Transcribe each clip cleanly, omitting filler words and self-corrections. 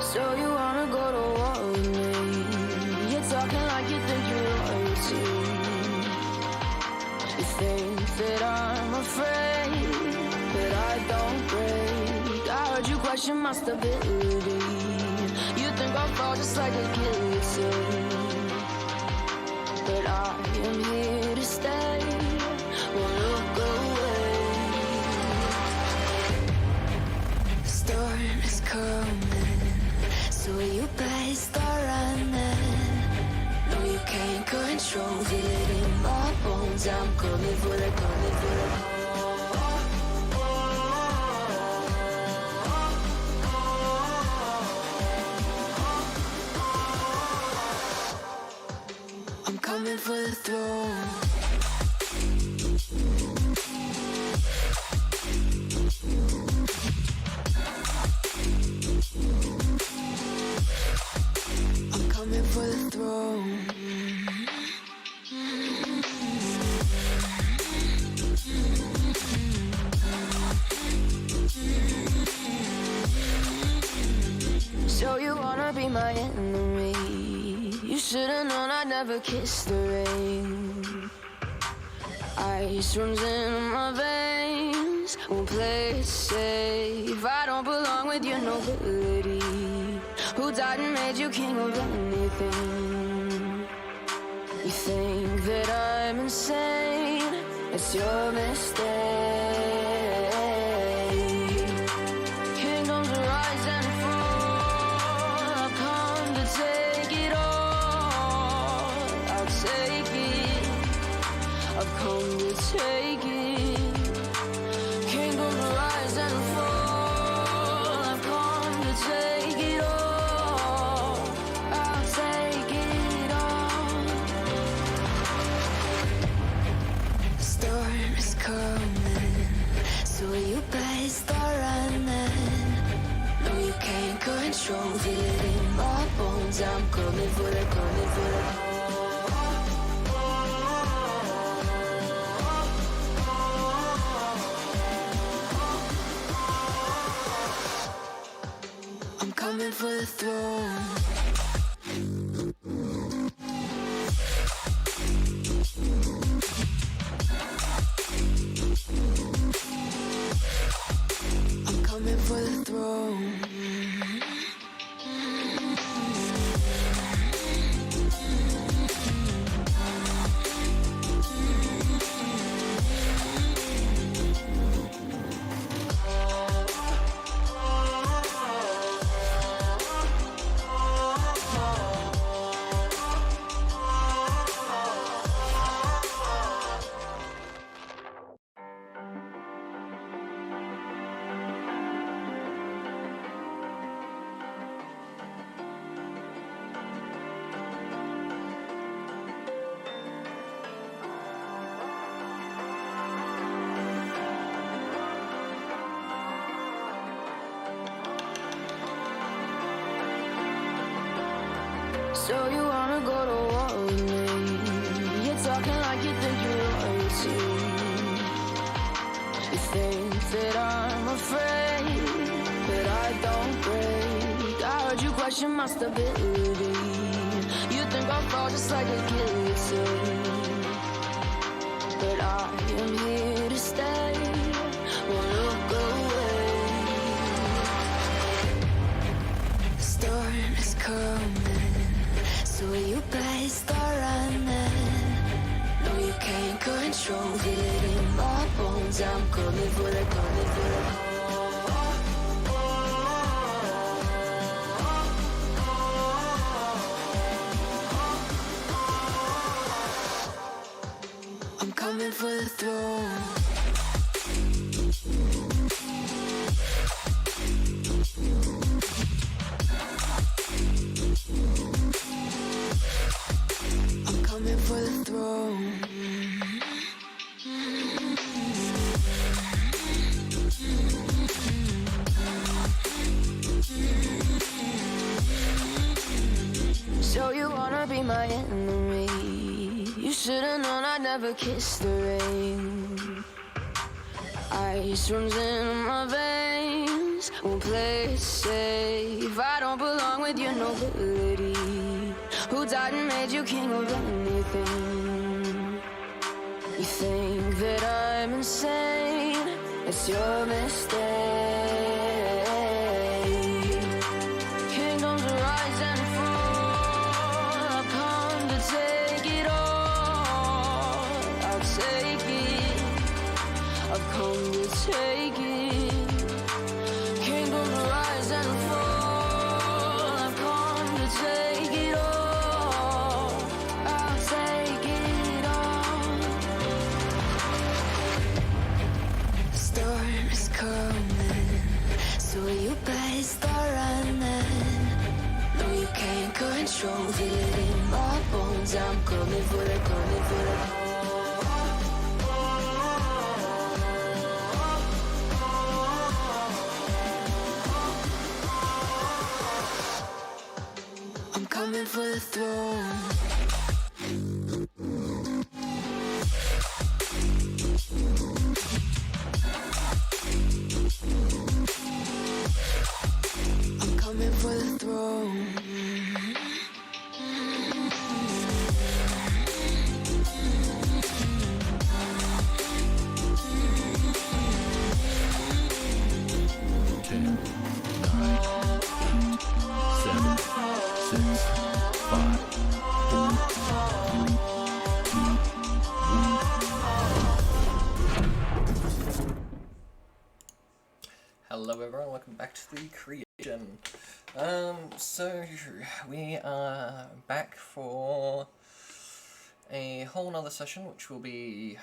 So you wanna go to war with me? You're talking like you think you're royalty. You think that I'm afraid, but I don't break. I heard you question my stability. You think I'll fall just like a guillotine, but I am here to stay. Won't look away. Storm is coming, so you better start running. No, you can't control, feel it in my bones. I'm coming for the, coming for the. I'm coming for the throne. I'm coming for the throne. So you wanna be my enemy? You should've known I'd never kiss the rain. Ice runs in my veins, won't play it safe. I don't belong with your nobility. Who died and made you king of anything? You think that I'm insane? It's your mistake. Kingdoms rise and fall. I've come to take it all. I'll take it. I've come to take it. Kingdoms rise and fall. I've come to take it all. I'll take it all. Storm is coming, so you better start running. No, you can't control, feel it in my bones. I'm coming for the, coming for the. I'm coming for the throne. I'm coming for the throne. So you wanna go to war with me? You're talking like you think you're royalty. You think that I'm afraid, but I don't break. I heard you question my stability. You think I'll fall just like a guillotine, but I am here to stay. Won't look away. Storm is coming, so you better start running. No, you can't control, feel it in my bones. I'm coming for the, coming for the. I'm coming for the throne. I'm coming for the throne. So you wanna be my enemy? You should've known I'd never kiss the rain. Ice runs in my veins, games, won't play it safe. I don't belong with your nobility. Who died and made you king of anything? You think that I'm insane? It's your mistake. Kingdoms rise and fall. I've come to take it all. I'll take it. I've come to take it. Kingdoms rise and fall. I've come to take it all. I'll take it all. Storm is coming, so you better start running. No, you can't control it in my bones. I'm coming for the, coming for the. I'm coming for the throne. I'm coming for the throne. Ten, nine, 7, 6, 5, 4, 3, 2, 1. Hello everyone, welcome back to the creation. So we are back for a whole nother session, which will be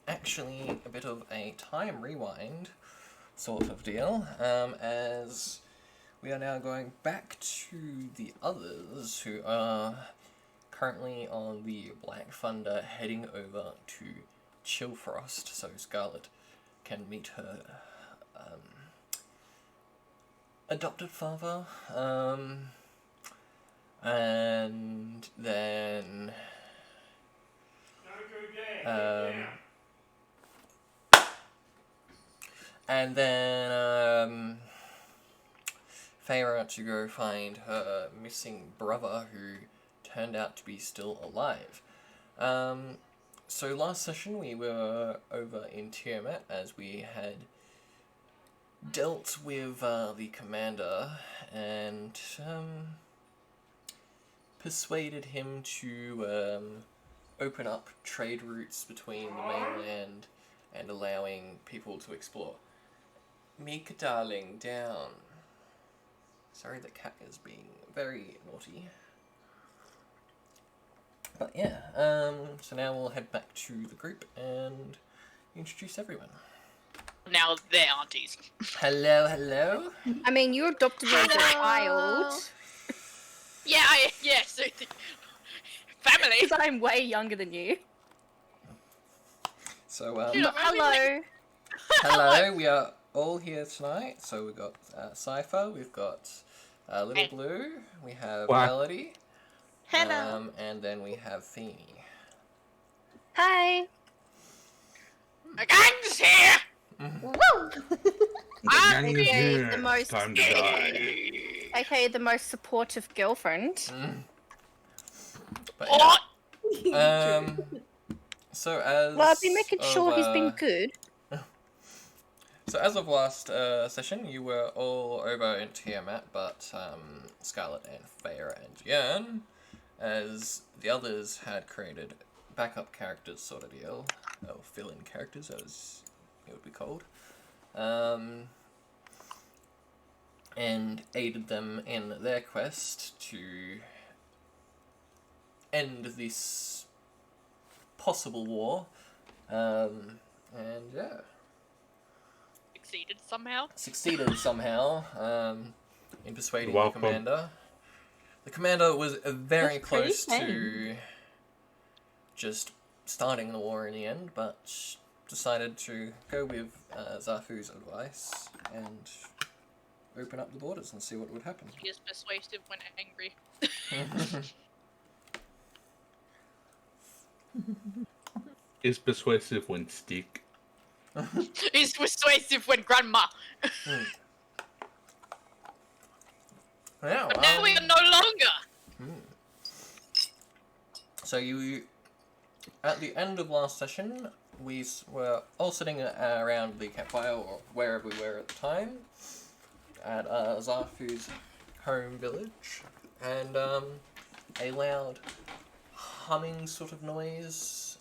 actually a bit of a time rewind sort of deal, as we are now going back to the others who are currently on the Black Thunder heading over to Chillfrost, so Scarlet can meet her adopted father, and then Feyre to go find her missing brother, who turned out to be still alive. So last session we were over in Tiamat as we had dealt with the commander and persuaded him to open up trade routes between the mainland and allowing people to explore. Meek, darling, down. Sorry, the cat is being very naughty. But yeah, so now we'll head back to the group and introduce everyone. Now they're aunties. Hello, hello. I mean, you adopted me as a child. So family. Because I'm way younger than you. So, Hello. hello, we are all here tonight. So we've got Cypher, we've got Little Hey. Blue, we have Wow. Melody, Hello. and then we have Feeny. Hi. A gang's here. Woo! Gang is AKA here. the most, Time to die. AKA the most supportive girlfriend. But What? yeah. So as Well, I've been making sure he's been of, good. So as of last session, you were all over in Tiamat, but Scarlet and Feyre and Yearn, as the others had created backup characters sort of deal, or fill-in characters as it would be called, and aided them in their quest to end this possible war, and yeah. Succeeded somehow. In persuading You're the welcome. commander. The commander was very That's pretty close to tame. just starting the war in the end, but decided to go with Zafu's advice and open up the borders and see what would happen. He is persuasive when angry. Is persuasive when stick. He's persuasive when grandma. Yeah, But now we are no longer. So at the end of last session, we were all sitting around the campfire, or wherever we were at the time, at Zafu's home village, and a loud humming sort of noise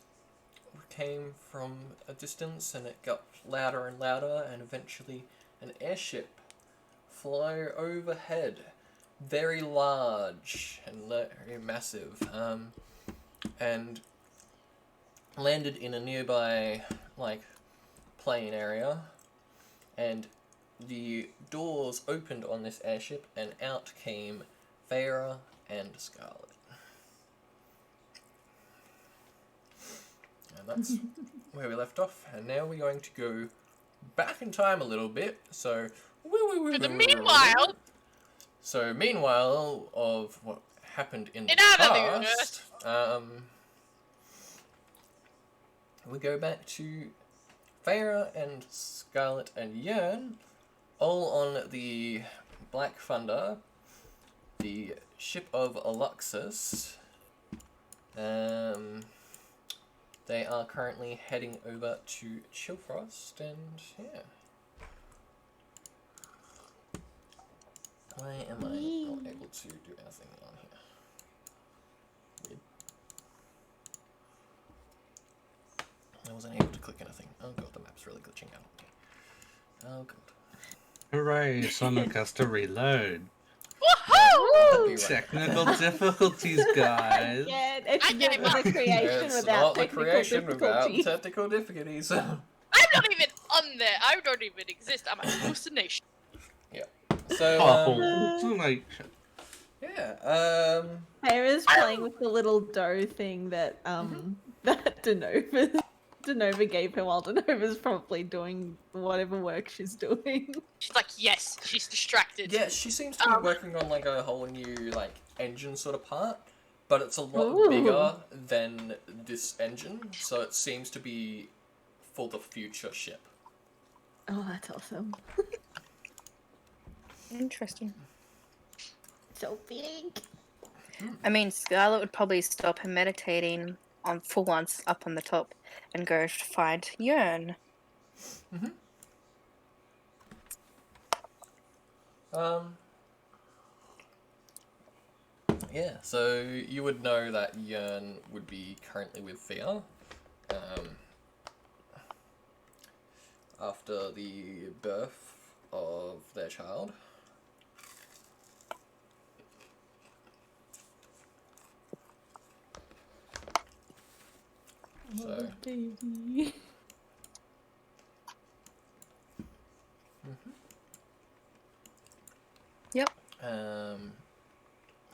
came from a distance, and it got louder and louder, and eventually an airship flew overhead, very large and very massive, and landed in a nearby, like, plain area, and the doors opened on this airship, and out came Feyre and Scarlet. And that's where we left off, and now we're going to go back in time a little bit, so... For the meanwhile... So, meanwhile, of what happened in the out of the past, we go back to Feyre and Scarlet and Yearn, all on the Black Thunder, the ship of Aluxus. They are currently heading over to Chillfrost, and yeah. Why am I not able to do anything on here? Weird. I wasn't able to click anything. Oh god, the map's really glitching out on me. Oh god. Hooray, Sonic has to reload. Woohoo! That'd be right. Technical difficulties, guys. Yeah, it's I gave not up. the creation It's without not the technical creation without difficulty. technical difficulties. I'm not even on there. I don't even exist. I'm a hallucination. So, Oh, it's like, yeah, Feyre's playing with the little dough thing that that Denova gave her while Denova's probably doing whatever work she's doing. She's like, yes, she's distracted. yeah, she seems to be working on like a whole new like engine sort of part, but it's a lot Ooh. bigger than this engine, so it seems to be for the future ship. Oh, that's awesome. Interesting. So big. I mean, Scarlet would probably stop her meditating on for once up on the top and go to find Yearn. Yeah, so you would know that Yearn would be currently with Thea, after the birth of their child. So, Baby. Yep.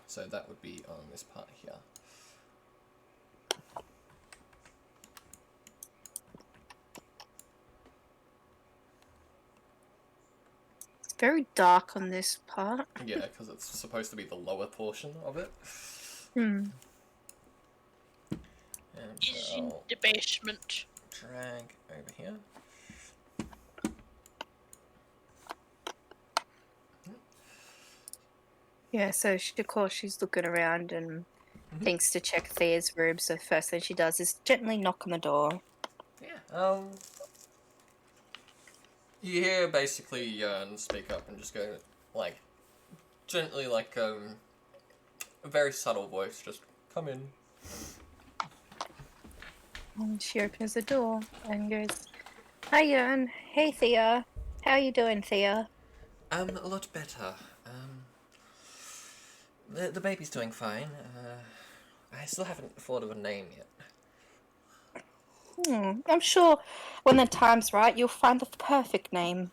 so that would be on this part here. It's very dark on this part. Yeah, because it's supposed to be the lower portion of it. Hmm. And Is so in I'll the basement. drag over here. Yeah, so of course she's looking around and thinks to check Thea's room. So first thing she does is gently knock on the door. Yeah. You hear basically Yearn speak up and just go like gently, like a very subtle voice, just come in. And she opens the door and goes, "Hi, Yearn. Hey, Thea. How you doing, Thea?" A lot better. The baby's doing fine. I still haven't thought of a name yet. I'm sure when the time's right, you'll find the perfect name.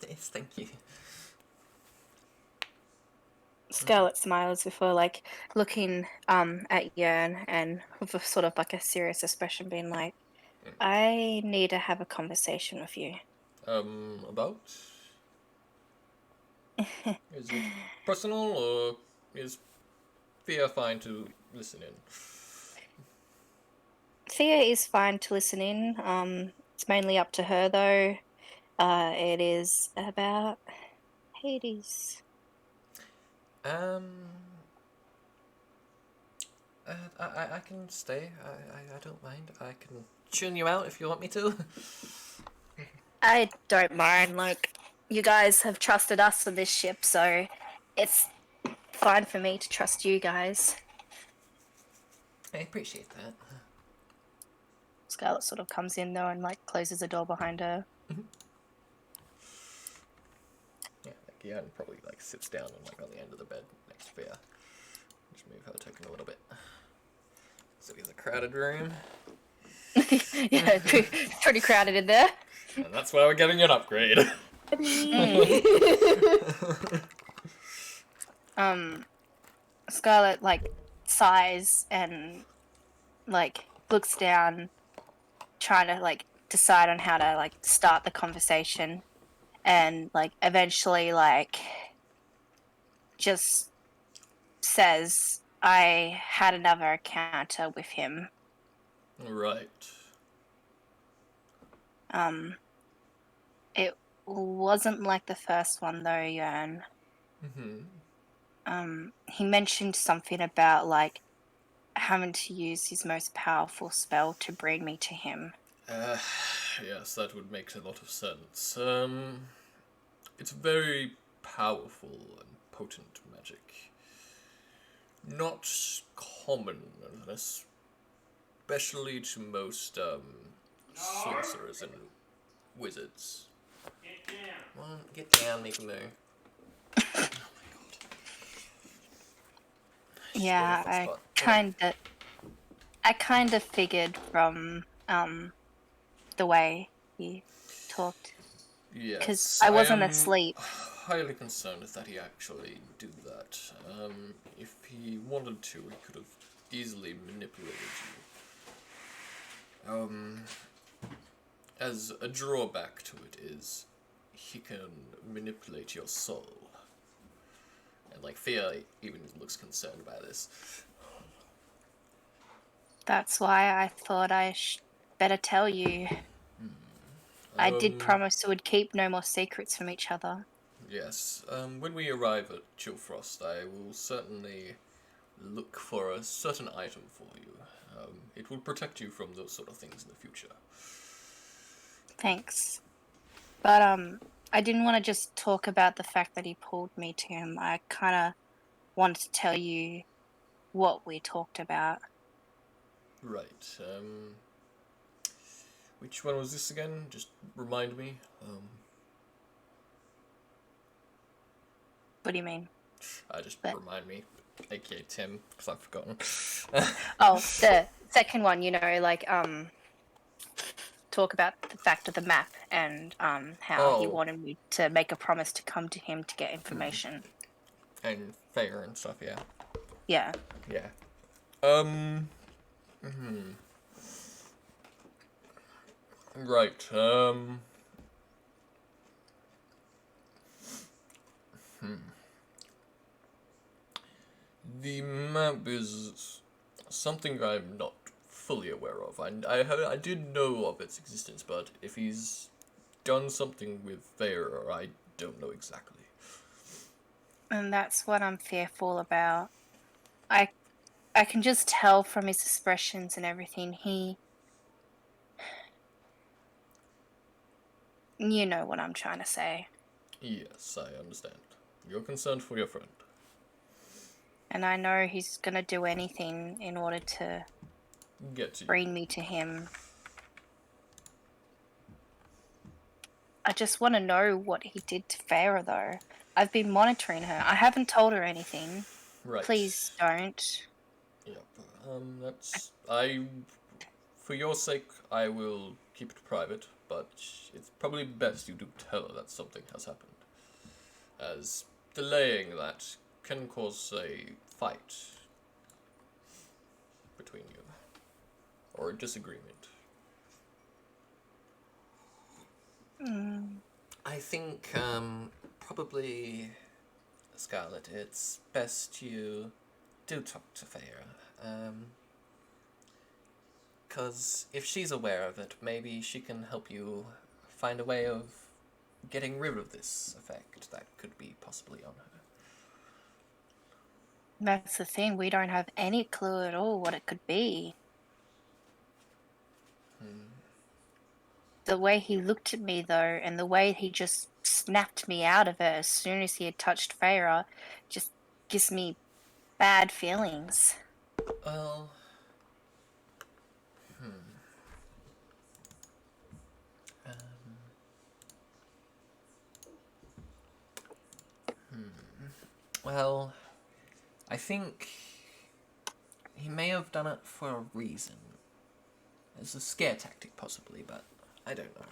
Yes, thank you. Scarlet smiles before, like, looking at Yearn and with a sort of like a serious expression, being like, "I need to have a conversation with you." About? Is it personal, or is Thea fine to listen in? Thea is fine to listen in. It's mainly up to her, though. It is about Hades. I can stay. I don't mind. I can tune you out if you want me to. I don't mind. Like, you guys have trusted us on this ship, so it's fine for me to trust you guys. I appreciate that. Scarlet sort of comes in though and like closes the door behind her. Yeah, like Jan probably like sits down and like on the end of the bed next to Fia. Just move her token a little bit. So it's a crowded room. Yeah, pretty crowded in there. And that's why we're getting an upgrade. Scarlet like sighs and like looks down, trying to like decide on how to like start the conversation, and like eventually like just says, I had another encounter with him. Right. It wasn't like the first one though, Jan. He mentioned something about like having to use his most powerful spell to bring me to him. Yes, that would make a lot of sense. It's very powerful and potent magic. Not common, especially to most, sorcerers and wizards. Come on, get down, make a move. Yeah, Wonderful spot. I kind of figured from the way he talked, Yes, because I wasn't am asleep. highly concerned that he actually do that. If he wanted to, he could have easily manipulated you. As a drawback to it is, he can manipulate your soul. And like Fia even looks concerned by this. That's why I thought I better tell you. I did promise we would keep no more secrets from each other. Yes. When we arrive at Chillfrost, I will certainly look for a certain item for you. It will protect you from those sort of things in the future. Thanks. But I didn't want to just talk about the fact that he pulled me to him. I kind of wanted to tell you what we talked about. Right. Which one was this again? Just remind me. What do you mean? Remind me. AKA Tim, because I've forgotten. Oh, the second one, like talk about the fact of the map and how he wanted me to make a promise to come to him to get information. And Fair and stuff, yeah. Yeah. Yeah. Right, The map is something I'm not fully aware of. I did know of its existence, but if he's done something with Fair, I don't know exactly. And that's what I'm fearful about. I can just tell from his expressions and everything, you know what I'm trying to say. Yes, I understand. You're concerned for your friend. And I know he's going to do anything in order to bring me to him. I just want to know what he did to Farah, though. I've been monitoring her. I haven't told her anything. Right. Please don't. Yep. For your sake, I will keep it private, but it's probably best you do tell her that something has happened. As delaying that can cause a fight between you. Or a disagreement. I think, probably, Scarlet, it's best you do talk to Feyre. Because if she's aware of it, maybe she can help you find a way of getting rid of this effect that could be possibly on her. That's the thing, we don't have any clue at all what it could be. The way he looked at me, though, and the way he just snapped me out of it as soon as he had touched Feyre, just gives me bad feelings. Well, well, I think he may have done it for a reason. As a scare tactic, possibly, but I don't know.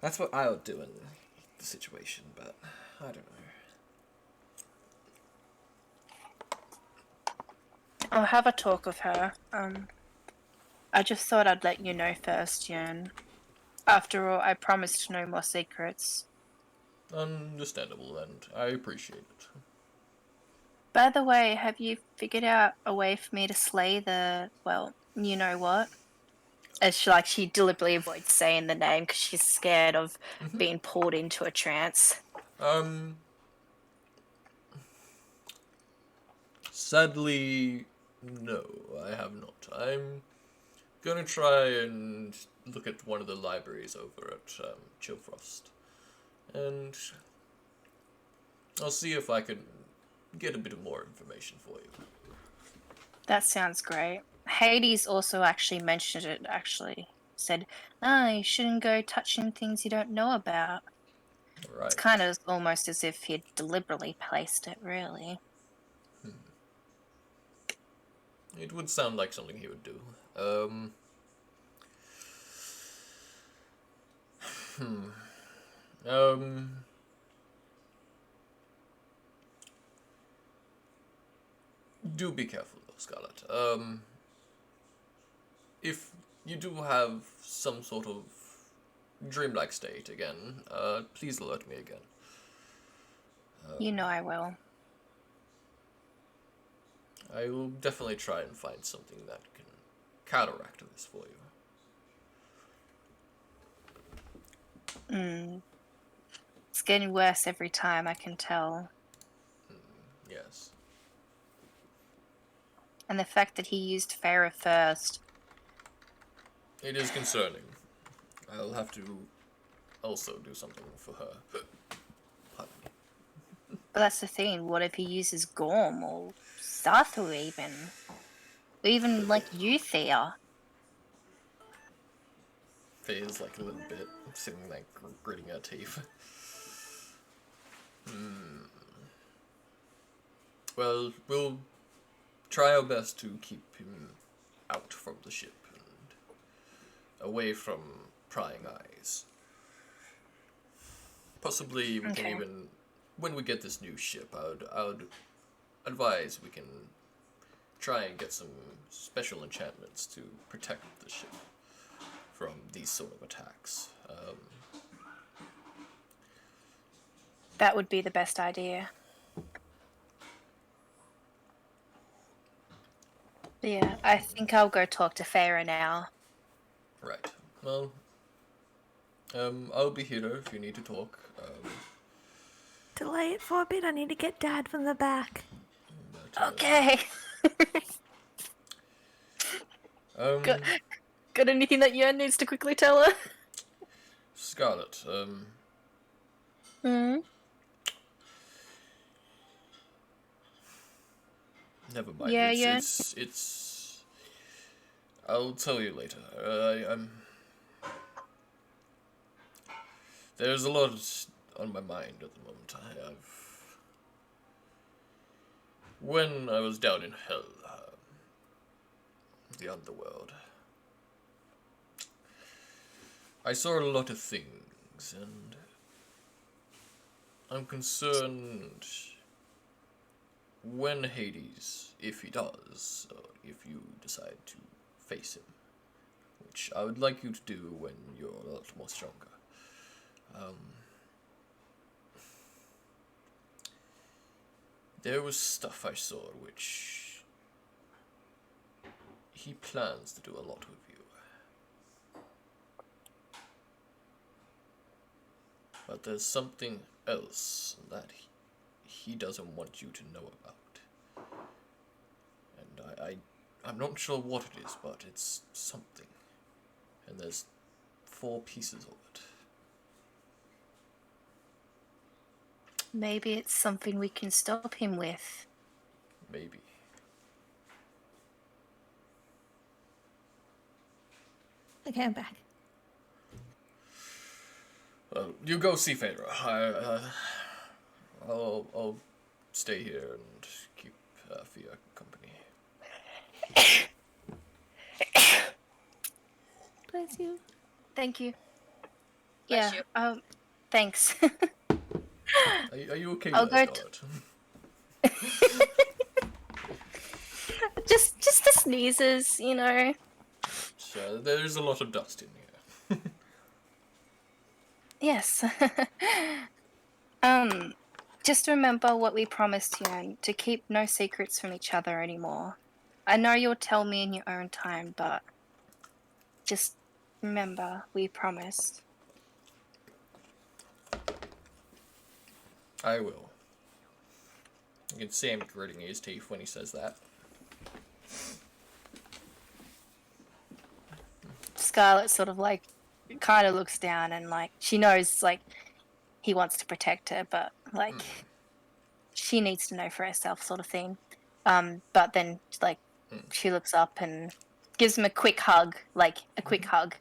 That's what I would do in the situation, but I don't know. I'll have a talk with her. I just thought I'd let you know first, Yen. After all, I promised no more secrets. Understandable, and I appreciate it. By the way, have you figured out a way for me to slay the, well, you know what? As she deliberately avoids saying the name because she's scared of being pulled into a trance. Sadly, no, I have not. I'm gonna try and look at one of the libraries over at Chillfrost, and I'll see if I can get a bit more information for you. That sounds great. Hades also actually mentioned it, said, you shouldn't go touching things you don't know about. Right. It's kind of almost as if he'd deliberately placed it, really. It would sound like something he would do. Do be careful though, Scarlet. If you do have some sort of dreamlike state again, please alert me again. You know I will. I will definitely try and find something that can counteract this for you. It's getting worse every time, I can tell. Yes. And the fact that he used Feyre first. It is concerning. I'll have to also do something for her. Pardon me. But that's the thing, what if he uses Gorm or Sathu even? Or even, like, you, Thea? Thea's like a little bit, sitting like gritting her teeth. Well, we'll try our best to keep him out from the ship and away from prying eyes. Possibly we can even, when we get this new ship, I would advise we can try and get some special enchantments to protect the ship from these sort of attacks. That would be the best idea. Yeah, I think I'll go talk to Feyre now. Right. Well, I'll be here if you need to talk. Delay it for a bit. I need to get Dad from the back. Okay. Got anything that Yen needs to quickly tell her? Scarlet, never mind. Yeah, It's. I'll tell you later. There's a lot on my mind at the moment. When I was down in hell, the underworld, I saw a lot of things, and I'm concerned when Hades, if he does, or if you decide to face him, which I would like you to do when you're a lot more stronger. There was stuff I saw which he plans to do a lot with you. But there's something else that he doesn't want you to know about. I'm not sure what it is, but it's something. And there's 4 pieces of it. Maybe it's something we can stop him with. Maybe. Okay, I'm back. You go see Feyre. I'll stay here and keep Fia company. Bless you. Thank you. Bless Yeah. you. Thanks. Are you okay I'll with go that, Scarlet? just the sneezes, you know. So there's a lot of dust in here. Yes. Just remember what we promised you and to keep no secrets from each other anymore. I know you'll tell me in your own time, but just remember we promised. I will. You can see him gritting his teeth when he says that. Scarlet sort of like kind of looks down and like she knows like he wants to protect her, but like she needs to know for herself, sort of thing. But then like she looks up and gives him a quick hug, like a quick hug,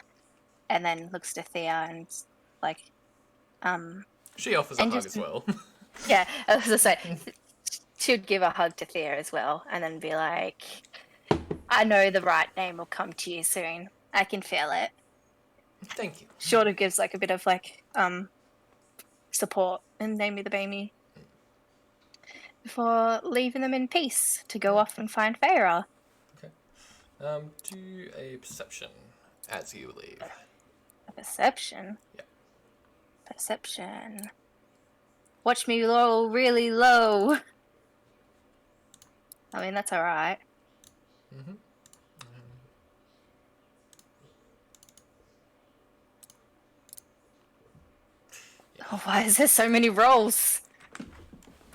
and then looks to Thea and like She offers a And hug just- as well. yeah, I was gonna say she would give a hug to Thea as well, and then be like, "I know the right name will come to you soon. I can feel it." Thank you. Sort of gives like a bit of like support and name me the baby before leaving them in peace to go off and find Feyre. Do a perception as you leave. A perception. Yeah. Perception. Watch me roll really low. I mean that's alright. Mhm. Oh, why is there so many rolls?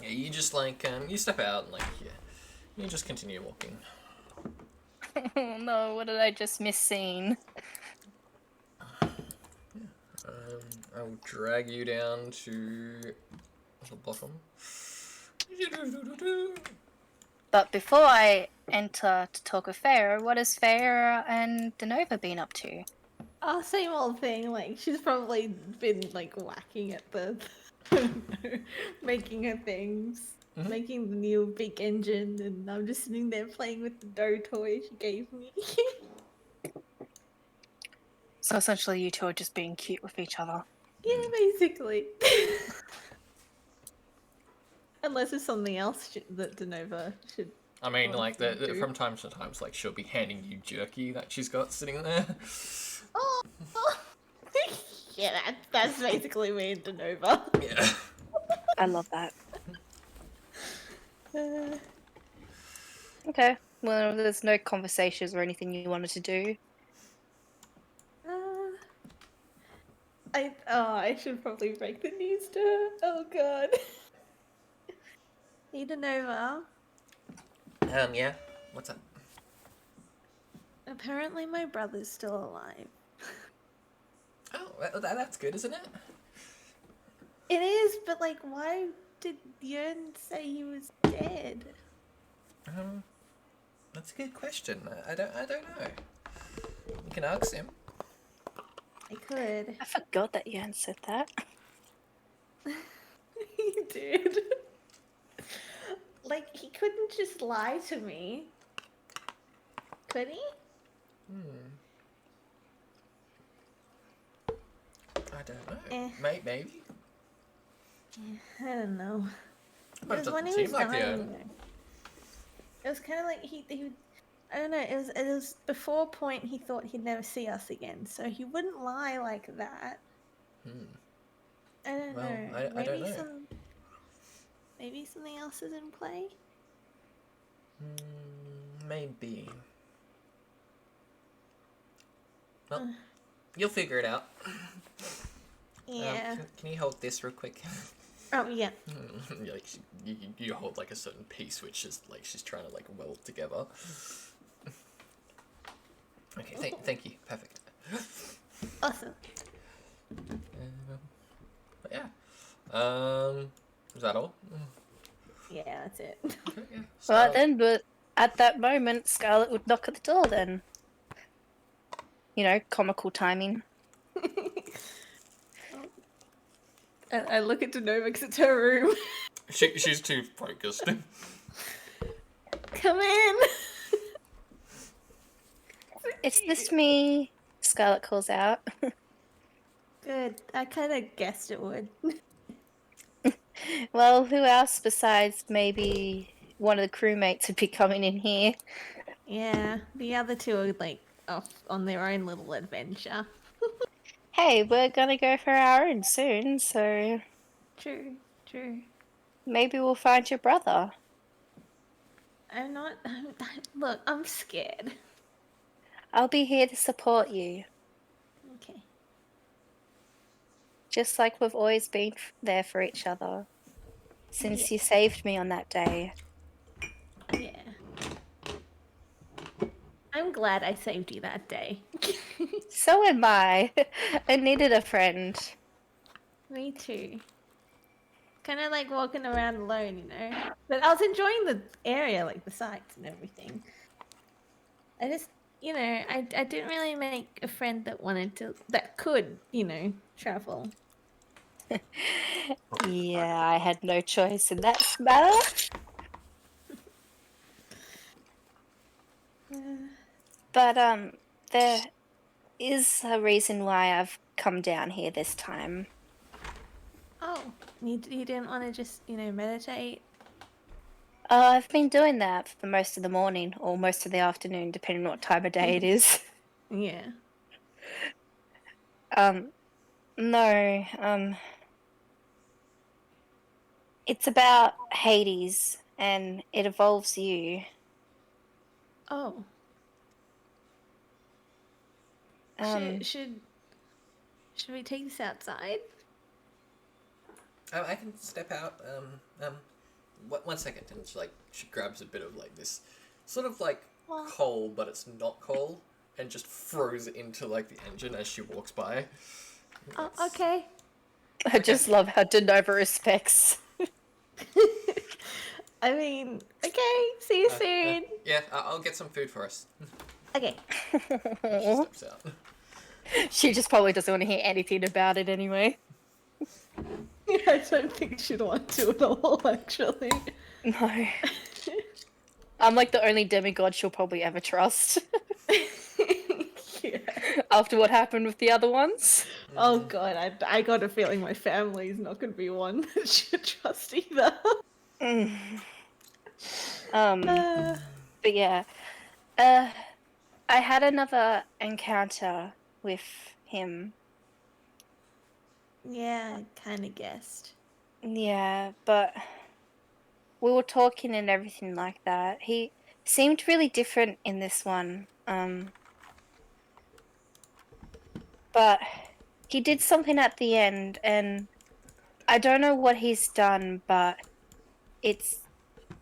Yeah, you just like you step out and like you just continue walking. Oh no, what did I just miss seeing? I will drag you down to the bottom. But before I enter to talk with Feyre, what has Feyre and Denova been up to? Oh, same old thing. Like she's probably been like whacking at the, making her things, making the new big engine, and I'm just sitting there playing with the dough toy she gave me. So essentially you two are just being cute with each other. Yeah, basically. Unless it's something else that Denova should. I mean, Well, like thank you. from time to time, like she'll be handing you jerky that she's got sitting there. Oh, yeah, that's basically me and Denova. Yeah. I love that. Okay. Well, there's no conversations or anything you wanted to do. I should probably break the news to her. Oh god. Hey Denova. Yeah. What's up? Apparently my brother's still alive. Oh, that's good, isn't it? It is, but like, why did Yearn say he was dead? That's a good question. I don't know. You can ask him. I could. I forgot that you said that. He did. Like, he couldn't just lie to me. Could he? I don't know. Eh. Maybe. I don't know. But it It was when doesn't he was seem like dying. Yearn. though. It was kind of like he I don't know. It was before a point he thought he'd never see us again, so he wouldn't lie like that. I don't Well, know. I Maybe don't know. Maybe something else is in play. Maybe. Well, you'll figure it out. Yeah. Can you hold this real quick? Oh yeah. Yeah, like you hold like a certain piece which is like she's trying to like weld together. Okay, thank you. Perfect. Awesome. But yeah. Is that all? Yeah, that's it. Okay, yeah. Right then, but at that moment, Scarlet would knock at the door then. You know, comical timing. I look at Denova because it's her room. She's too focused. Come in. It's just me, Scarlet calls out. Good. I kind of guessed it would. Well, who else besides maybe one of the crewmates would be coming in here? Yeah, the other two are like off on their own little adventure. Hey, we're gonna go for our own soon, so True, true. maybe we'll find your brother. I'm not. Look, I'm scared. I'll be here to support you, Okay. just like we've always been there for each other. Since you saved me on that day. Yeah. I'm glad I saved you that day. So am I. I needed a friend. Me too. Kind of like walking around alone, you know. But I was enjoying the area, like the sights and everything. I just, you know, I didn't really make a friend that could, you know, travel. Yeah, I had no choice in that matter. But there is a reason why I've come down here this time. Oh, you didn't want to just, you know, meditate? I've been doing that for most of the morning or most of the afternoon, depending on what time of day it is. Yeah. No, it's about Hades, and it involves you. Oh. Um, Should we take this outside? I can step out. One second. And she grabs a bit of like this, sort of like Well- coal, but it's not coal, and just throws it into like the engine as she walks by. Oh, okay. I just love how Denova respects. I mean, okay. See you soon. Yeah, I'll get some food for us. Okay. She steps out. She just probably doesn't want to hear anything about it anyway. I don't think she'd want to at all, actually. No. I'm like the only demigod she'll probably ever trust. Yeah. After what happened with the other ones. Oh god, I got a feeling my family's not going to be one that should trust either. But yeah. I had another encounter with him. Yeah, I kind of guessed. Yeah, but we were talking and everything like that. He seemed really different in this one. But he did something at the end, and I don't know what he's done, but it's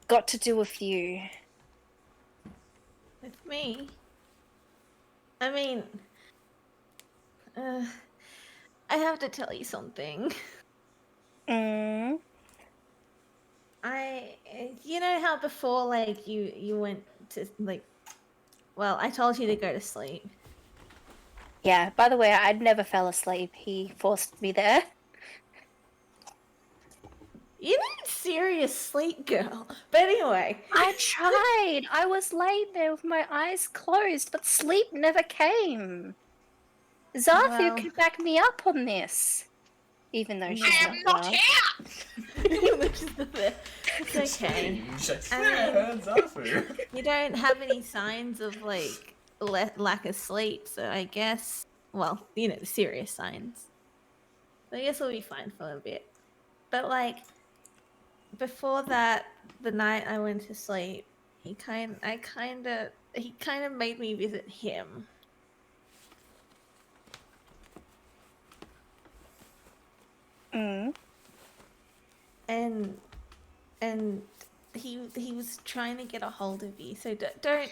got to do with you. With me? I mean, I have to tell you something. You know how before, like, you went to, like, well, I told you to go to sleep. Yeah, by the way, I never fell asleep. He forced me there. You need serious sleep, girl. But anyway, I tried. I was laying there with my eyes closed, but sleep never came. Zarthu Well- can back me up on this. Even though she's I am not here. it's okay. You don't have any signs of, like, lack of sleep, so I guess, well, you know, the serious signs. So I guess we'll be fine for a bit. But, like, before that, the night I went to sleep, he kind of made me visit him. And he was trying to get a hold of you. So don't.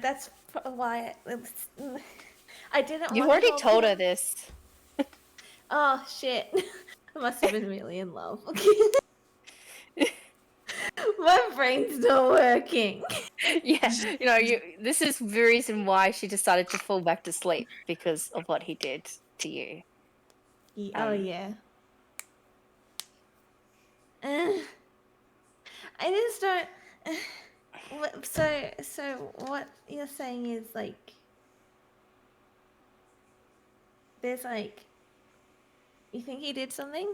That's why I didn't. You wanna already help told him. her this. Oh shit! I must have been really in love. My brain's not working. Yeah, you know, this is the reason why she decided to fall back to sleep because of what he did to you. Oh Um, yeah. I just don't. So what you're saying is like there's like you think he did something?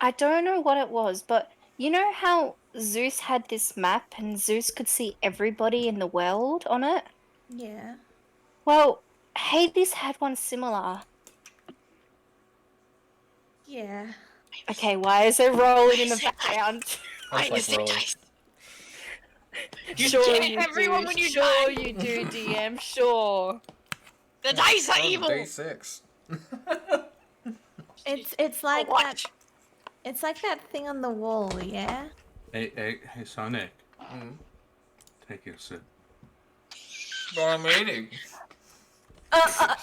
I don't know what it was, but you know how Zeus had this map and Zeus could see everybody in the world on it? Yeah. Well, Hades had one similar. Yeah. Okay, why is it rolling in Why the is it background? I Why just is like it rolling. dice? You Sure get you everyone do. when you Sure die. you do, DM. Sure. The dice are Oh, evil. D6. It's Oh, like what? that. It's like that thing on the wall. Yeah. Hey, Sonic, Mm. take your sip. But I'm eating.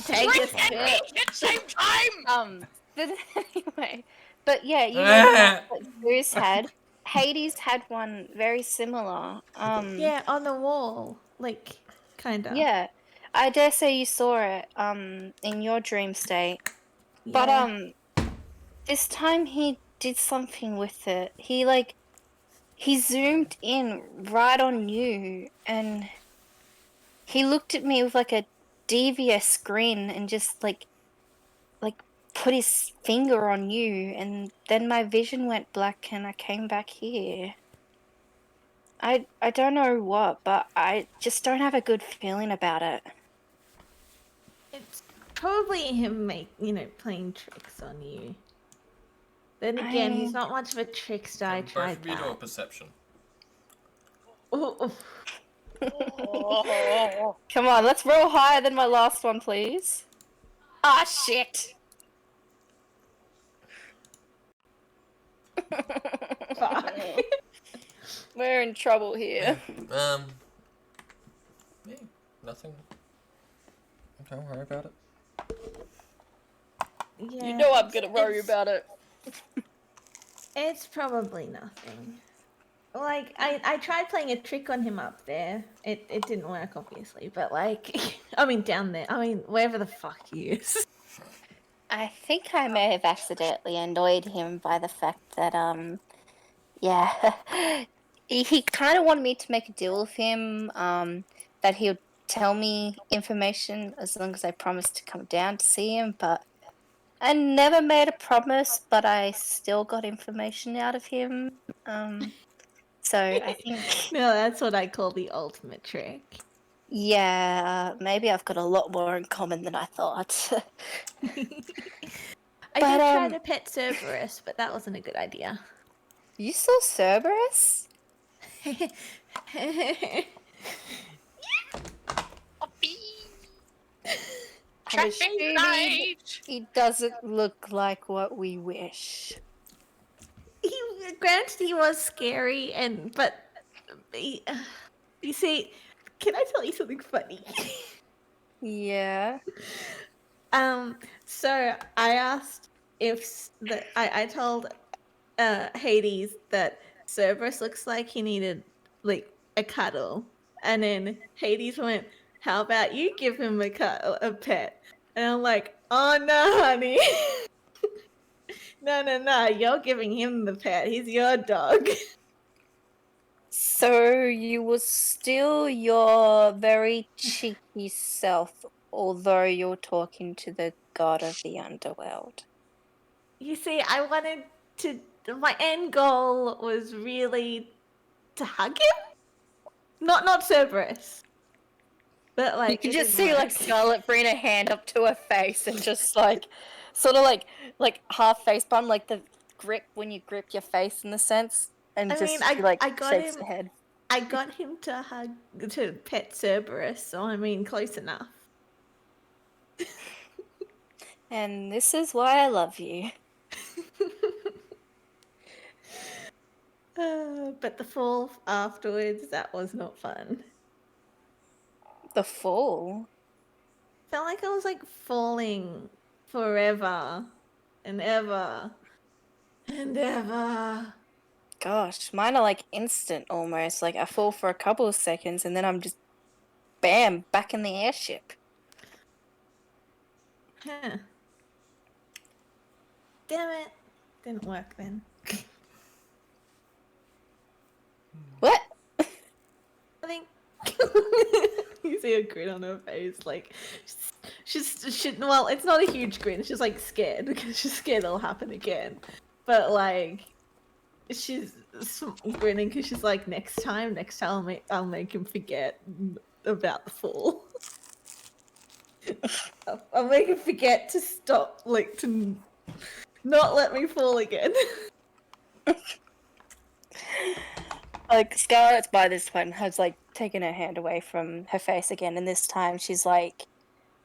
Take a Drink and sip. eat at the same time. But anyway, but yeah, you know the Ah. map that Zeus had. Hades had one very similar. Yeah, on the wall, like kinda. Yeah, I dare say you saw it in your dream state. But Yeah. this time he did something with it. He zoomed in right on you and he looked at me with like a devious grin and just like put his finger on you and then my vision went black and I came back here. I don't know what, but I just don't have a good feeling about it. It's probably him playing tricks on you. Then again, he's not much of a trickster. I Can both tried of you do a that. perception? Oh, Oh. Come on, let's roll higher than my last one, please. Ah, shit. fuck. We're in trouble here. Yeah, nothing. Don't worry about it. Yeah. You know I'm gonna worry it's- about it. It's probably nothing. Like I tried playing a trick on him up there. It didn't work obviously, but like I mean down there. I mean wherever the fuck he is. I think I may have accidentally annoyed him by the fact that, yeah, he kind of wanted me to make a deal with him, that he'll tell me information as long as I promised to come down to see him, but I never made a promise, but I still got information out of him. So I think, No, that's what I call the ultimate trick. yeah, maybe I've got a lot more in common than I thought. I But, did try to pet Cerberus, but that wasn't a good idea. You saw Cerberus? Puppy. I'm Traffic assuming light. he doesn't look like what we wish. Granted, he was scary, but you see, can I tell you something funny? Yeah. So I asked if I told Hades that Cerberus looks like he needed like a cuddle, and then Hades went, "How about you give him a pet?" And I'm like, "Oh no, honey." No, you're giving him the pet. He's your dog. So you were still your very cheeky self, although you're talking to the god of the underworld. You see, I wanted to. My end goal was really to hug him, not Cerberus, but like You can it just didn't see like work. Scarlet bring a hand up to her face and just like sort of like half face palm, like the grip when you grip your face in the sense, and I just mean, she, like I got shakes him. her head. I got him to pet Cerberus, so I mean, close enough. And this is why I love you. But the fall afterwards, that was not fun. The fall. Felt like I was like falling forever and ever and ever. Gosh, mine are like instant almost. Like I fall for a couple of seconds and then I'm just bam, back in the airship. Huh. Damn it. Didn't work then. What? I think you see a grin on her face, like well, it's not a huge grin, she's like scared because she's scared it'll happen again. But like she's grinning because she's like, next time I'll make him forget about the fall. I'll make him forget to stop, like to not let me fall again. Like Scarlet by this point has like taken her hand away from her face again, and this time she's like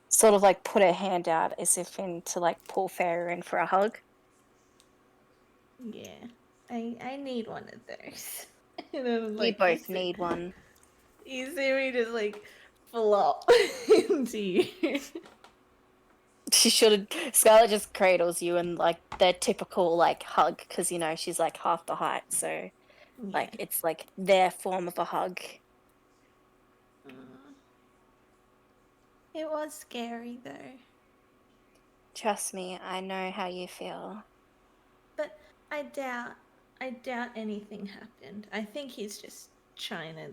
sort of like put her hand out as if in to like pull Farah in for a hug. Yeah, I need one of those. And then, We like, both need one. You see me just like flop into you. She should have. Scarlet just cradles you and like their typical like hug because you know she's like half the height, so like it's like their form of a hug. It was scary though. Trust me, I know how you feel. But I doubt anything happened. I think he's just trying to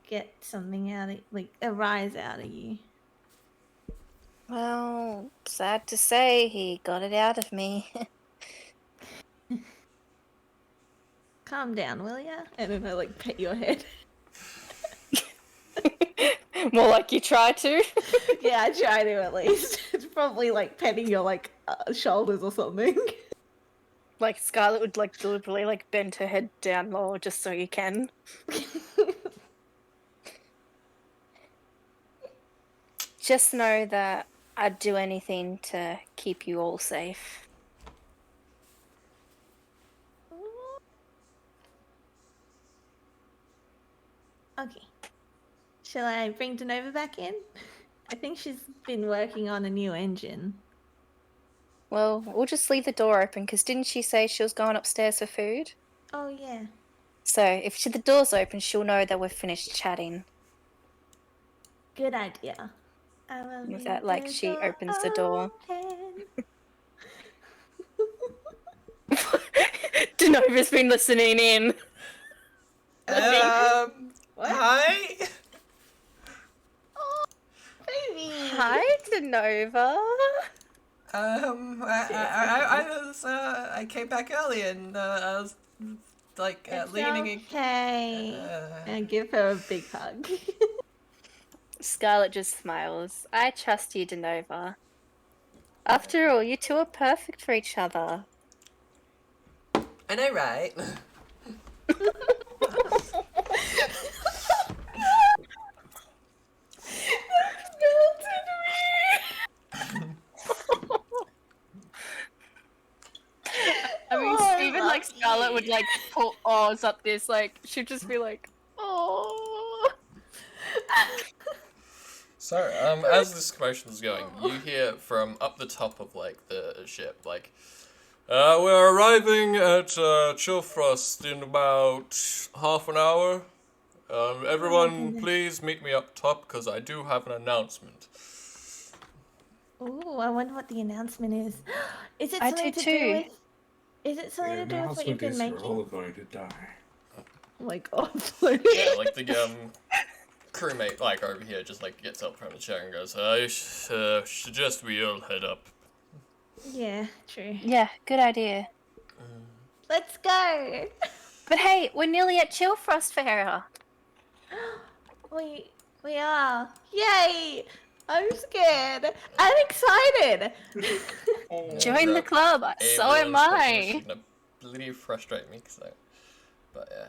get something out of, like, a rise out of you. Well, sad to say, he got it out of me. Calm down, will ya? And then I like pet your head. More like you try to. Yeah, I try to at least. It's probably like petting your like shoulders or something. Like Scarlet would like deliberately like bend her head down lower just so you can. Just know that I'd do anything to keep you all safe. Okay. Shall I bring Denova back in? I think she's been working on a new engine. Well, we'll just leave the door open because didn't she say she was going upstairs for food? Oh yeah. So if the door's open, she'll know that we've finished chatting. Good idea. I will Is leave that like the she opens the door? open. Denova's been listening in. What? Hi. Oh, baby. Hi, Denova. I came back early and I was like It's leaning. okay. And give her a big hug. Scarlet just smiles. I trust you, Denova. After all, you two are perfect for each other. I know, right? I mean, Oh, I even love like Scarlet you. would like pull Oz up this, like she'd just be like, "Oh." So, as this commotion is going, you hear from up the top of like the ship, like, we're arriving at Chillfrost in about half an hour. Everyone, please meet me up top because I do have an announcement. Ooh, I wonder what the announcement is. Is it I something do to too. do with? Is it something to do with what you've been making? We're all going to die. Oh my god. Yeah, like the crewmate, like over here, just like gets up from the chair and goes, "I suggest we all head up." Yeah, true. Yeah, good idea. Let's go. But hey, we're nearly at Chillfrost, Farah. We are. Yay! I'm scared. I'm excited. Join the club. So am I. Gonna bloody frustrate me, but yeah.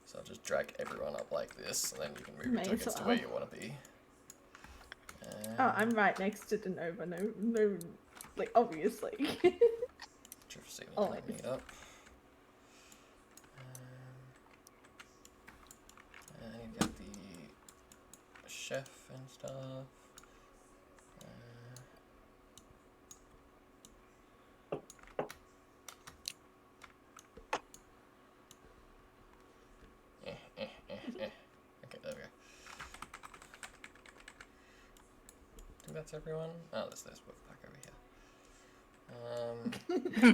So I'll just drag everyone up like this, and then you can move May your as tokens to well. where you want to be. Oh, I'm right next to Denova. No, like obviously. Just see Oh, if we can meet up. And you get the chef and stuff. Okay, there we go. I think that's everyone. Oh, there's Wolf back over here.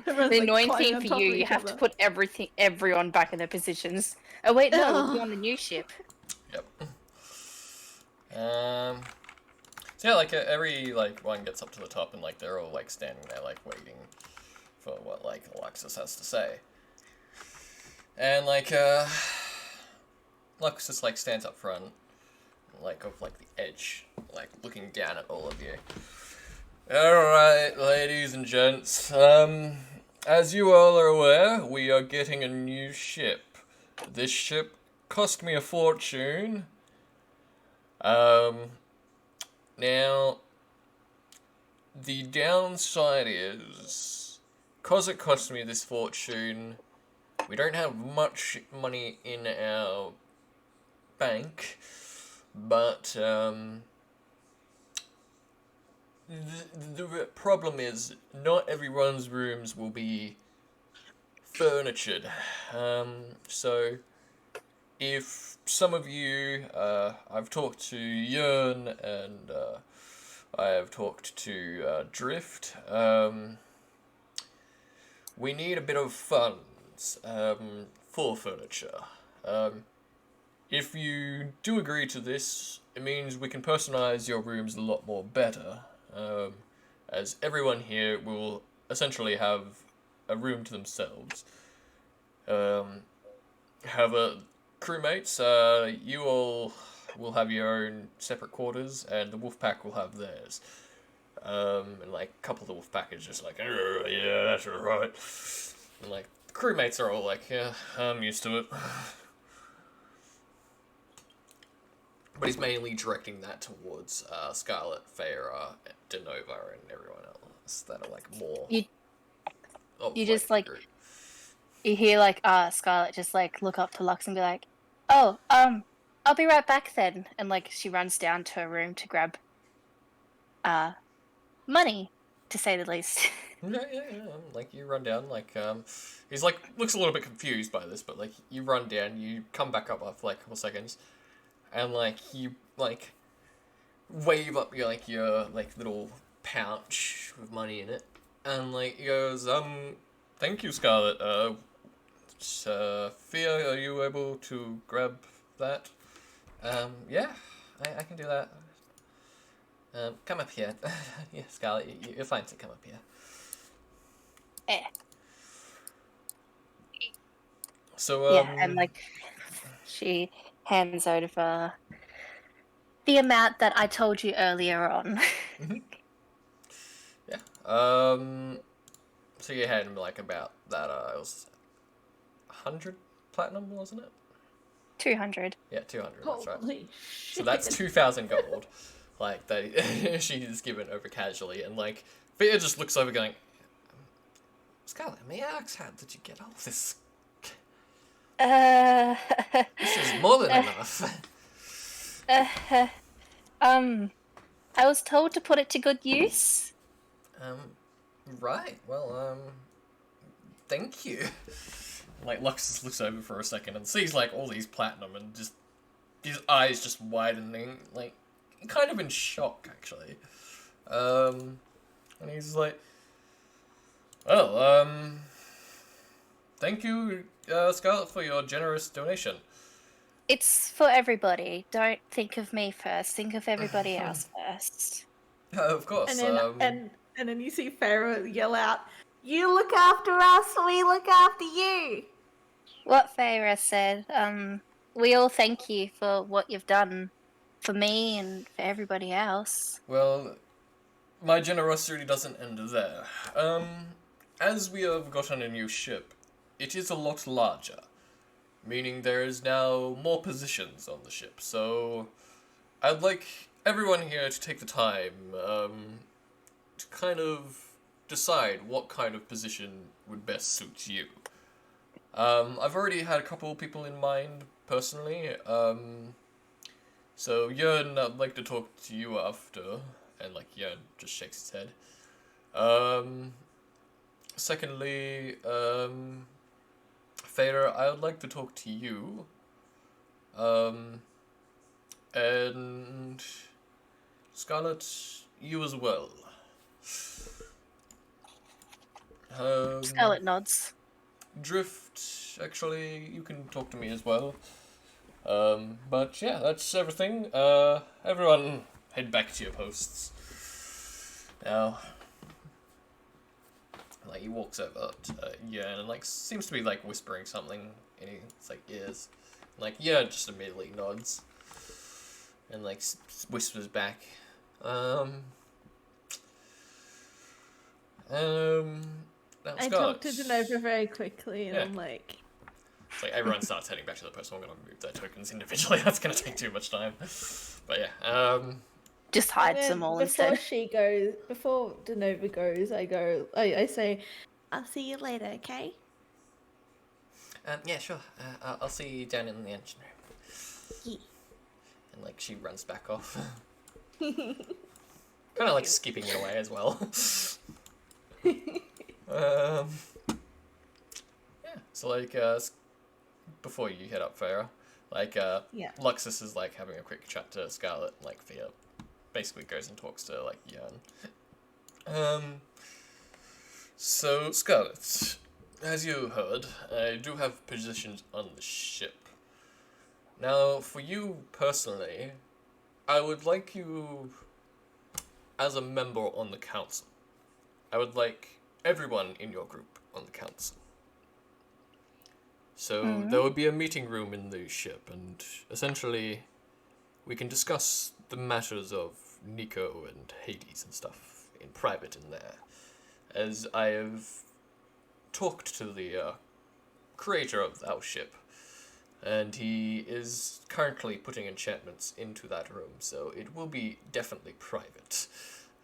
Everyone's, The like, annoying climbing thing on for top you, of you each have to other. put everyone back in their positions. Oh wait, no, we'll be on the new ship. Yep. So yeah, like every like one gets up to the top and like they're all like standing there like waiting for what like Alexis has to say. And like Alexis like stands up front, like of like the edge, like looking down at all of you. Alright, ladies and gents, as you all are aware, we are getting a new ship. This ship cost me a fortune. Now, the downside is, cause it cost me this fortune, we don't have much money in our bank, but, the problem is, not everyone's rooms will be furnitured. So, if some of you, I've talked to Yearn and I have talked to Drift, we need a bit of funds for furniture. If you do agree to this, it means we can personalize your rooms a lot more better, as everyone here will essentially have a room to themselves. However, crewmates, you all will have your own separate quarters, and the wolf pack will have theirs. And like a couple of the wolf pack is just like, yeah, that's right. And like crewmates are all like, yeah, I'm used to it. But he's mainly directing that towards Scarlet, Feyre, Denova, and everyone else that are like more. You of, just the like group. you hear like Scarlet just like look up to Lux and be like, "Oh, I'll be right back then," and like she runs down to her room to grab money, to say the least. Yeah. Like you run down, like he's like looks a little bit confused by this, but like you run down, you come back up after like a couple seconds, and like you like wave up your little pouch with money in it, and like he goes, thank you, Scarlet. Fia, are you able to grab that? Yeah, I can do that. Come up here. Yeah, Scarlet, you're fine to come up here. Eh. So, Yeah, and like she hands over the amount that I told you earlier on. Yeah. So you had like about that, it was 100 platinum, wasn't it? 200. Yeah, 200, that's right. Holy So that's 2,000 gold. Like, that she is given over casually, and like, Fia just looks over going, Scarlet, may I ask, how did you get all this? This is more than enough. I was told to put it to good use. Right, well, thank you. Like, Lux just looks over for a second and sees, like, all these platinum and just, his eyes just widening, like, kind of in shock, actually. And he's like, well, thank you, Scarlet, for your generous donation. It's for everybody. Don't think of me first. Think of everybody else first. Of course, And then you see Pharaoh yell out, "You look after us, we look after you." What Feyre said. We all thank you for what you've done for me and for everybody else. Well, my generosity doesn't end there. As we have gotten a new ship, it is a lot larger, meaning there is now more positions on the ship, so I'd like everyone here to take the time, to kind of decide what kind of position would best suit you. I've already had a couple people in mind, personally, So, Yearn, I'd like to talk to you after. And, like, Yearn just shakes his head. Secondly, Fader, I would like to talk to you. And Scarlet, you as well. Scarlet nods. Drift, actually, you can talk to me as well. But yeah, that's everything. Everyone head back to your posts. Now, like, he walks over to Yearn and, like, seems to be, like, whispering something in his, like, ears. Like, Yearn just immediately nods. And, like, whispers back. Now, I Scarlet. talk to Denova very quickly, and Yeah. I'm like, It's like everyone starts heading back to the post. I'm gonna remove their tokens individually. That's gonna take too much time. But yeah, Just hides then them all before instead. before Denova goes, I say, I'll see you later, okay? yeah, sure. I'll see you down in the engine room. Yeah. And like she runs back off, kind of like skipping it away as well. Yeah. So like before you head up, Farah, like Yeah. Luxus is like having a quick chat to Scarlet, and like Thea basically goes and talks to like Yearn. So Scarlet, as you heard, I do have positions on the ship. Now, for you personally, I would like you as a member on the council. I would like everyone in your group on the council. So there would be a meeting room in the ship, and essentially we can discuss the matters of Nico and Hades and stuff in private in there, as I have talked to the creator of our ship, and he is currently putting enchantments into that room, so it will be definitely private.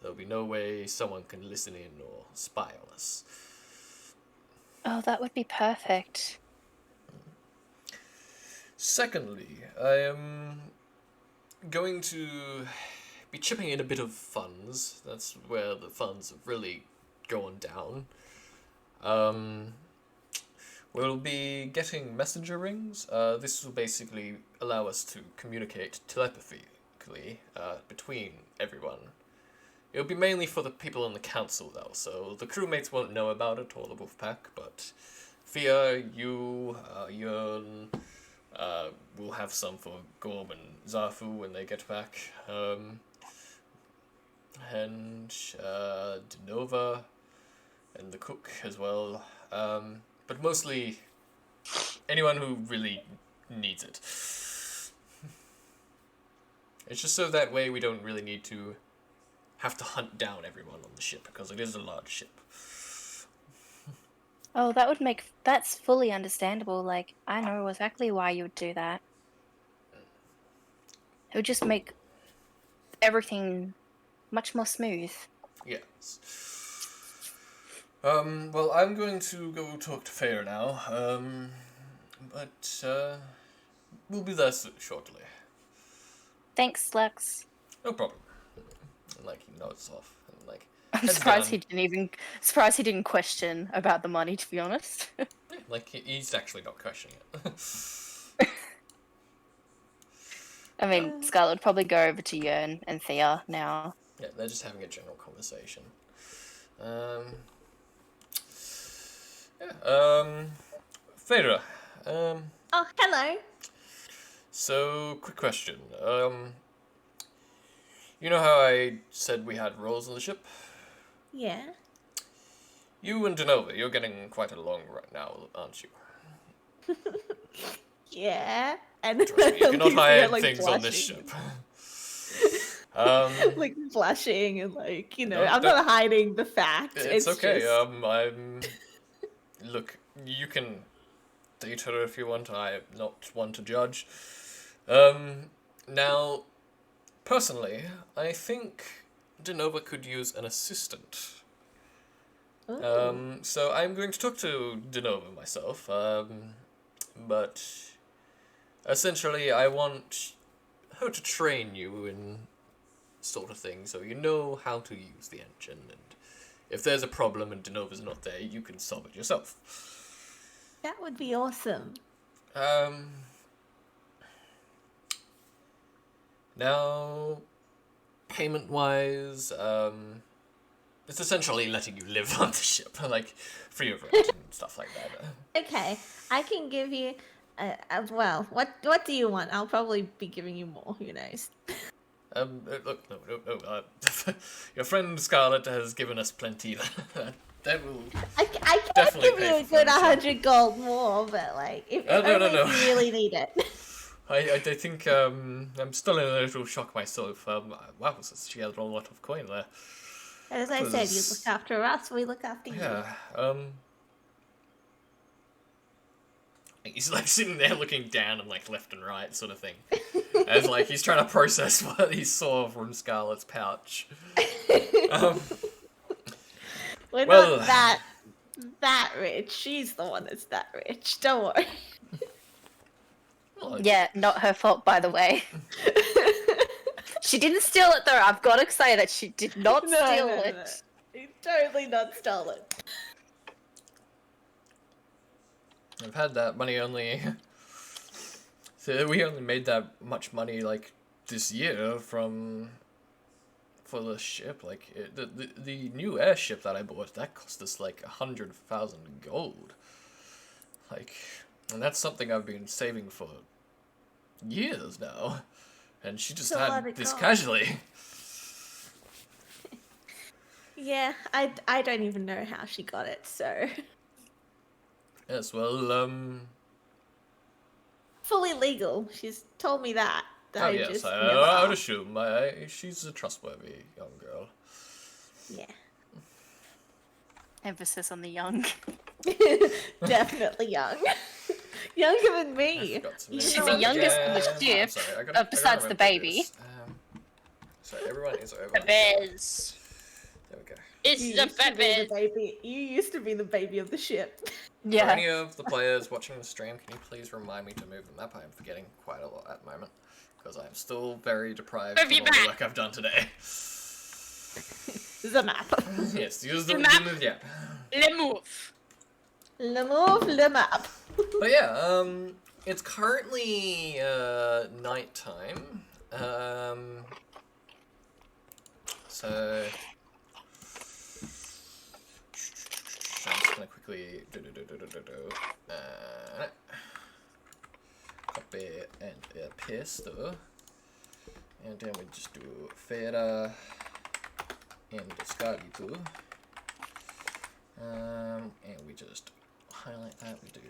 There'll be no way someone can listen in or spy on us. Oh, that would be perfect. Secondly, I am going to be chipping in a bit of funds. That's where the funds have really gone down. We'll be getting messenger rings. This will basically allow us to communicate telepathically between everyone. It'll be mainly for the people on the council, though, so the crewmates won't know about it, or the wolf pack, but Thea, you, Yearn, we'll have some for Gorm and Zafu when they get back. And Denova and the cook as well. But mostly anyone who really needs it. It's just so that way we don't really need to have to hunt down everyone on the ship, because it is a large ship. Oh, that's fully understandable. Like, I know exactly why you would do that. It would just make everything much more smooth. Yes. Well, I'm going to go talk to Fair now, but we'll be there shortly. Thanks, Lux. No problem. And, like, he nods off, and, like, I'm heads surprised down. surprised he didn't question about the money, to be honest. Yeah, like, he's actually not questioning it. I mean, Scarlet would probably go over to Yearn and Thea now. Yeah, they're just having a general conversation. Phaedra, oh, hello. so, quick question. You know how I said we had roles on the ship? Yeah. You and Denova, you're getting quite along right now, aren't you? Yeah. And Trust me, you cannot hide like, things on this blushing. ship. Like blushing and like, you know, No, I'm don't- not hiding the fact. It's okay. Just... Look, you can date her if you want. I'm not one to judge. Now, personally, I think Denova could use an assistant. Ooh. So I'm going to talk to Denova myself. But essentially, I want how to train you in sort of thing, so you know how to use the engine, and if there's a problem and Denova's not there, you can solve it yourself. That would be awesome. Now, payment-wise, it's essentially letting you live on the ship, like, free of rent and stuff like that. Okay, I can give you. Well, what do you want? I'll probably be giving you more. Who knows? Look, no. Your friend Scarlet has given us plenty. That will. I can't Definitely give you pay a for good furniture. 100 gold more, but like, if No, only no. if you really need it. I think I'm still in a little shock myself. Wow, she has a lot of coin there. As I said, you Was- look after us, we look after you. Yeah. He's like sitting there looking down and like left and right, sort of thing, as like he's trying to process what he saw from Scarlet's pouch. We're well- not that rich. She's the one that's that rich. Don't worry. Well, Yeah, not her fault, by the way. She didn't steal it, though. I've got to say that she did not steal it. No. He's totally not stolen. I've had that money only. So we only made that much money like this year for the ship. Like the new airship that I bought, that cost us like 100,000 gold. Like, and that's something I've been saving for years now. And she just It's a lot had of this gold. casually. Yeah, I don't even know how she got it, so. Yes, well, Fully legal. She's told me that. oh yes, just I never would asked. assume she's a trustworthy young girl. Yeah. Emphasis on the young. Definitely young. Younger than me. Forgot to She's mention the youngest on the that. ship, I'm sorry, I gotta besides the remember baby. this. So everyone is over. The bears. There we go. It's You the used to be bears. the baby. You used to be the baby of the ship. For Yeah. any of the players watching the stream, can you please remind me to move the map? I'm forgetting quite a lot at the moment because I'm still very deprived Move from your all the map. work I've done today. The map. Yes, use the Your map. yeah. Le move. Le move, le map. But yeah, it's currently nighttime. So I'm just gonna quickly copy and paste, and then we just do Fera and Scarlito, and we just highlight that. We do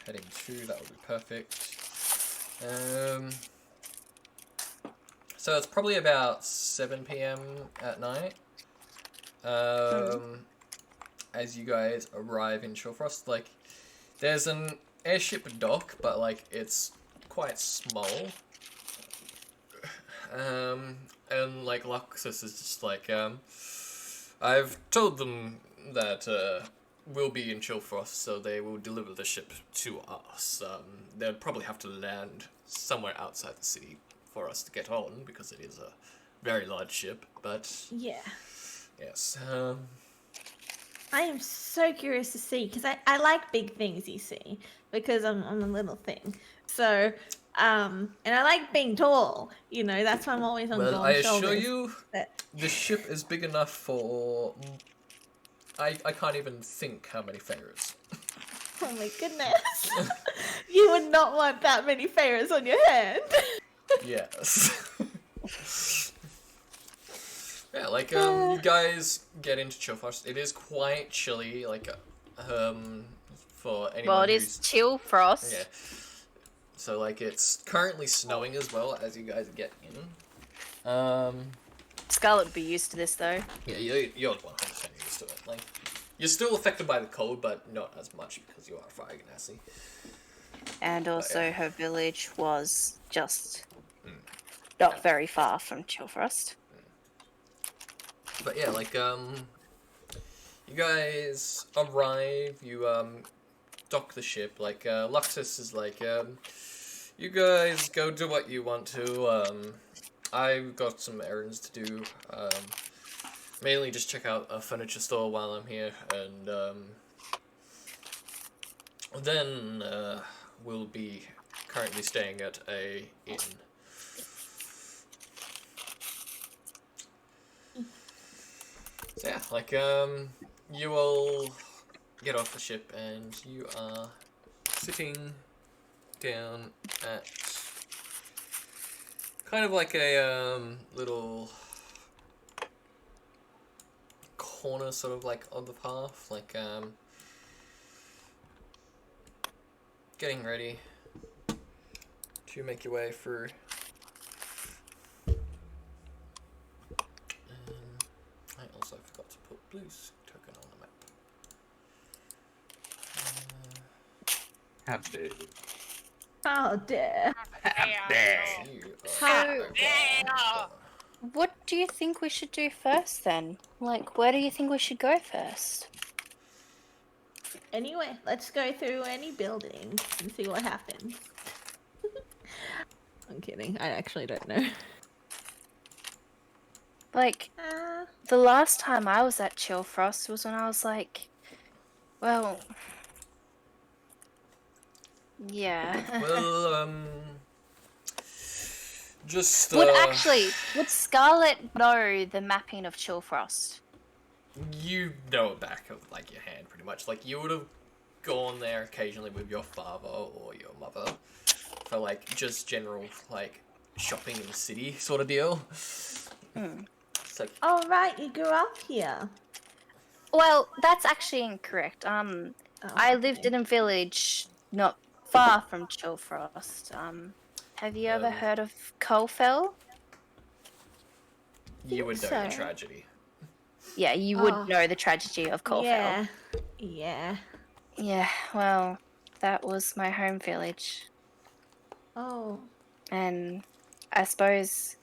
heading 2. That would be perfect. So it's probably about 7 p.m. at night. As you guys arrive in Shawfrost, like, there's an airship dock, but like it's quite small. And like Luxus is just like, I've told them that we'll be in Chillfrost, so they will deliver the ship to us. They'll probably have to land somewhere outside the city for us to get on, because it is a very large ship, but Yeah. yes. I am so curious to see, because I like big things, you see, because I'm a little thing. So, and I like being tall, you know, that's why I'm always on Well, Dawn's I assure shoulders. you, But- the ship is big enough for... I can't even think how many Pharaohs. Oh my goodness. You would not want that many Pharaohs on your hand. Yes. Yeah, like, you guys get into Chillfrost. It is quite chilly, like, for anyone Well, it who's... is chill frost. Yeah. So, like, it's currently snowing as well as you guys get in. Scarlet would be used to this, though. Yeah, you're 100% used to it. Like, you're still affected by the cold, but not as much because you are Fire Ganassi. And also, yeah. her village was just not very far from Chillfrost. But yeah, like, you guys arrive, you, dock the ship, like, Luxus is like, You guys go do what you want to. I've got some errands to do. Mainly just check out a furniture store while I'm here, and then we'll be currently staying at a inn. So yeah, like you all get off the ship and you are sitting down at kind of like a little corner sort of like on the path, like getting ready to make your way through. I also forgot to put Blue's token on the map. How dare you. Oh dear. You So- are What do you think we should do first then? Like, where do you think we should go first? Anyway, let's go through any building and see what happens. I'm kidding. I actually don't know. Like, the last time I was at Chillfrost was when I was like, well, yeah. well, just Would Scarlet know the mapping of Chillfrost? you know it back of like your hand pretty much. Like you would have gone there occasionally with your father or your mother for like just general like shopping in the city sort of deal. It's like Oh right, you grew up here. Well, that's actually incorrect. I lived in a village not far from Chillfrost. Have you ever heard of Colfell? you would know the so. tragedy. Yeah, you Oh. would know the tragedy of Colfell. Yeah. Yeah. Yeah, well, that was my home village. Oh. And I suppose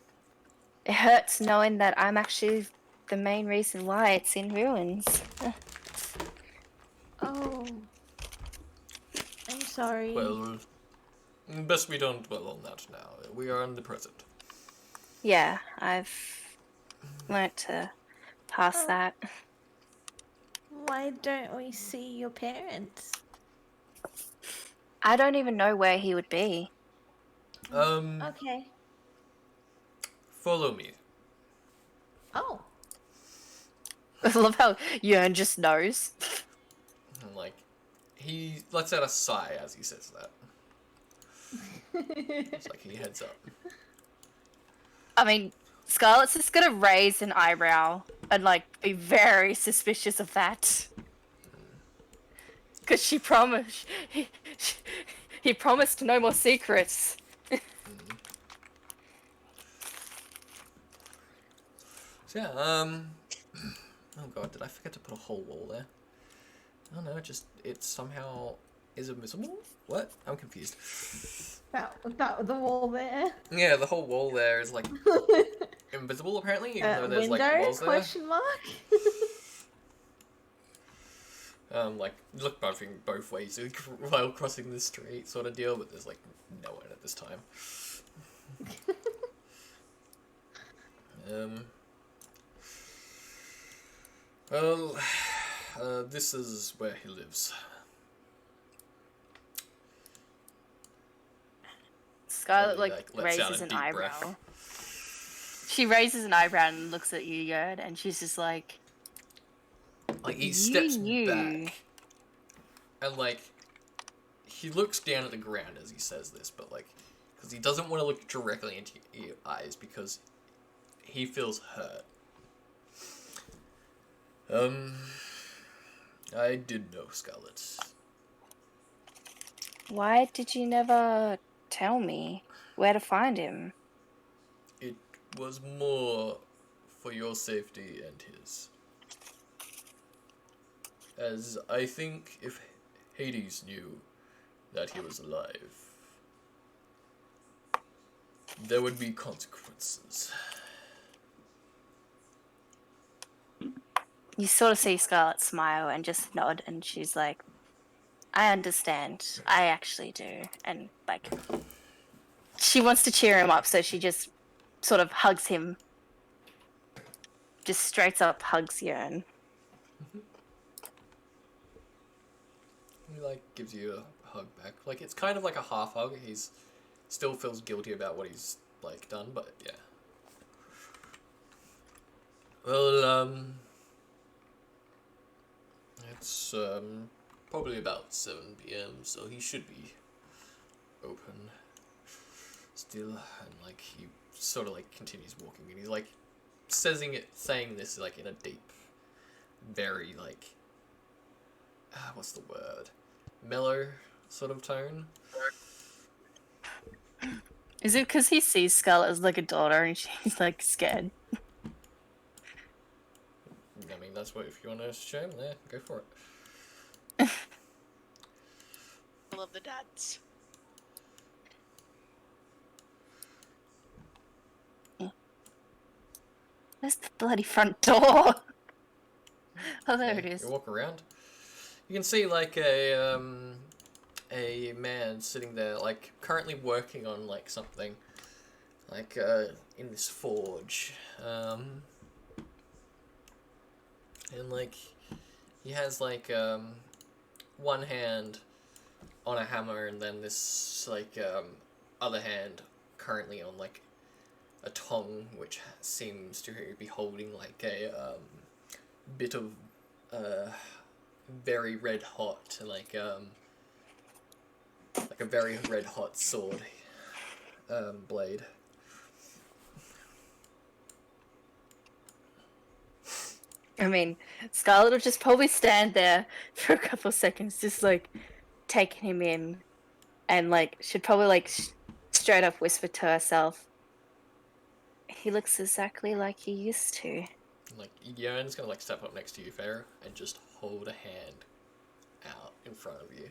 it hurts knowing that I'm actually the main reason why it's in ruins. Oh. I'm sorry. Well, best we don't dwell on that now. We are in the present. Yeah, I've learnt to pass that. Why don't we see your parents? I don't even know where he would be. Okay. Follow me. Oh. I love how Yearn just knows. And like, he lets out a sigh as he says that. It's like he heads up. I mean, Scarlett's just gonna raise an eyebrow and like be very suspicious of that. Cause she promised, he promised no more secrets. So yeah, oh god, did I forget to put a whole wall there? Oh no, it somehow is invisible? What? I'm confused. That the wall there. Yeah, the whole wall there is like invisible apparently, even though there's Window? like walls there. Question mark. Like look both ways while crossing the street sort of deal, but there's like no one at this time. Well, this is where he lives. Scarlett Probably, like lets out raises a an deep eyebrow. breath. She raises an eyebrow and looks at you, Yearn, and she's just like, Like he steps You. back, and like he looks down at the ground as he says this, but like because he doesn't want to look directly into your eyes because he feels hurt. I did know Scarlet. why did you never tell me where to find him? It was more for your safety and his. As I think if Hades knew that he was alive, there would be consequences. You sort of see Scarlett smile and just nod, and she's like, I understand. I actually do. And, like, she wants to cheer him up, so she just sort of hugs him. Just straight up hugs Yearn. He like gives you a hug back. Like it's kind of like a half hug. He's still feels guilty about what he's like done, but yeah. Well, it's probably about 7 p.m. so he should be open still, and like he sort of like continues walking, and he's like saying this like in a deep, very like what's the word, mellow sort of tone. Is it because he sees Scarlet as like a daughter and she's like scared? I mean, that's what, if you want to show him there, go for it. I love the dads. Where's the bloody front door? Oh, there it is. You walk around. You can see like a man sitting there, like currently working on like something, like in this forge, and like he has like one hand on a hammer, and then this like other hand currently on like a tongue, which seems to be holding like a bit of very red hot, like a very red hot sword blade. I mean, Scarlet will just probably stand there for a couple of seconds, just like taking him in, and like should probably like straight up whisper to herself, "He looks exactly like he used to." Like Yearn's gonna like step up next to you, Farah, and just hold a hand out in front of you.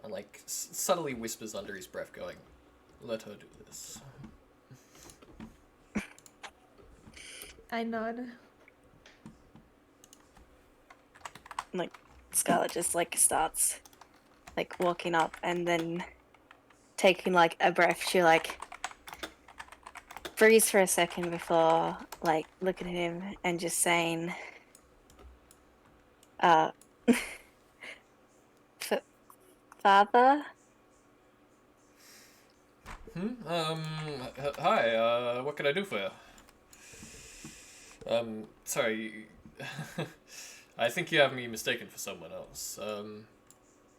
And like subtly whispers under his breath, going, "Let her do this." I nod. Like Scarlet just like starts like walking up, and then taking like a breath, she like breathes for a second before like looking at him and just saying, "Father?" Hi, what can I do for you? Sorry, I think you have me mistaken for someone else.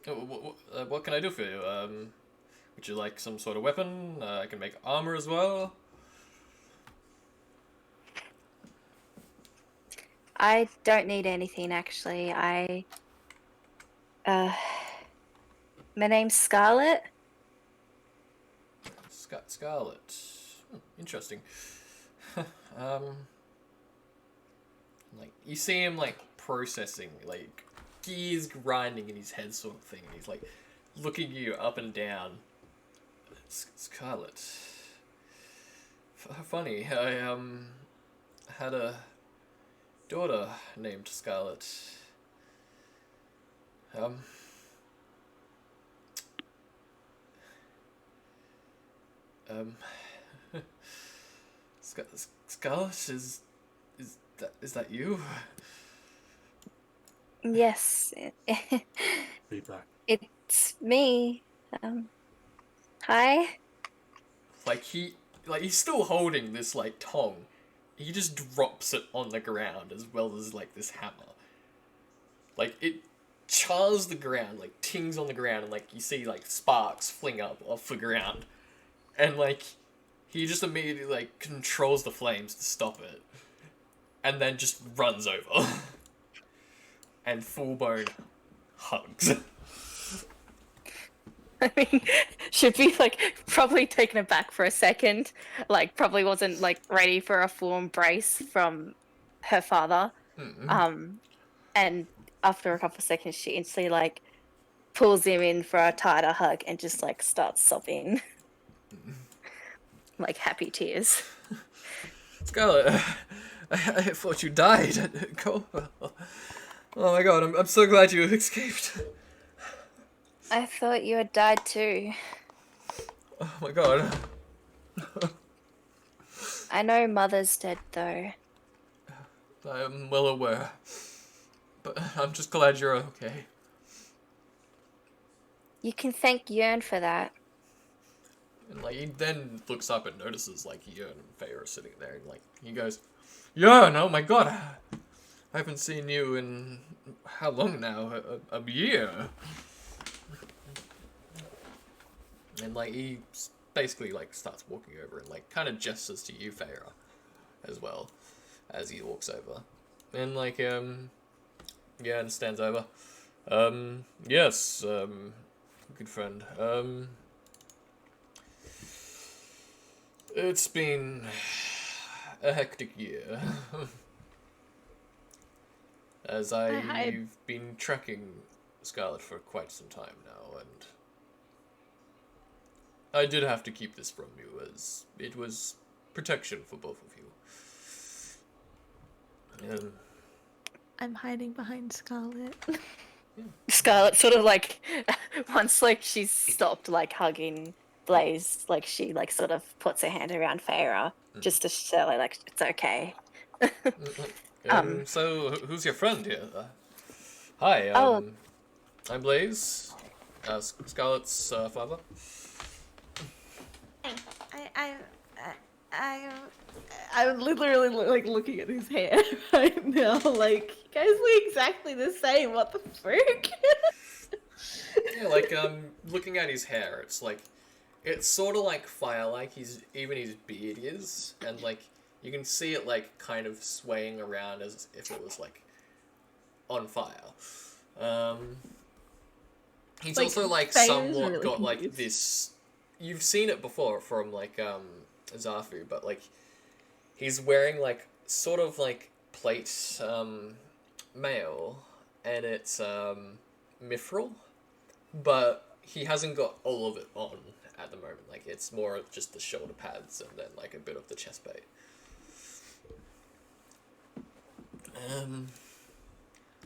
What can I do for you? Would you like some sort of weapon? I can make armor as well. I don't need anything, actually. My name's Scarlet. Scarlet. Interesting. Like, you see him, like, processing, like, gears grinding in his head sort of thing, and he's, like, looking you up and down. Scarlet. Funny, I, had a daughter named Scarlet. Scarlet, is that you? Yes, Feedback. it's me. Hi. Like he's still holding this like tongue. He just drops it on the ground as well as like this hammer. Like it chars the ground, like tings on the ground, and like you see like sparks fling up off the ground. And like he just immediately like controls the flames to stop it. And then just runs over. And full-blown hugs. I mean, should be like probably taken aback for a second. Like probably wasn't like ready for a full embrace from her father. Mm-hmm. And after a couple of seconds, she instantly like pulls him in for a tighter hug and just like starts sobbing, like happy tears. Scarlet, I thought you died at Colwell. Oh my god, I'm so glad you escaped. I thought you had died too. Oh my god. I know Mother's dead though. I am well aware. But I'm just glad you're okay. You can thank Yearn for that. And like he then looks up and notices like Yearn and Faye are sitting there and like he goes, Yearn, oh my god, I haven't seen you in how long now? A year. And like he basically like starts walking over and like kind of gestures to you, Feyre, as well as he walks over. And like yeah, and stands over. Yes, good friend. It's been a hectic year. As I've been tracking Scarlet for quite some time now, and I did have to keep this from you as it was protection for both of you. I'm hiding behind Scarlet. Scarlet sort of like once like she's stopped like hugging Blaze, like she like sort of puts her hand around Feyre just to show like it's okay. So who's your friend here? Hi, I'm Blaze, Scarlet's father. I'm literally like looking at his hair right now. Like, you guys look exactly the same. What the frick? Yeah, like looking at his hair, it's like it's sort of like fire-like. Even his beard is, and like you can see it like kind of swaying around as if it was like on fire. He's Like, also like Faye's somewhat really got like confused. this. You've seen it before from like Zafu, but like he's wearing like sort of like plate mail, and it's mithril, but he hasn't got all of it on at the moment. Like it's more of just the shoulder pads and then like a bit of the chest plate.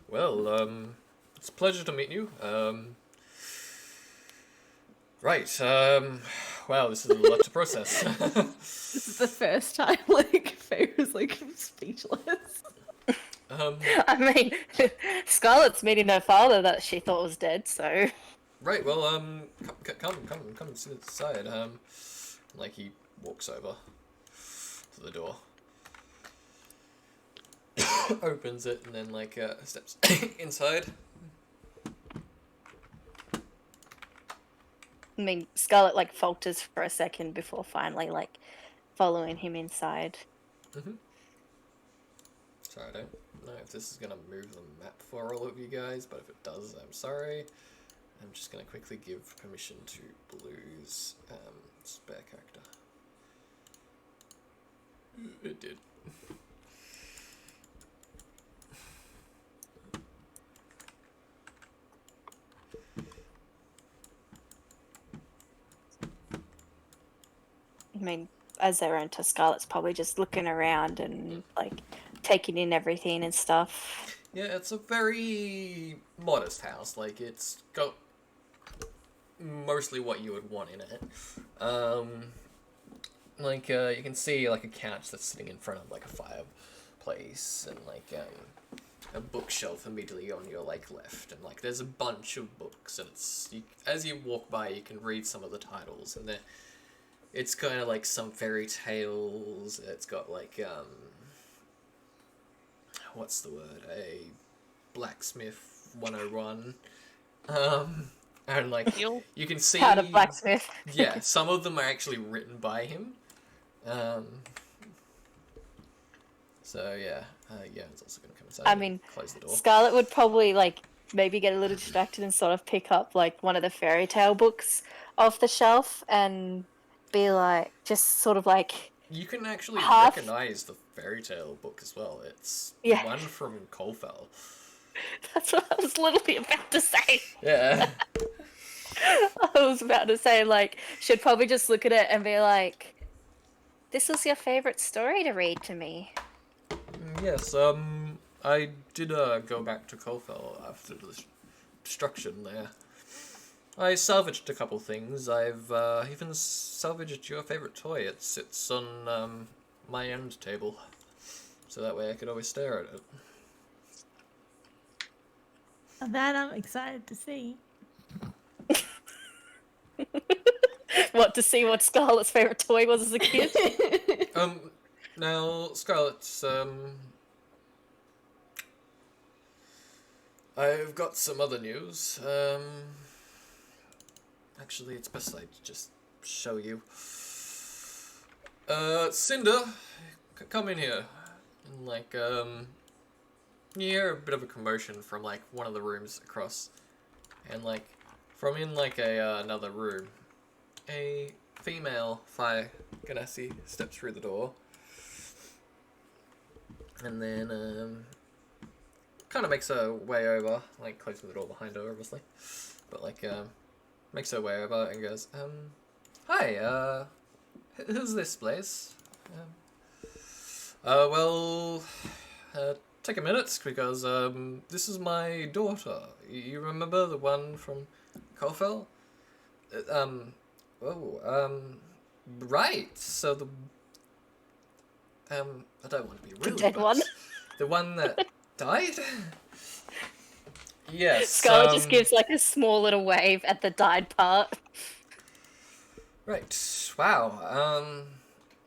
Well, it's a pleasure to meet you. Right, wow, this is a lot to process. This is the first time like Faye was like speechless. I mean, Scarlet's meeting her father that she thought was dead, so Right, well, come sit inside. Like he walks over to the door, opens it, and then like steps inside. I mean, Scarlet like falters for a second before finally like following him inside. Sorry, I don't know if this is gonna move the map for all of you guys, but if it does, I'm sorry. I'm just gonna quickly give permission to Blue's spare character. It did. I mean, as they enter, Scarlet's probably just looking around and like taking in everything and stuff. Yeah, it's a very modest house. Like, it's got mostly what you would want in it. Like, you can see, like, a couch that's sitting in front of, like, a fireplace, and, like, a bookshelf immediately on your, like, left, and, like, there's a bunch of books, and it's, as you walk by, you can read some of the titles, and it's kind of like some fairy tales, it's got, like, what's the word, a blacksmith 101, and like you can see How to blacksmith. yeah, some of them are actually written by him, so yeah, it's also gonna come inside. I and mean, close the door. Scarlet would probably like maybe get a little distracted and sort of pick up like one of the fairy tale books off the shelf and be like, just sort of like. You can actually half- recognize the fairy tale book as well. It's Yeah. one from Colfell. That's what I was literally about to say. Yeah. I was about to say, like, should probably just look at it and be like, this was your favorite story to read to me. Yes, I did go back to Colfell after the destruction there. I salvaged a couple things. I've even salvaged your favorite toy. It sits on my end table, so that way I could always stare at it. That I'm excited to see. What, to see what Scarlett's favorite toy was as a kid? Now, Scarlett, I've got some other news. Actually, it's best I just show you. Cinder, come in here. And, like, you hear a bit of a commotion from, like, one of the rooms across. And, like, from in, like, another room, a female Fire Ganassi steps through the door. And then, kind of makes her way over, like, closing the door behind her, obviously. But, like, makes her way over and goes, hi, who's this place? Well, take a minute, because, this is my daughter. You remember the one from Kofel? Right, so the, I don't want to be rude, dead but one? the one that died? Yes, Scarlett just gives like a small little wave at the died part. Right, wow,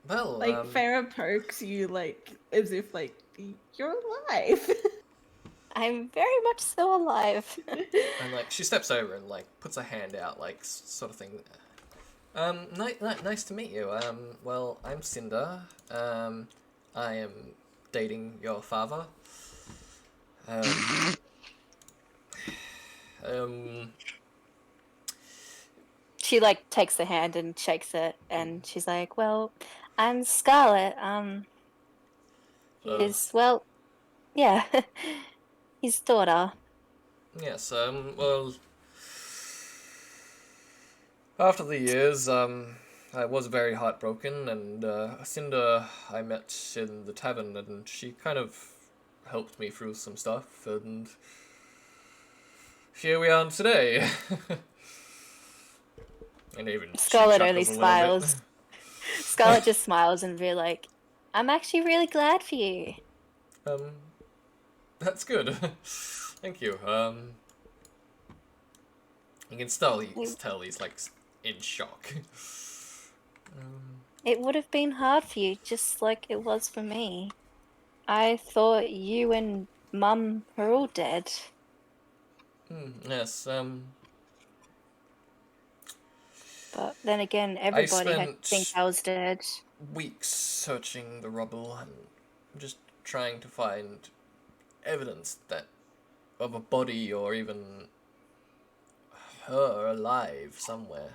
well, Like Farah pokes you like as if like you're alive. I'm very much so alive. and like she steps over and like puts her hand out, like sort of thing. Nice to meet you. Well, I'm Cinder. I am dating your father. She like takes the hand and shakes it, and she's like, "Well, I'm Scarlett. His well, yeah, his daughter." Yes. Well, after the years, I was very heartbroken, and Cinder I met in the tavern, and she kind of helped me through some stuff, and here we are today. And even she Scarlett chuckles only a little bit. smiles. Scarlett just smiles and be like, "I'm actually really glad for you." That's good. Thank you. You can tell he's like in shock. It would have been hard for you, just like it was for me. I thought you and Mum were all dead. Yes. But then again, everybody had spent- to think I was dead. Weeks searching the rubble and just trying to find evidence that of a body or even her alive somewhere.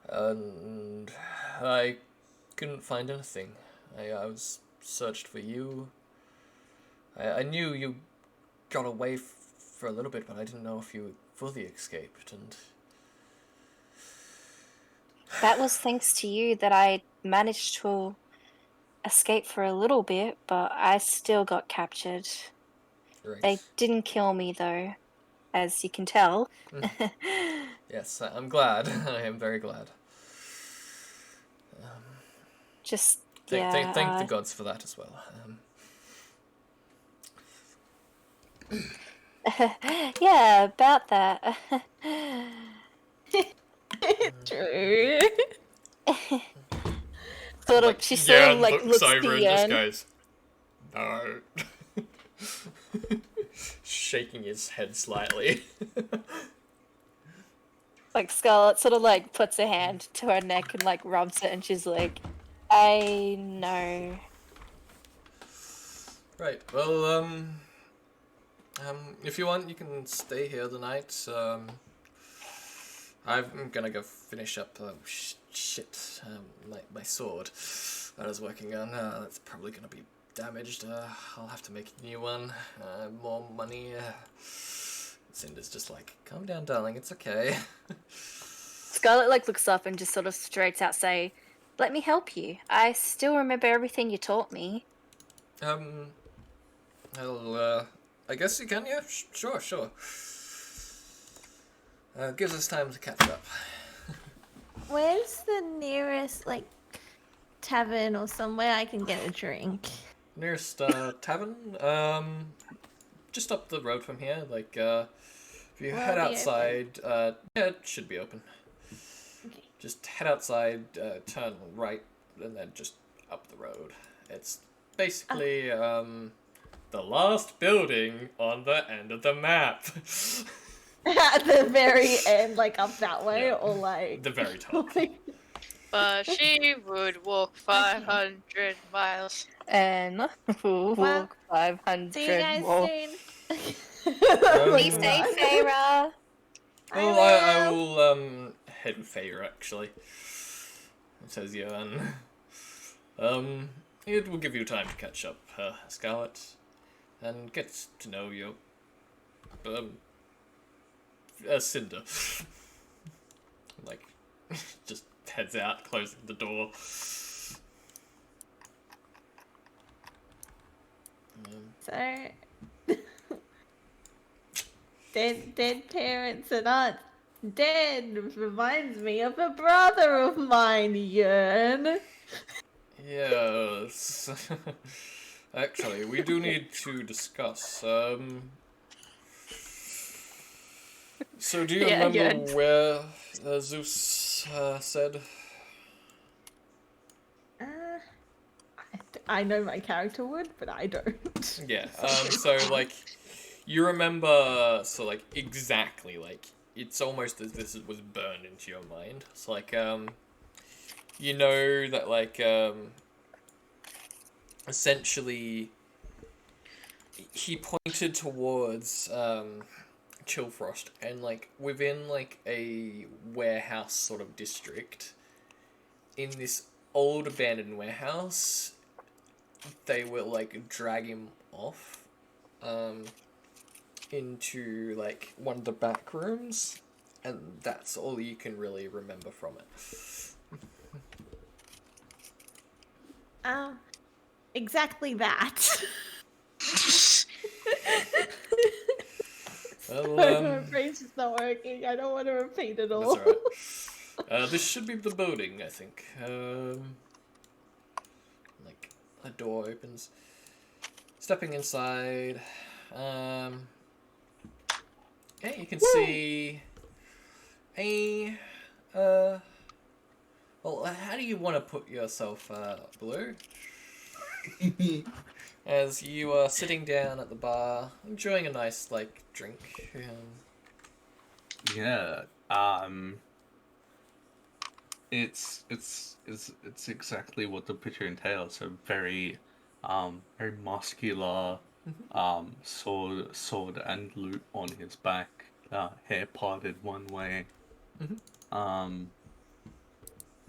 And I couldn't find anything. I was searched for you. I knew you got away for a little bit, but I didn't know if you fully escaped. And That was thanks to you that I managed to escape for a little bit, but I still got captured. right. They didn't kill me though, as you can tell. Yes, I'm glad. I am very glad. Just Thank the gods for that as well. yeah, about that. True. She sort of like looks to Yen. goes, no. Shaking his head slightly. Like Scarlett sort of like puts her hand to her neck and like rubs it, and she's like, "I know." Right, well, if you want, you can stay here the night. I'm gonna go finish up, my sword that I was working on. That's probably gonna be damaged. I'll have to make a new one. More money. Cinder's just like, calm down, darling, it's okay. Scarlett like looks up and just sort of straight out say, "Let me help you. I still remember everything you taught me." Well, I guess you can, yeah? Sure. Gives us time to catch up. Where's the nearest like tavern or somewhere I can get a drink? Nearest tavern, just up the road from here. Like, if you Will head it be outside, yeah, it should be open. Okay. Just head outside, turn right, and then just up the road. It's basically the last building on the end of the map. At the very end, like up that way, Yeah. or like The very top. But she would walk 500 miles. And we'll Well, walk 500 See you guys more. soon. Be safe, Farah. Well, I will head with Faye actually. Says Johan. It will give you time to catch up, Scarlet, and get to know your Cinder. Like, just heads out, closing the door. So, dead parents are not dead. Reminds me of a brother of mine, Yearn. Yes. Actually, we do need to discuss. So, do you Yeah, remember yeah. where Zeus said? I know my character would, but I don't. Yeah. So, like, you remember, so like exactly, like it's almost as this was burned into your mind. So, like, you know that, like, essentially, he pointed towards Chillfrost, and like within like a warehouse sort of district, in this old abandoned warehouse, they will like drag him off into like one of the back rooms, and that's all you can really remember from it. Exactly that. Well, My brain's just not working. I don't want to repeat it that's all. alright. This should be the building, I think. Like, a door opens. Stepping inside, yeah, you can see a, well, how do you want to put yourself, Blue? As you are sitting down at the bar, enjoying a nice, like, drink. Yeah. It's exactly what the picture entails. A very very muscular sword and loot on his back, hair parted one way.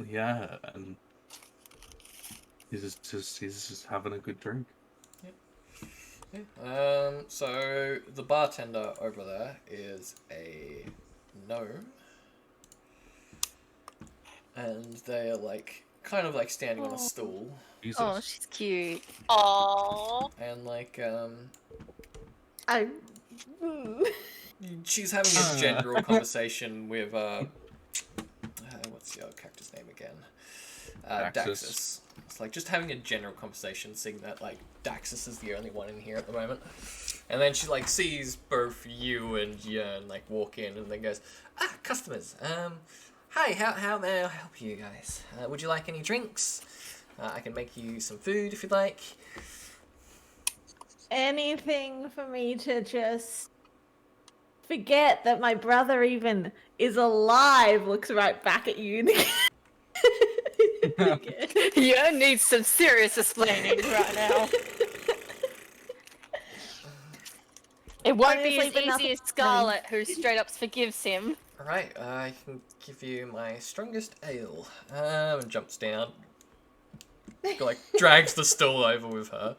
Yeah, and he's just having a good drink. So the bartender over there is a gnome, and they are like kind of like standing on a stool, Jesus. Oh, she's cute. Aww. and like I. she's having a general conversation with what's your character's name again? Daxus. It's like just having a general conversation, seeing that like Daxus is the only one in here at the moment. And then she like sees both you and Yearn like walk in, and then goes, "Ah, customers. Hi, how may I help you guys? Would you like any drinks? I can make you some food if you'd like." Anything for me to just forget that my brother even is alive. Looks right back at you. You need some serious explaining right now. It won't be Honestly, as but easy nothing- as Scarlet, who straight up forgives him. Alright, I can give you my strongest ale. And jumps down. Like, drags the stool over with her.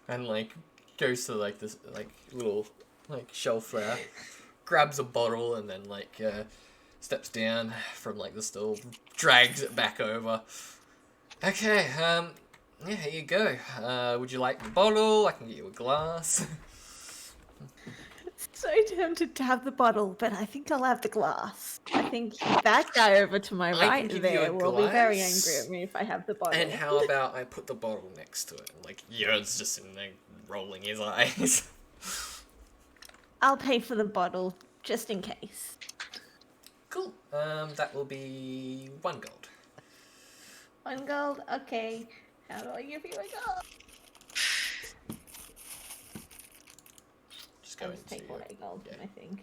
And, like, goes to, like, this, like, little, like, shelf there. Grabs a bottle and then, like, steps down from, like, the stool. Drags it back over. Okay, yeah, here you go. Would you like the bottle? I can get you a glass. So tempted to have the bottle, but I think I'll have the glass. I think that guy over to my I can right give you there a will be very glass. angry at me if I have the bottle. And how about I put the bottle next to it? And, like, Jörn's just sitting there rolling his eyes. I'll pay for the bottle just in case. Cool. That will be 1 gold. 1 gold. Okay. How do I give you a gold? Just go I'll just into take 1 gold yeah. from my thing.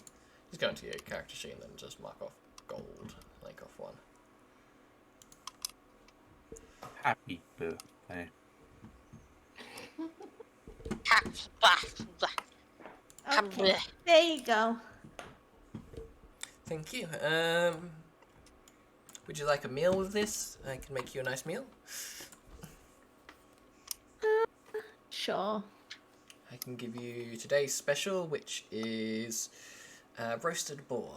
Just go into your character sheet and then just mark off gold. Like off 1. Happy birthday. Okay. There you go. Thank you. Would you like a meal with this? I can make you a nice meal. Sure. I can give you today's special, which is roasted boar.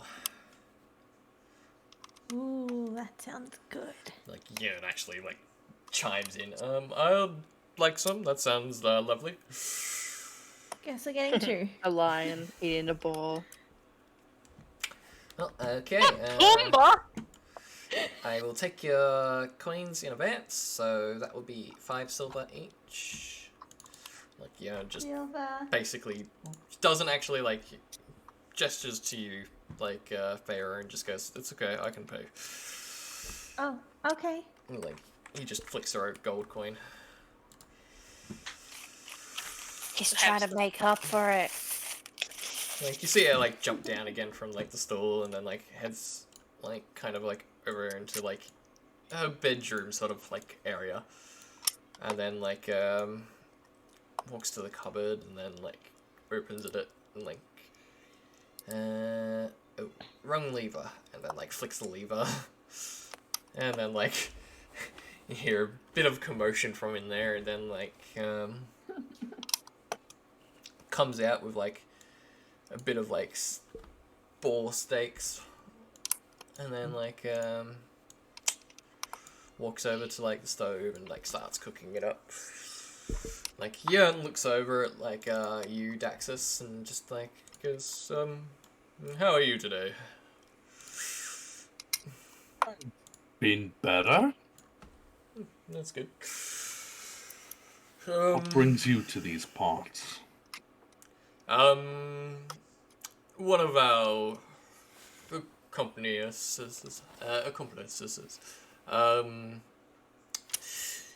Ooh, that sounds good. Like, yeah, it actually, like, chimes in. I'd like some. That sounds lovely. Guess we're getting 2. A lion eating a ball. Well, okay. Boomba! I will take your coins in advance, so that will be 5 silver each. Like, yeah, just Silver. basically doesn't actually, like, gestures to you, like, Feyre, and just goes, it's okay, I can pay. Oh, okay. And, like, he just flicks her a gold coin. He's trying to make up for it. Like, you see her, like, jump down again from, like, the stool, and then, like, heads, like, kind of, like, over into, like, her bedroom sort of, like, area. And then, like, walks to the cupboard, and then, like, opens it, and, like, oh, wrong lever. And then, like, flicks the lever. And then, like, you hear a bit of commotion from in there, and then, like, comes out with, like, a bit of, like, boar steaks, and then, like, walks over to, like, the stove and, like, starts cooking it up. Like, Jörn looks over at, like, you, Daxus, and just, like, goes, how are you today? Been better? That's good. What brings you to these parts? One of our accomplices,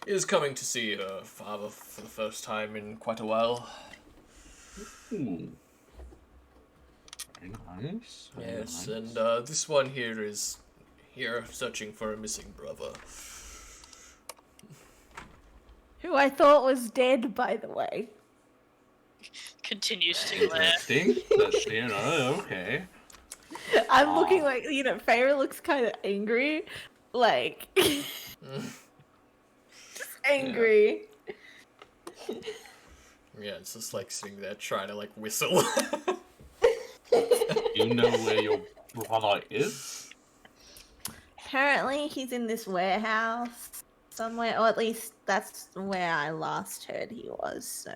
is coming to see her father for the first time in quite a while. Ooh. Very nice. Very Yes, nice. and this one here is here searching for a missing brother. Who I thought was dead, by the way. Continues to Interesting. That's, okay. I'm looking like, Feyre looks kind of angry. Like, just angry. Yeah, it's just like sitting there trying to like whistle. You know where your brother is? Apparently, he's in this warehouse somewhere, or at least that's where I last heard he was. So,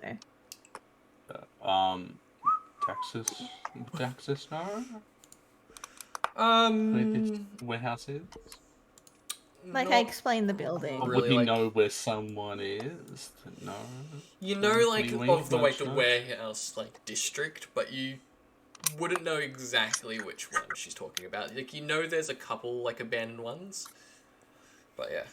Daxus know where this warehouse is? like, I not explained the building. Oh, Or really, would he like- know where someone is to know? You know, like, Wink, of the, like, nudge, the nudge. warehouse, like, district, but you wouldn't know exactly which one she's talking about. Like, you know there's a couple, like, abandoned ones. But, yeah.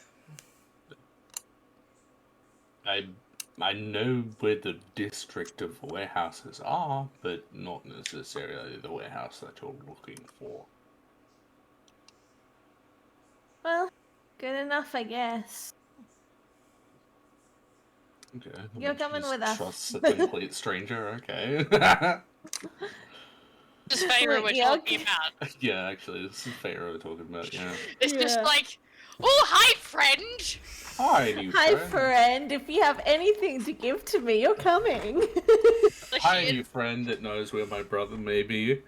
I know where the district of warehouses are, but not necessarily the warehouse that you're looking for. Well, good enough, I guess. Okay. You're coming with us. Trust a complete stranger, okay. Just Feyre we're Wait, yeah, talking okay. about. Yeah, actually, this is Pharaoh we're talking about, yeah. It's just Yeah. like, oh, hi, friend! Hi, new Hi, friend. friend. If you have anything to give to me, you're coming. Like, Hi, she new friend that knows where my brother may be.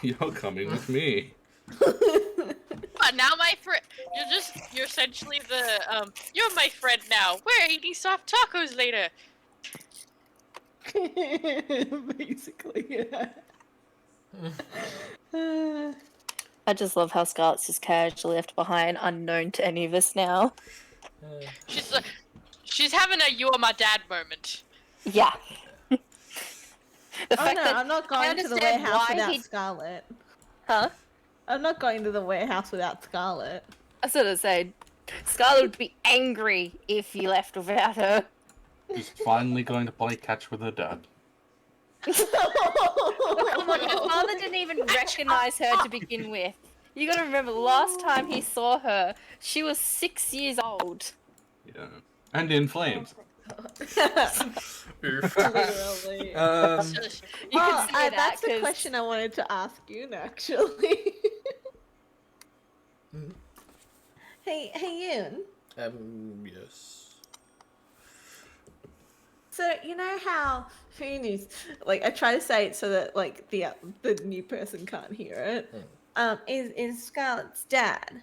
You're coming with me. But now my friend, you're essentially the, you're my friend now. We're eating soft tacos later. Basically, yeah. I just love how Scarlett's just casually left behind, unknown to any of us now. She's having a "you are my dad" moment. Yeah. The Oh fact no, that I'm not I going to the understand warehouse why without he- Scarlet. Huh? I'm not going to the warehouse without Scarlet. I was gonna say, Scarlet would be angry if you left without her. She's finally going to play catch with her dad. Come on, her father didn't even recognize her to begin with. You gotta remember, the last time he saw her, she was 6 years old. Yeah. And in flames. Oof. Literally. You Well, can see that's the 'cause- question I wanted to ask you, actually. Hey, Yoon. Yes. So you know how Foon is like I try to say it so that like the new person can't hear it. Is Scarlett's dad,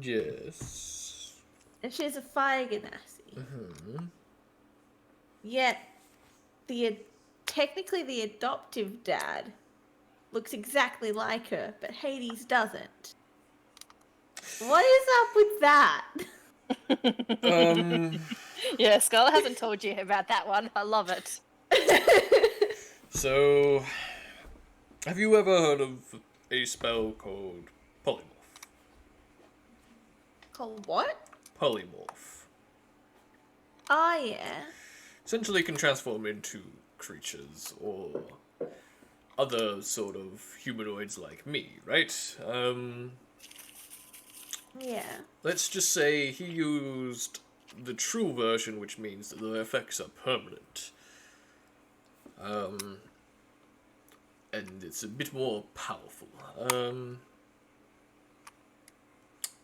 Yes. and she's a fire ganassi. Hmm. Yet technically the adoptive dad looks exactly like her, but Hades doesn't. What is up with that? Yeah, Scarlet hasn't told you about that one. I love it. So, have you ever heard of a spell called Polymorph? Called what? Polymorph. Oh yeah. Essentially can transform into creatures or other sort of humanoids like me, right? Yeah. Let's just say he used the true version, which means that the effects are permanent. And it's a bit more powerful.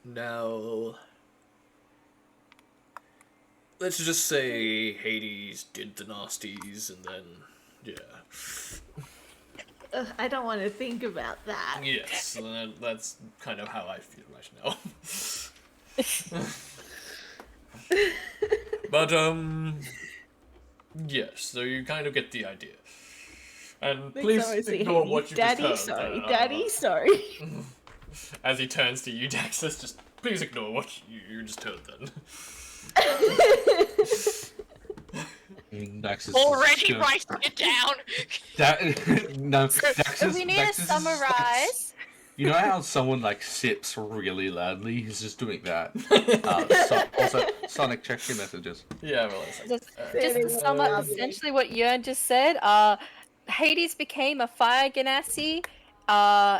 Now, let's just say Hades did the nasties, and then, yeah. I don't want to think about that. Yes, that's kind of how I feel right now. But, yes, so you kind of get the idea. And please ignore what you Daddy, just heard. sorry. Daddy, sorry. As he turns to you, Daxus, just please ignore what you just heard then. Dax is Already just writing it down. no, Dax is, we need Dax to is summarize. You know how someone like sips really loudly? He's just doing that. Also, Sonic, check your messages. Yeah, well, it's Just to sum up essentially what Yearn just said, Hades became a fire ganassi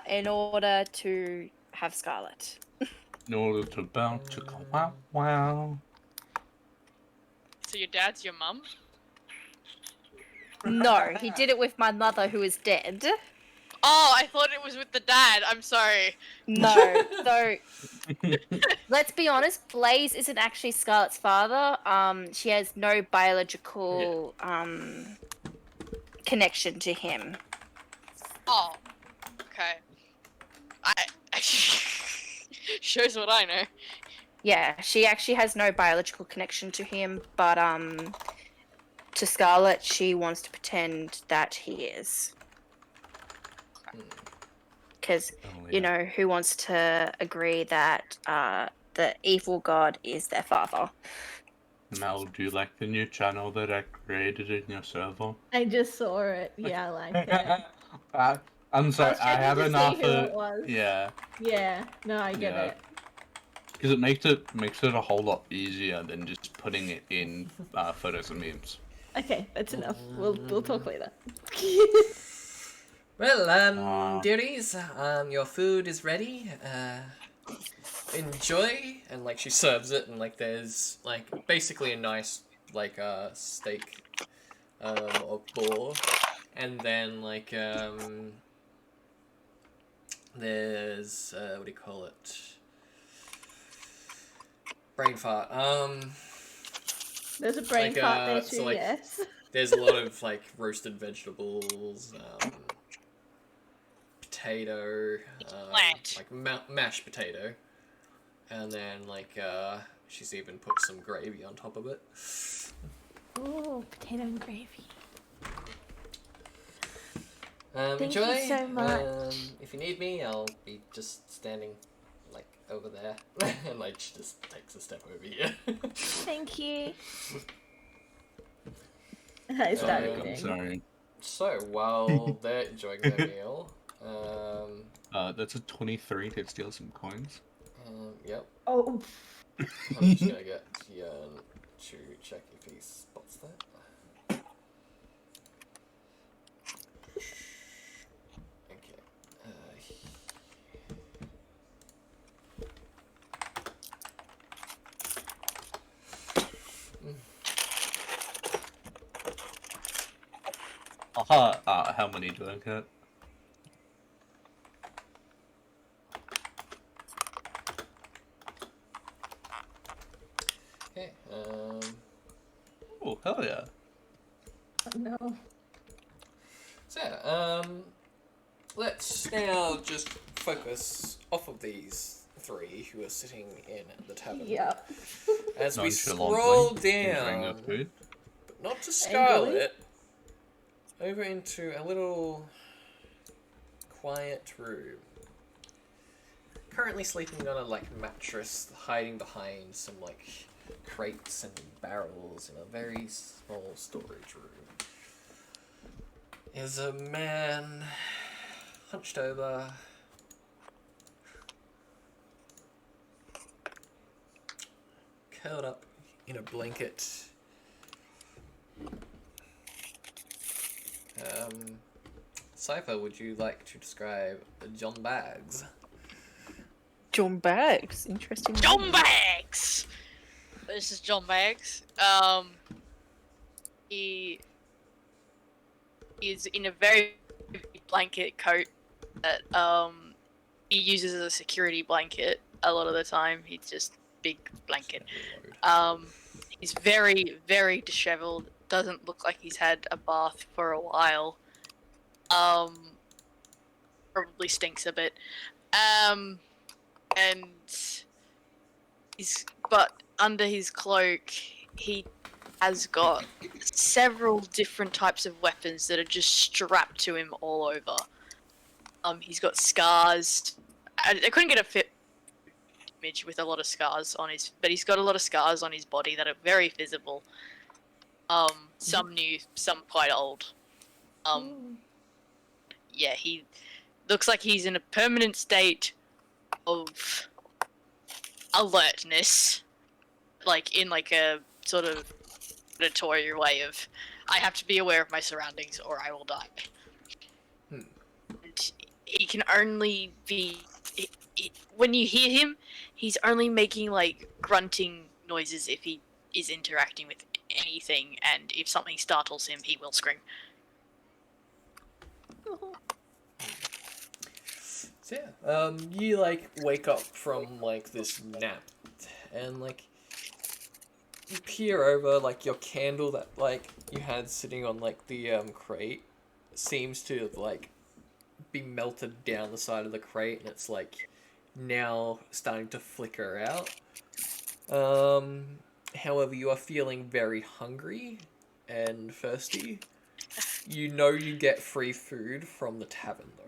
in order to have Scarlet. In order to bounce, chicka wow wow. So your dad's your mum? No, he did it with my mother who is dead. Oh, I thought it was with the dad. I'm sorry. No, so let's be honest, Blaze isn't actually Scarlet's father. She has no biological connection to him. Oh, okay. I shows what I know. Yeah, she actually has no biological connection to him, but to Scarlet, she wants to pretend that he is. Because, you know, who wants to agree that the evil god is their father? Mel, do you like the new channel that I created in your server? I just saw it. Yeah, I like it. I'm sorry, I checking have to enough see who it was. yeah, Yeah, no, I get Yeah. it. because it makes it a whole lot easier than just putting it in photos and memes. Okay, that's enough. We'll talk later. Well, dearies, your food is ready. Enjoy. And like she serves it, and like there's like basically a nice like steak or boar, and then like there's what do you call it? Brain fart. There's a brain Like, fart there so, too, like- yes. There's a lot of like roasted vegetables, potato, Plant. like mashed potato, and then like she's even put some gravy on top of it. Ooh, potato and gravy. Thank enjoy. you so much. If you need me, I'll be just standing like over there, and like she just takes a step over here. Thank you. I start I'm I'm eating. sorry. So while they're enjoying their meal, That's a 23 to steal some coins. yep. Oh, I'm just gonna get Kian to check if he spots that. Okay. Aha, how many do I get? Okay. Oh, hell yeah. no. So yeah, let's now just focus off of these three who are sitting in the tavern. Yep. As we Nonchalantly scroll enjoying down, their food. but not to Angrily? Scarlet, over into a little quiet room. Currently sleeping on a mattress, hiding behind some crates and barrels in a very small storage room, is a man hunched over, curled up in a blanket. Cypher, would you like to describe John Baggs? John Bags. Interesting. John name. Bags. This is John Bags. He is in a very big blanket coat that he uses as a security blanket a lot of the time. He's just big blanket. He's very, very disheveled. Doesn't look like he's had a bath for a while. Probably stinks a bit. And but under his cloak, he has got several different types of weapons that are just strapped to him all over. He's got scars. I couldn't get a fit image with a lot of scars on his, but he's got a lot of scars on his body that are very visible. Some new, some quite old. Yeah, he looks like he's in a permanent state of alertness, in a sort of predatory way of, I have to be aware of my surroundings or I will die. And he can only be, when you hear him, he's only making grunting noises if he is interacting with anything, and if something startles him, he will scream. So yeah, you wake up from this nap, and you peer over your candle that you had sitting on the crate seems to have be melted down the side of the crate, and it's now starting to flicker out. However, you are feeling very hungry and thirsty. You know you get free food from the tavern though.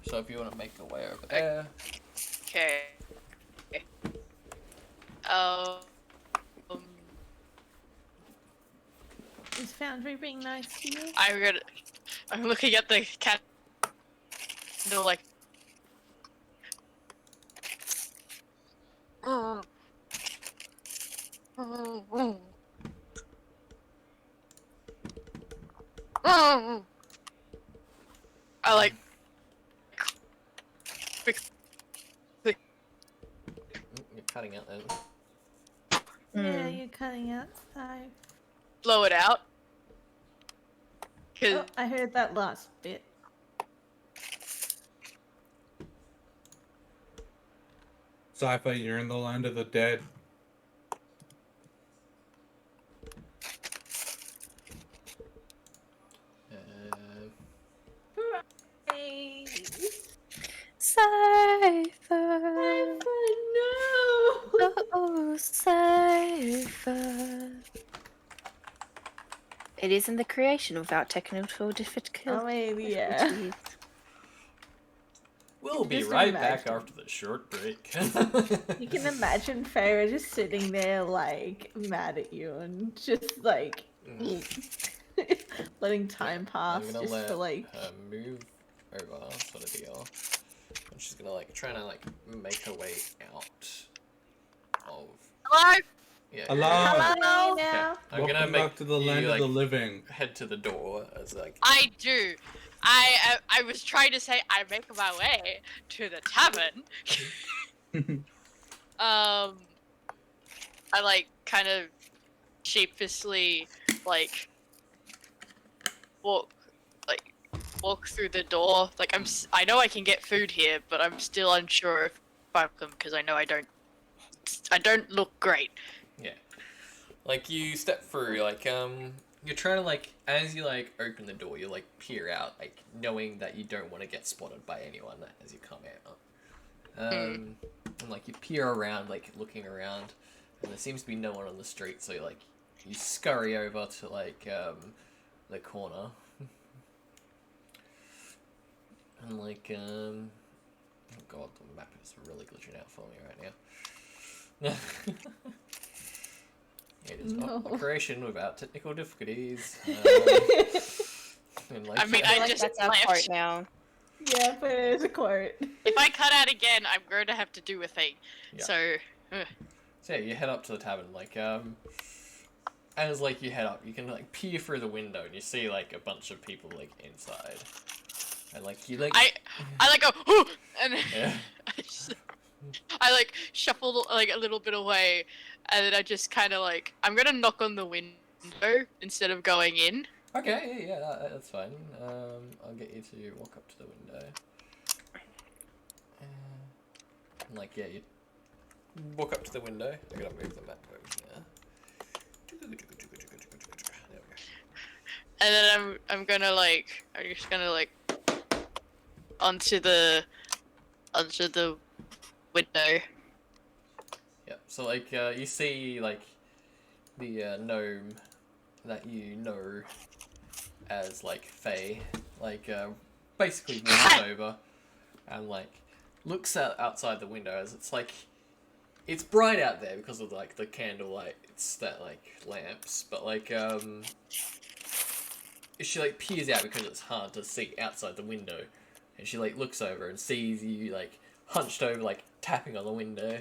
So if you want to make your way over there. Okay. Is Foundry being nice to you? I'm looking at the cat. No, I You're cutting out then. Yeah, you're cutting out. Sorry. blow it out. Oh, I heard that last bit. Cypher, you're in the land of the dead. Uh, Hey. It isn't the creation without technical difficulty. I mean, yeah. We'll be Just right imagine. back after the short break. You can imagine Farah just sitting there, like, mad at you and just, like, letting time pass I'm gonna just let to, like... her move over, sort of deal. And she's gonna, like, try to, like, make her way out of... Hello? Yeah. Hello. Hello Okay. now. I'm Welcome gonna make back to the you, land like, of the living. head to the door as, like... I do. I was trying to say I make my way to the tavern. I like kind of sheepishly like walk through the door. Like I know I can get food here, but I'm still unsure if I can because I know I don't look great. Yeah. Like, you step through, like, you're trying to, like, as you, like, open the door, you, like, peer out, like, knowing that you don't want to get spotted by anyone as you come out. And, like, you peer around, like, looking around, and there seems to be no one on the street, so, like, you scurry over to, like, the corner. And, like, oh god, the map is really glitching out for me right now. It is not a No. creation without technical difficulties. And, like, I mean, I feel I like just that's our left. quote now. Yeah, but it is a quote. If I cut out again, I'm going to have to do a thing. Yeah. So, So yeah, you head up to the tavern, like, as, like, you head up, you can, like, peer through the window, and you see, like, a bunch of people, like, inside. And, like, you, like... I like go, "Ooh!" and Yeah. I like shuffle like a little bit away, and then I just kind of like I'm gonna knock on the window instead of going in. Okay, yeah, that's fine. I'll get you to walk up to the window. And, like, yeah, you walk up to the window. I gotta move the map over here. There we go. And then I'm just gonna like onto the window. Yep. So, like, you see, like, the gnome that you know as, like, Faye, like, basically walks over and, like, looks outside the window as it's, like, it's bright out there because of, like, the candle lights that, like, lamps, but, like, she, like, peers out because it's hard to see outside the window, and she, like, looks over and sees you, like, hunched over, like, tapping on the window.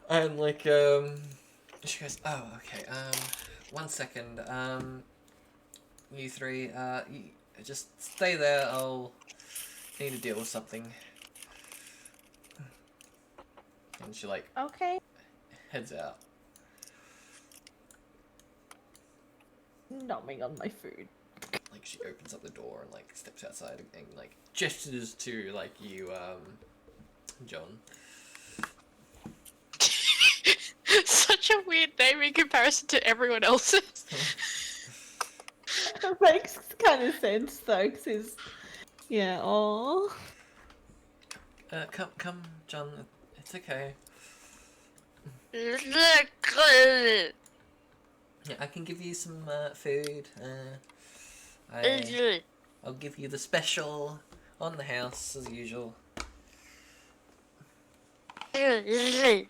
And, like, she goes, oh, okay, 1 second, you three, you just stay there, I'll need to deal with something. And she, like, Okay. heads out. Nomming on my food. Like, she opens up the door and, like, steps outside and, like, gestures to, like, you, John. Such a weird name in comparison to everyone else's. It makes kind of sense though, because he's... Yeah, oh. Come, John, it's okay. Yeah, I can give you some, food, I'll give you the special on the house, as usual. Okay,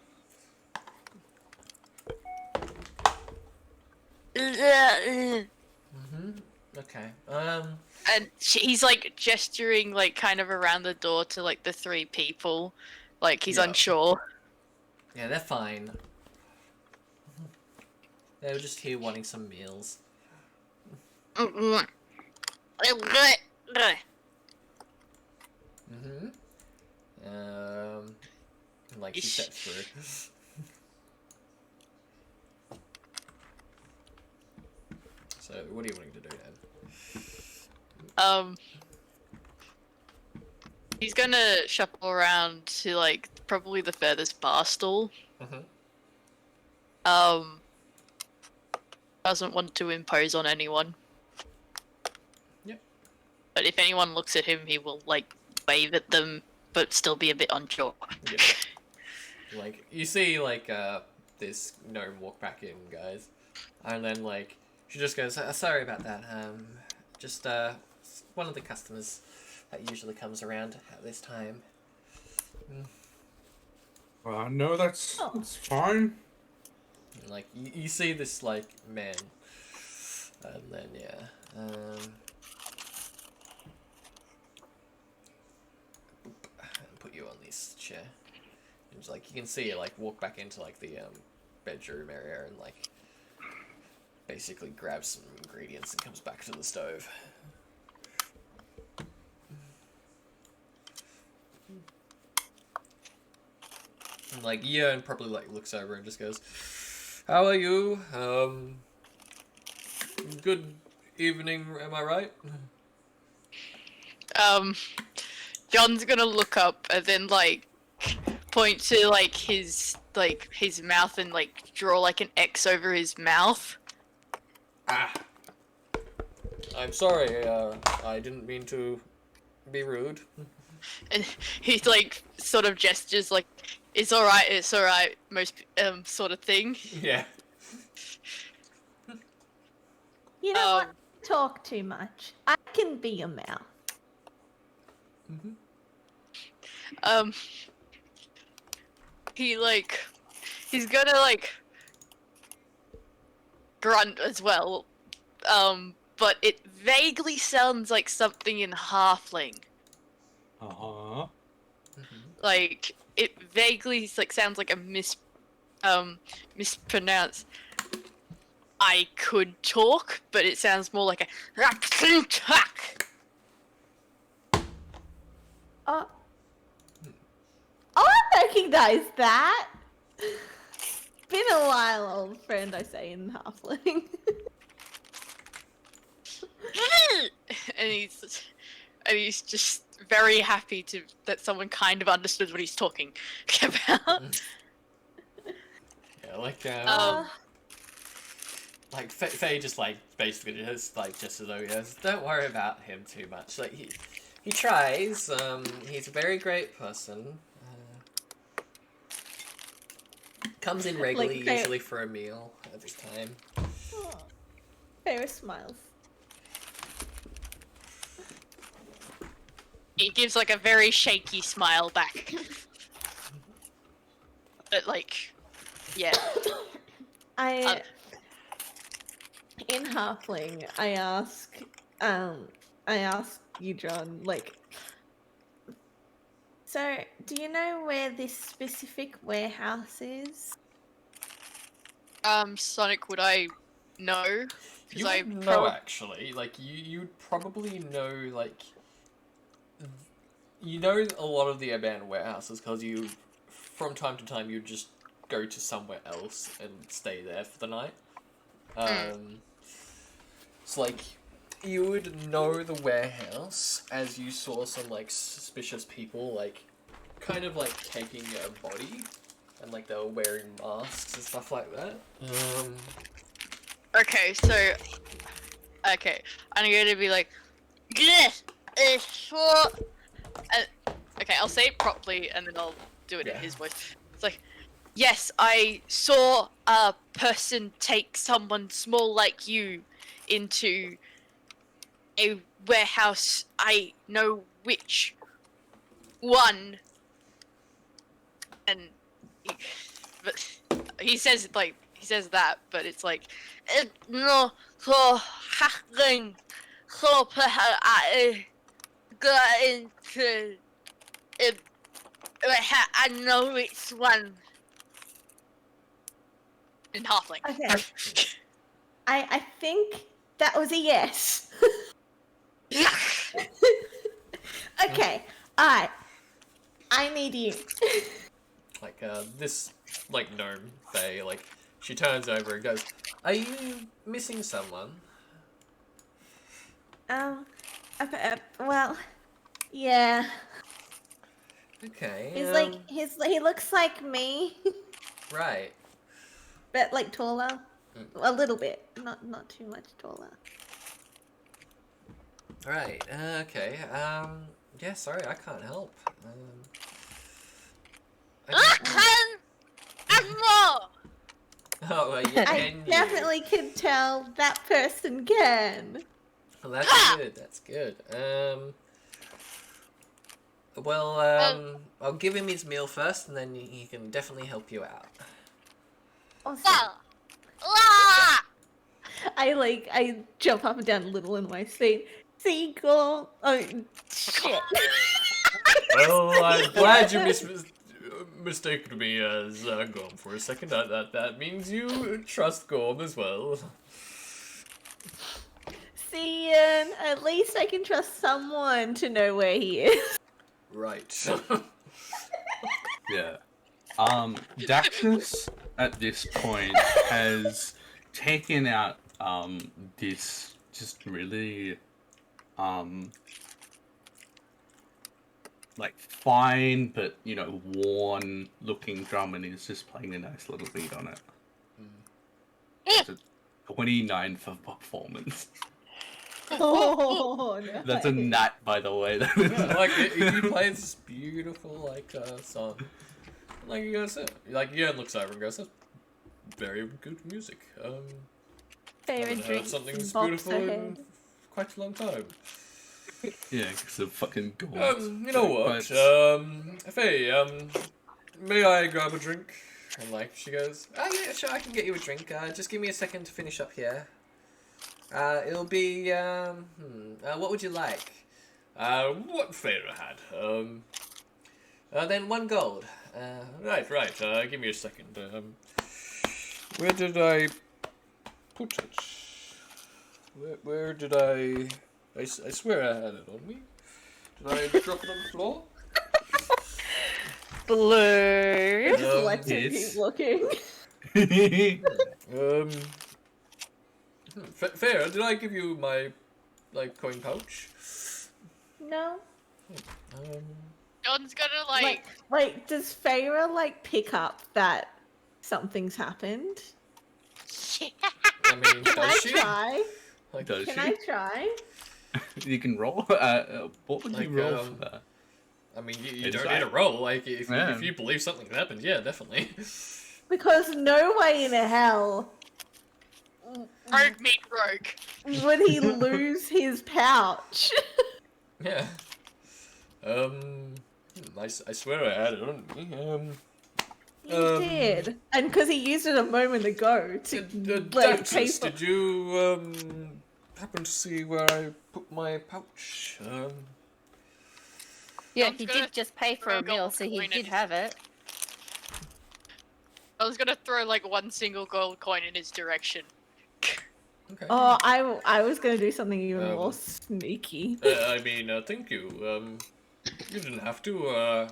And he's like gesturing like kind of around the door to like the three people, like he's Yeah. unsure. yeah, they're fine. They were just here wanting some meals. Like, she steps through. So, what are you wanting to do then? He's gonna shuffle around to like probably the furthest bar stool. Doesn't want to impose on anyone. Yep. But if anyone looks at him, he will like wave at them, but still be a bit unsure. Yeah. Like, you see, like, this gnome walk back in, guys. And then, like, She just goes, sorry about that. Just one of the customers that usually comes around at this time. Well, no, that's fine. And, like you see this like man, and then put you on this chair. And it's like you can see it like walk back into like the bedroom area and like basically grabs some ingredients and comes back to the stove. And like Ian probably like looks over and just goes, "How are you? Good evening, am I right?" John's gonna look up and then like point to like his mouth and like draw like an X over his mouth. Ah. I'm sorry, I didn't mean to be rude. And he like sort of gestures like it's alright, most sort of thing. Yeah. You know what? Talk too much. I can be your mouth. He's gonna like grunt as well. But it vaguely sounds like something in halfling. Uh-huh. Like it vaguely like sounds like a mispronounced. I could talk, but it sounds more like a. Oh, I recognize that. Been a while, old friend. I say in halfling. and he's just very happy that someone kind of understood what he's talking about. Yeah, like like Faye just like basically just as though he goes, don't worry about him too much. Like he tries. He's a very great person. Comes in regularly, Like, Faye- usually for a meal at this time. Ferris smiles. He gives like a very shaky smile back. But like, yeah. In halfling, I ask you, John, like, so do you know where this specific warehouse is? Sonic, would I know? You would know actually. Like you'd probably know like. You know a lot of the abandoned warehouses because you, from time to time, you just go to somewhere else and stay there for the night. So like, you would know the warehouse as you saw some like suspicious people like, kind of like taking a body, and like they were wearing masks and stuff like that. Okay, so I'm going to be like, this is for. Okay, I'll say it properly and then I'll do it in his voice. It's like, yes, I saw a person take someone small like you into a warehouse. I know which one. And he says that, but it's like, no, so hacking, so I got into. I know which one. In halfling. Okay. I think that was a yes. Okay. Alright. I need you. Like this like gnome Faye, like she turns over and goes, "Are you missing someone?" Well, yeah. Okay. He looks like me, Right. but like taller, a little bit, not too much taller. Right. Okay. Yeah. Sorry, I can't help. Oh, well, yeah, I and you. definitely can tell that person can. Well, that's good. That's good. Well, I'll give him his meal first, and then he can definitely help you out. Awesome. Well, ah! I jump up and down a little in my seat. Seagull. Oh shit. Well, I'm glad you mistaken me as Gorm for a second. That means you trust Gorm as well. See, Ian, at least I can trust someone to know where he is. Right. Yeah. Daxus at this point has taken out this just really like fine but worn looking drum, and he's just playing a nice little beat on it. It's a 29 for performance. Oh no. That's a nat, by the way. Like he plays this beautiful song. Like he goes, looks over and goes, "That's very good music. I Favorite haven't heard drink. something this box beautiful ahead. in quite a long time." Yeah, because of fucking gold. You know what? Faye, may I grab a drink? And she goes, "Oh yeah, sure, I can get you a drink. Just give me a second to finish up here. It'll be, what would you like?" What Farah had. Then 1 gold. Right. Give me a second. Where did I put it? Where did I swear I had it on me. Did I drop it on the floor? Blue. Just lets him yes. keep looking. Farah, did I give you my, coin pouch? No. John's gonna Wait, does Feyre pick up that something's happened? I mean, Can I does she? try? Does Can she? I try? You can roll. What would you roll for that? I mean, you It's don't like- need a roll. If Yeah. you believe something happened, yeah, definitely. Because no way in hell rogue meet rogue. would he lose his pouch. Yeah. I swear I had it on me. He did, and because he used it a moment ago to pay Daxus, for. did you happen to see where I put my pouch? Yeah, I'm he gonna did just pay for throw a a meal, gold so he coin did in. have it. I was gonna throw one single gold coin in his direction. Okay. Oh, I was gonna do something even Um, more sneaky. I mean, thank you. You didn't have to.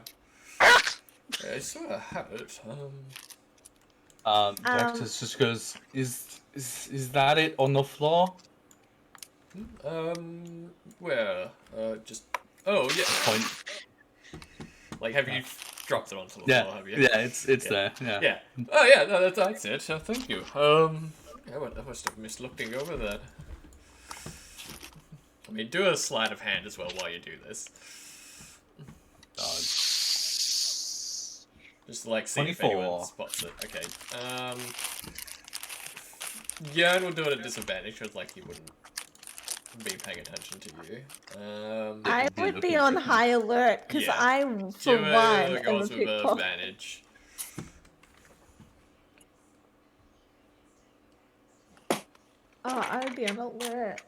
I sort of have it. Daxus just goes, is that it on the floor? Where? Just. Oh yeah. Point. Have you dropped it onto the Yeah, floor? Have you? yeah, it's there. Yeah. Yeah. Oh yeah, no, that's it. Thank you. I must have missed looking over that. I mean, do a sleight of hand as well while you do this. Just see if 24. anyone spots it. Okay. Jörn will do it at disadvantage because he wouldn't be paying attention to you. I be would be looking on for- high alert because Yeah. I, for Jewel one, am a goes with pickpocket. advantage. Oh, I would be on alert.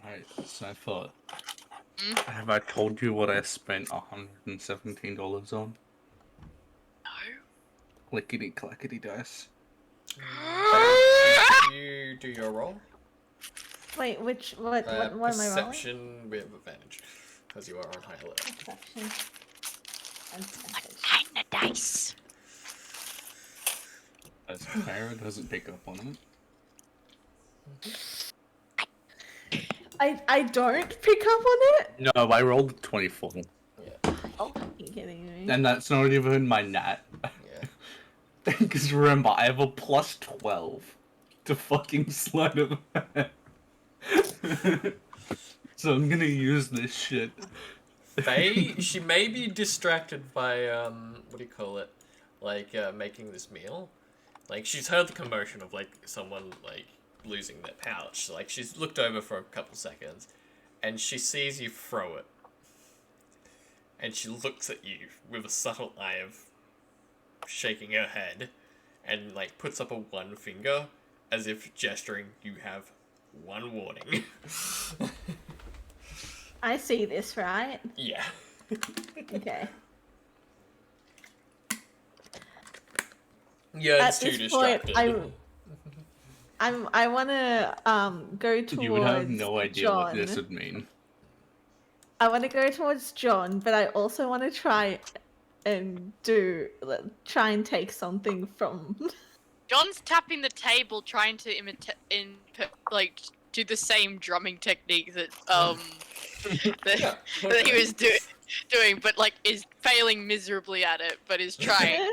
Right. So I thought, have I told you what I spent $117 on? No. Clickety clackety dice. You do your roll. Wait, what am I rolling? Perception with advantage because you are on high alert. Perception. And percentage. Kinda dice. As Farah doesn't pick up on it. I don't pick up on it. No, I rolled 24. Oh, you kidding me? And that's not even my nat. Yeah. Because remember, I have a plus 12 to fucking sleight of hand. So I'm gonna use this shit. Faye, she may be distracted by what do you call it? Like making this meal. Like she's heard the commotion of like someone like losing their pouch. Like she's looked over for a couple seconds, and she sees you throw it. And she looks at you with a subtle eye of shaking her head, and like puts up a one finger as if gesturing you have one warning. I see this, right? Yeah. Okay. Yeah, At it's too this point, distracted. I want to go towards You would have no idea John. what this would mean. I want to go towards John, but I also want to try and try and take something from. John's tapping the table, trying to like do the same drumming technique that that he was doing, but like is failing miserably at it, but is trying.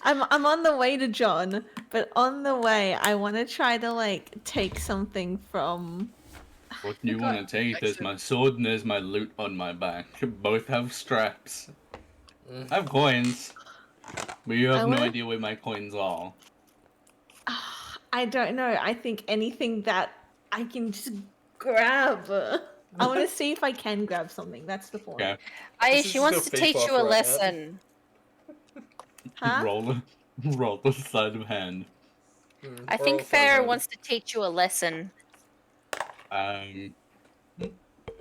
I'm on the way to John, but on the way I want to try to like take something from. What do you want to take? There's my sword and there's my loot on my back. Both have straps. I have coins. But you have no idea where my coins are. I don't know. I think anything that I can just grab. I want to see if I can grab something. That's the point. Okay. She wants to teach you a lesson. Huh? Roll the sleight of hand. I think Farah wants to teach you a lesson.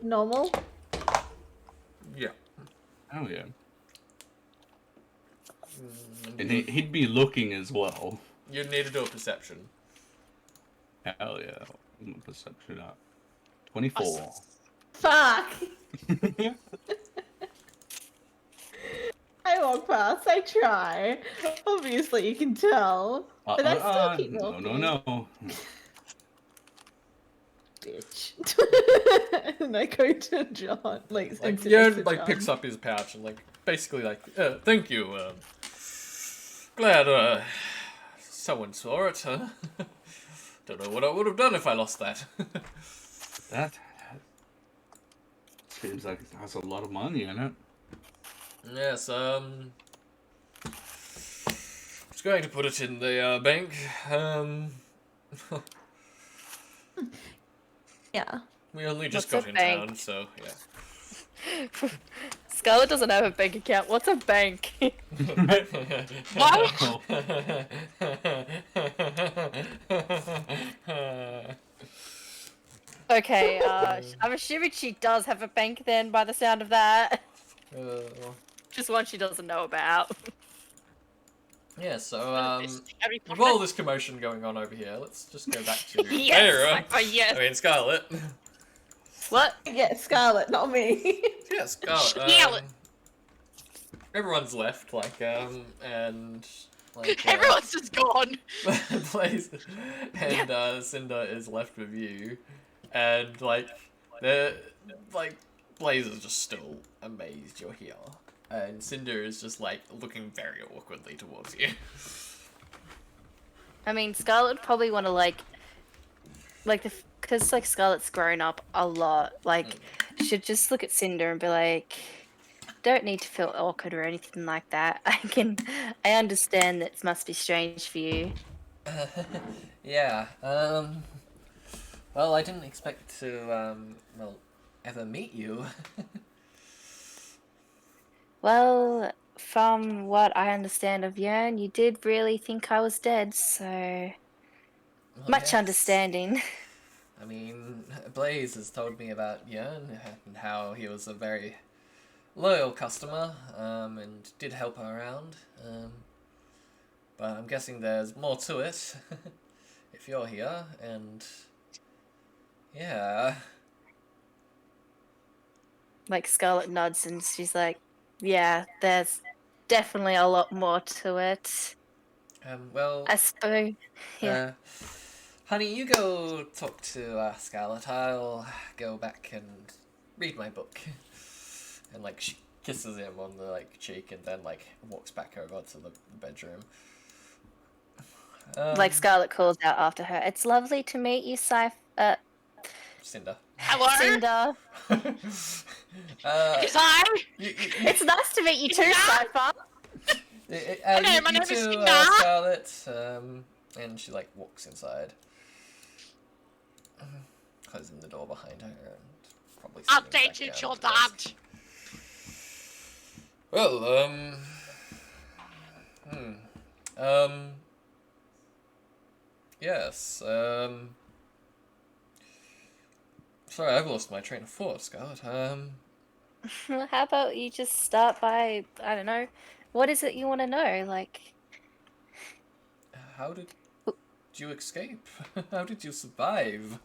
Normal? Yeah. Oh yeah. And he'd be looking as well. You need to do a perception. Hell yeah. Perception up. 24. Fuck! I walk past, I try. Obviously, you can tell. But I still keep walking. No. Bitch. And I go to John. Like Yen like picks up his pouch and like basically like, thank you. Glad someone saw it. Don't know what I would have done if I lost that. That seems like it has a lot of money in it. Yes, just going to put it in the bank. Yeah. We only just What's got a in bank? town, so yeah. Scarlet doesn't have a bank account. What's a bank? What? Okay, I'm assuming she does have a bank then by the sound of that. Just one she doesn't know about. Yeah, so Harry with Potter. all this commotion going on over here, let's just go back to Yes! Farah. Yes. I mean Scarlet. What? Yeah, Scarlet, not me. Yeah, Scarlet. Scarlet. Everyone's left, like, and like Everyone's just gone. Blaze and Cinder is left with you, and like Blaze is just still amazed you're here, and Cinder is just like looking very awkwardly towards you. I mean, Scarlet would probably want to because like Scarlet's grown up a lot. Like, should just look at Cinder and be like, "Don't need to feel awkward or anything like that. I understand that must be strange for you." Yeah. Well, I didn't expect to ever meet you. Well, from what I understand of Yearn, you did really think I was dead, so Well, much yes. understanding. I mean, Blaze has told me about Yearn and how he was a very loyal customer, and did help her around. But I'm guessing there's more to it. If you're here, and yeah. Like Scarlet nods and she's like, "Yeah, there's definitely a lot more to it." Well, I suppose. Yeah. honey, you go talk to Scarlet. I'll go back and read my book. And like she kisses him on the like cheek, and then like walks back over to the bedroom. Like Scarlet calls out after her, "It's lovely to meet you, Cinder. Hello? Cinder. It's I. It's nice to meet you too, Cypher. Hello, my name is two, Cinder. Scarlet, and she like walks inside, closing the door behind her, and probably. Updated your dad. Well, yes, sorry, I've lost my train of thought, Scarlet. How about you just start by, I don't know, what is it you want to know? Like, How did you escape? How did you survive?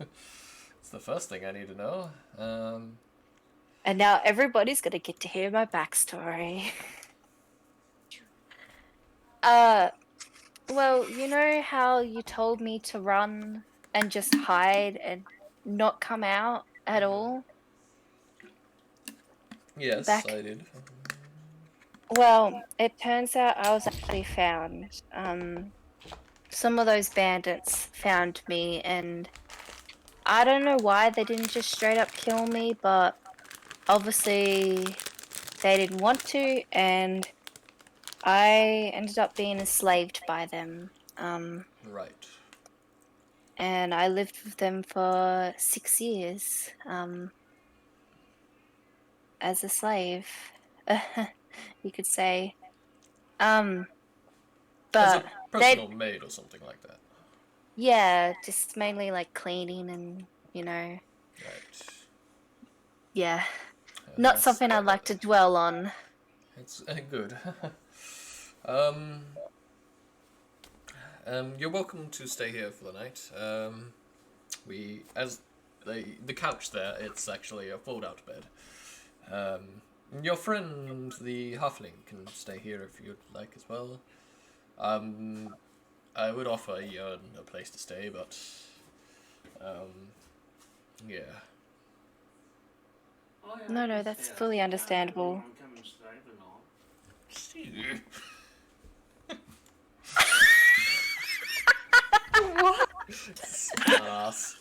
It's the first thing I need to know. and now everybody's gonna get to hear my backstory. Well, you know how you told me to run and just hide and not come out at all? Yes, Back- I did. Well, it turns out I was actually found. Some of those bandits found me, and I don't know why they didn't just straight up kill me, but obviously they didn't want to, and I ended up being enslaved by them. Right. And I lived with them for 6 years, as a slave, you could say. As But a personal maid or something like that. yeah, just mainly like cleaning and, Right. yeah, not That's- something I'd like to dwell on. It's good. You're welcome to stay here for the night. The couch there, it's actually a fold-out bed. Your friend, the halfling, can stay here if you'd like as well. I would offer Ian a place to stay, but yeah. No, that's fully understandable. Ass.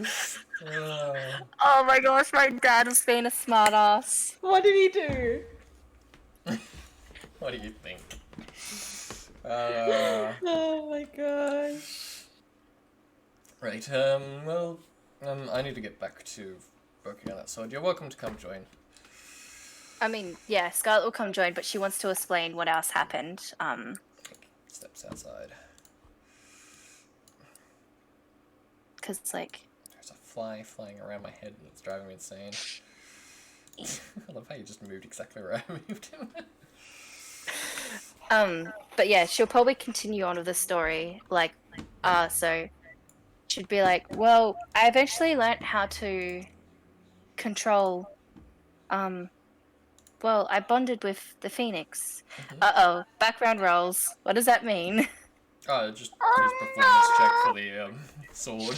Oh my gosh, my dad was being a smartass. What did he do? What do you think? Oh my gosh. Right, well, I need to get back to working on that sword. You're welcome to come join. I mean, yeah, Scarlet will come join, but she wants to explain what else happened. Steps outside. Because, like... There's a fly flying around my head and it's driving me insane. I love how you just moved exactly where I moved him. But yeah, she'll probably continue on with the story, like, so she'd be like, well, I eventually learnt how to control, well, I bonded with the Phoenix. Uh-oh, background rolls. What does that mean? Oh, just his performance check for the sword.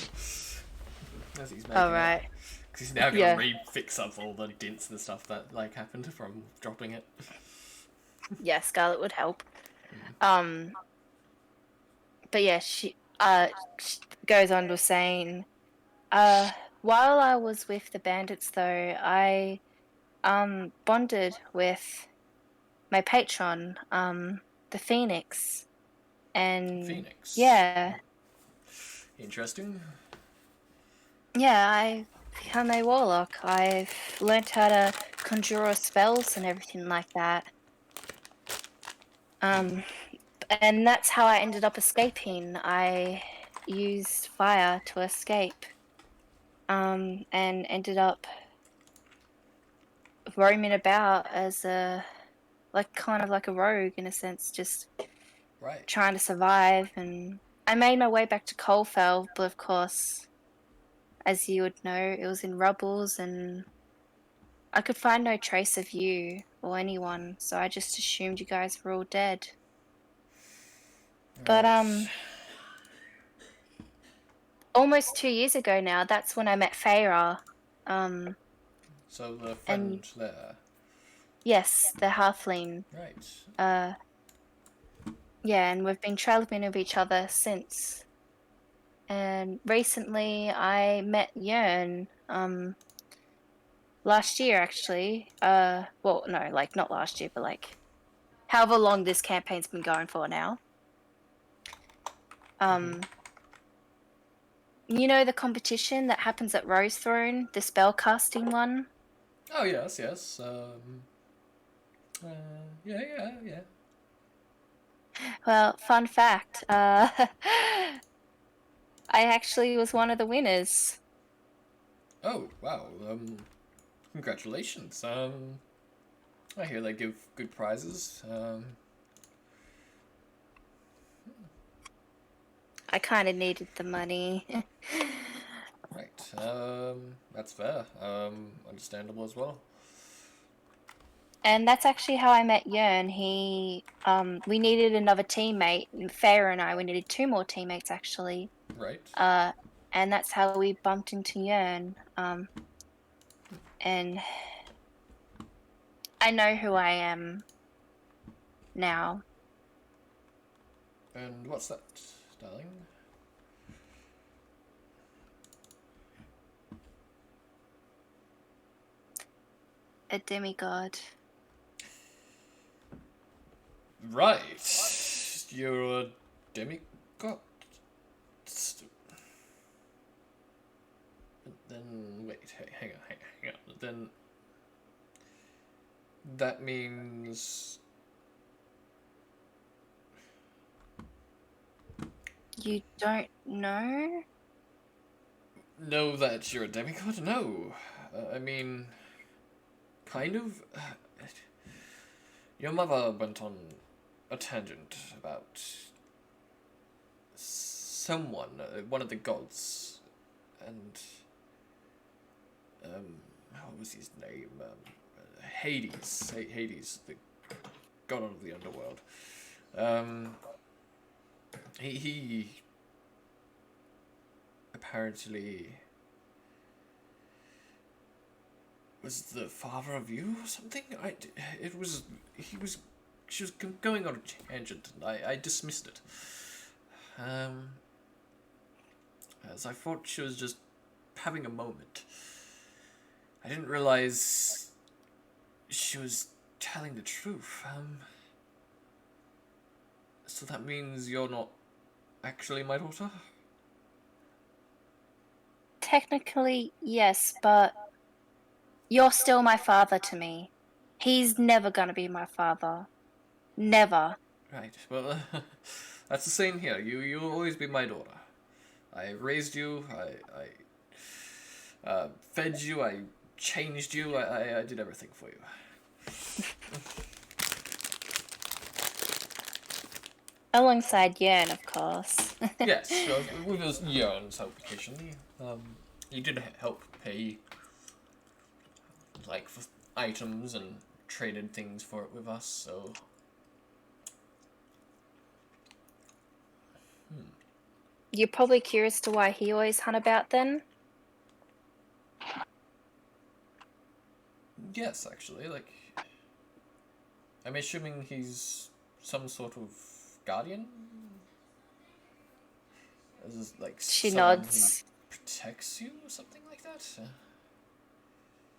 As he's making Alright. Because he's now gonna Yeah. re-fix up all the dents and stuff that like happened from dropping it. Yeah, Scarlet would help. But yeah, she goes on to saying, while I was with the bandits though, I bonded with my patron, the Phoenix. And Phoenix. yeah, Interesting. yeah, I become a warlock. I've learnt how to conjure spells and everything like that. And that's how I ended up escaping. I used fire to escape. And ended up roaming about as kind of like a rogue in a sense, just Right. trying to survive. And I made my way back to Coalfell, but of course, as you would know, it was in rubbles and I could find no trace of you or anyone, so I just assumed you guys were all dead. But almost 2 years ago now, that's when I met Feyre. So the friend there. Yes, the halfling. Right. Yeah, and we've been traveling with each other since. And recently I met Yearn. last year actually. Well, no, like not last year, but like however long this campaign's been going for now. You know the competition that happens at Rose Throne, the spell casting one? Oh yes, yes. Yeah. Well, fun fact, I actually was one of the winners. Oh wow. Congratulations. I hear they give good prizes. I kind of needed the money. Right. That's fair. Understandable as well. And that's actually how I met Yearn. We needed another teammate, and Farah and I, we needed 2 more teammates actually. Right. And that's how we bumped into Yearn. And I know who I am now. And what's that, darling? A demigod. Right. You're a demigod. Then wait, hang on. Then that means You don't know? know that you're a demigod? No. I mean, kind of. Your mother went on a tangent about someone, one of the gods, and what was his name? Hades. Hades, the god of the underworld. He apparently was the father of you or something. She was going on a tangent, and I dismissed it. As I thought she was just having a moment. I didn't realize she was telling the truth. So that means you're not actually my daughter? Technically, yes, but you're still my father to me. He's never gonna be my father. Never. Right, well, that's the same here. You'll always be my daughter. I raised you, I fed you, I changed you, I did everything for you. Alongside Yearn, of course. Yes, well, with his Yearn's help occasionally. He did help pay, like, for items and traded things for it with us, so... You're probably curious to why he always hung about then? Yes, actually, like... I'm assuming he's some sort of guardian? Is like She someone nods. who protects you or something like that?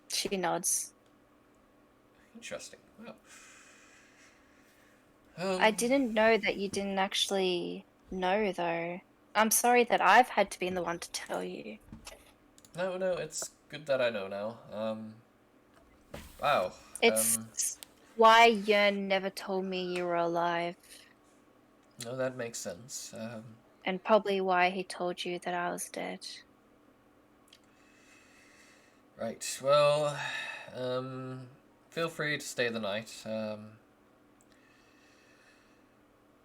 She nods. Interesting. Well, I didn't know that you didn't actually know, though. I'm sorry that I've had to be the one to tell you. No, it's good that I know now. Wow. It's why Yearn never told me you were alive. No, that makes sense. And probably why he told you that I was dead. Right, well, feel free to stay the night.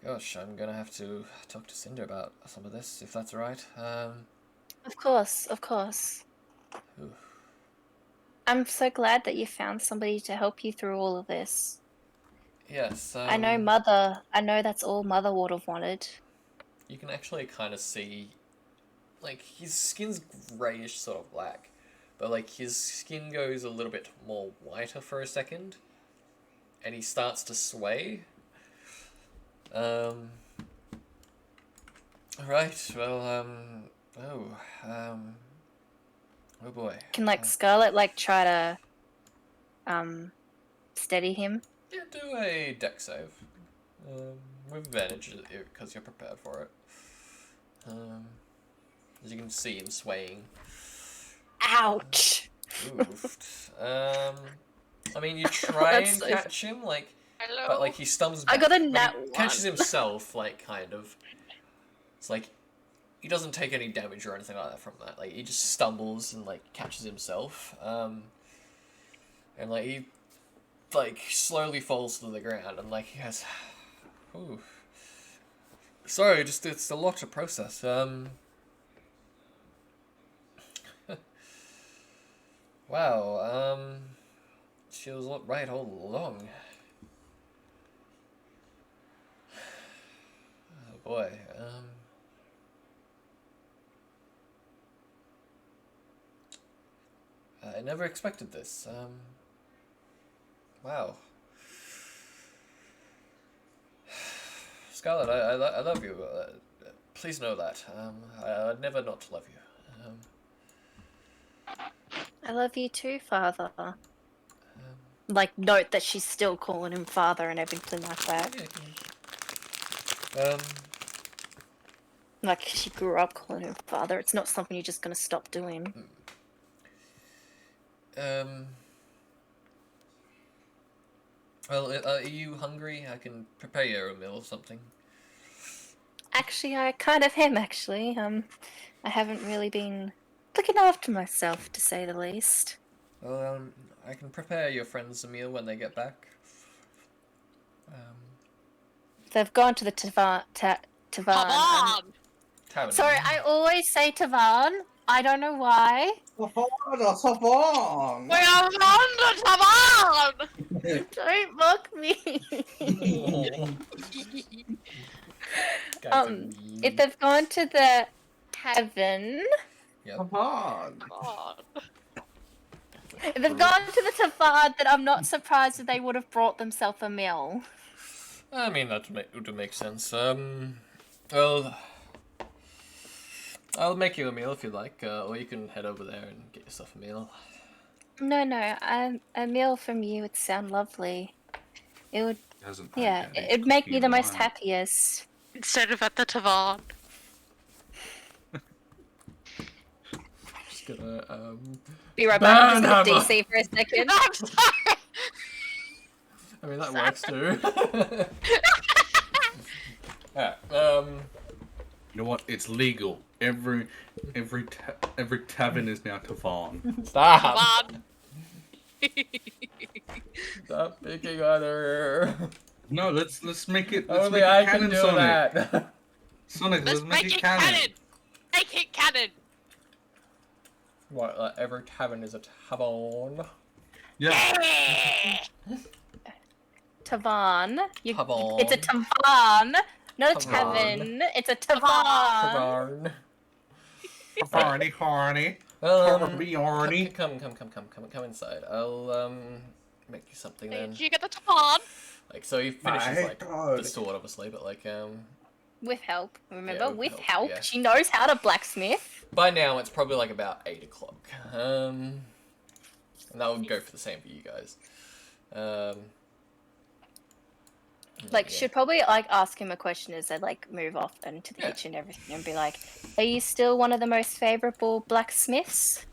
Gosh, I'm gonna have to talk to Cinder about some of this, if that's alright. Of course, of course. Ooh. I'm so glad that you found somebody to help you through all of this. Yes, I know that's all Mother would have wanted. You can actually kind of see, like, his skin's greyish, sort of black, but, like, his skin goes a little bit more whiter for a second, and he starts to sway. Right, well, oh boy. Can, like, Scarlet, like, try to steady him. Yeah, do a deck save. With advantage because you're prepared for it. As you can see him swaying. Ouch! Oof. I mean, you try and That's so catch him, like, Hello. but like he stumbles I back. got a but nat he catches one. himself, like, kind of. It's like he doesn't take any damage or anything like that from that. Like he just stumbles and like catches himself. And like he like slowly falls to the ground and like he has. Ooh. Sorry, just it's a lot to process. Wow. She was right all along. Oh boy. I never expected this. Wow. Scarlet, I love you. Please know that. I'd never not love you. I love you too, Father. Like, note that she's still calling him father and everything like that. Like, she grew up calling him father. It's not something you're just gonna stop doing. Well, are you hungry? I can prepare you a meal or something. Actually, I kind of am, actually. I haven't really been looking after myself, to say the least. Well, I can prepare your friends a meal when they get back. They've gone to the Tavan. Come on! Tavern. Sorry, I always say Tavan. I don't know why. We are on the Tavan! Don't mock me. If they've gone to the tavern, Yep. if they've gone to the Tavan, then I'm not surprised that they would have brought themselves a meal. I mean, that would make sense. Well, I'll make you a meal if you like, or you can head over there and get yourself a meal. No, a meal from you would sound lovely. It would, yeah, it'd make me the most happiest. Instead of at the Tavan. Just gonna, Be right back. I'm just Banhammer. gonna DC for a second. I'm sorry! I mean, that works too. Yeah, You know what? It's legal. Every tavern is now Tavan. Stop! Tavan! Stop picking on her. No, let's make it. Let's Only make it I canon, can do Sonic. that. Sonic, Let's make it canon! Make it canon! What? Every tavern is a tavern. Yeah. Tavan. Tavan. It's a Tavan, not a Tavan. tavern. It's a Tavan. Tavern. Horny, horny. Come inside. I'll make you something then. Did you get the Tavan? Like so, he finishes My like God. the sword, obviously, but like With help, remember? Yeah, with help. yeah. She knows how to blacksmith. by now it's probably like about 8 o'clock. And that would go for the same for you guys. Like, yeah. should probably like ask him a question as they like move off into the Yeah. kitchen and everything, and be like, "Are you still one of the most favorable blacksmiths?"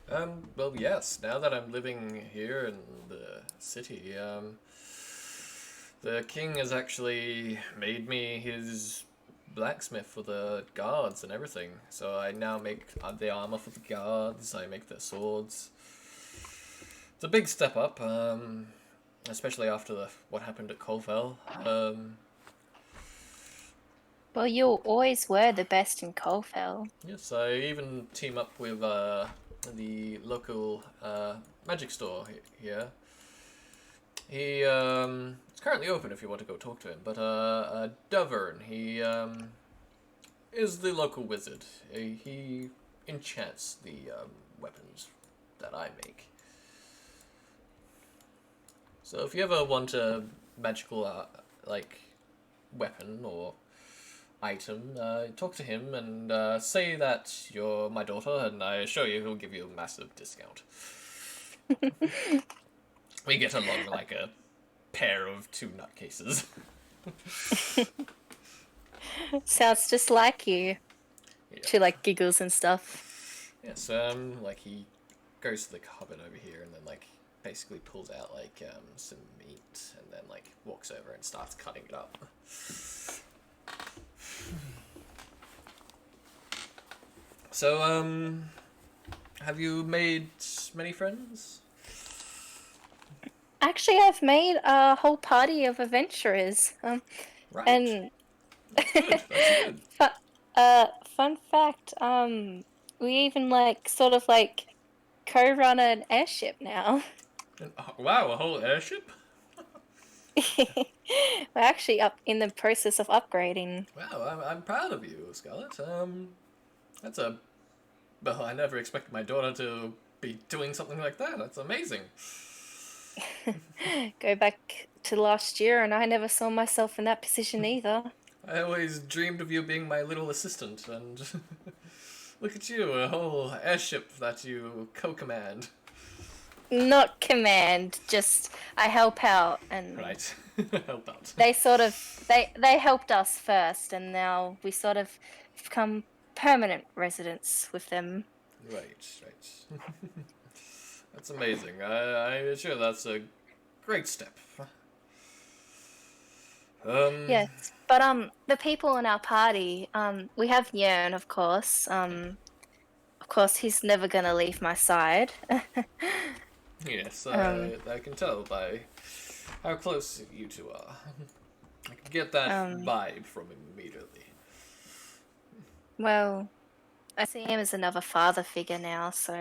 Well, yes. Now that I'm living here in the city, the king has actually made me his blacksmith for the guards and everything. So I now make the armor for the guards. I make their swords. It's a big step up, especially after what happened at Colfell. Well, you always were the best in Colfell. Yes, I even team up with the local magic store here. He it's currently open if you want to go talk to him, but Duvern, he is the local wizard. He enchants the weapons that I make. So if you ever want a magical like weapon or item, talk to him and say that you're my daughter, and I assure you he'll give you a massive discount. We get along like a pair of two nutcases. Sounds just like you. Yeah. She like giggles and stuff. Yes, like he goes to the cupboard over here and then like basically pulls out like some meat and then like walks over and starts cutting it up. So, have you made many friends? Actually, I've made a whole party of adventurers. Right. And That's good. That's good. fun fact, we even like sort of like co-run an airship now. Wow, a whole airship? We're actually up in the process of upgrading. Wow, I'm proud of you, Scarlett. That's a... Well, I never expected my daughter to be doing something like that. That's amazing. Go back to last year, and I never saw myself in that position either. I always dreamed of you being my little assistant, and look at you, a whole airship that you co-command. Not command, just I help out, and Right, help out. they sort of they helped us first, and now we sort of become permanent residents with them. Right. That's amazing. I'm sure that's a great step. Yes, but the people in our party, we have Yearn, of course. Of course, he's never gonna leave my side. Yes, I can tell by how close you two are. I can get that vibe from him immediately. Well, I see him as another father figure now, so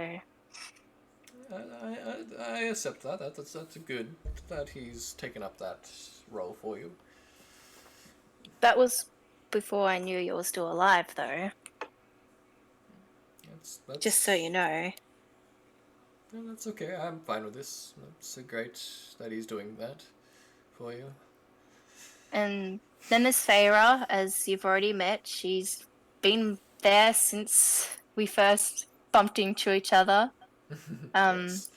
I accept that. That's good that he's taken up that role for you. that was before I knew you were still alive, though. That's, Just so you know. Yeah, that's okay. I'm fine with this. It's great that he's doing that for you. And then there's Feyre, as you've already met. She's been there since we first bumped into each other. Yes.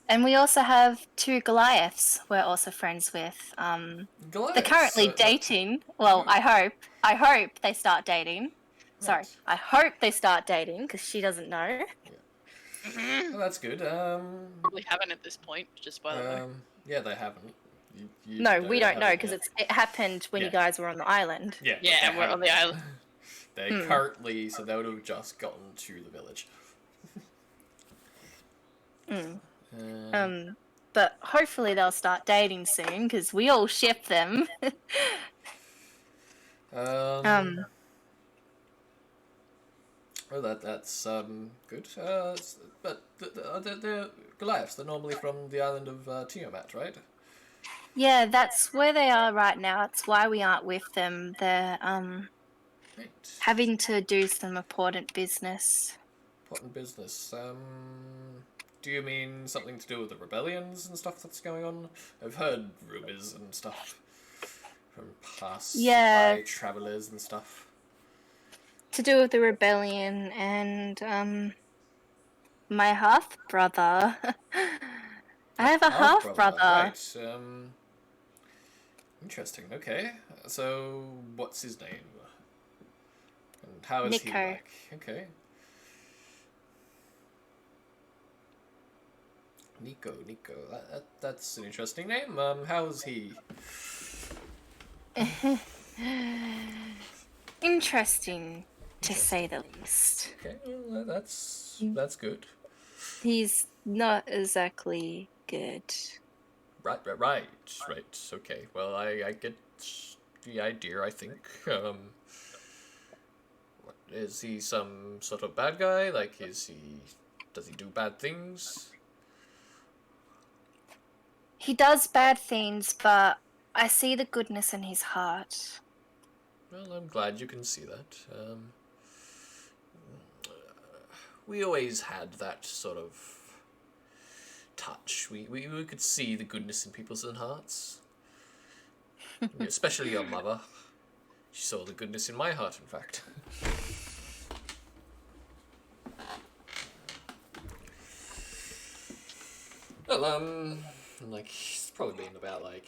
And we also have two Goliaths we're also friends with. They're Goliaths, currently dating. Well, I hope they start dating. Sorry, Right. I hope they start dating because she doesn't know. Well, that's good. Probably haven't at this point, just by the way. Yeah, they haven't. You No, we don't know haven't because yet. it happened when you Yeah. guys were on the island. Yeah, Yeah, they we're on the haven't. island. They currently, so they would have just gotten to the village. But hopefully they'll start dating soon because we all ship them. Oh, that's good. But the Goliaths, they're normally from the island of Tiamat, right? Yeah, that's where they are right now. It's why we aren't with them. They're Right. having to do some important business. Important business. Do you mean something to do with the rebellions and stuff that's going on? I've heard rumors and stuff from past travelers and stuff. To do with the rebellion and my half brother. I have a half brother. Right. Interesting. Okay. So, what's his name? And how is he Nico. like? Okay. Nico. That's an interesting name. How is he? Interesting, to say the least. Okay, well, that's good. He's not exactly good. Right. Okay. Well, I get the idea. I think. What, is he some sort of bad guy? Like, does he do bad things? He does bad things, but I see the goodness in his heart. Well, I'm glad you can see that. We always had that sort of touch. We could see the goodness in people's own hearts. Especially your mother. She saw the goodness in my heart, in fact. Well, like, it's probably been about, like,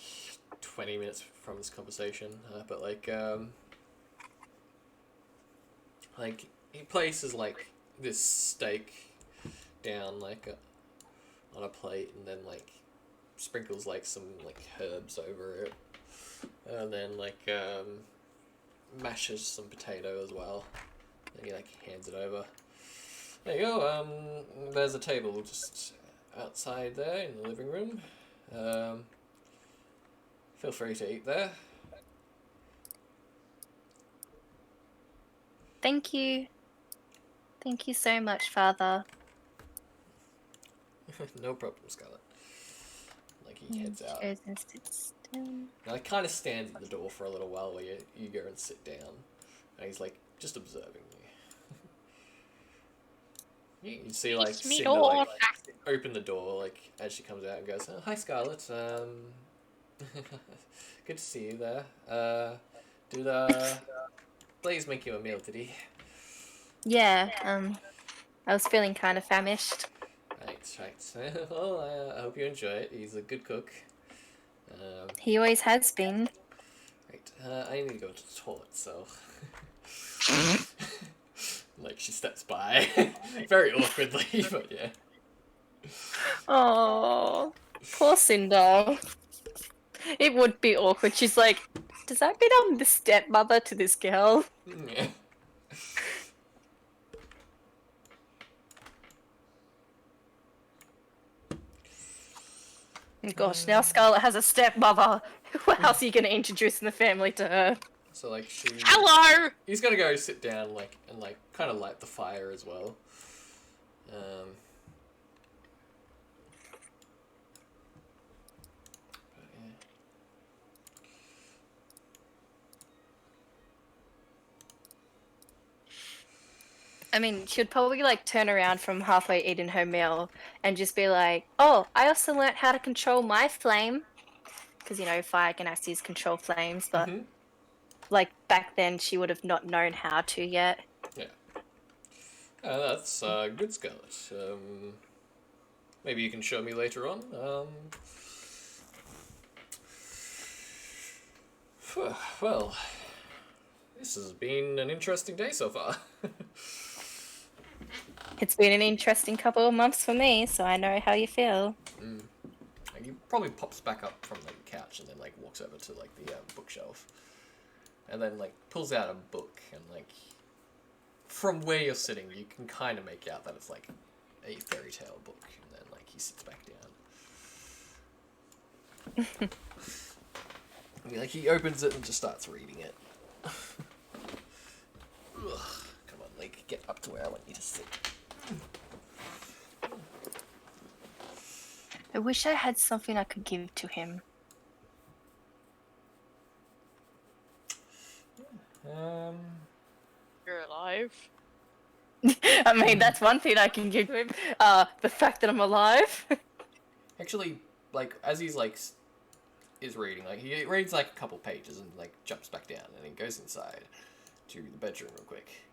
20 minutes from this conversation, but, like, he places, like, this steak down, like, on a plate, and then, like, sprinkles, like, some, like, herbs over it, and then, like, mashes some potato as well, and he, like, hands it over. There you go, there's a table just outside there in the living room. Feel free to eat there. Thank you. Thank you so much, Father. No problem, Scarlet. Like, he heads out. Goes and sits down. Now, he kind of stands at the door for a little while while you go and sit down. And he's, like, just observing you. You see, like, It's me, Cinder, like, Lord. open the door, like, as she comes out and goes, oh, hi, Scarlet. Good to see you there. Did, Blaze make you a meal, did he? Yeah, I was feeling kind of famished. Right. Well, I hope you enjoy it. He's a good cook. He always has been. Right. I need to go to the toilet, so... like, she steps by. Very awkwardly, but yeah. Oh, poor Cinder. It would be awkward. She's like, does that mean I'm the stepmother to this girl? Yeah. Gosh, now Scarlet has a stepmother. Who else are you going to introduce in the family to her? So, like, she... Hello! He's gonna go sit down, like, and, like, kind of light the fire as well. But, yeah. I mean, she'd probably like turn around from halfway eating her meal and just be like, "Oh, I also learnt how to control my flame," because you know fire ganassies control flames, but Mhm. like back then she would have not known how to yet. Yeah. That's good, Scarlet. Maybe you can show me later on. Well, this has been an interesting day so far. It's been an interesting couple of months for me, so I know how you feel. And he probably pops back up from the couch and then like walks over to like the bookshelf, and then like pulls out a book and like from where you're sitting you can kind of make out that it's like a fairy tale book, and then like he sits back down. And, like he opens it and just starts reading it. Ugh, come on, like get up to where I want you to sit. I wish I had something I could give to him. You're alive. I mean, that's one thing I can give to him. The fact that I'm alive. Actually, like as he's like is reading, like he reads like a couple pages and like jumps back down and he goes inside to the bedroom real quick.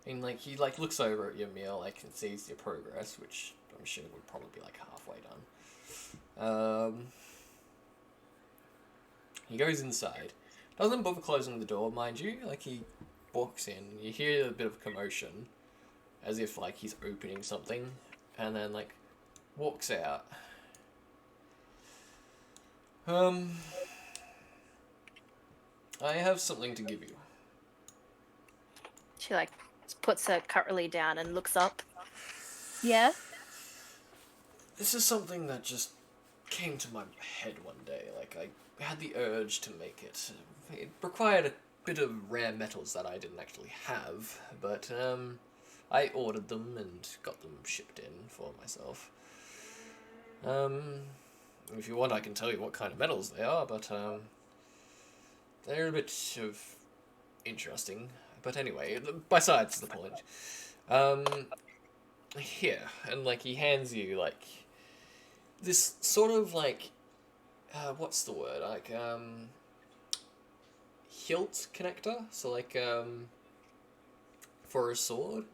And like he like looks over at your meal, like and sees your progress, which I'm sure would probably be like halfway done. He goes inside. Doesn't bother closing the door, mind you. Like he walks in, you hear a bit of commotion, as if like he's opening something, and then like walks out. I have something to give you. She like puts her cutlery down and looks up. Yeah? This is something that just came to my head one day. Like, I had the urge to make it. It required a bit of rare metals that I didn't actually have, but, I ordered them and got them shipped in for myself. If you want, I can tell you what kind of metals they are, but, they're a bit of interesting. But anyway, besides the point. Here, and, like, he hands you, like, this sort of, like, what's the word? Like, hilt connector? So, like, for a sword.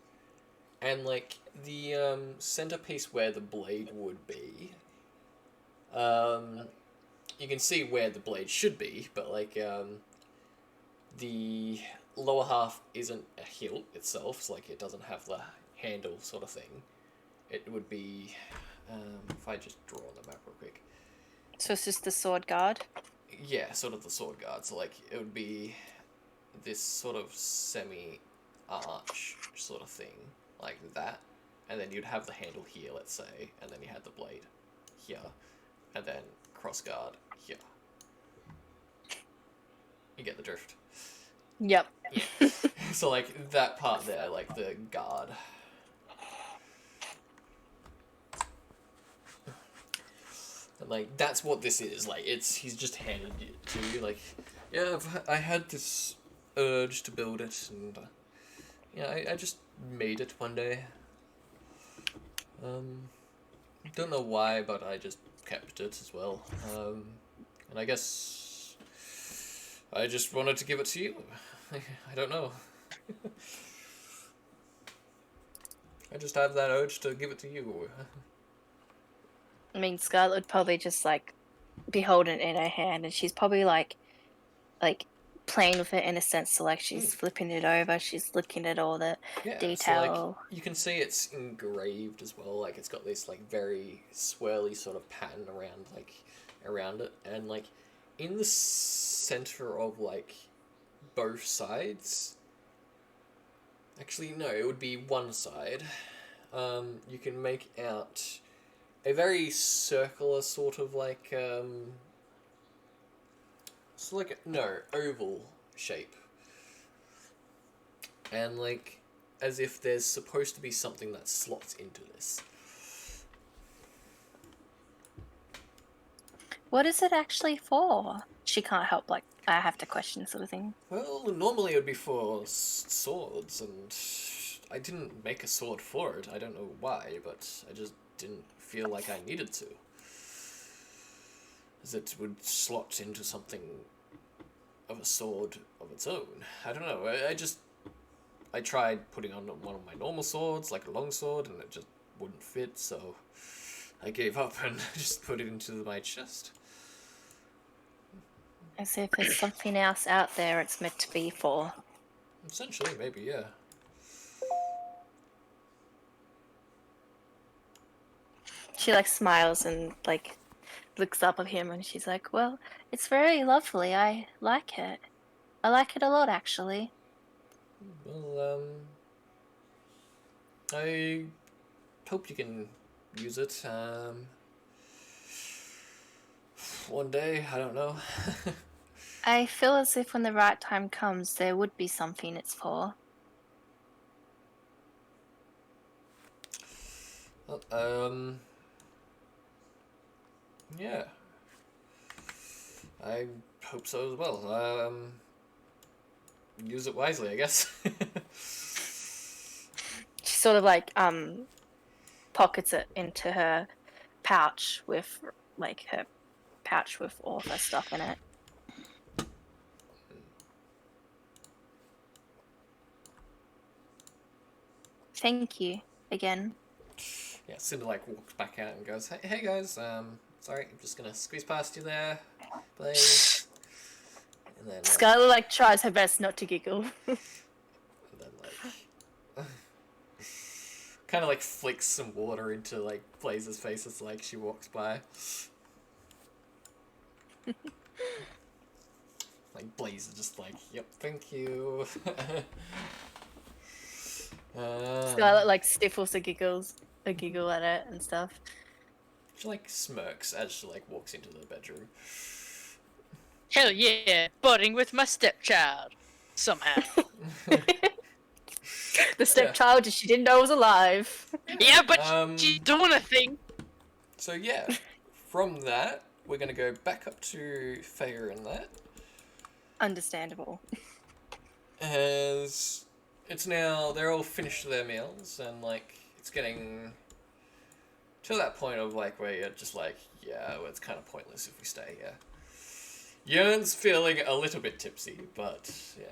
And, like, the, centerpiece where the blade would be You can see where the blade should be, but like the lower half isn't a hilt itself, so like it doesn't have the handle sort of thing. It would be if I just draw on the map real quick. So it's just the sword guard. Yeah, sort of the sword guard. So like it would be this sort of semi-arch sort of thing, like that, and then you'd have the handle here, let's say, and then you had the blade here, and then cross guard here. You get the drift. Yep. Yeah. So like that part there, like the guard. And like that's what this is. Like he's just handed it to you. Like, yeah, I had this urge to build it, and yeah, I just made it one day. Don't know why, but I just kept it as well. And I guess I just wanted to give it to you. I don't know. I just have that urge to give it to you. I mean, Scarlet would probably just like be holding it in her hand, and she's probably like playing with it in a sense. So like she's flipping it over, she's looking at all the detail. So, like, you can see it's engraved as well. Like it's got this like very swirly sort of pattern around it, and like in the center of like both sides. Actually, no, it would be one side. You can make out a very circular sort of like it's like oval shape, and like as if there's supposed to be something that slots into this. What is it actually for? She can't help like I have to question sort of thing. Well, normally it would be for swords, and I didn't make a sword for it. I don't know why, but I just didn't feel like I needed to. As it would slot into something of a sword of its own. I don't know, I tried putting on one of my normal swords, like a long sword, and it just wouldn't fit, so I gave up and just put it into my chest. As if there's something else out there it's meant to be for. Essentially, maybe, yeah. She like smiles and like looks up at him, and she's like, well, it's very lovely. I like it. I like it a lot, actually. Well, I hope you can use it, one day, I don't know. I feel as if when the right time comes, there would be something it's for. Well, yeah. I hope so as well. Use it wisely, I guess. She sort of like pockets it into her pouch with all of her stuff in it. Thank you again. Yeah, Cinder like walks back out and goes, hey guys, sorry, I'm just gonna squeeze past you there, please. And then Scarlet like tries her best not to giggle. and then like kind of like flicks some water into like Blaze's face as like she walks by. Like Blaze is just like, yep, thank you. Scarlet like stifles a giggle at it and stuff. She like smirks as she like walks into the bedroom. Hell yeah, budding with my stepchild. Somehow. The stepchild she didn't know was alive. Yeah, but she's doing a thing. So yeah, from that, we're gonna go back up to Fair and that. Understandable. As it's now, they're all finished their meals, and like, it's getting to that point of like, where you're just like, yeah, well, it's kind of pointless if we stay here. Yearn's feeling a little bit tipsy, but yeah.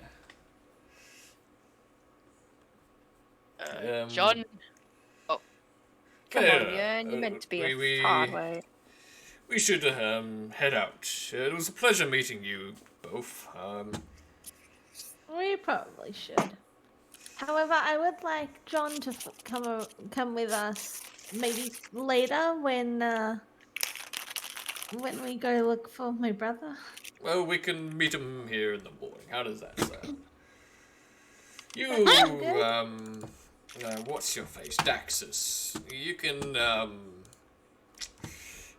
John. Come on, Yearn, you're meant to be a hard way. we should head out. It was a pleasure meeting you both. We probably should. However, I would like John to come with us maybe later when we go look for my brother. Well, we can meet him here in the morning. How does that sound? You, what's your face? Daxus. You can,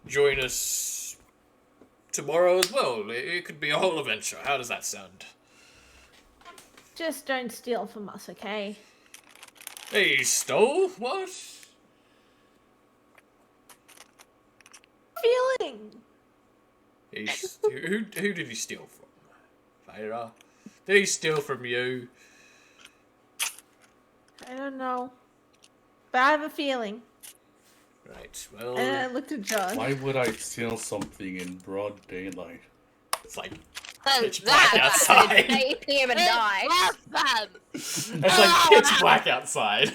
join us tomorrow as well. It could be a whole adventure. How does that sound? Just don't steal from us, okay? He stole? What? Feeling. Who did he steal from? Feyre? Did he steal from you? I don't know. But I have a feeling. Right, well... And I looked at John. Why would I steal something in broad daylight? It's like Oh, pitch black outside. 8 p.m. at night. It's like pitch black outside.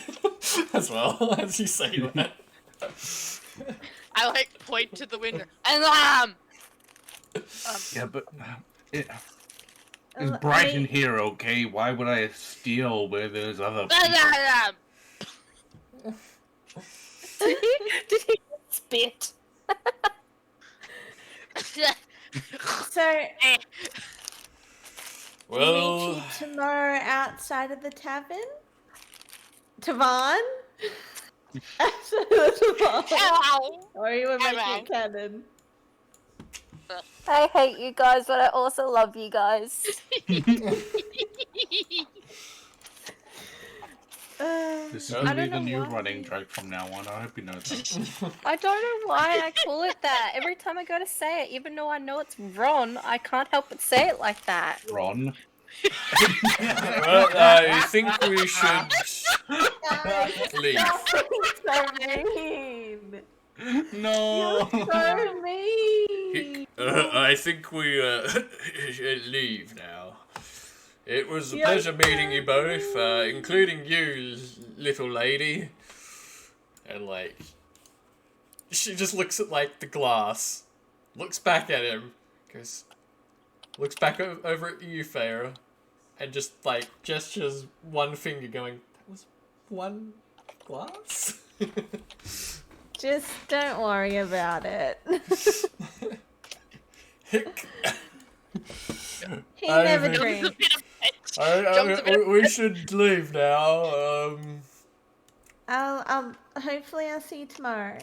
As well, as you say that. I like point to the window. Alarm! Yeah, but it's bright in here, okay? Why would I steal where there's other people? Alarm! Did he spit? So, Well, meet you tomorrow outside of the tavern? Tavern? Outside of the tavern. Ow! Or you were making Hello. a cannon. I hate you guys, but I also love you guys. This is I gonna be don't the know new why. running joke from now on. I hope you know that. I don't know why I call it that. Every time I go to say it, even though I know it's Ron, I can't help but say it like that. Ron. well, I think we should leave. So mean. No. So mean. I think we should leave now. It was a You're pleasure meeting you both, including you, little lady. And like, she just looks at like the glass, looks back at him, looks back over at you, Feyre, and just like gestures one finger, going, "That was one glass." Just don't worry about it. He I never think- drinks. We should leave now. Hopefully I'll see you tomorrow.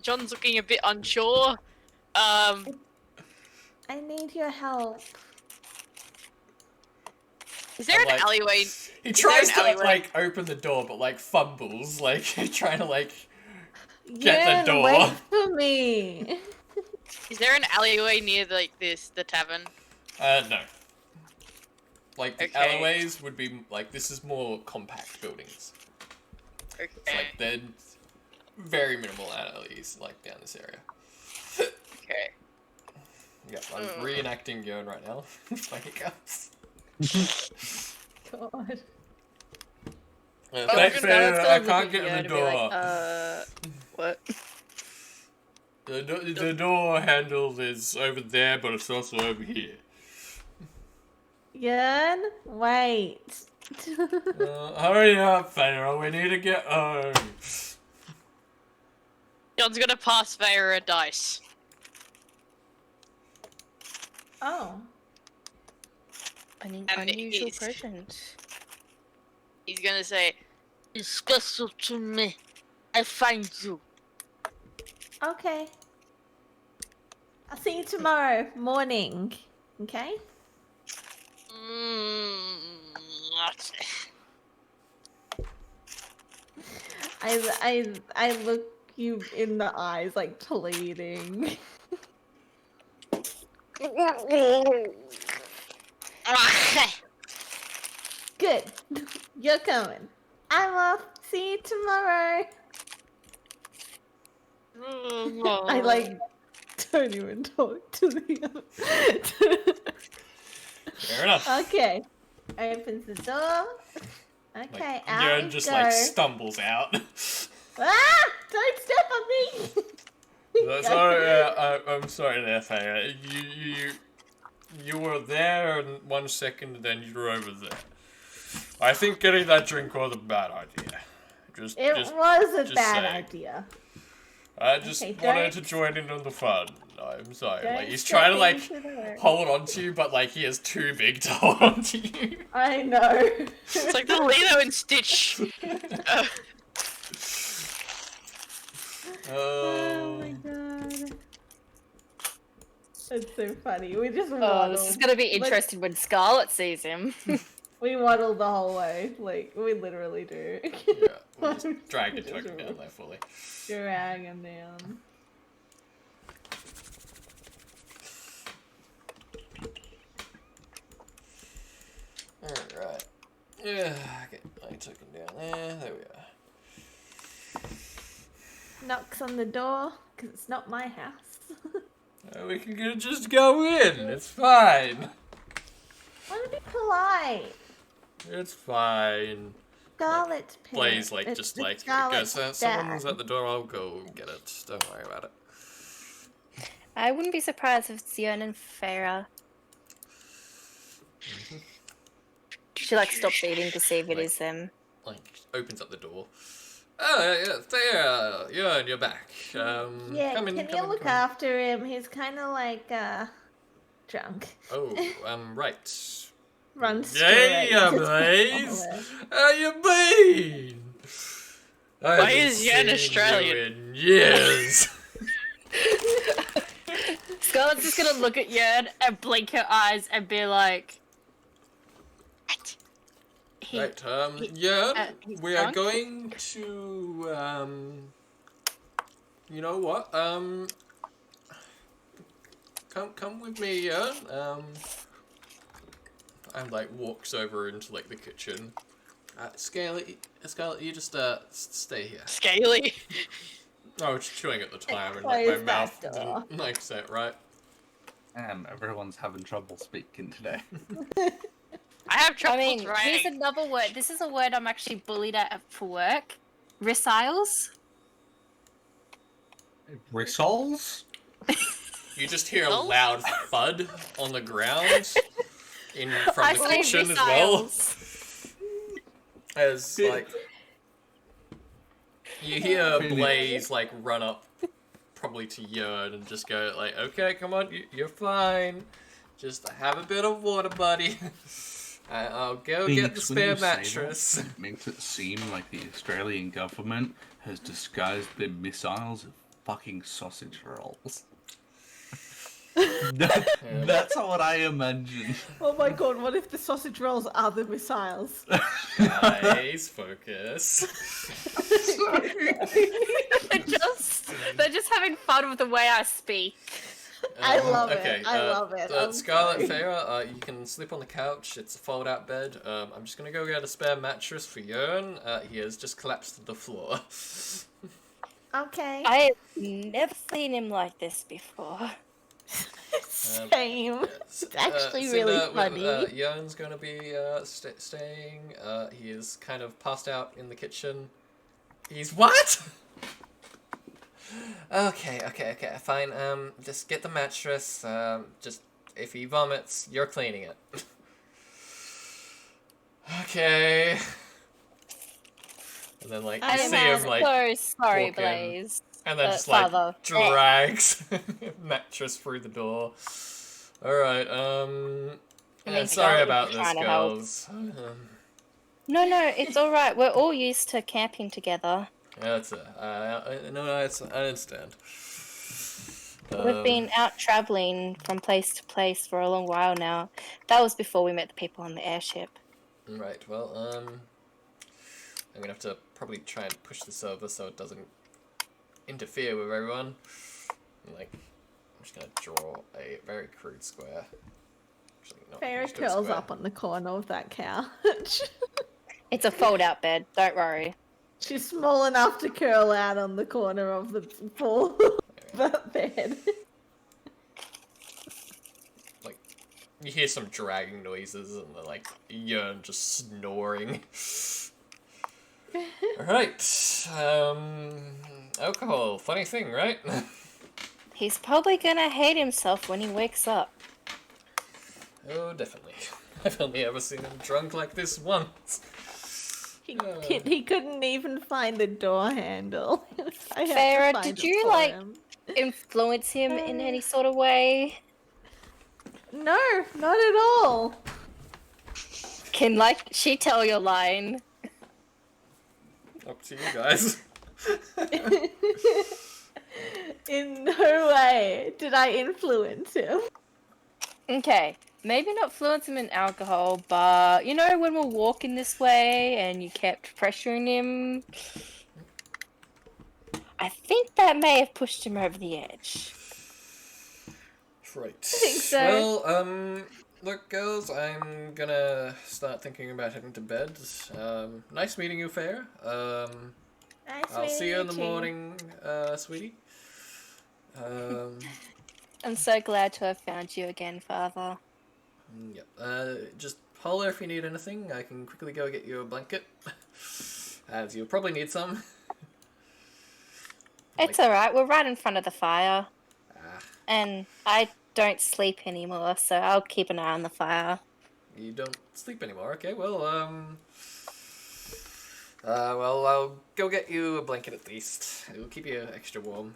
John's looking a bit unsure. I need your help. Is there an Like- alleyway? He Is tries there to an alleyway? like open the door, but like fumbles, like trying to like. Get the Yen, door. wait for me. Is there an alleyway near the tavern? No. Like the Okay. alleyways would be like this is more compact buildings. Okay. It's like they're very minimal alleys like down this area. Okay. Yeah, I'm reenacting Yon right now. My hiccups. God. I can't get in the door. What? The door handle is over there, but it's also over here. Yen, wait. Hurry up, Feyre. We need to get home. John's gonna pass Veyra a dice. Oh. An And unusual it's- present. He's gonna say, "It's special to me. I find you." Okay. I'll see you tomorrow morning. Okay? I look you in the eyes like pleading. Good. You're coming. I'm off. See you tomorrow. I like don't even talk to the other. Fair enough. Okay. Opens the door. Okay, Like, out Yon we just go. like stumbles out. Ah! Don't step on me! Sorry, I'm sorry there, Faya. You were there in 1 second, then you were over there. I think getting that drink was a bad idea. It was a just bad saying. idea. I just Okay, wanted don't- to join in on the fun. I'm sorry. Don't Like he's step trying to like into the work. hold on to you, but like he is too big to hold on to you. I know. It's like the Lilo and Stitch. Oh my god. That's so funny. We just Oh, waddle. this is gonna be interesting when Scarlet sees him. We waddle the whole way. Like, we literally do. Yeah, we'll just drag your token down there fully. Drag him down. Alright. Yeah, get my token down there. There we are. Knocks on the door, because it's not my house. We can just go in. It's fine. Want to be polite. It's fine. Scarlet Pit. Blaze like It's just the like Scarlet's goes, someone's dad. at the door. I'll go and get it. Don't worry about it. I wouldn't be surprised if it's Sion and Farah. She like stops eating to see if it Like- is them. Like opens up the door. Oh yeah, there. Yeah, you're back. Yeah, come in, can come you in, look come in. after him? He's kind of like, drunk. Oh, right. Runs Hey, straight to Blaze. the toilet. How you been? I Why haven't is Yen seen Australian? you in years. Scarlet's just gonna look at Yern and blink her eyes and be like, "What?" He, Right, yeah, he's we are drunk? going to, you know what, come with me, yeah, and, like, walks over into, like, the kitchen. Scarlet, you just, stay here. Scaly. I was chewing at the time, and, Close like, my that mouth door. didn't, like, say it right. Everyone's having trouble speaking today. I have I trouble mean, here's writing. another word. This is a word I'm actually bullied at for work. Rissoles. Rissoles? You just hear a Oh. loud thud on the ground from I the say kitchen as well. rissoles. As like you hear Really? Blaze like run up probably to Yern and just go like, okay, come on, you're fine. Just have a bit of water, buddy. I'll go get the Phoenix, when you spare say that, mattress. It makes it seem like the Australian government has disguised their missiles as fucking sausage rolls. That's what I imagine. Oh my god, what if the sausage rolls are the missiles? Guys, focus. They're just having fun with the way I speak. I love it. Okay, I love it. I'm Scarlet sorry. Farah, you can sleep on the couch. It's a fold-out bed. I'm just gonna go get a spare mattress for Yern. He has just collapsed to the floor. Okay. I have never seen him like this before. Same. It's actually really funny. Yern's gonna be staying. He is kind of passed out in the kitchen. He's what? Okay, fine. Just get the mattress. Just if he vomits, you're cleaning it. Okay. And then like I you am see him like, so sorry, walk in. Blaze. and then just like Father. drags mattress through the door. All right. mean, Sorry Scarlet about was this, trying to help. girls. No, it's all right. We're all used to camping together. Yeah, that's it. I understand. We've been out traveling from place to place for a long while now. That was before we met the people on the airship. Right. Well, I'm gonna have to probably try and push this over so it doesn't interfere with everyone. Like, I'm just gonna draw a very crude square. Actually, not Farah just do a curls square. up on the corner of that couch. It's a fold-out bed. Don't worry. She's small enough to curl out on the corner of the full bed. Like, you hear some dragging noises and then like Yern just snoring. Alright. Alcohol. Funny thing, right? He's probably gonna hate himself when he wakes up. Oh, definitely. I've only ever seen him drunk like this once. He couldn't even find the door handle. I had to Farah, find did it you, for like, him. influence him in any sort of way? No, not at all. Can, like, she tell you're lying? Up to you guys. In no way did I influence him. Okay, maybe not influence him in alcohol, but you know when we're walking this way and you kept pressuring him? I think that may have pushed him over the edge. Right. I think so. Well, look, girls, I'm gonna start thinking about heading to bed. Nice meeting you, Fair. Nice I'll see you in the too. morning, sweetie. I'm so glad to have found you again, Father. Yep. Just holler if you need anything. I can quickly go get you a blanket, as you'll probably need some. It's alright, we're right in front of the fire. Ah, And I don't sleep anymore, so I'll keep an eye on the fire. you don't sleep anymore. Okay, well, well, I'll go get you a blanket at least. It'll keep you extra warm.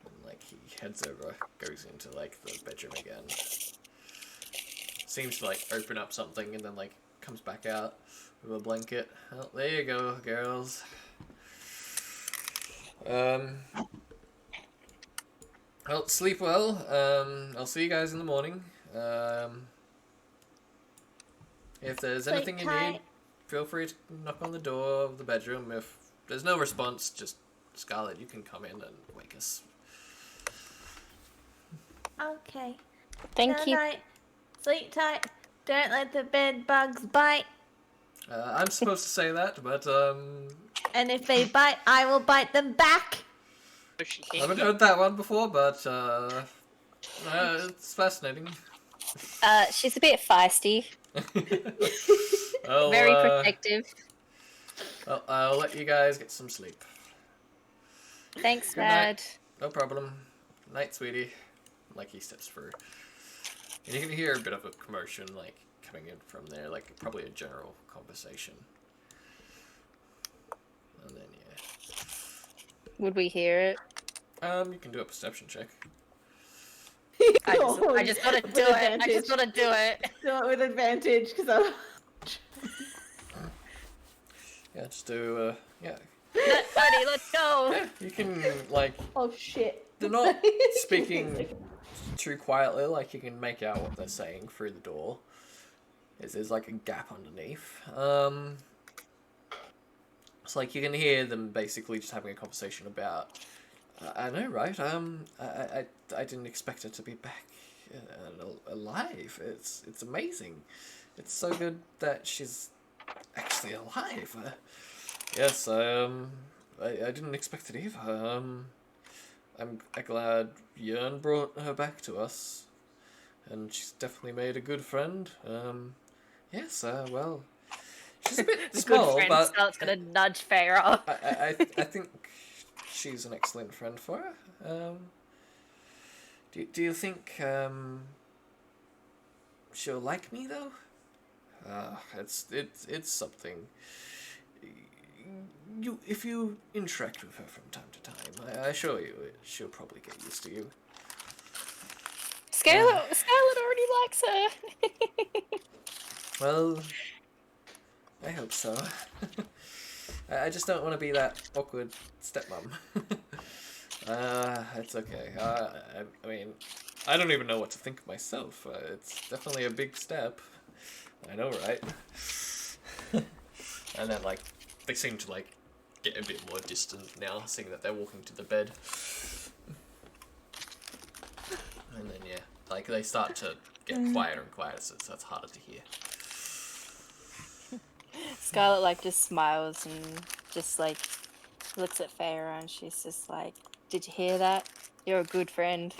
And, like, he heads over, goes into, like, the bedroom again. Seems to, like, open up something and then, like, comes back out with a blanket. Well, there you go, girls. Well, sleep well. I'll see you guys in the morning. If there's Sleep anything you tight. need, feel free to knock on the door of the bedroom. If there's no response, just Scarlet, you can come in and wake us. Okay. Thank you. Night. Sleep tight. Don't let the bed bugs bite. I'm supposed to say that, but And if they bite, I will bite them back. I haven't heard that one before, but it's fascinating. She's a bit feisty, Well, very protective. Well, I'll let you guys get some sleep. Thanks, Good night. Dad. No problem. Night, sweetie. Like, he steps through. And you can hear a bit of a commotion, like, coming in from there, like, probably a general conversation. And then, yeah. Would we hear it? You can do a perception check. I just gotta do With it. I just gotta do it. Do it with advantage, because I'm... Yeah, just do, yeah. Buddy, let's go. Yeah, you can, like, Oh shit. they're not speaking too quietly, like, you can make out what they're saying through the door. There's, like, a gap underneath. It's like you can hear them basically just having a conversation about, I know, right? I didn't expect her to be back alive. It's amazing. It's so good that she's actually alive. Yes, I didn't expect it either. I'm glad Jörn brought her back to us, and she's definitely made a good friend. Yes, well, she's a bit small, Good friend, but Scarlett's gonna nudge Farah. I think she's an excellent friend for her. Do you think she'll like me though? It's something. If you interact with her from time to time, I assure you, she'll probably get used to you. Scarlett already likes her. Well, I hope so. I just don't want to be that awkward stepmom. It's okay. I mean, I don't even know what to think of myself. It's definitely a big step. I know, right? And then, like, they seem to, like, get a bit more distant now, seeing that they're walking to the bed. And then, yeah, like, they start to get quieter and quieter, so it's harder to hear. Scarlett, like, just smiles and just, like, looks at Farah and she's just like, did you hear that? You're a good friend.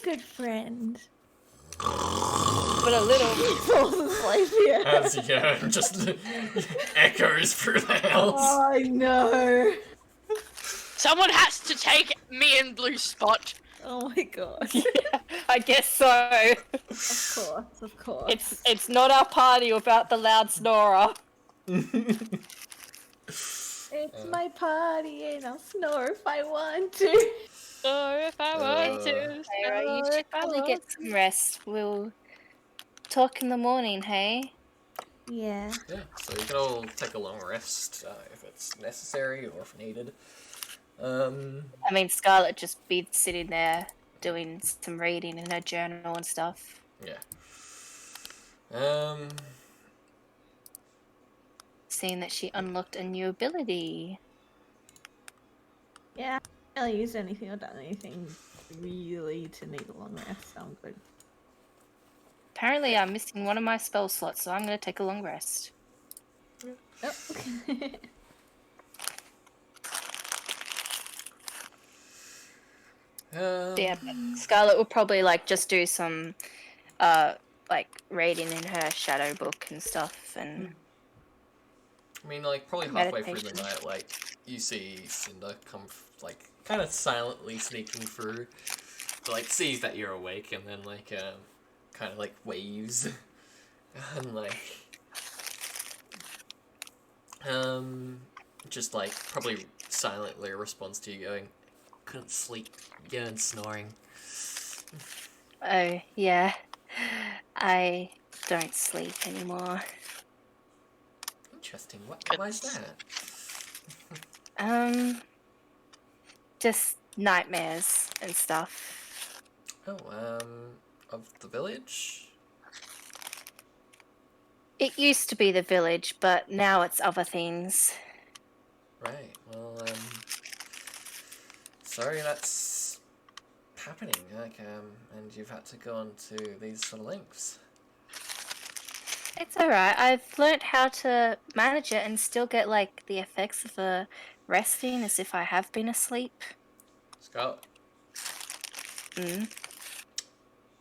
Good friend. But a little. Falls asleep here. As Jörn just echoes through the house. Oh no. Someone has to take me and Blue Spot. Oh my god. I guess so. Of course. It's not our party without the loud snorer. It's my party and I'll snore if I want to. Or if I want to. Sarah, you snore should if I probably want get some rest. We'll talk in the morning, hey? Yeah. Yeah, so you can all take a long rest if it's necessary or if needed. I mean, Scarlet just be sitting there doing some reading in her journal and stuff. Yeah. Seeing that she unlocked a new ability. Yeah. I haven't really used anything or done anything really to need a long rest, so I'm good. Apparently, I'm missing one of my spell slots, so I'm going to take a long rest. Oh. Yeah, but Scarlet will probably like just do some like reading in her shadow book and stuff, and I mean, like, probably halfway through the Meditation. night, like, you see Cinder come, like, kind of silently sneaking through, like, sees that you're awake, and then, like, kind of, like, waves, and, like, just, like, probably silently responds to you going, couldn't sleep, yearn snoring. oh yeah, I don't sleep anymore. Interesting, why is that? Just nightmares and stuff. Oh, of the village? It used to be the village, but now it's other things. Right, well, sorry that's happening, like, and you've had to go on to these sort of lengths. It's alright. I've learnt how to manage it and still get like the effects of resting as if I have been asleep. Scarlet, Mm.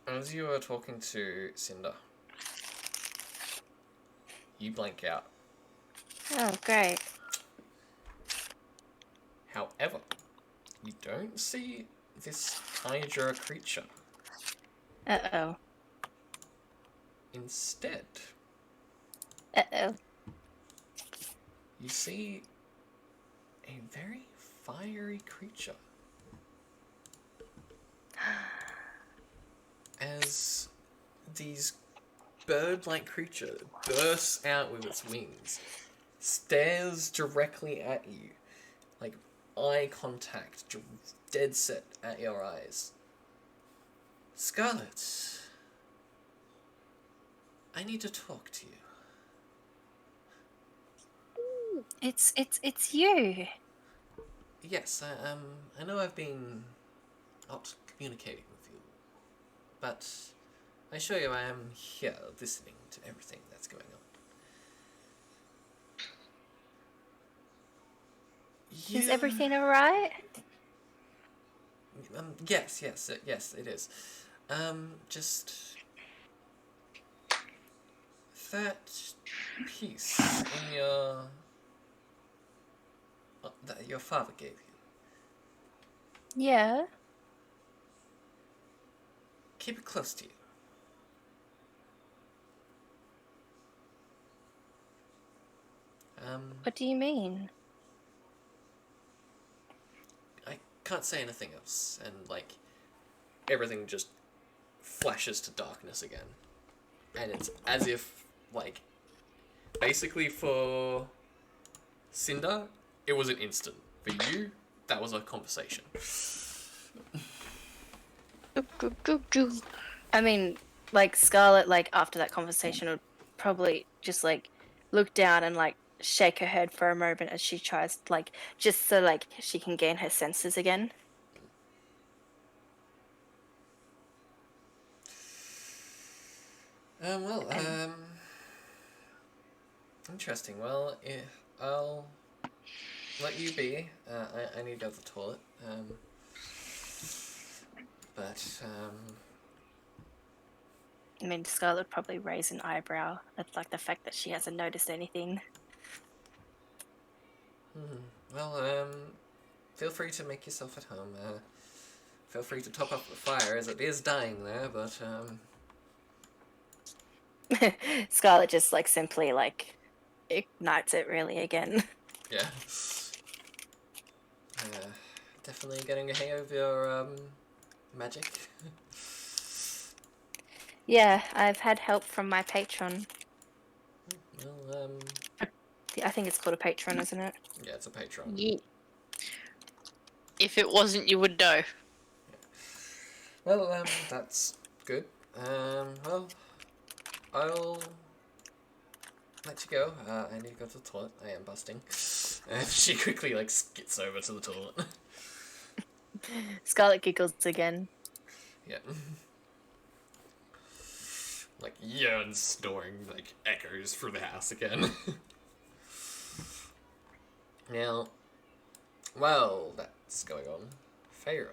as you were talking to Cinder, you blank out. Oh, great. However, you don't see this Hydra creature. Uh-oh. Instead, Uh-oh. you see a very fiery creature. As these bird-like creature bursts out with its wings, stares directly at you, like eye contact, dead set at your eyes. Scarlet, I need to talk to you. It's you. Yes, I know I've been not communicating with you, but I assure you I am here listening to everything that's going on. Is everything alright? Yes, it is. Just that piece in your that your father gave you. Yeah. Keep it close to you. What do you mean? I can't say anything else, and like everything just flashes to darkness again, and it's as if like basically for Cinder it was an instant. For you, that was a conversation. I mean, like Scarlet, like after that conversation, would probably just like look down and like shake her head for a moment as she tries, like, just so like she can gain her senses again. Interesting. Well, I'll let you be. I need to go to the toilet. I mean, Scarlet would probably raise an eyebrow at like the fact that she hasn't noticed anything. Well, feel free to make yourself at home. Feel free to top up the fire as it is dying there, but Scarlet just like simply like ignites it really again. yeah. Definitely getting a hang of your magic. Yeah, I've had help from my patron. Well, I think it's called a patron, isn't it? yeah, it's a patron. Yeah. If it wasn't, you would know. Well, that's good. Well, I'll let you go. I need to go to the toilet. I am busting. And she quickly, like, skits over to the toilet. Scarlet giggles again. Yeah. Like, yawn snoring, like, echoes through the house again. Now, while that's going on, Feyre.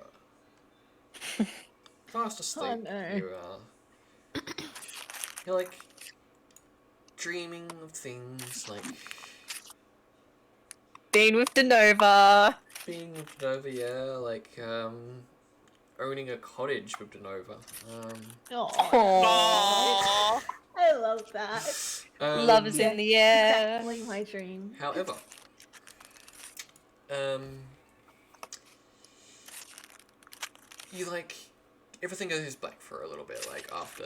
Fast asleep, Oh, no. you're like dreaming of things like Being with Denova. being with Nova, yeah, like owning a cottage with Denova. Aww. I love that. Love is in the air. Exactly my dream. However, you like everything goes black for a little bit, like after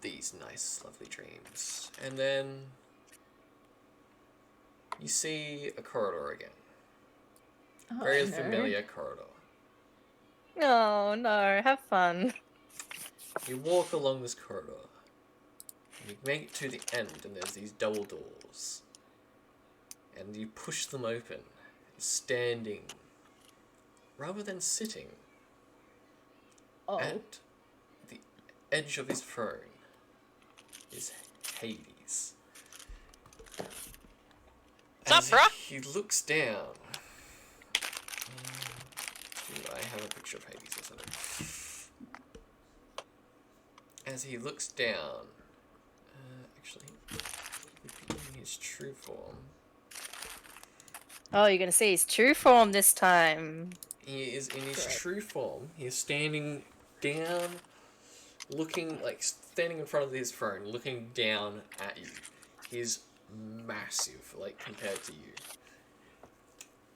these nice, lovely dreams, and then you see a corridor again. Oh, Very no. familiar corridor. Oh no, have fun. You walk along this corridor. And you make it to the end, and there's these double doors. And you push them open, standing, rather than sitting, Oh. at the edge of his throne is Hades. What's up, bruh? He looks down. Do I have a picture of Hades or something? As he looks down, actually, in his true form, Oh, you're gonna see his true form this time. he is in his true form. He is standing down, looking like standing in front of his throne, looking down at you. He's massive, like compared to you,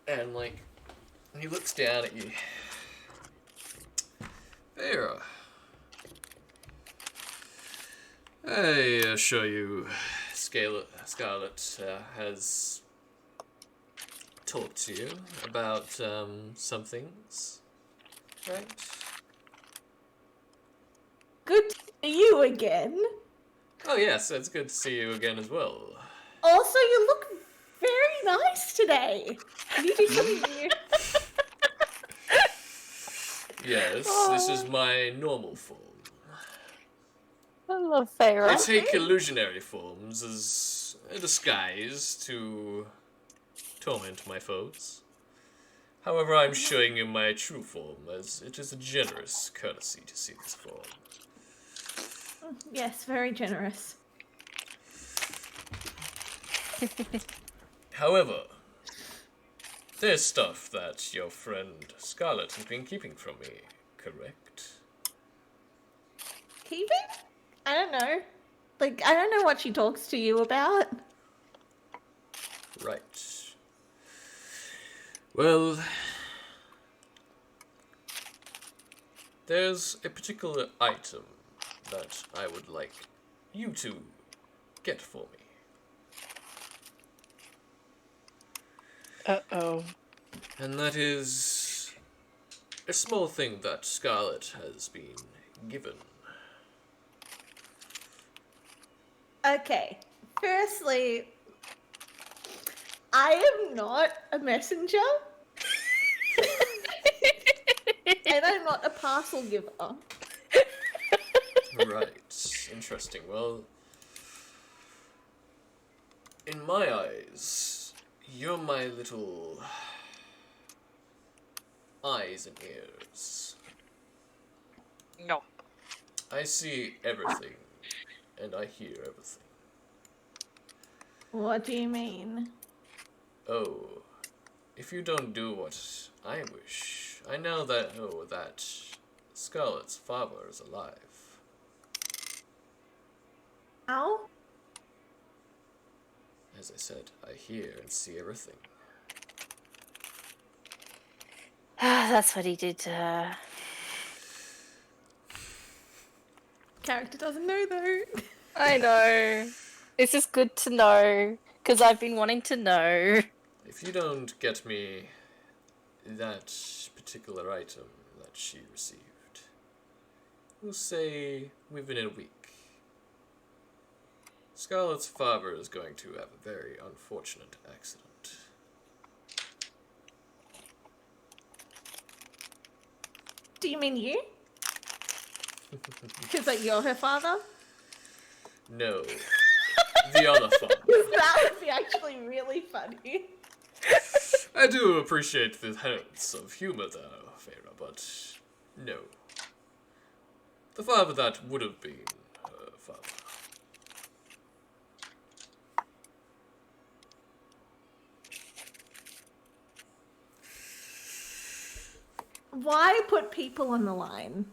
and like he looks down at you. Vera, I assure you, Scarlet has talked to you about some things, right? Good to see you again. Oh yes, it's good to see you again as well. Also, you look very nice today. Did you do something new? Yes, this is my normal form. I love I Feyre. take illusionary forms as a disguise to torment my foes. However, I'm showing you my true form, as it is a generous courtesy to see this form. Yes, very generous. However, there's stuff that your friend Scarlet has been keeping from me, correct? Keeping? I don't know. Like, I don't know what she talks to you about. Right. Well, there's a particular item that I would like you to get for me. Uh-oh. And that is a small thing that Scarlet has been given. Okay. Firstly, I am not a messenger. And I'm not a parcel giver. Right. Interesting. Well, in my eyes, you're my little eyes and ears. No. I see everything, and I hear everything. What do you mean? Oh, if you don't do what I wish, I know that Scarlet's father is alive. Ow. As I said, I hear and see everything. That's what he did to her. Character doesn't know though. I know. It's just good to know, because I've been wanting to know. If you don't get me that particular item that she received, we'll say within a week, Scarlet's father is going to have a very unfortunate accident. Do you mean you? Because like you're her father? No, the other father. That would be actually really funny. I do appreciate the hints of humor there, Feyre, but no. The father that would have been her father. Why put people on the line?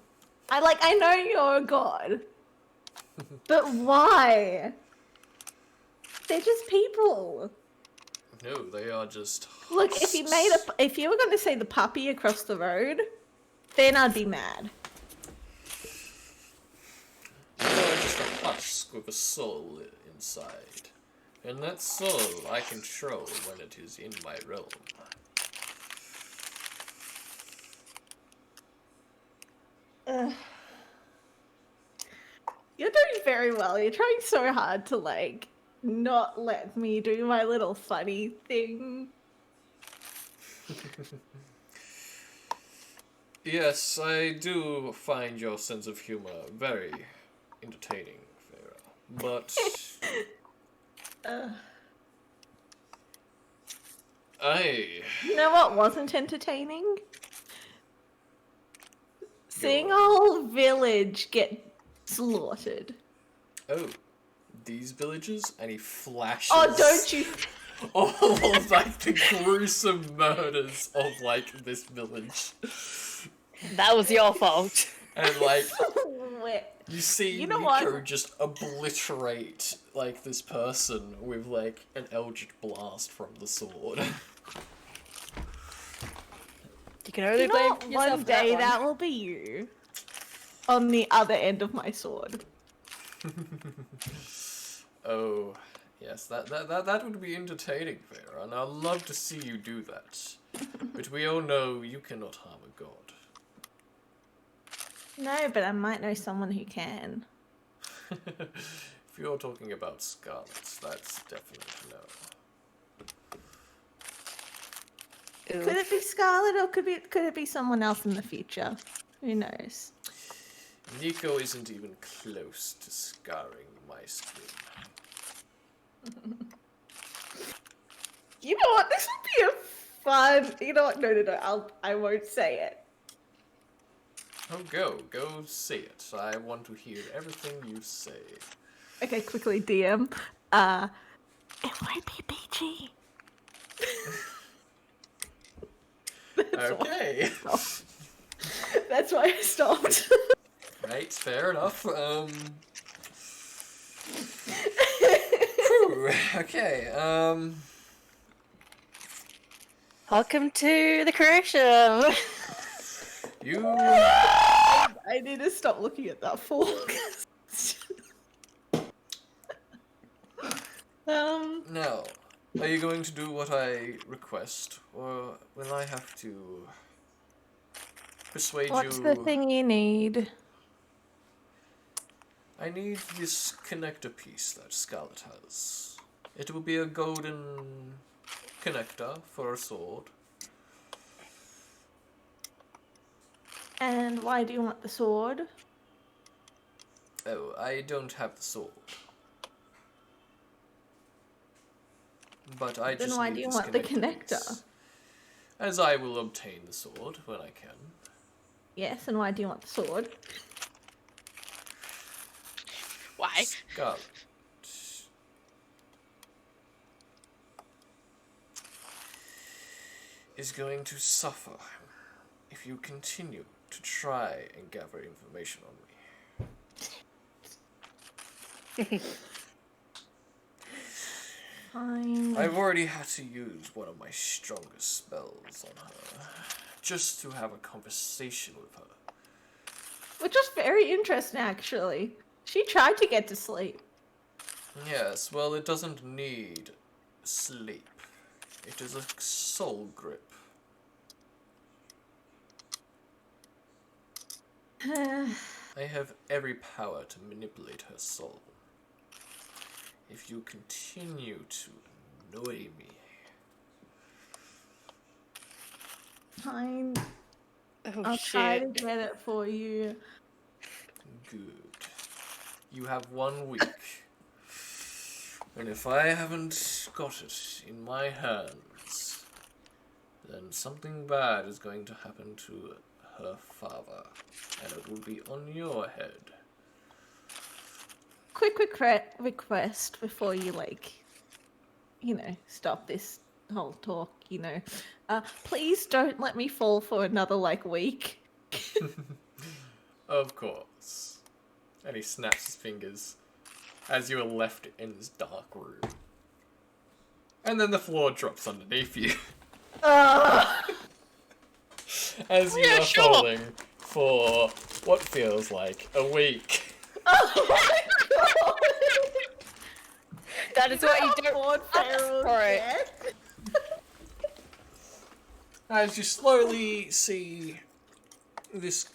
I know you're a god. But why? They're just people. No, they are just Look, if you were going to say the puppy across the road, then I'd be mad. they are just a husk with a soul inside. And that soul I control when it is in my realm. You're doing very well. You're trying so hard to not let me do my little funny thing. Yes, I do find your sense of humor very entertaining, Farah. But You know what wasn't entertaining? Seeing a whole village get slaughtered. Oh, these villages? And he flashes. Oh, don't you? All of the gruesome murders of this village. That was your fault. And Wait. you see You know Nico what? just obliterate this person with an eldritch blast from the sword. You can only You know blame what? yourself One for that day one. that will be you. On the other end of my sword. Oh, yes, that would be entertaining, Vera, and I'd love to see you do that. But we all know you cannot harm a god. No, but I might know someone who can. If you're talking about Scarlet, that's definitely no. Could it be Scarlet or could it be someone else in the future? Who knows? Nico isn't even close to scarring my skin. You know what? This would be a fun. You know what? No. I won't say it. Oh, go say it. I want to hear everything you say. Okay, quickly DM. It won't be PG. Okay. That's why I stopped. Right, fair enough. Whew, okay, Welcome to the creation. you... I need to stop looking at that fork. Now, are you going to do what I request, or will I have to persuade What's you... the thing you need? I need this connector piece that Scarlet has. It will be a golden connector for a sword. And why do you want the sword? Oh, I don't have the sword. But I Then just why need do you this want the piece, connector? as I will obtain the sword when I can. Yes, and why do you want the sword? Why? Scarlet. is going to suffer if you continue to try and gather information on me. Fine. I've already had to use one of my strongest spells on her, just to have a conversation with her. Which was very interesting, actually. She tried to get to sleep. Yes, well, it doesn't need sleep. It is a soul grip. I have every power to manipulate her soul. If you continue to annoy me, Fine. Oh I'll try to shit. get it for you. good. You have 1 week. And if I haven't got it in my hands, then something bad is going to happen to her father, and it will be on your head. Quick request before you, stop this whole talk, please don't let me fall for another, week. Of course. And he snaps his fingers as you are left in this dark room. And then the floor drops underneath you. As you are sure. falling for what feels like a week. Oh my god! That is what you do. Lord Pharaoh's Alright. death? As you slowly see this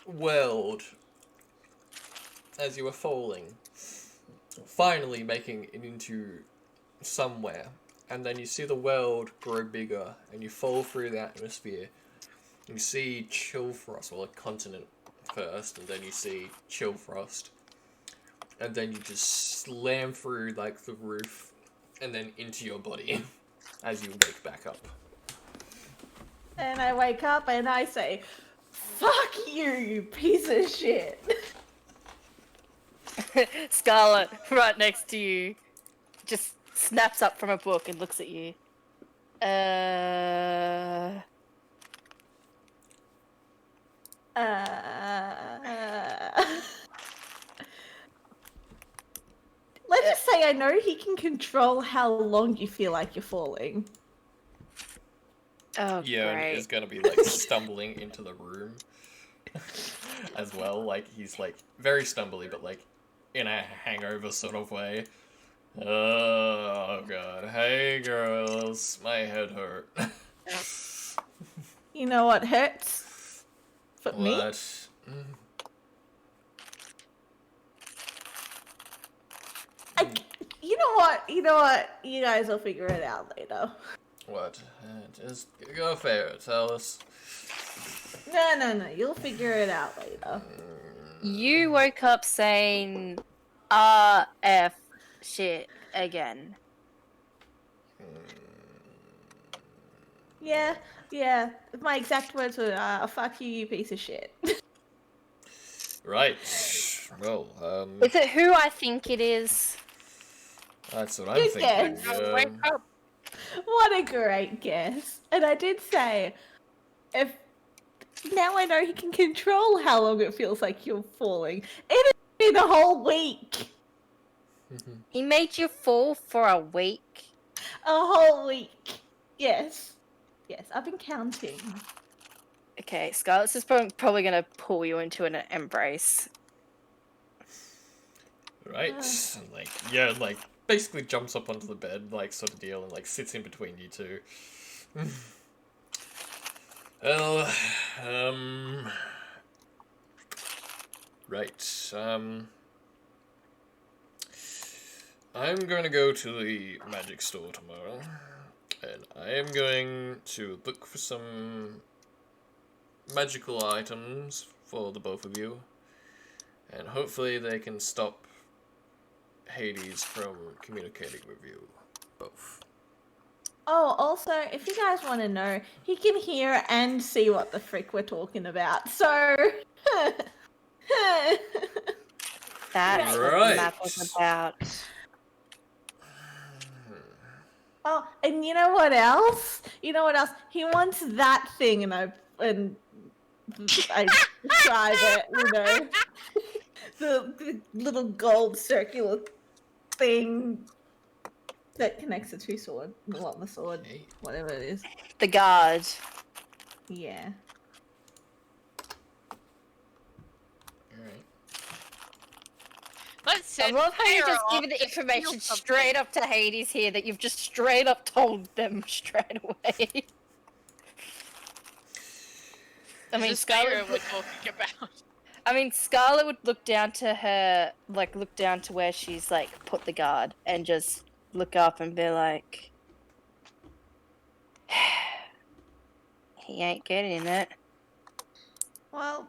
world, as you are falling, finally making it into somewhere, and then you see the world grow bigger, and you fall through the atmosphere. You see Chillfrost, well, a continent first, and then you see Chillfrost, and then you just slam through the roof, and then into your body as you wake back up. And I wake up and I say, "Fuck you, you piece of shit." Scarlet, right next to you, just snaps up from a book and looks at you. Let's just say I know he can control how long you feel like you're falling. Oh, Yon great. is gonna be stumbling into the room as well. He's very stumbly, but in a hangover sort of way. Oh god. Hey girls, my head hurt. You know what hurts? For me? What? You know what? You guys will figure it out later. What? Just go fair, tell us. No. You'll figure it out later. You woke up saying RF shit again. Yeah. My exact words were, "Fuck you, you piece of shit." Right. Well, Is it who I think it is? that's what I'm Good thinking. guess. Wake up. What a great guess. And I did say, if now I know he can control how long it feels like you're falling. It has been a whole week. He made you fall for a week? A whole week. Yes, I've been counting. Okay, Scarlet's just probably gonna pull you into an embrace. Right. And, basically jumps up onto the bed, sort of deal, and, sits in between you two. Well, right, I'm going to go to the magic store tomorrow, and I am going to look for some magical items for the both of you, and hopefully they can stop Hades from communicating with you both. Oh, also, if you guys want to know, he can hear and see what the frick we're talking about. So, That's what Right. the map was about. Oh, and you know what else? You know what else? He wants that thing, and I describe it. You know, the little gold circular thing that connects the two swords. Well, the sword, Hey. whatever it is. The guard. Yeah. Alright. Listen, I love how you just Pharaoh, give the information feel something. straight up to Hades here that you've just straight up told them straight away. I mean, This is Pharaoh Scarlet. we're talking about. I mean, Scarlet would look down to her, like, look down to where she's, like, put the guard and just look up and be like, he ain't getting it. Well,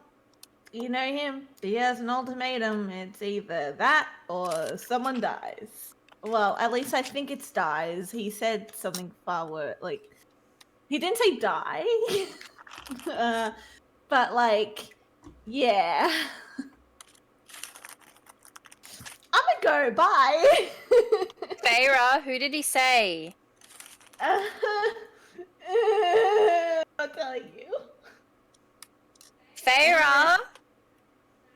you know him. He has an ultimatum. It's either that or someone dies. Well, at least I think it's dies. He said something far worse. Like, he didn't say die. But, like, yeah. I'm gonna go. Bye. Feyre, who did he say? I'll tell you. Feyre!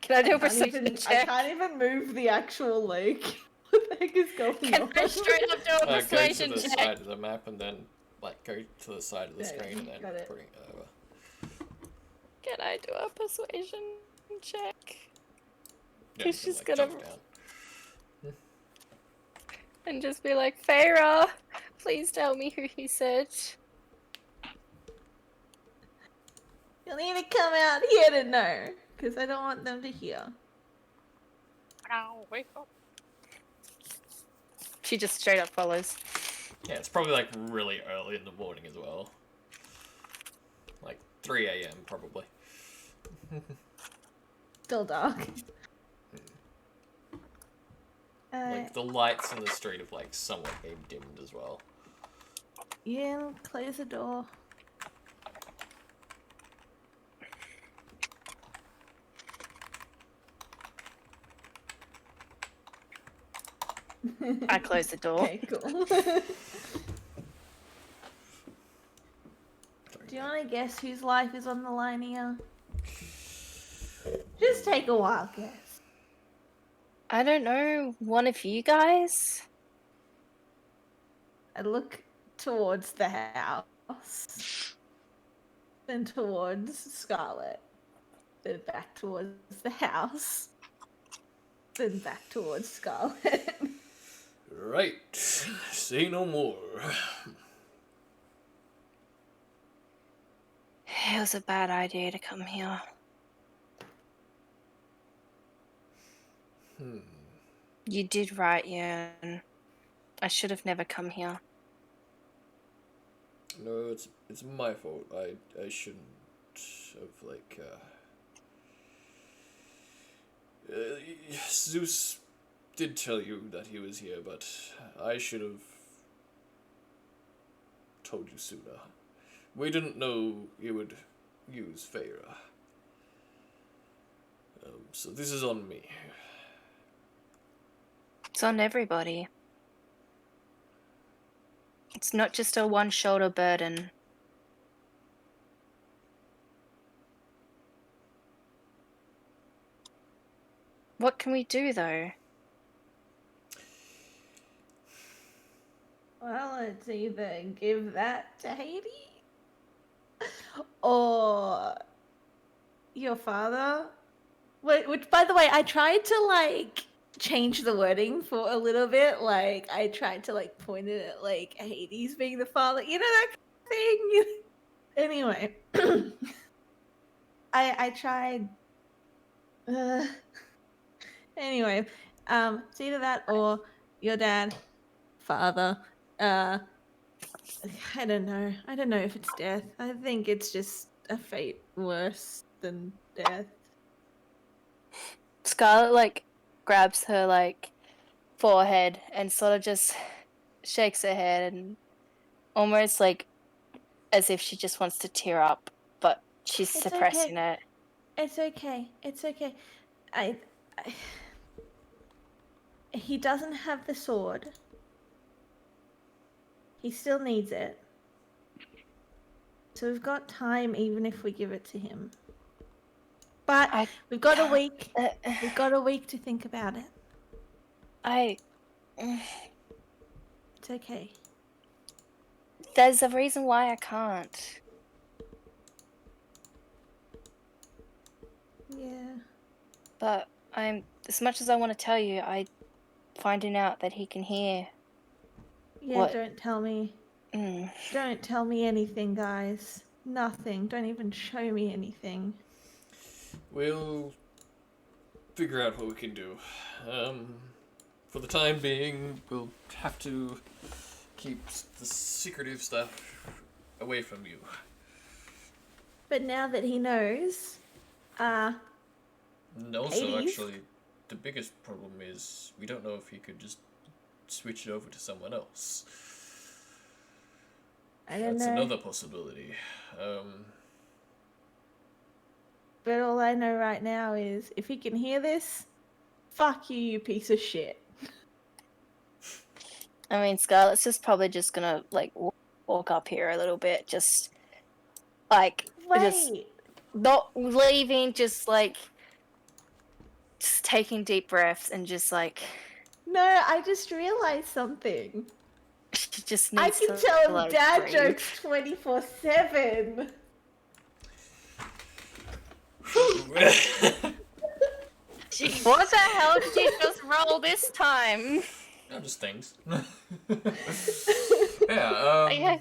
Can I do a I perception check? can't even move the actual lake. What the heck is going Can on? I straight up do a Go to persuasion the check? side of the map and then, like, go to the side of the Yeah, screen and then got it. bring it over. Can I do a persuasion check? Yeah, He's you just can, gonna- jump down. And just be like, Feyre, please tell me who he said. You'll need to come out here to know, because I don't want them to hear. Ow, wake up. She just straight up follows. Yeah, it's probably like really early in the morning as well. Like 3 a.m. probably. Still dark. Like the lights in the street have like somewhat been dimmed as well. Yeah, close the door. I close the door. Okay, cool. Do you want to guess whose life is on the line here? Just take a wild guess. I don't know, one of you guys? I look towards the house, then towards Scarlet, then back towards the house, then back towards Scarlet. Right. Say no more. It was a bad idea to come here. You did right, Yen. I should have never come here. No, it's my fault. I shouldn't have like Zeus did tell you that he was here, but I should have told you sooner. We didn't know you would use Feyre. So this is on me. It's on everybody. It's not just a one-shoulder burden. What can we do, though? Well, it's either give that to Hades or your father. Which, by the way, I tried to like change the wording for a little bit. Like, I tried to like point it at like Hades being the father. You know that kind of thing. Anyway, I tried. Anyway, it's either that or your dad, father. I don't know. I don't know if it's death. I think it's just a fate worse than death. Scarlet, like, grabs her, like, forehead and sort of just shakes her head and almost, like, as if she just wants to tear up, but she's It's suppressing it. It's okay. It's okay. I... He doesn't have the sword. He still needs it. So we've got time even if we give it to him. But we've got a week. We've got a week to think about it. It's okay. There's a reason why I can't. Yeah. But as much as I want to tell you, finding out that he can hear. Yeah, What? don't tell me. Mm. Don't tell me anything, guys. Nothing. Don't even show me anything. We'll figure out what we can do. For the time being, we'll have to keep the secretive stuff away from you. But now that he knows, And also, Hades? actually, the biggest problem is we don't know if he could just switch it over to someone else. I don't That's know. another possibility. But all I know right now is if he can hear this, fuck you, you piece of shit. I mean, Scarlett's probably just gonna like walk up here a little bit, just like just Wait. not leaving, just taking deep breaths and just like No, I just realized something. she just I needs can to, tell him like, dad breathe. jokes 24/7. What the hell did you just roll this time? No, just things. Yeah, Yeah.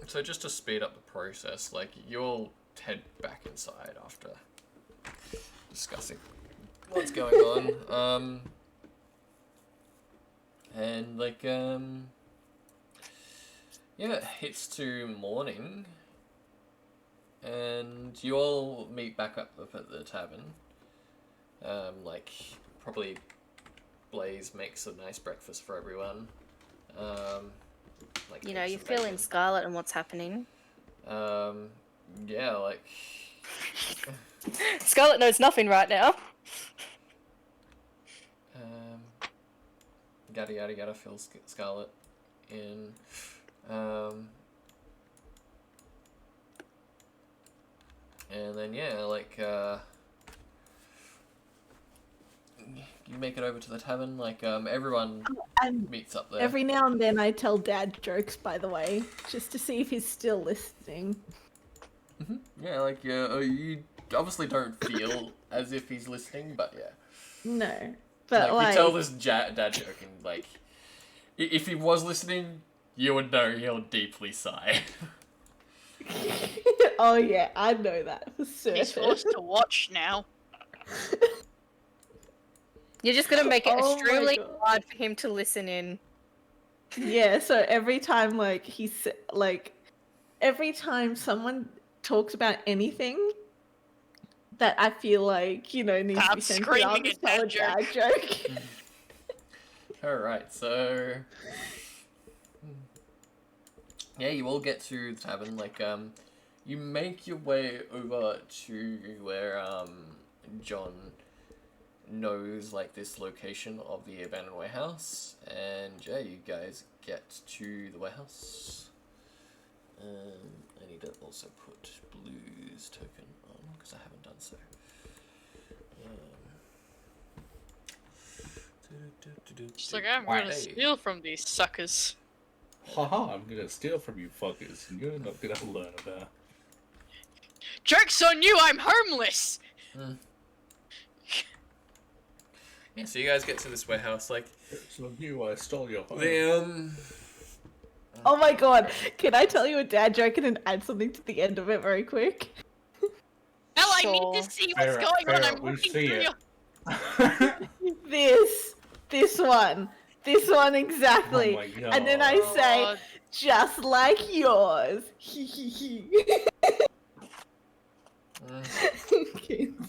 So just to speed up the process, like, you'll head back inside after discussing what's going on. And, like, yeah, it hits to morning, and you all meet back up at the tavern. Like, probably Blaze makes a nice breakfast for everyone. Like, You know, makes you're some feeling bacon. Scarlet and what's happening. Yeah, like, Scarlet knows nothing right now. yada yada yada fills Scarlet in. And then, yeah, like, you make it over to the tavern, like, everyone And meets up there. every now and then I tell dad jokes, by the way, just to see if he's still listening. Yeah, like, you obviously don't feel as if he's listening, but yeah. No. But Like, you tell this dad joke, and, like, if he was listening, you would know he'll deeply sigh. oh yeah, I know that for certain. He's forced to watch now. You're just gonna make it Oh my extremely God. hard for him to listen in. Yeah, so every time every time someone talks about anything that I feel like, needs to be Dad's censored, I'll screaming just a tell a dad dad joke. Alright, so... Yeah, you all get to the tavern, like, you make your way over to where, John knows, like, this location of the abandoned warehouse, and, yeah, you guys get to the warehouse. I need to also put Blue's token on, because I haven't done so. She's like, I'm gonna Hey. steal from these suckers. Haha, I'm gonna steal from you fuckers, and you're not gonna learn about. Joke's on you, I'm homeless! Yeah, so you guys get to this warehouse, like, It's on you, I stole your home. the, Oh my god, can I tell you a dad joke and then add something to the end of it very quick? Well, I Sure. need to see what's Fair- going on. fair, I'm we looking see through it. your... This one exactly. Oh my God. And then I say, God. just like yours.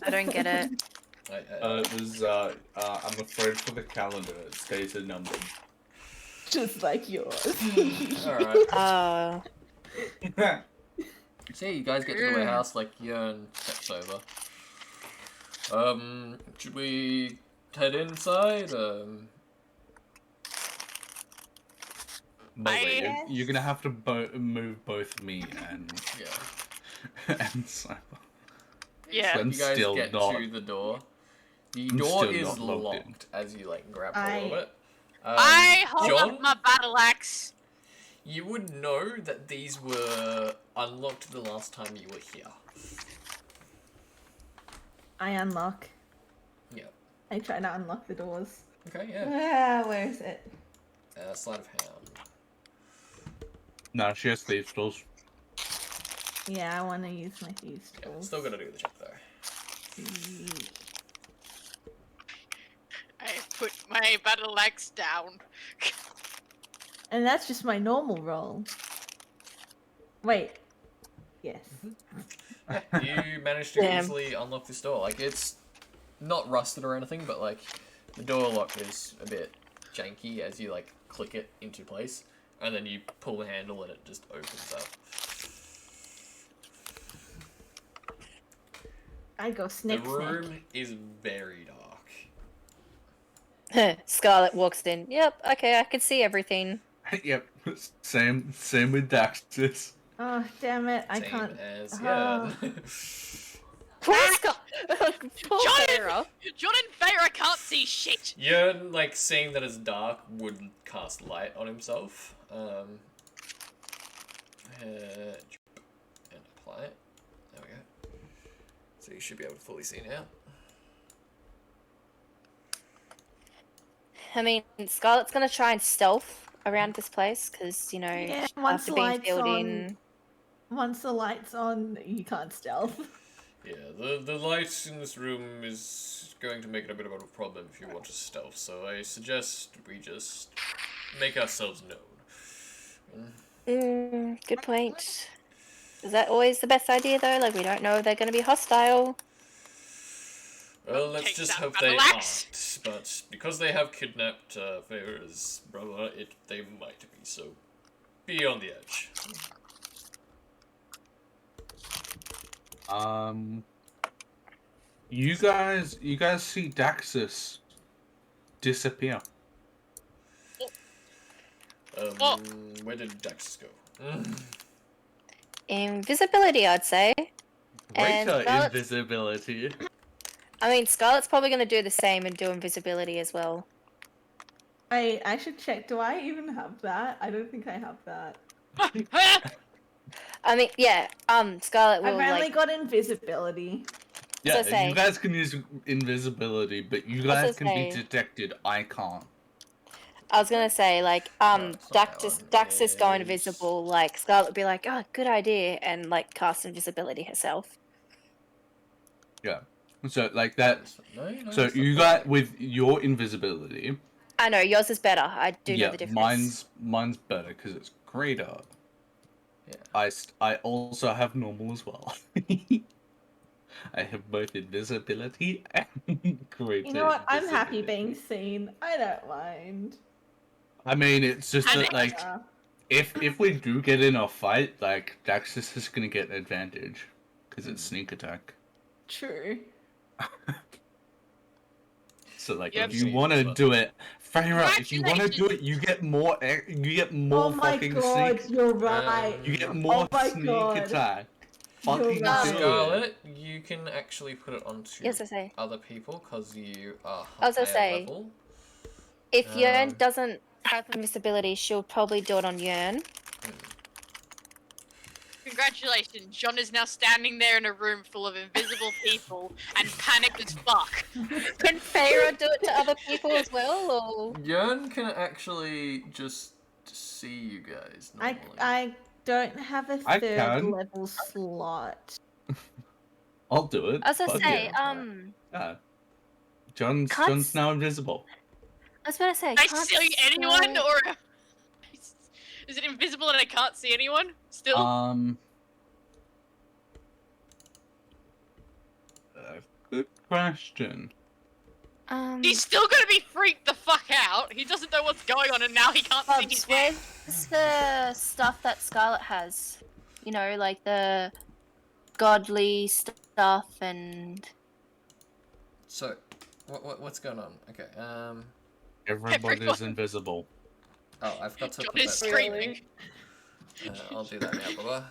I don't get it. It was, I'm afraid for the calendar, it stays a number. Just like yours. Alright. Oh, So yeah, you guys get to the warehouse, like, Yearn steps over. Should we head inside? By the way, you're gonna have to move both me and Yeah. and Cypher. Yeah. I'm You guys still get not. to the door. The I'm door still is not logged in. locked as you like grab hold of it. I hold John, up my battle axe. you would know that these were unlocked the last time you were here. I unlock. Yeah. I try to unlock the doors. Okay, yeah. Where is it? Sleight of hand. No, she has thieves tools. Yeah, I want to use my thieves Yeah, tools. still gotta do the check though. I put my battle axe down. And that's just my normal roll. Wait. Yes. You managed to Damn. easily unlock this door. Like, it's not rusted or anything, but like, the door lock is a bit janky as you like click it into place, and then you pull the handle and it just opens up. I go The snick room snick. is very dark. Scarlet walks in. Yep, okay, I can see everything. Yep. Same with Daxus. Oh, damn it. I Same can't. as Oh. Poor Poor John! Farah. John and Feyre can't see shit. You're like seeing that it's dark would cast light on himself. And apply it. There we go. So you should be able to fully see now. I mean, Scarlet's gonna try and stealth around this place because, you know, Yeah, once after the being light's filled on, in. once the light's on, you can't stealth. Yeah, the light in this room is going to make it a bit of a problem if you want to stealth, so I suggest we just make ourselves known. Good point. Is that always the best idea, though? Like, we don't know if they're going to be hostile. Well, let's Take just that, hope they relax. aren't, but because they have kidnapped Feyre's brother, they might be, so be on the edge. You guys see Daxus disappear. Well- Where did Dax go? Invisibility, I'd say. And Greater Scarlet's- invisibility. I mean, Scarlet's probably going to do the same and do invisibility as well. I should check. Do I even have that? I don't think I have that. I mean, yeah, Scarlet will, I've only like... got invisibility. Yeah, I say- you guys can use invisibility, but you I guys can say- be detected. I can't. I was gonna say, like, it's not that Dax is going one. invisible, like, Scarlet would be like, oh, good idea, and, like, cast invisibility herself. Yeah. So like that. No, So it's you not got that. with your invisibility. I know, yours is better. I do Yeah, know the difference. mine's better because it's greater. Yeah. I also have normal as well. I have both invisibility and greater. You know what? I'm happy invisibility. being seen. I don't mind. I mean, it's just And that like Uh, if we do get in a fight, like Daxus is gonna get an advantage because it's sneak attack. true. So like, Yep. if you want to do it, Feyre, if you want to do Congratulations. it, you get more. You get more Oh my fucking god, sneak. you're right. You get more my sneak God. attack. You're Fucking right. do it. Scarlet, you can actually put it onto Yes, I say. other people because you are I was higher gonna say. level. If Yearn Um, doesn't have invisibility, she'll probably do it on Yearn. Congratulations, John is now standing there in a room full of invisible people and panicked as fuck. Can Feyre do it to other people as well, or...? Yearn can actually just see you guys normally. I don't have a I third can. level slot. I'll do it. I was gonna Fuck say, yeah. Yeah. John's Can't now invisible. I was gonna say, Can I can't see anyone, Scarlet- or is it invisible and I can't see anyone? Still, Good question. he's still gonna be freaked the fuck out. He doesn't know what's going on, and now he can't see his Bubs, head. where's the stuff that Scarlet has? You know, like the godly stuff and... So, what's going on? Okay, Everybody's Everyone. invisible. Oh, I've got to John put is that. screaming. I'll do that now, Baba.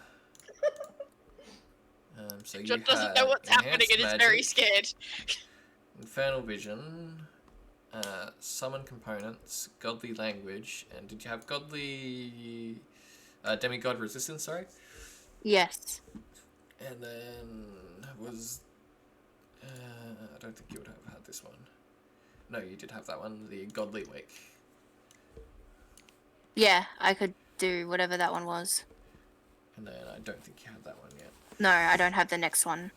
So you John doesn't had know what's happening Enhanced and is very Magic, scared. Infernal Vision, Summon Components, Godly Language, and did you have Godly... Demigod Resistance, sorry? Yes. And then was... I don't think you would have had this one. No, you did have that one, the Godly Wake. Yeah, I could do whatever that one was. And then I don't think you had that one yet. No, I don't have the next one.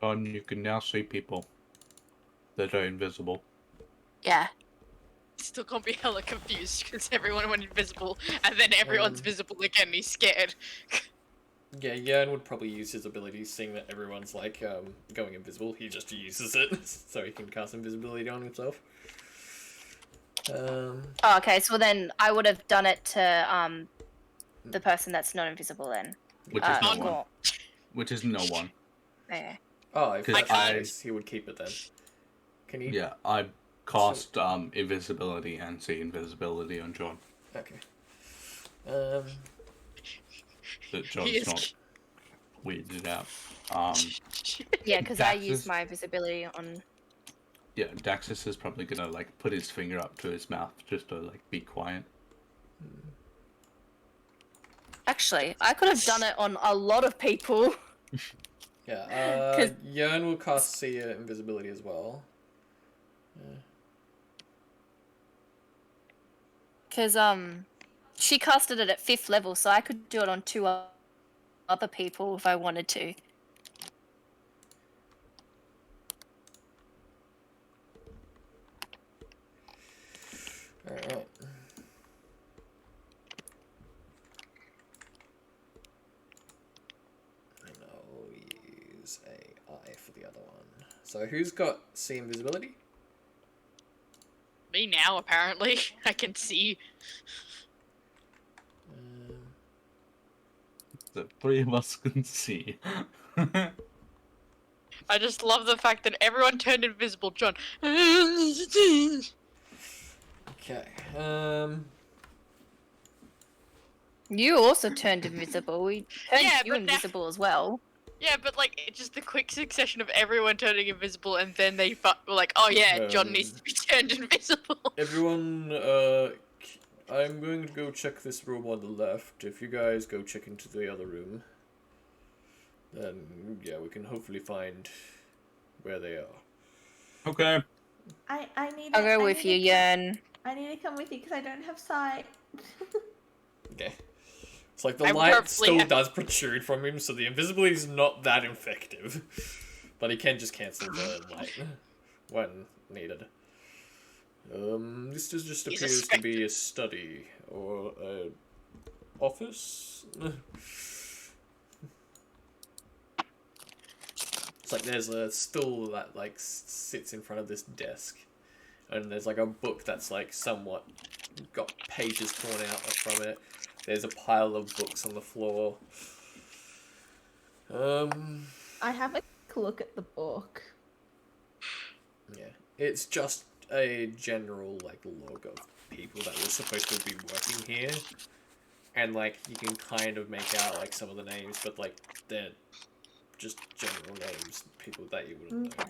Yeah. And you can now see people that are invisible. Yeah. Still can't be hella confused because everyone went invisible and then everyone's visible again. He's scared. Yeah, Yern would probably use his ability, seeing that everyone's like going invisible. He just uses it so he can cast invisibility on himself. Oh, okay, so then I would have done it to the person that's not invisible then. Which is no Not one. Which is no one. Okay. Oh, if 'Cause that's the I- case, he would keep it then. Can you? Yeah, I cast invisibility and see invisibility on John. Okay. That He John's is- not weirded out. Yeah, because I Daxus- used my visibility on... Yeah, Daxus is probably gonna like put his finger up to his mouth just to like be quiet. Actually, I could have done it on a lot of people. Yeah, 'Cause- Yern will cast Seer Invisibility as well. Because, she casted it at 5th level, so I could do it on 2 other people if I wanted to. Alright. And I'll use a eye for the other one. So who's got See Invisibility? Me now, apparently. I can see. The three of us can see. I just love the fact that everyone turned invisible. John. Okay. You also turned invisible. We turned Yeah, you but now- invisible as well. Yeah, but like it's just the quick succession of everyone turning invisible, and then they were like, "Oh yeah, John needs to be turned invisible." Everyone, I'm going to go check this room on the left. If you guys go check into the other room, then yeah, we can hopefully find where they are. Okay. I need. I'll I go with you, need to Yen. I need to come with you because I don't have sight. Okay. It's like the I light purposely still have- does protrude from him, so the invisibility is not that effective. But he can just cancel the light when needed. This just He's appears to be a study or a office. It's like there's a stool that like sits in front of this desk, and there's like a book that's like somewhat got pages torn out from it. There's a pile of books on the floor. I have a look at the book. Yeah, it's just a general like log of people that were supposed to be working here, and like you can kind of make out like some of the names, but like they're just general names, people that you wouldn't know.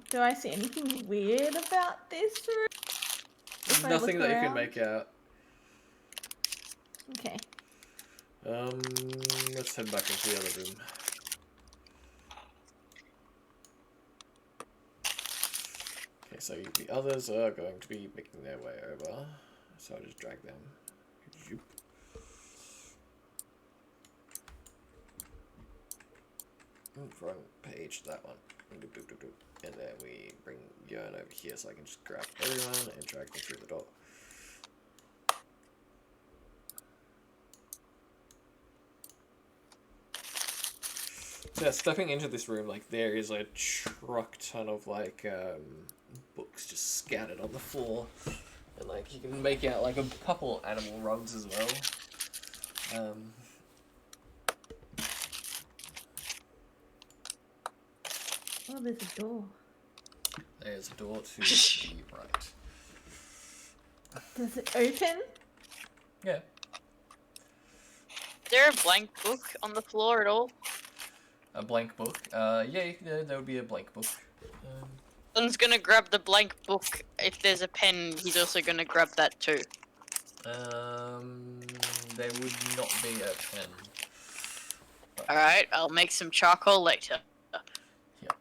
Do I see anything weird about this room? If I Nothing look that you can around? make out. Okay. Let's head back into the other room. Okay, so the others are going to be making their way over. So I'll just drag them. Zoop. Front page, that one. Doop, doop, doop, doop. And then we bring Yern over here so I can just grab everyone and drag them through the door. So yeah, stepping into this room, like there is a truck ton of like books just scattered on the floor, and like you can make out like a couple animal rugs as well. Oh, there's a door. There's a door to the right. Does it open? Yeah. Is there a blank book on the floor at all? A blank book. Yeah, there would be a blank book. Someone's gonna grab the blank book. If there's a pen, he's also gonna grab that too. There would not be a pen. Alright, I'll make some charcoal later. Yeah.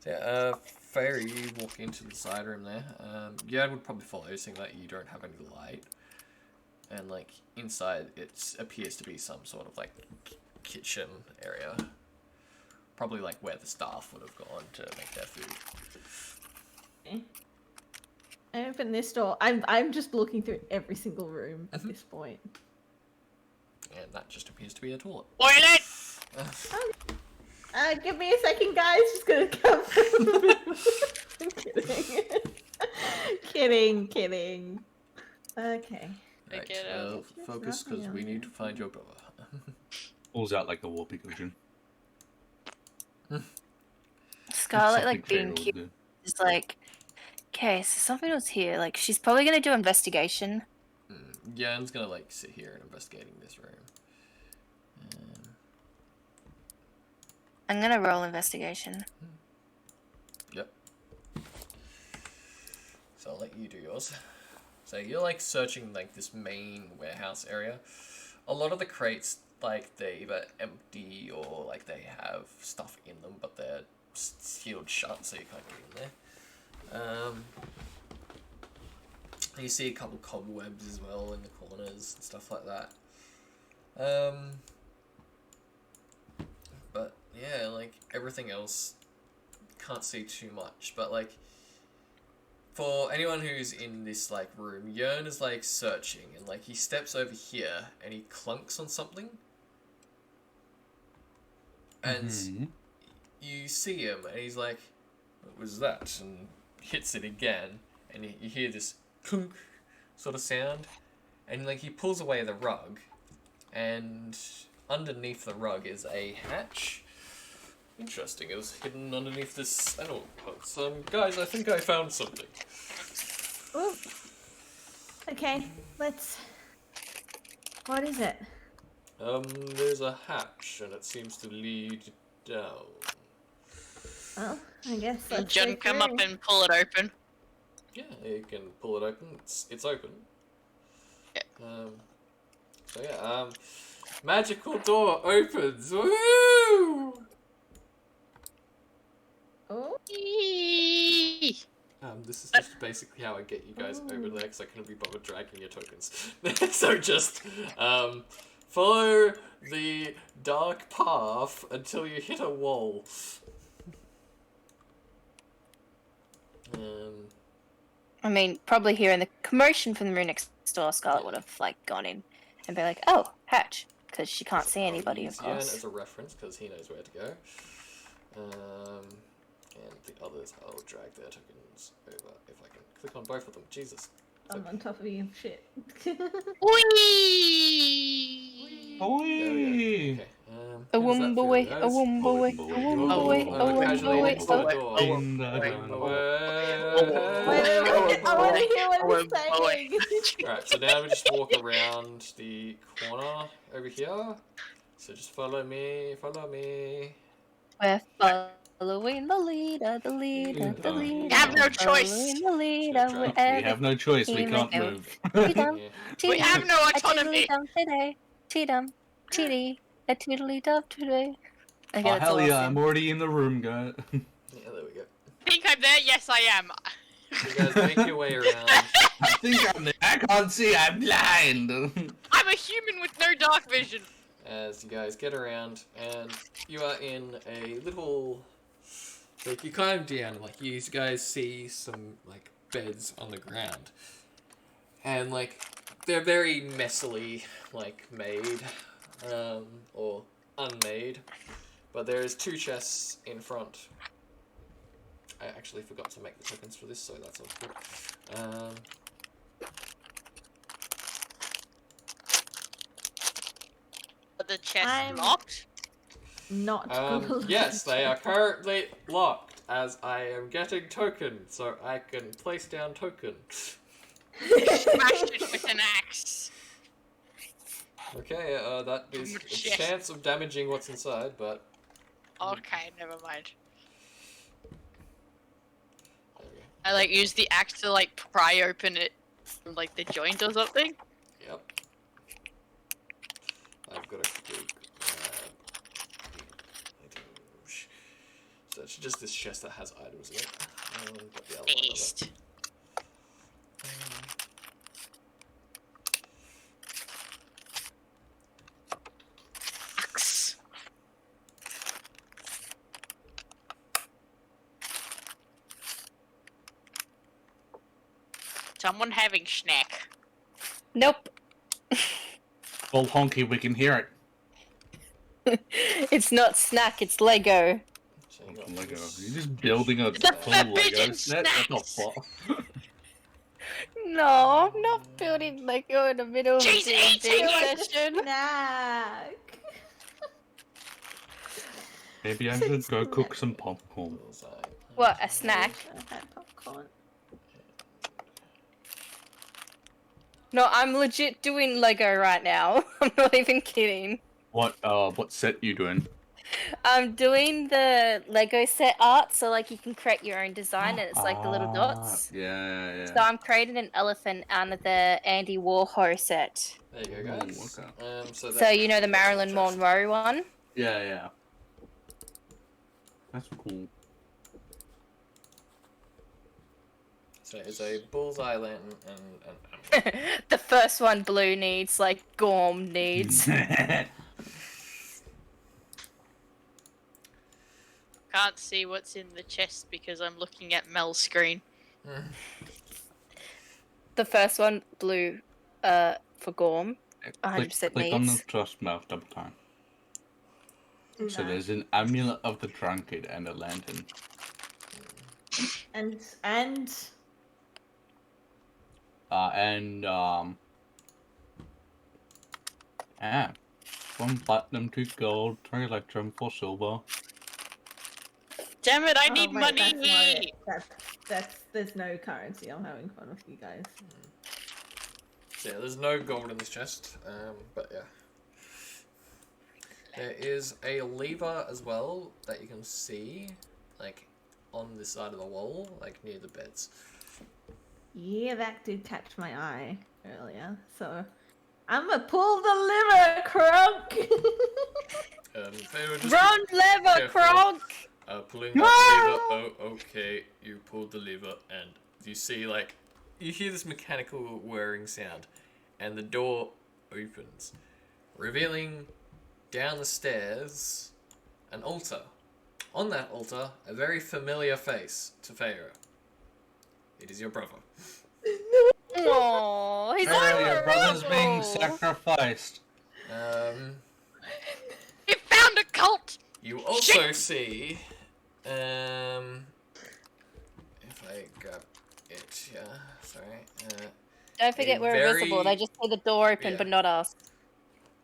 Yeah, Fairy, you walk into the side room there. Yen would probably follow, seeing that you don't have any light. And, like, inside it appears to be some sort of, like, kitchen area. Probably, like, where the staff would have gone to make their food. Okay. I open this door. I'm just looking through every single room at this point. And that just appears to be a toilet. Toilet! Give me a second, guys. Just gonna come. I'm kidding. kidding. Okay. Right, get out. focus, because we need to find your brother. Pulls out like a whoopee cushion. Scarlet, like, Something being Fairy cute, will do. is like, okay, so something was here. Like, she's probably gonna do investigation. Yen's gonna, like, sit here and investigating this room. I'm gonna roll investigation. Yep. So I'll let you do yours. So you're like searching like this main warehouse area. A lot of the crates, like, they're either empty or like they have stuff in them, but they're sealed shut, so you can't get in there. You see a couple cobwebs as well in the corners and stuff like that. But yeah, like everything else, can't see too much. But like, for anyone who's in this like room, Yearn is like searching, and like he steps over here and he clunks on something, and you see him, and he's like, "What was that?" and hits it again, and you hear this clunk sort of sound, and like he pulls away the rug, and underneath the rug is a hatch. Interesting, it was hidden underneath this animal parts. Guys, I think I found something. Oh. Okay, let's. What is it? There's a hatch, and it seems to lead down. Well, I guess let's John, go come up through. and pull it open. Yeah, you can pull it open. It's open. Yeah. So yeah, magical door opens. Woo! Oh. Eee. This is just basically how I get you guys over there, because I couldn't be bothered dragging your tokens. So just, follow the dark path until you hit a wall. I mean, probably hearing the commotion from the room next door, Scarlet would have like gone in and be like, "Oh, hatch," because she can't see anybody, of I'll use Yen course. as a reference, because he knows where to go. And the others, I'll drag their tokens over if I can click on both of them. Jesus. I'm on top of you. Shit. Whee! There we Oi! go. Okay. A how does that feel, woomboy, a guys? woomboy, a woomboy, a Casually next to the woomboy. door. In the Wait, I want to hear what he's saying. Alright, so now we just walk around the corner over here. So just follow me, follow me. We're following the leader, the leader, the leader. You have no choice. Following the leader, We We have no choice, we can't move. Yeah. We have no autonomy. Today. Cheedum, cheedy, a toodly dove today. Okay, Oh that's hell all I'll yeah, say. I'm already in the room, guys. Yeah, there we go. Think I'm there? Yes, I am. So you guys make your way around. I think I'm there. I can't see, I'm blind. I'm a human with no dark vision. As you guys get around, and you are in a little, like, you climb down, like, you guys see some, like, beds on the ground, and, like, they're very messily, like, made, or unmade, but there's 2 chests in front. I actually forgot to make the tokens for this, so that's all good. But the chest I'm- locked. not Google Yes, they are Logic. currently locked as I am getting token, so I can place down token. Smash it with an axe. Okay, that is a Yes. chance of damaging what's inside, but Okay, never mind. there we go. I like use the axe to like pry open it from like the joint or something. Yep. I've got a quick items. So it's just this chest that has items in it. Got the other one of it. Beast. Axe. Someone having snack. Nope. Well, honky, we can hear it. It's not snack, it's Lego. So you got Lego. this. You're just building a The full Lego forbidden set? That's not snacks! fun. No, I'm not building Lego in the middle of a She's D&D eating session. Snack. Maybe I should go cook some popcorn. Bullseye. What, a snack? I had popcorn. No, I'm legit doing Lego right now. I'm not even kidding. What set you doing? I'm doing the Lego set art, so like you can create your own design, and it's like the little dots. Yeah. So I'm creating an elephant out of the Andy Warhol set. There you go, guys. Ooh, okay. So, So you know the Marilyn Monroe one? Yeah. That's cool. So it's a bullseye lantern and The first one Blue needs, like Gorm needs. Can't see what's in the chest because I'm looking at Mel's screen. The first one Blue, for Gorm. click 100% click on the needs. trust mouth double time. Do So that. there's an amulet of the drunkard and a lantern. And one platinum, 2 gold, 3 electrum, 4 silver. Damn it, I oh, need wait, money! That's not it. That's there's no currency. I'm having fun with you guys. so yeah, there's no gold in this chest. But yeah. There is a lever as well that you can see, like, on this side of the wall, like near the beds. Yeah, that did catch my eye earlier. So I'm gonna pull the liver, Crunk. They were just Run, lever, careful. Kronk! Pulling that lever. Oh, okay. You pulled the lever, and you see, like, you hear this mechanical whirring sound, and the door opens, revealing down the stairs an altar. On that altar, a very familiar face to Feyre. It is your brother. Aww, he's Your brother's being adorable. sacrificed. He found a cult! You also see, if I grab it, yeah, sorry. Don't forget a we're very- invisible. They just see the door open, Yeah. but not us.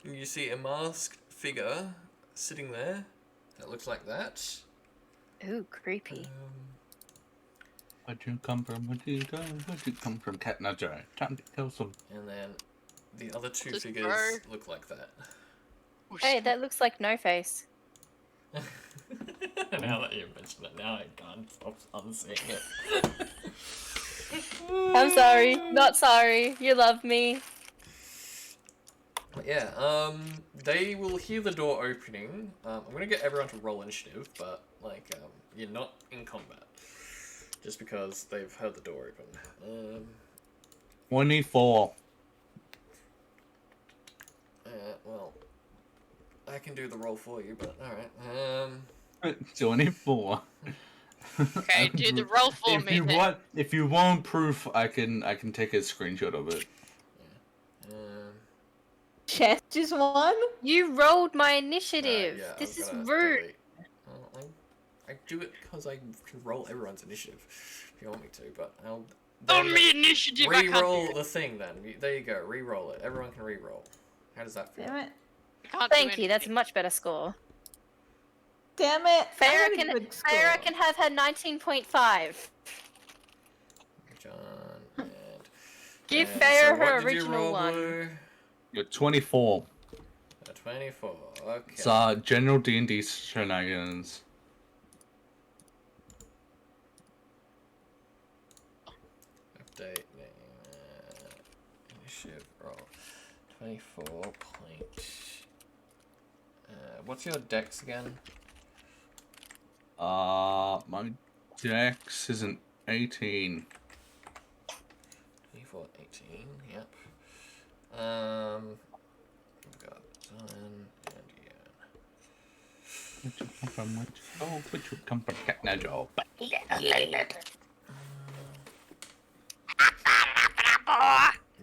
You see a masked figure sitting there that looks like that. Ooh, creepy. Where'd you come from? Where'd you go? Where'd you come from, Cat Nudger? Time to kill some. And then the other two Just figures bro. look like that. Hey, that looks like No Face. Now that you mention it, now I can't stop unseeing it. I'm sorry. Not sorry. You love me. But yeah, they will hear the door opening. I'm gonna get everyone to roll initiative, but like, you're not in combat. Just because they've heard the door open. 24. Well, I can do the roll for you, but alright. 24. Okay, do the roll for me then. If you want proof, I can take a screenshot of it. Chest is one. You rolled my initiative. yeah, This I'm is gonna rude. delete. I do it because I can roll everyone's initiative, if you want me to, but I'll On then me initiative, I can't do re-roll it. the thing then. There you go, re-roll it. Everyone can re-roll. How does that feel? Damn it. I can't do Thank you. That's a anything. much better score. Damn it! I Farrah had a can, good Farrah score. can have her 19.5. John and... Give and Farrah so her what did you original roll, one. Blue? You're 24. A 24. Okay. It's general D&D shenanigans. Update name. Initiative roll. 24 point. What's your dex again? My dex is an 18. 24, 18, yep. We've got Dylan and Ian. Which would come from Cat Joe.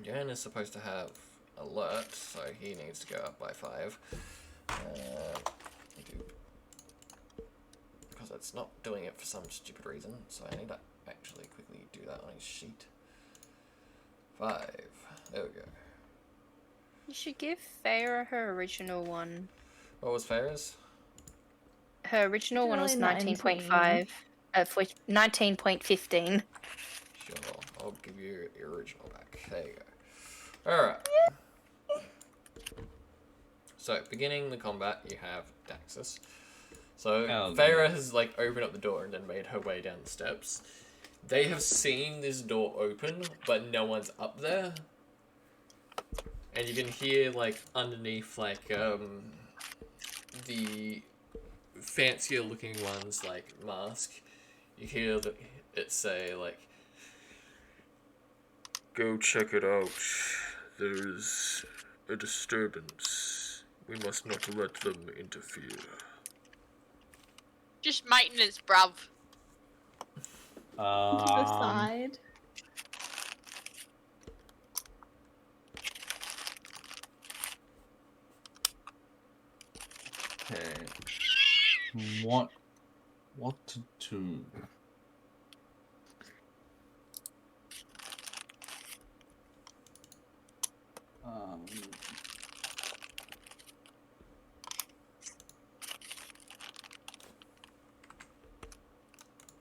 Ian is supposed to have alert, so he needs to go up by 5. Because it's not doing it for some stupid reason, so I need to actually quickly do that on his sheet. 5. There we go. You should give Farrah her original one. What was Farrah's? Her original one was Generally 19.5. 19.15. Sure, I'll give you your original back. There you go. Alright. So, beginning the combat, you have Daxus. So, Farrah has, like, opened up the door and then made her way down the steps. They have seen this door open, but no one's up there. And you can hear, like, underneath, like, the fancier looking one's, like, mask. You hear it say, like, "Go check it out. There's a disturbance. We must not let them interfere." Just maintenance, bruv. To the side. Okay. What to do?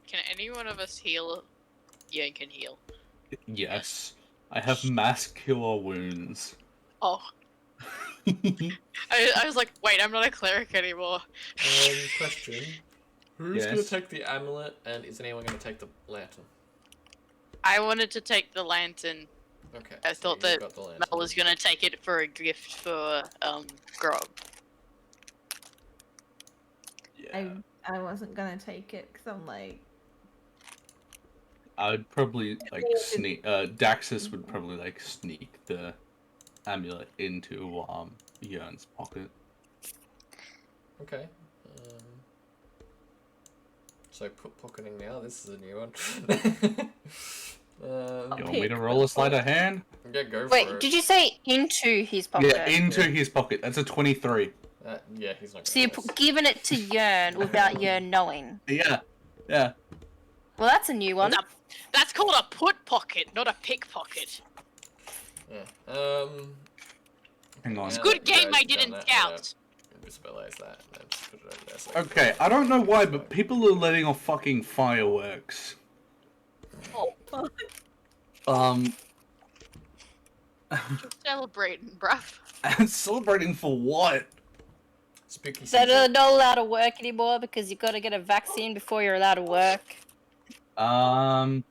Can any one of us heal? Yeah, can heal. Yes, I have mass killer wounds. Oh. I was like, wait, I'm not a cleric anymore. Question. Who's Yes. gonna take the amulet, and is anyone gonna take the lantern? I wanted to take the lantern. Okay. I thought you've that got the lantern. Mel was gonna take it for a gift for Grob. Yeah. I wasn't gonna take it because I'm like, I'd probably like sneak. Daxus would probably like sneak the amulet into Jörn's pocket. Okay. So pocketing now. This is a new one. You want me to roll a sleight of hand? Yeah, go for Wait, it. did you say into his pocket? Yeah, into his pocket. That's a 23. Yeah, he's not. So you're giving it to Jörn without Jörn knowing. Yeah. Yeah. Well, that's a new one. That's called a put pocket, not a pickpocket. Yeah. Hang on. It's a now good that you game guys I did have in done that, Scouts. Invisibilize that and then just put it over there. So Okay, I don't know why, but people are letting off fucking fireworks. Oh, celebrating, bruv. And celebrating for what? Spooky That season. are not allowed to work anymore because you've got to get a vaccine before you're allowed to work. I'm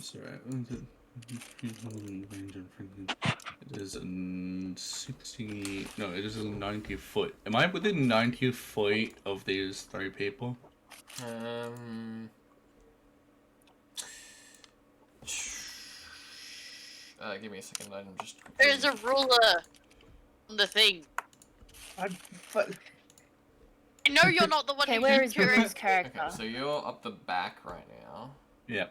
sorry. It is a 60. No, it is a 90 foot. Am I within 90 feet of these three people? Give me a second. I'm just. There's a ruler on the thing. But I know you're not the one Okay, who's where is doing Bruce's character? Okay, so you're up the back right now. yeah.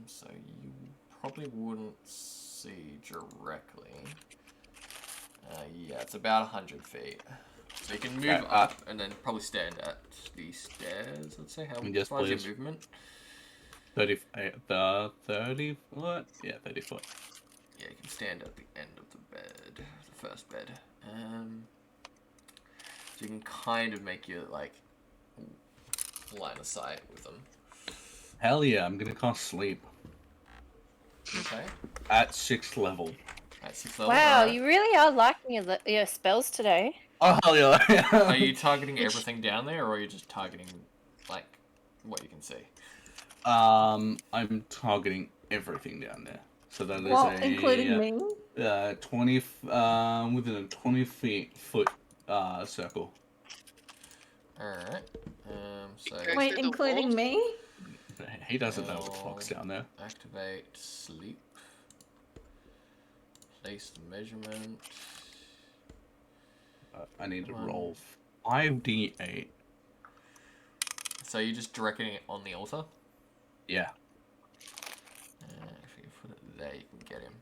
So you probably wouldn't see directly. Yeah, it's about 100 feet. So you can move up and then probably stand at the stairs. Let's say how Yes, far is please. your movement? 30 foot? Yeah, 30 foot. Yeah, you can stand at the end of the bed, the first bed. So you can kind of make your like line of sight with them. Hell yeah, I'm gonna cast sleep Okay. at 6th level. At 6th level. Wow, alright. you really are liking your spells today. Oh hell yeah! Are you targeting everything down there, or are you just targeting like what you can see? I'm targeting everything down there. So that is Well, a including me. 20 within a 20 foot circle. Alright. So Go Wait, through the including walls? me? He doesn't know the clock's down there. activate sleep. Place the measurement. I need to Come on. roll 5d8. So you're just directing it on the altar? Yeah. If you put it there, you can get him.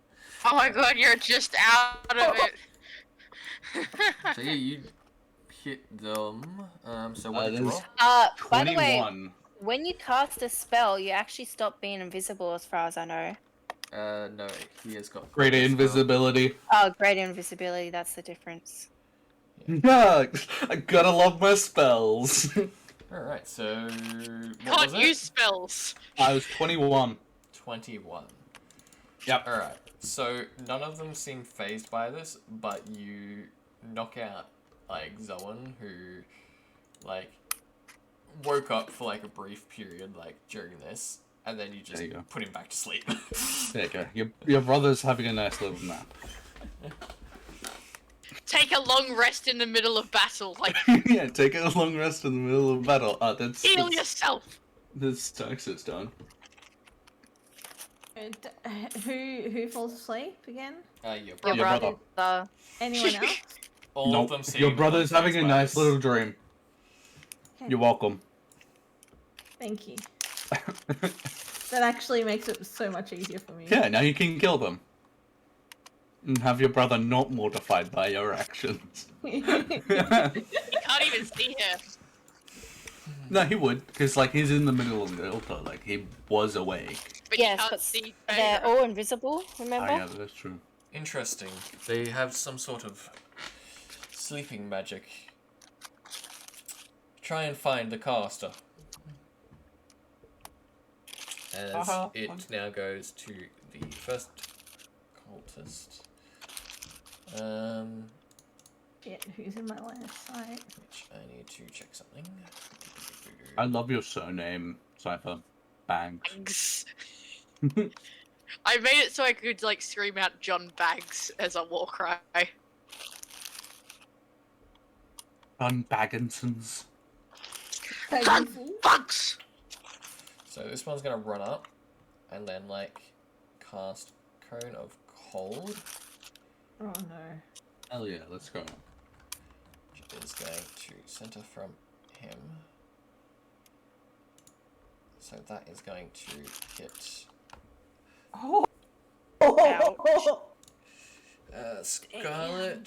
Oh my god, you're just out of it. So yeah, you hit them. So what did you there's roll? By the way, 21. when you cast a spell, you actually stop being invisible, as far as I know. No, he has got Greater spell. invisibility. Oh, greater invisibility, that's the difference. Yeah, I gotta love my spells. Alright, so what Can't was it? use spells. I was 21. 21. Yep. Alright, so none of them seem phased by this, but you knock out, like, Zoan, who, like, woke up for, like, a brief period, like, during this, and then you just There you go. put him back to sleep. There you go. Your brother's having a nice little nap. Take a long rest in the middle of battle. Like, Yeah, take a long rest in the middle of battle. That's heal yourself. This Texas done. Who falls asleep again? Your Your brother. Your brother. brother. Anyone else? All Nope. of them seem Your brother's having a unfazed by nice this. little dream. Okay. You're welcome. Thank you. That actually makes it so much easier for me. Yeah, now you can kill them. And have your brother not mortified by your actions. You can't even see her. No, he would, because like he's in the middle of the altar, like he was awake. But Yes, you can't but see they're her. all invisible, Oh remember? yeah, that's true. Interesting. They have some sort of sleeping magic. Try and find the caster. As it now goes to the first cultist. Yeah, who's in my line of sight? Which I need to check something. I love your surname, Cypher. Banks. Bags. I made it so I could like scream out John Bags as a war cry. John Bagginsons. John Bags. So this one's gonna run up and then like cast Cone of Cold, Oh no. Hell yeah, let's go. which is going to center from him. So that is going to hit Scarlet,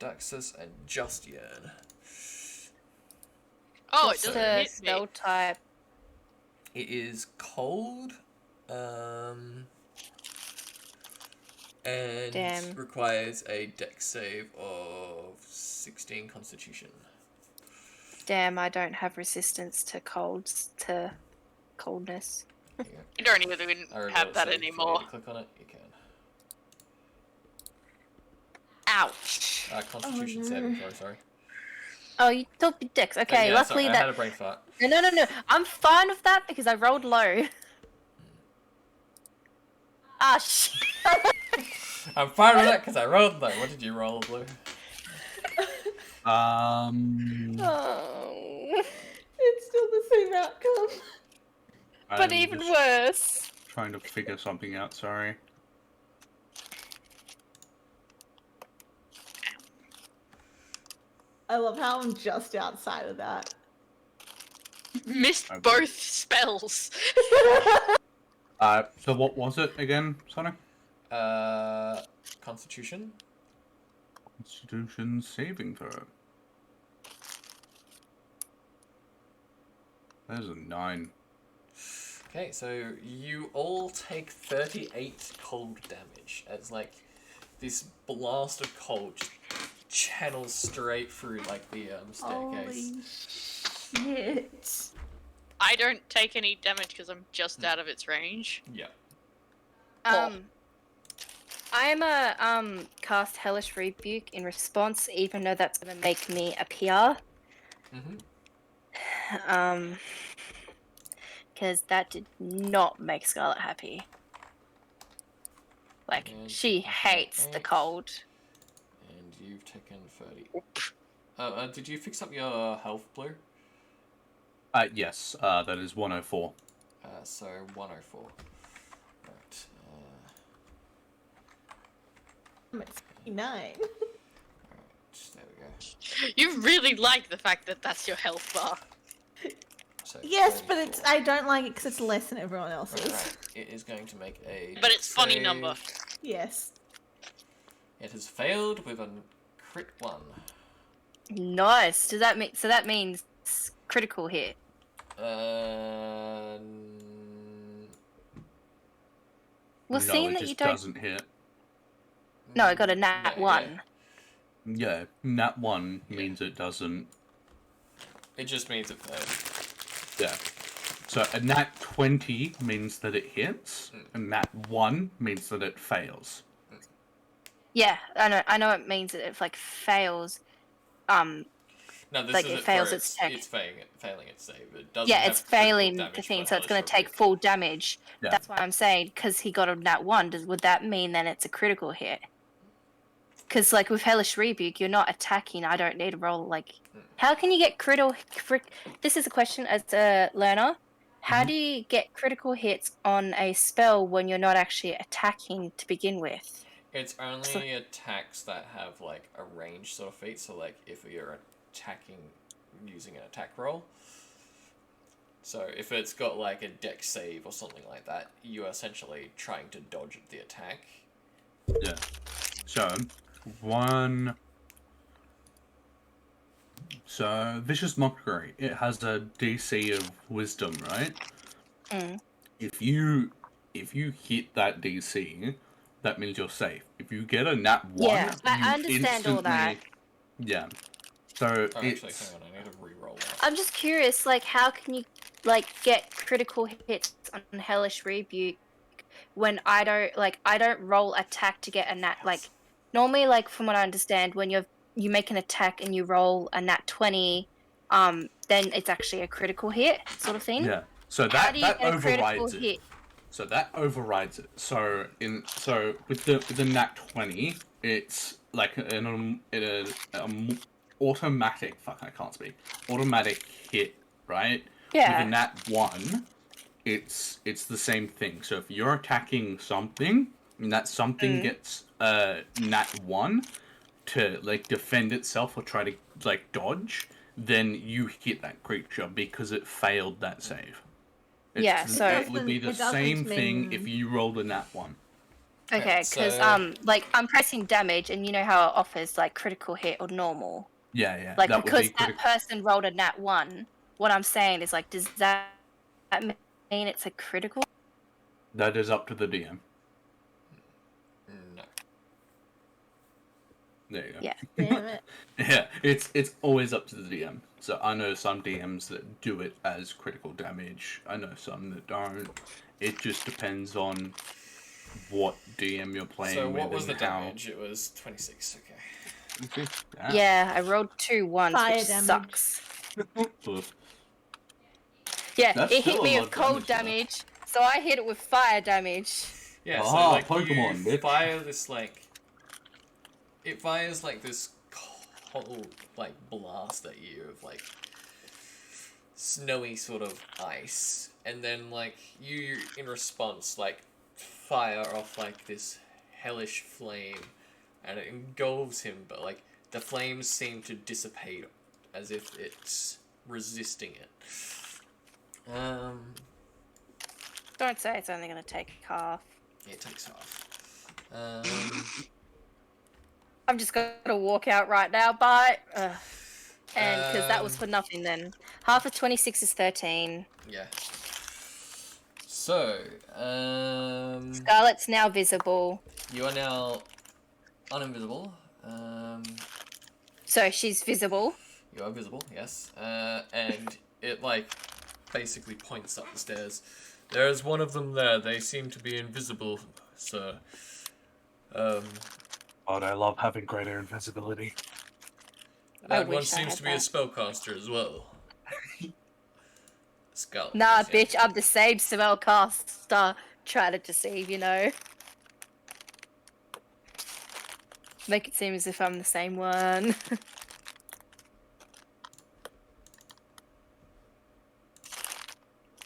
Daxus, and Justian. Oh, it What's doesn't the hit me. spell type? It is cold, and Damn. requires a Dex save of 16 Constitution. Damn, I don't have resistance to coldness. There you go. You don't even I already have got it that saved. If you anymore. need to click on it, you can. Ouch. Constitution no. saving throw, sorry. Oh, you took the dex. But Okay, yeah, luckily sorry, I that. had a brain fart. No. I'm fine with that because I rolled low. Ah, shit. I'm fine with that because I rolled low. What did you roll, Blue? Oh. It's still the same outcome. But I'm even just worse. trying to figure something out, sorry. I love how I'm just outside of that. Missed Okay. both spells. So what was it again, Sonic? Constitution. Constitution saving throw. There's a 9. Okay, so you all take 38 cold damage as like this blast of cold just channels straight through like the staircase. Holy shit. I don't take any damage because I'm just out of its range. Yeah. I'm a cast Hellish Rebuke in response, even though that's gonna make me a PR. Because that did not make Scarlet happy. Like, And she hates the 8. cold. And you've taken 30. Did you fix up your health, Blue? Yes, that is 104. So 104. Right. I'm at 69. Alright, there we go. You really like the fact that that's your health bar. So Yes, but 34. it's I don't like it because it's less than everyone else's. Right. It is going to make a. But it's funny save. number. Yes. It has failed with a crit 1. Nice. Does that mean so? That means critical hit. No, Well, seeing it that just you don't. doesn't hit. No, I got a nat Yeah, 1. Yeah, nat 1 means it doesn't. It just means it failed. Yeah. So a nat 20 means that it hits, and nat 1 means that it fails. Yeah, I know. It means that it like fails. No, this Like, is it it fails for its check. It's failing its save. It doesn't Yeah, have it's critical failing damage the for thing, so it's Hellish going to take Rebuke. full damage. Yeah. That's what I'm saying, because he got a nat 1. Would that mean then it's a critical hit? Because, like, with Hellish Rebuke, you're not attacking. I don't need to roll, like... How can you get critical... This is a question as a learner. How do you get critical hits on a spell when you're not actually attacking to begin with? It's only attacks that have like a range sort of feat. So like if you're attacking using an attack roll. So if it's got like a dex save or something like that, you're essentially trying to dodge the attack. Yeah. So, one... So, Vicious Mockery, it has a DC of Wisdom, right? Mm. If you hit that DC, that means you're safe. If you get a nat 1, Yeah, I you understand all that. Yeah. So, Oh, actually, it's... hang on, I need to re-roll that. I'm just curious, like, how can you, like, get critical hits on Hellish Rebuke when I don't roll attack to get a nat, like, normally, like, from what I understand, when you make an attack and you roll a nat 20, then it's actually a critical hit, sort of thing. Yeah. So How that do you get a critical overrides it. hit? So that overrides it. So with the nat 20, it's like an automatic. Fuck, I can't speak. Automatic hit, right? Yeah. With a nat 1, it's the same thing. So if you're attacking something, and that something gets nat 1 to like defend itself or try to like dodge, then you hit that creature because it failed that save. Yeah, so- it would be the It doesn't same thing mean- if you rolled a nat 1. Okay, so- because like I'm pressing damage, and you know how it offers like critical hit or normal. Yeah, yeah. Like that would because be that person rolled a nat 1. What I'm saying is like, does that mean it's a critical? That is up to the DM. No. There you go. Yeah. Damn it. Yeah, it's always up to the DM. So I know some DMs that do it as critical damage. I know some that don't. It just depends on what DM you're playing So with what was the and how. damage? It was 26, okay. Yeah, I rolled 2 1s, Fire which damage. sucks. Oof. Yeah, That's it still hit a me lot with of cold damage, damage, so I hit it with fire damage. Yeah, so Ah, like Pokemon, you bitch. fire this like... It fires like this cold like blast at you of like snowy sort of ice, and then like you in response like fire off like this hellish flame, and it engulfs him, but like the flames seem to dissipate as if it's resisting it. Don't say it's only going to take half. It takes half. I'm just going to walk out right now, bye. And because that was for nothing then. Half of 26 is 13. Yeah. So, Scarlet's now visible. you are now uninvisible. So she's visible. You are visible, yes. And it, like, basically points up the stairs. There is one of them there. They seem to be invisible, sir. But I love having greater invisibility. That wish one I seems had to be a that. spellcaster as well. Skull. Nah, bitch, I'm the same spellcaster. Try to deceive, you know. Make it seem as if I'm the same one.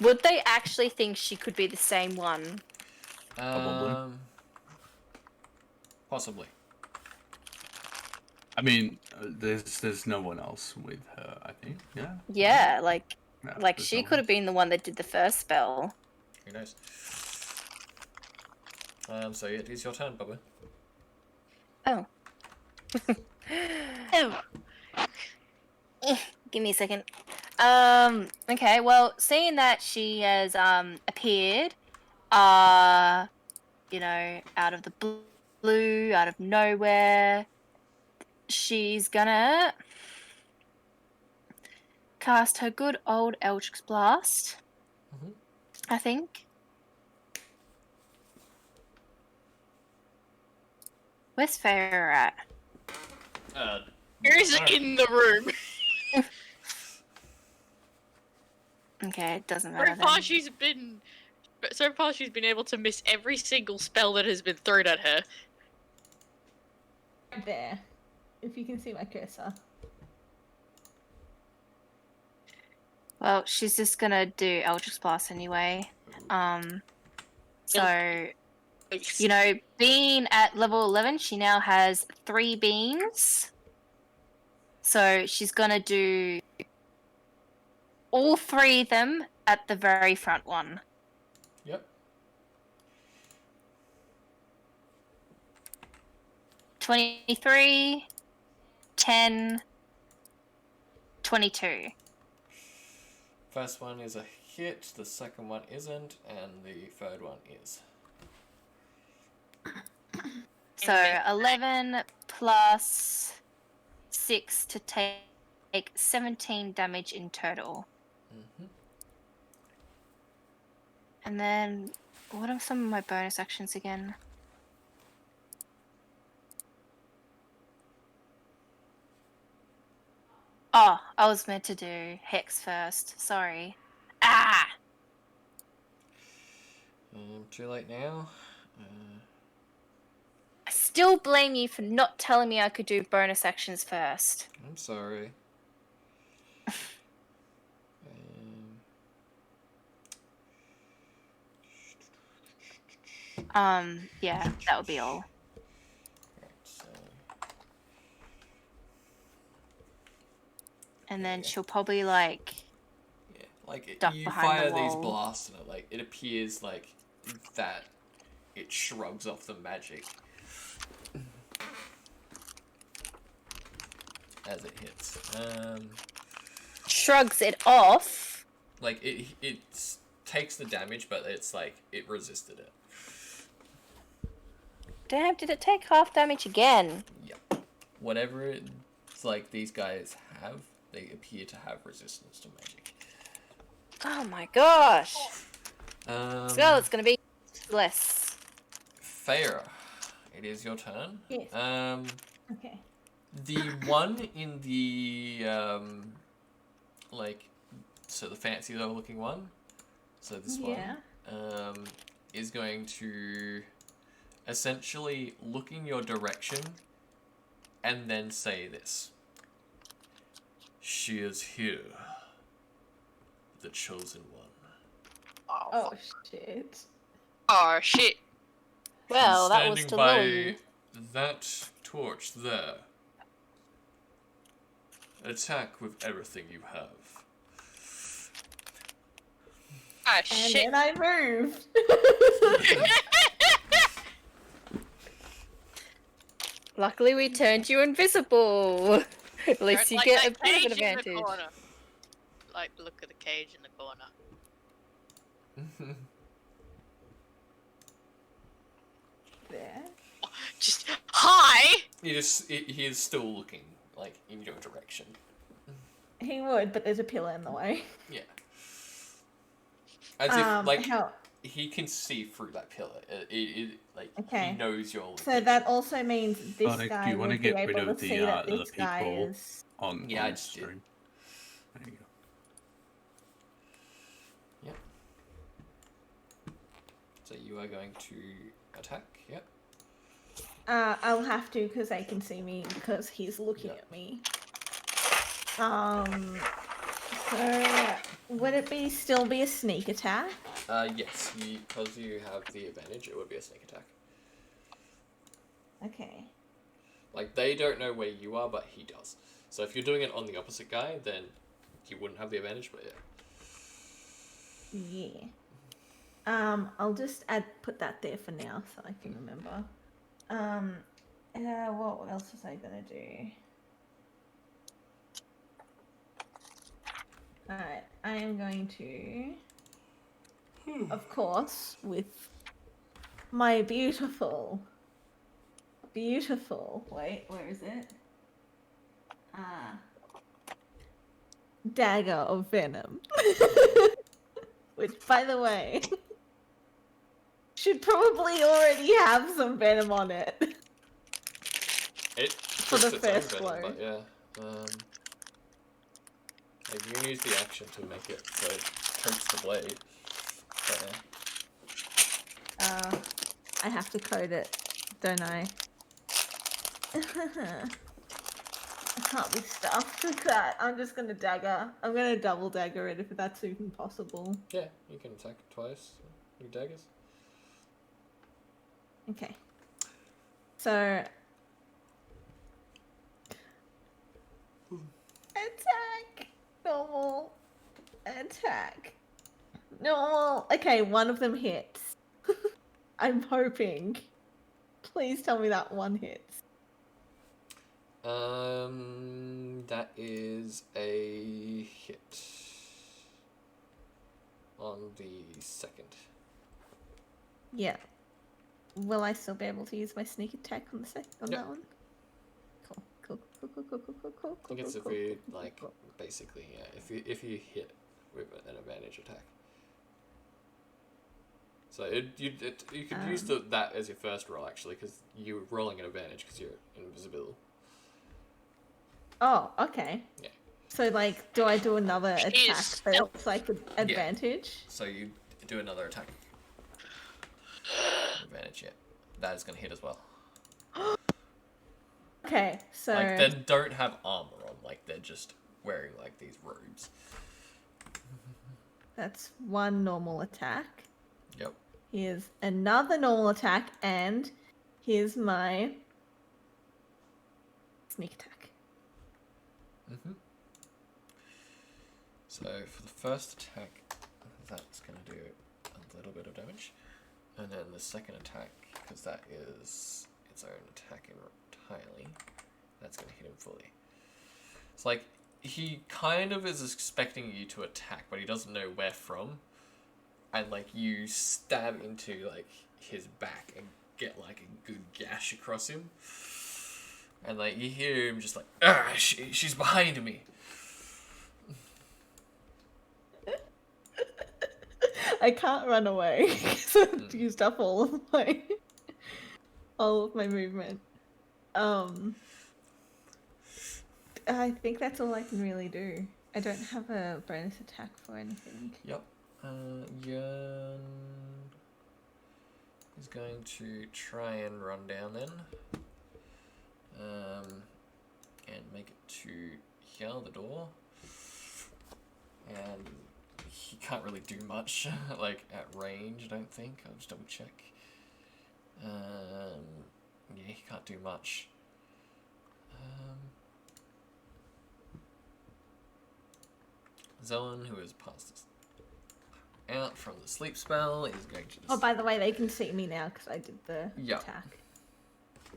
Would they actually think she could be the same one? Probably. Possibly. I mean, there's no one else with her. I think. Yeah. Yeah, like No, there's she no could one. have been the one that did the first spell. Who knows? So it is your turn, Bubba. Oh. Oh, Give me a second. Okay, well, seeing that she has appeared, you know, out of the blue, out of nowhere, she's gonna cast her good old Eldritch Blast. Mhm. I think. Where's Feyre at? where is it in the room? Okay, it doesn't So matter far, then. she's been able to miss every single spell that has been thrown at her. Right there. If you can see my cursor. Well, she's just gonna do Eldritch Blast anyway. So, you know, being at level 11, she now has 3 beams. So she's gonna do all 3 of them at the very front one. Yep. 23, 10, 22. First one is a hit, the second one isn't, and the third one is. So 11 plus 6 to take 17 damage in total. Mm-hmm. And then, what are some of my bonus actions again? Oh, I was meant to do Hex first. Sorry. Ah! Too late now. I still blame you for not telling me I could do bonus actions first. I'm sorry. Yeah, that would be all. Right, so And then she'll probably like yeah, like Duck you behind fire the these wall. blasts, and it appears like that. It shrugs off the magic as it hits. shrugs it off. Like it takes the damage, but it's like it resisted it. Damn, did it take half damage again? Yep. Whatever it's like these guys have, they appear to have resistance to magic. Oh my gosh. So it's gonna be less. Feyre, it is your turn. Yes. Okay. The one in the so the fancy looking one. So this Yeah. one is going to essentially look in your direction and then say this. She is here. The chosen one. Oh shit. Oh shit. Well, She's that was standing to by lure you. that torch there. Attack with everything you have. Ah And shit. then I moved. Luckily, we turned you invisible. At least you Like get a that bit of cage an in the advantage. corner. Like look at the cage in the corner. he is still looking like in your direction. He would, but there's a pillar in the way. Yeah. As if like how? he can see through that pillar. Like Okay. he knows your So location. that also means this Sonic, do guy you wanna would be get rid able of to the, see that the this guy people? is. On Yeah, I on just did. stream. There you go. Yep. So you are going to attack. Yep. I'll have to because they can see me because he's looking Yeah. at me. So would it be still be a sneak attack? Yes. Because you have the advantage, it would be a sneak attack. Okay. Like they don't know where you are, but he does. So if you're doing it on the opposite guy, then he wouldn't have the advantage. But yeah. Yeah. I'll just put that there for now so I can remember. What else was I gonna do? Alright, I am going to, of course, with my beautiful, wait, where is it? Dagger of Venom. Which, by the way, should probably already have some venom on it. It For the puts its own first venom, blow. but yeah. Like you can use the action to make it so it coats the blade. But, yeah. I have to code it, don't I? I can't be stuffed with that. I'm just gonna dagger. I'm gonna double dagger it if that's even possible. Yeah, you can attack twice with daggers. Okay. So. Attack! Normal. Attack. Normal. Okay, one of them hits. I'm hoping. Please tell me that one hits. That is a hit on the second. Yeah. Will I still be able to use my sneak attack on the on Yep. that one? Cool. I think it's if you like basically if you hit with an advantage attack. So you could use that as your first roll actually because you're rolling an advantage because you're invisible. Oh, okay. Yeah. So like, do I do another attack Jeez. first, like an advantage? So you do another attack. Advantage, yeah. That is gonna hit as well. Okay, so Like they don't have armor on, like they're just wearing like these robes. that's one normal attack. Yep. Here's another normal attack, and here's my sneak attack. So for the first attack, that's gonna do a little bit of damage, and then the second attack, because that is its own attack entirely, that's gonna hit him fully. It's like he kind of is expecting you to attack, but he doesn't know where from, and like you stab into like his back and get like a good gash across him, and like you hear him just like, "Ah, she's behind me." I can't run away because I've used up all of my movement. I think that's all I can really do. I don't have a bonus attack for anything. Yep. Yearn is going to try and run down then. And make it to here, the door. And he can't really do much, like at range, I don't think. I'll just double check. Yeah, he can't do much. Zoan, who has passed us out from the sleep spell, is going to just... Oh, by the way, they can see me now because I did the Yeah. attack.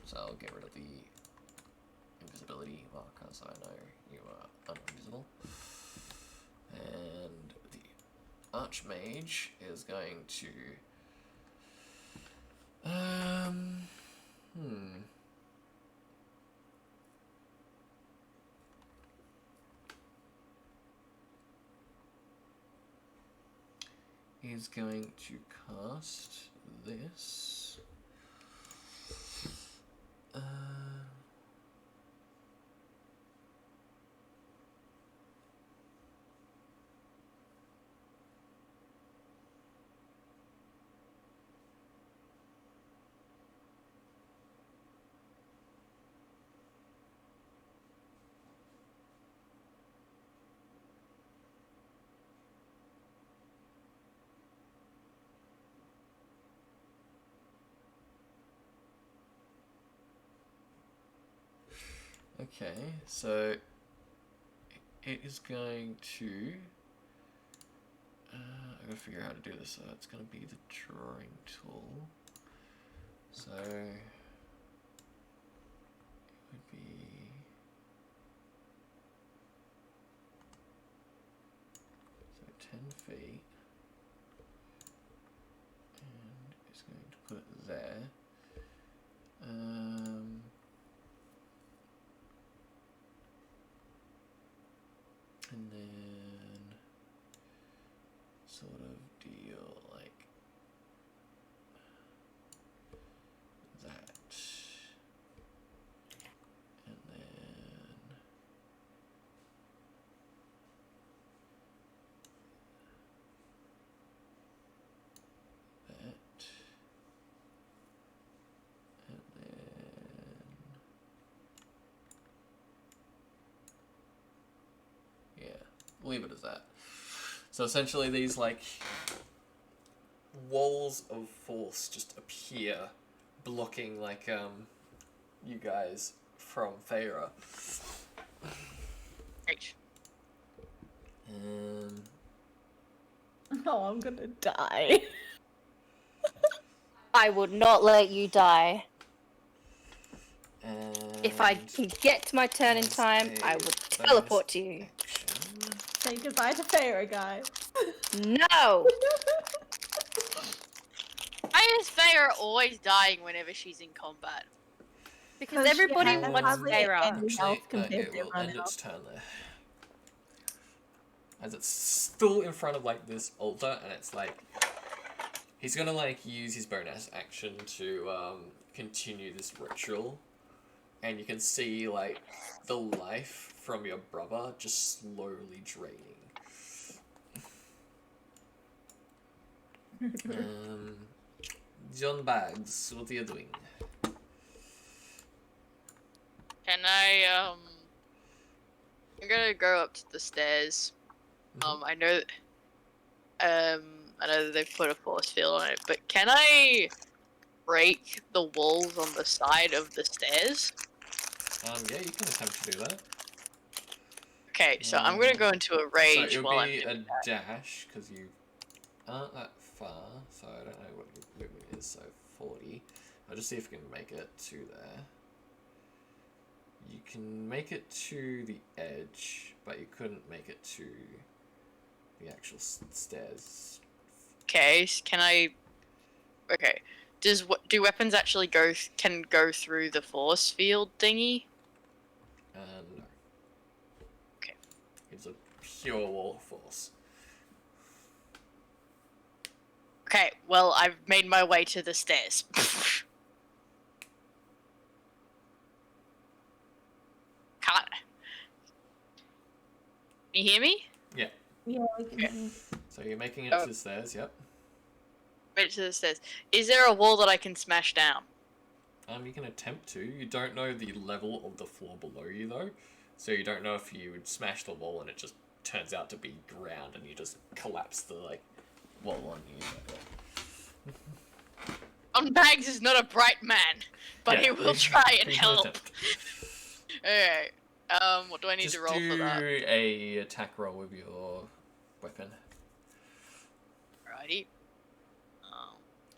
So I'll get rid of the invisibility marker so I know you are invisible. And the Archmage is going to... is going to cast this. Okay, so it is going to. I gotta figure out how to do this. So it's gonna be the drawing tool. So it would be. So 10 feet. And it's going to put it there. And then sort of deal like that. And then that. And then yeah, leave it as that. So essentially these like walls of force just appear, blocking like you guys from Feyre. Great. Oh, I'm gonna die. I would not let you die. And If I can get to my turn in time, I would teleport to you. Say goodbye to Feyre, guys. No! Why is Feyre always dying whenever she's in combat? Because everybody has wants hardly Feyre. any health compared it to will everyone end else. its turn there. As it's still in front of like this altar, and it's like he's gonna like use his bonus action to continue this ritual, and you can see like the life from your brother just slowly draining. John Bags, what are you doing? Can I I'm gonna go up to the stairs. I know that they've put a force field on it, but can I break the walls on the side of the stairs? Yeah, you can attempt to do that. Okay, so I'm gonna go into a rage So it'll while I'm be doing a that. dash, because you aren't that far, so I don't know what your movement is, so 40. I'll just see if we can make it to there. You can make it to the edge, but you couldn't make it to the actual stairs. Okay, can I? Okay, do weapons actually can go through the force field thingy? No. Okay. It's a pure wall of force. Okay, well I've made my way to the stairs. Can't. Can you hear me? Yeah. Yeah, we can hear you. So you're making it to the stairs, yep. Made it to the stairs. Is there a wall that I can smash down? You can attempt to. You don't know the level of the floor below you though, so you don't know if you would smash the wall and it just turns out to be ground and you just collapse the like wall on you. On Bags is not a bright man, but Yeah, he will you- try and you can help. attempt. Alright. What do I need Just to roll do for that? a attack roll with your weapon. Alrighty.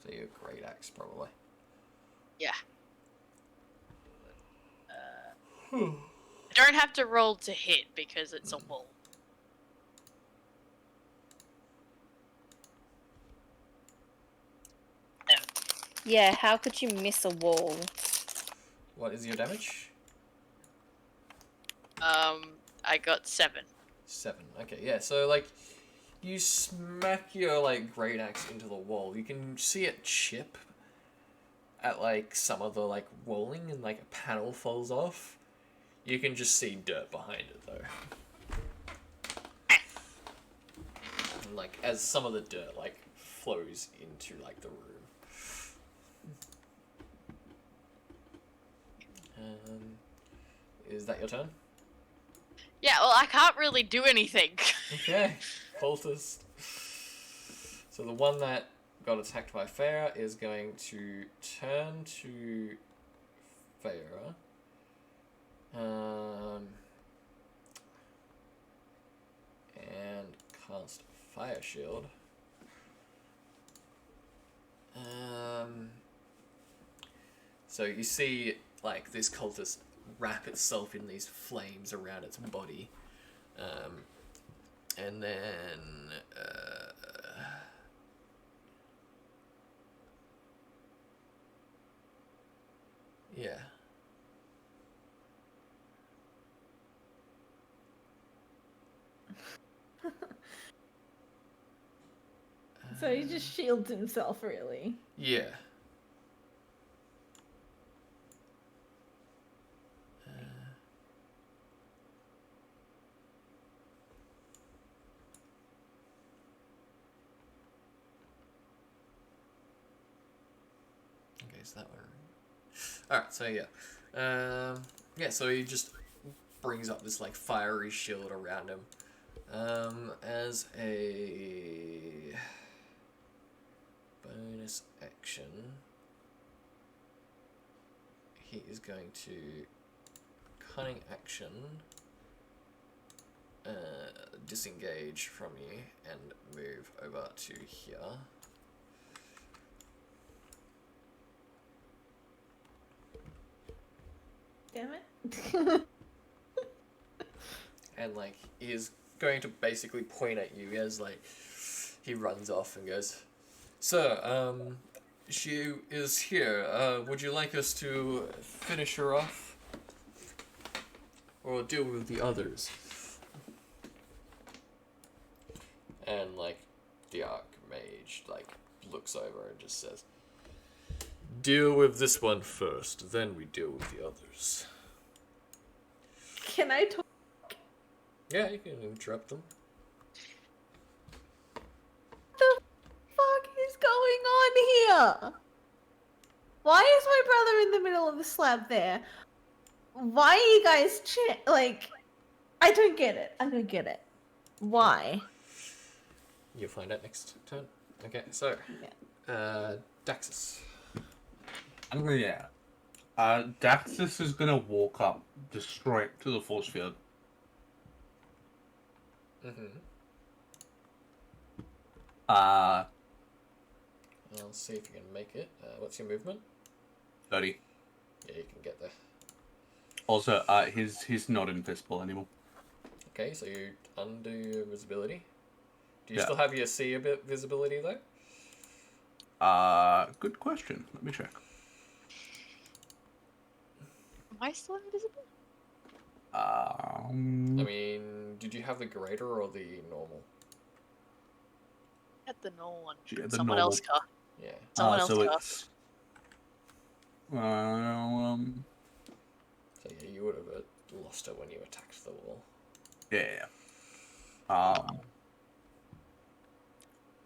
So your great axe probably. Yeah. I don't have to roll to hit because it's a wall. Yeah, how could you miss a wall? What is your damage? I got 7. 7. Okay, yeah. So like, you smack your like great axe into the wall. You can see it chip at like some of the like walling, and like a panel falls off. You can just see dirt behind it though. And, like as some of the dirt like flows into like the room. Is that your turn? Yeah, well, I can't really do anything. Okay, Cultist. So the one that got attacked by Farah is going to turn to Farah. And cast Fire Shield. So you see, like, this cultist wrap itself in these flames around its body. And then... yeah. So he just shields himself, really. Yeah. Okay, so that one. Alright, so yeah. Yeah, so he just brings up this like fiery shield around him. As a bonus action, he is going to cunning action, disengage from you and move over to here. Damn it. And like he is going to basically point at you as like he runs off and goes, "Sir, she is here. Would you like us to finish her off or deal with the others?" And like the Archmage like looks over and just says, "Deal with this one first, then we deal with the others." Can I talk? Yeah, you can interrupt them. What the fuck is going on here? Why is my brother in the middle of the slab there? Why are you guys like? I don't get it. I don't get it. Why? You'll find out next turn. Okay, so Daxus. Yeah. Daxus is gonna walk up just straight to the force field. I'll see if you can make it. What's your movement? 30. Yeah, you can get there. Also, he's not invisible anymore. Okay, so you undo your visibility. Do you Yeah. still have your sea visibility though? Good question. Let me check. Am I still invisible? I mean, did you have the greater or the normal? At the normal one. Yeah, the Someone normal. else cast. Yeah. Someone else so cast. it's So yeah, you would have lost it when you attacked the wall. yeah.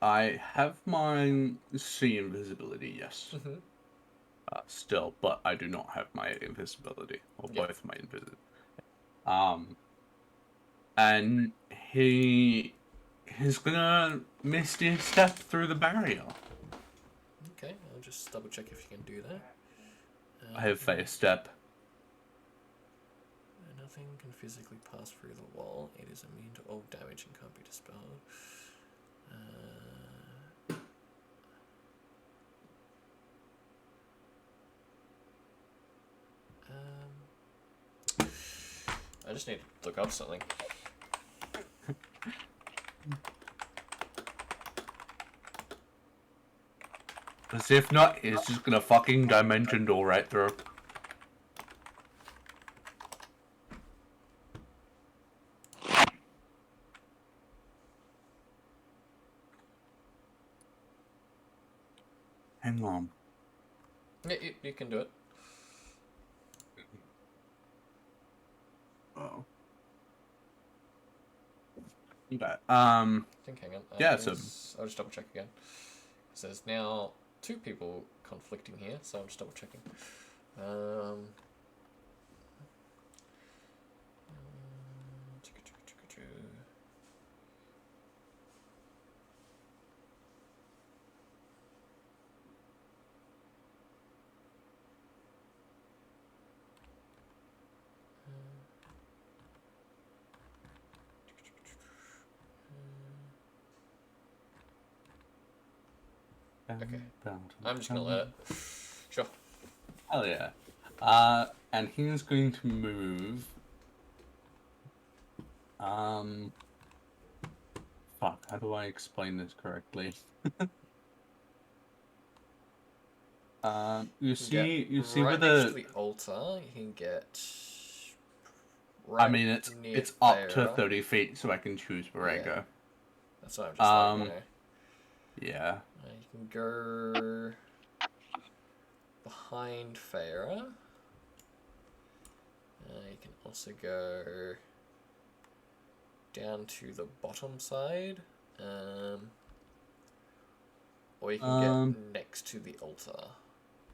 I have my sea invisibility, yes. Still, but I do not have my invisibility, or Yeah. both my invisibility. And he's gonna misty step through the barrier. Okay, I'll just double check if you can do that. I have face step. Nothing can physically pass through the wall. It is immune to all damage and can't be dispelled. I just need to look up something. Because if not, he's just gonna fucking dimension door right through. Hang on. Yeah, you can do it. Oh. Okay. I think, hang on. Yeah, so- I'll just double check again. So there's now 2 people conflicting here, so I'm just double checking. Okay. I'm just gonna let it. Sure. Hell yeah. And he's going to move. Fuck, how do I explain this correctly? You see right with next to the. the altar, you can get. I Right mean, it's near up to Thayer. 30 feet, so I can choose where I Yeah. go. That's what I'm just like, you know. Yeah. You can go behind Farah. You can also go down to the bottom side. Or you can get next to the altar.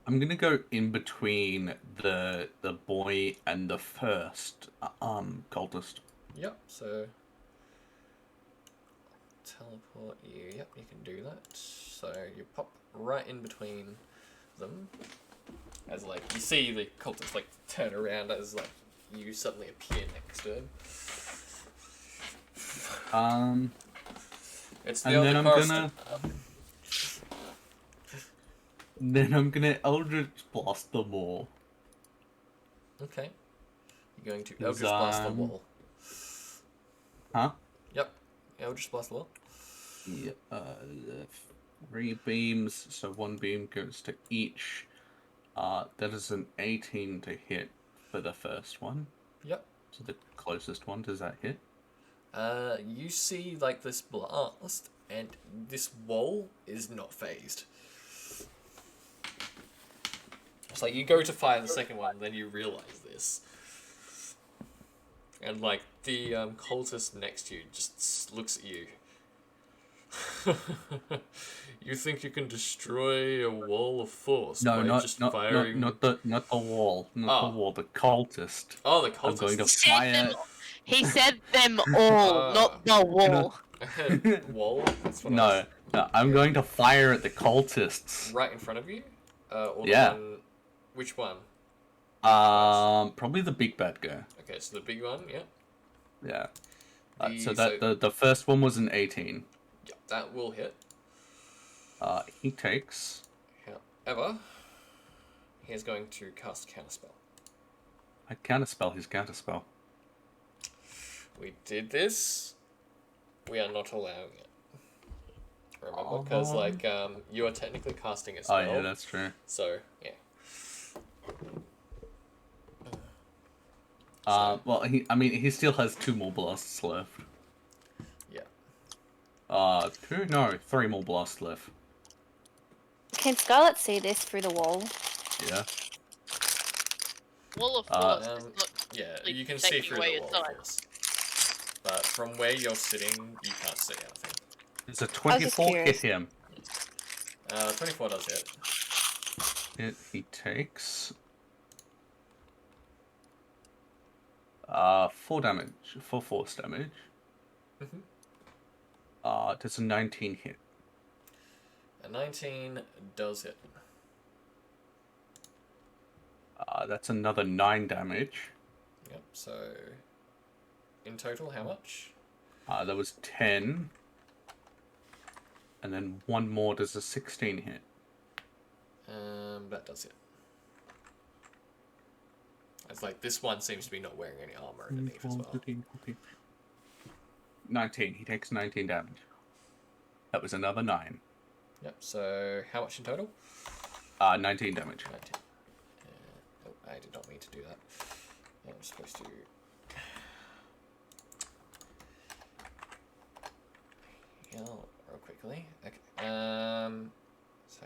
I'm gonna go in between the boy and the first cultist. Yep, so teleport you. Yep, you can do that. So you pop right in between them. As like you see the cultist like turn around as like you suddenly appear next to him. It's the And then other I'm Karsten. gonna Eldritch Blast them all. Okay. You're going to Is, Eldritch Blast the wall. Huh? Yep. Eldritch Blast the wall. Yeah. 3 beams, so 1 beam goes to each. That is an 18 to hit for the first one. Yep. So the closest one, does that hit? You see like this blast, and this wall is not phased. It's like you go to fire the second one, then you realize this. And like the cultist next to you just looks at you. You think you can destroy a wall of force No, by not just not, firing? not the wall, not the wall, the cultist. Oh, the I'm cultist. going to He said fire. them, he said them all, not the wall. Wall. That's what I No, was- no, I'm going to fire at the cultists. Right in front of you. Or the Yeah. one. Which one? Probably the big bad guy. Okay, so the big one. Yeah. Yeah. The- So the first one was an 18. Yeah, that will hit. He takes. However, he is going to cast Counterspell. I counterspell his counterspell. We did this. We are not allowing it. Remember, because like you are technically casting a spell. Oh yeah, that's true. So yeah. Well, he still has 2 more blasts left. Yeah. 2? No, 3 more blasts left. Can Scarlet see this through the wall? Yeah. Wall of force Uh, is not Yeah, like, you can see taking through away the your wall, time. of course. But from where you're sitting, you can't see anything. It's a just 24 hit curious. him. 24 does hit. He takes 4 damage, 4 force damage. Mhm. Does a 19 hit? A 19 does hit. That's another 9 damage. Yep, so in total, how much? That was 10. And then 1 more does a 16 hit. That does hit. It's like this one seems to be not wearing any armor underneath as well. 14, 14. 19. He takes 19 damage. That was another 9. Yep, so how much in total? 19 damage. 19. Oh, I did not mean to do that. I'm supposed to... heal real quickly. Okay. So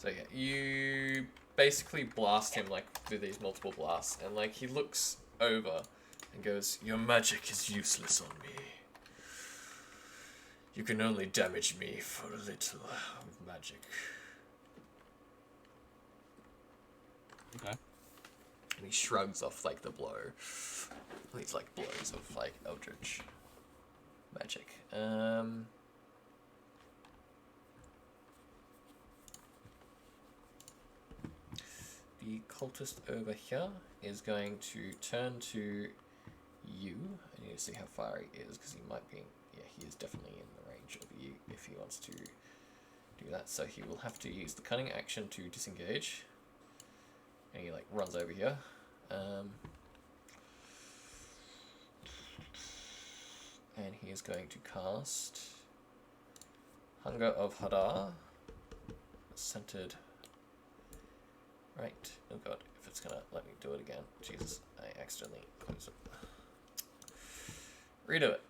So yeah, you basically blast him like through these multiple blasts, and like he looks over and goes, "Your magic is useless on me. You can only damage me for a little of magic." Okay. And he shrugs off like the blow. These like blows of like eldritch magic. The cultist over here is going to turn to you. I need to see how far he is because he might be. Yeah, he is definitely in the range of you if he wants to do that. So he will have to use the cunning action to disengage. And he like runs over here. And he is going to cast Hunger of Hadar. Centered. Right. Oh god, if it's gonna let me do it again. Jesus, I accidentally closed it. Redo it.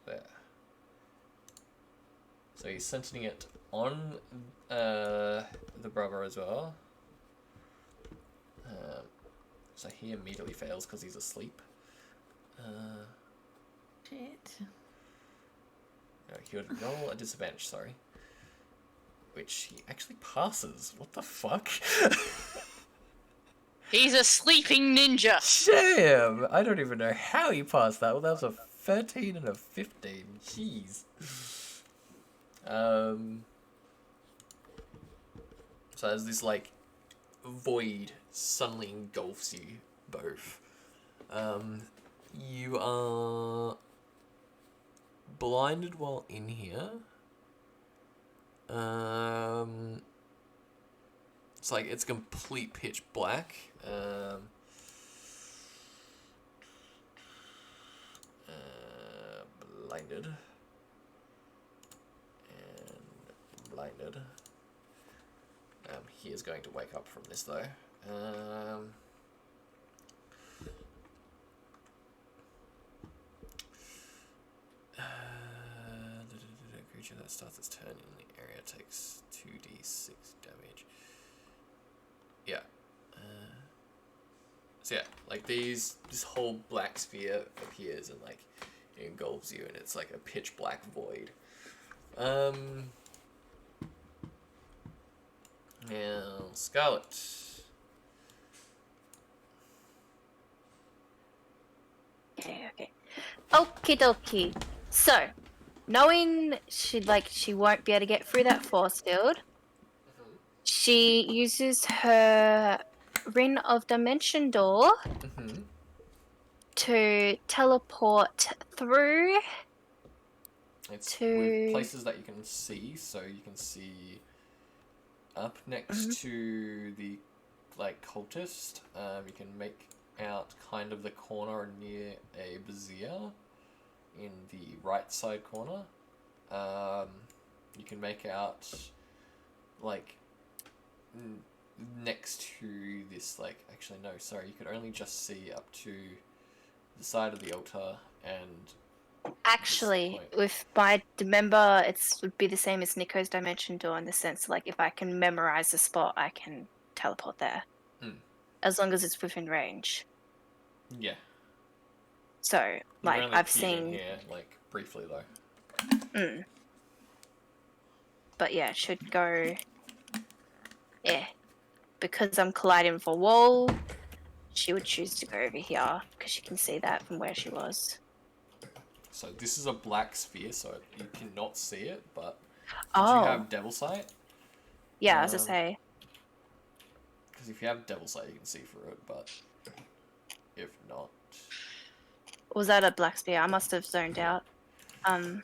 There. So he's centering it on the brother as well. So he immediately fails because he's asleep. Shit. No, he would roll a disadvantage, sorry. Which he actually passes. What the fuck? He's a sleeping ninja. Damn! I don't even know how he passed that. Well, that was a 13 and a 15. Jeez. So as this, like, void suddenly engulfs you both. You are blinded while in here. It's like it's complete pitch black. Blinded. And blinded. He is going to wake up from this though. Creature that starts its turn in the area takes 2d6 damage. Yeah. So yeah, like this whole black sphere appears and like it engulfs you, and it's like a pitch black void. Now Scarlet. Okay. Okie dokie. So, knowing she won't be able to get through that force field, she uses her Ring of Dimension Door to teleport through. It's to with places that you can see, so you can see up next to the like cultist. You can make out kind of the corner near a brazier in the right side corner. You can make out like next to this, like, actually no, sorry, you could only just see up to the side of the altar and actually with my remember would be the same as Nico's Dimension Door in the sense like if I can memorize the spot I can teleport there. As long as it's within range. Yeah. So, like, I've seen... here, like, briefly, though. But, yeah, it should go... Yeah. Because I'm colliding with a wall, she would choose to go over here, because she can see that from where she was. So, this is a black sphere, so you cannot see it, but... Oh. Do you have Devil Sight? Yeah, as I say. Because if you have Devil Sight, you can see through it, but... If not... Was that a black spear? I must have zoned out. Never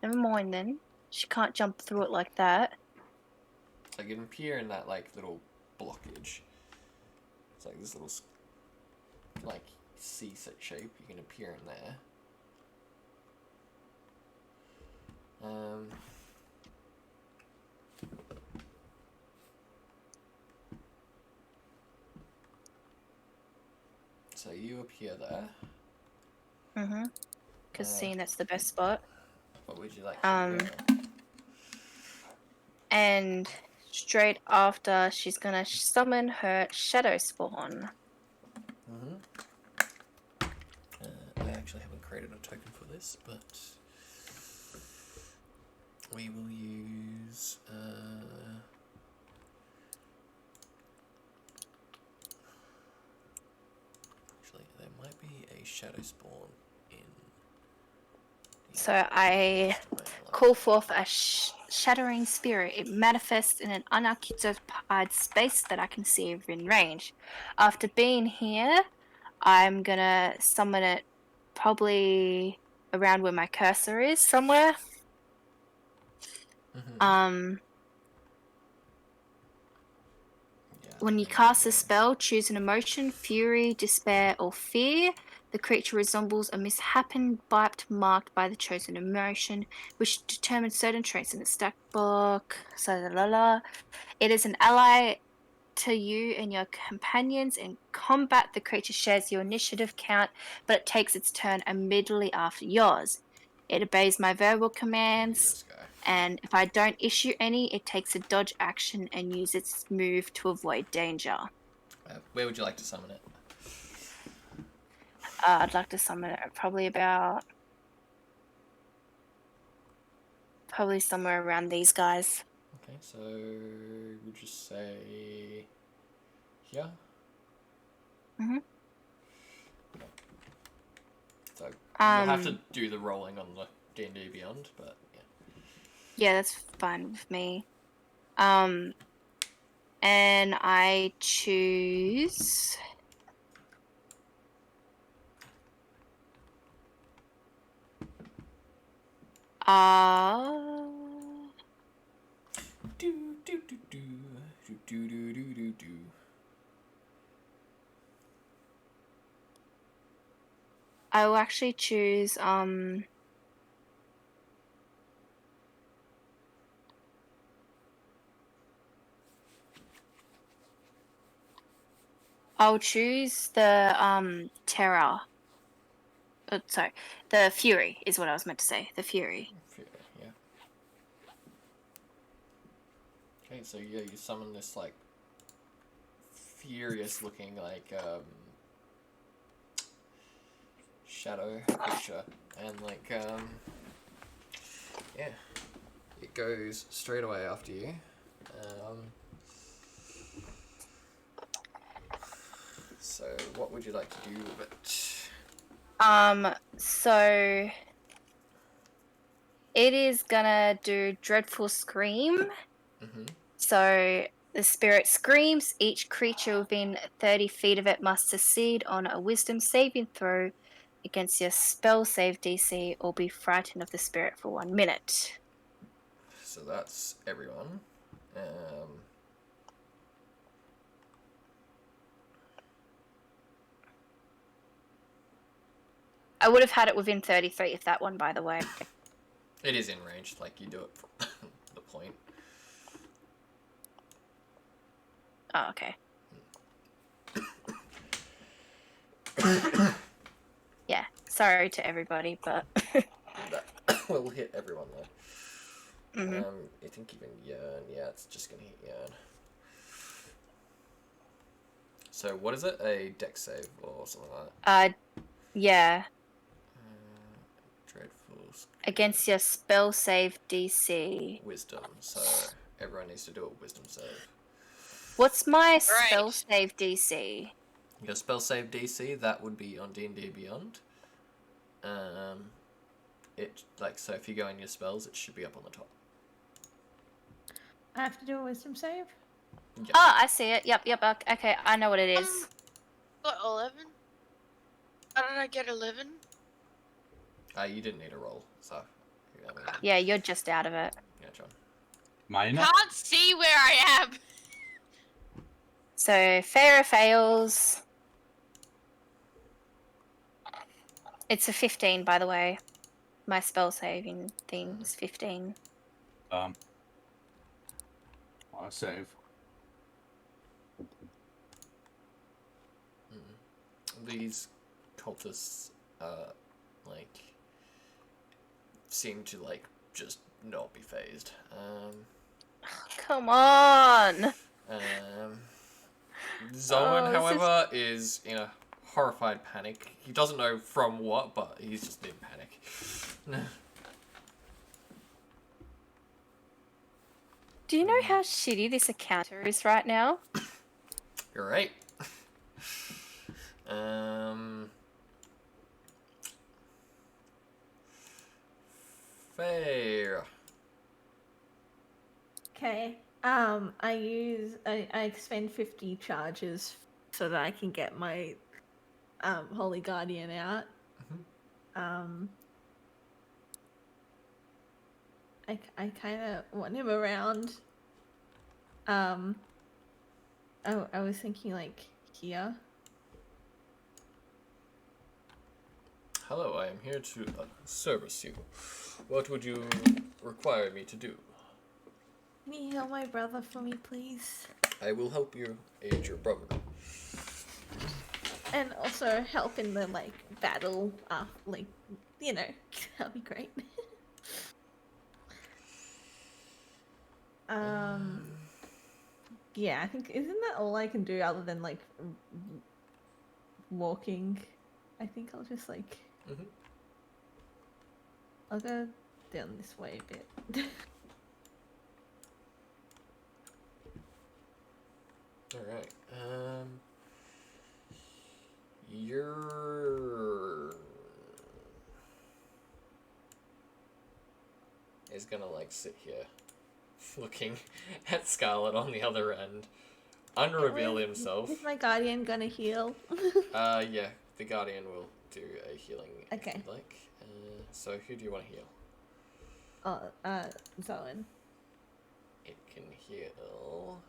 mind then. She can't jump through it like that. So you can appear in that, like, little blockage. It's like this little, like, C-set shape. You can appear in there. So you appear there. Because seeing that's the best spot. What would you like to go? And straight after, she's gonna summon her Shadow Spawn. Mm-hmm. I actually haven't created a token for this, but we will use. Actually, there might be a Shadow Spawn in. So I call forth a shattering spirit. It manifests in an unoccupied space that I can see within range. After being here, I'm gonna summon it probably around where my cursor is somewhere. Mm-hmm. When you cast a spell, choose an emotion: fury, despair, or fear. The creature resembles a misshapen bite marked by the chosen emotion, which determines certain traits in the stack book. It is an ally to you and your companions. In combat, the creature shares your initiative count, but it takes its turn immediately after yours. It obeys my verbal commands, and if I don't issue any, it takes a dodge action and uses its move to avoid danger. Where would you like to summon it? I'd like to summon it probably somewhere around these guys. Okay, so we'll just say here. Mhm. So you'll have to do the rolling on the D&D Beyond, but yeah. Yeah, that's fine with me. And I choose. Do do do do do do do do do do. I will actually choose I'll choose the terror. Sorry, the fury is what I was meant to say. The fury. Yeah. Okay, so yeah, you summon this like furious looking like shadow creature, and like yeah, it goes straight away after you. So what would you like to do with it? So it is gonna do Dreadful Scream. Mm-hmm. So the spirit screams. Each creature within 30 feet of it must succeed on a Wisdom saving throw against your spell save DC or be frightened of the spirit for 1 minute. So that's everyone. I would have had it within 30 feet of that one, by the way. It is in range, like you do it for the point. Oh, okay. Yeah, sorry to everybody, but... That will hit everyone though. Mhm. I think even Yearn, yeah, it's just gonna hit Yearn. So what is it? A dex save or something like that? Yeah. Dreadful. Against your spell save DC. Wisdom. So everyone needs to do a wisdom save. What's my spell save DC? Your spell save DC, that would be on D&D Beyond. So if you go in your spells, it should be up on the top. I have to do a wisdom save? Yep. Oh, I see it. Yep. Okay, I know what it is. Got 11? How did I get 11? You didn't need a roll, so... Yeah, you're just out of it. Yeah, John. Minor? Can't see where I am! So, Farah fails. It's a 15, by the way. My spell saving thing is 15. I save. These cultists, seem to, just not be phased. Come on. Zoan, Oh, this is- however, is in a horrified panic. He doesn't know from what, but he's just in panic. Do you know how shitty this encounter is right now? You're right. Fair. Okay. I expend 50 charges so that I can get my Holy Guardian out. I kind of want him around. I was thinking like here. Hello, I am here to service you. What would you require me to do? Can you heal my brother for me, please? I will help you aid your brother. And also help in the like battle, like that'd be great. Yeah, I think isn't that all I can do other than like walking? I think I'll just like I'll go down this way a bit. Alright, you're... is gonna, like, sit here, looking at Scarlet on the other end, unreveal himself. Is my guardian gonna heal? Yeah, the Guardian will do a healing if Okay. you'd like. So who do you want to heal? Zoan. It can heal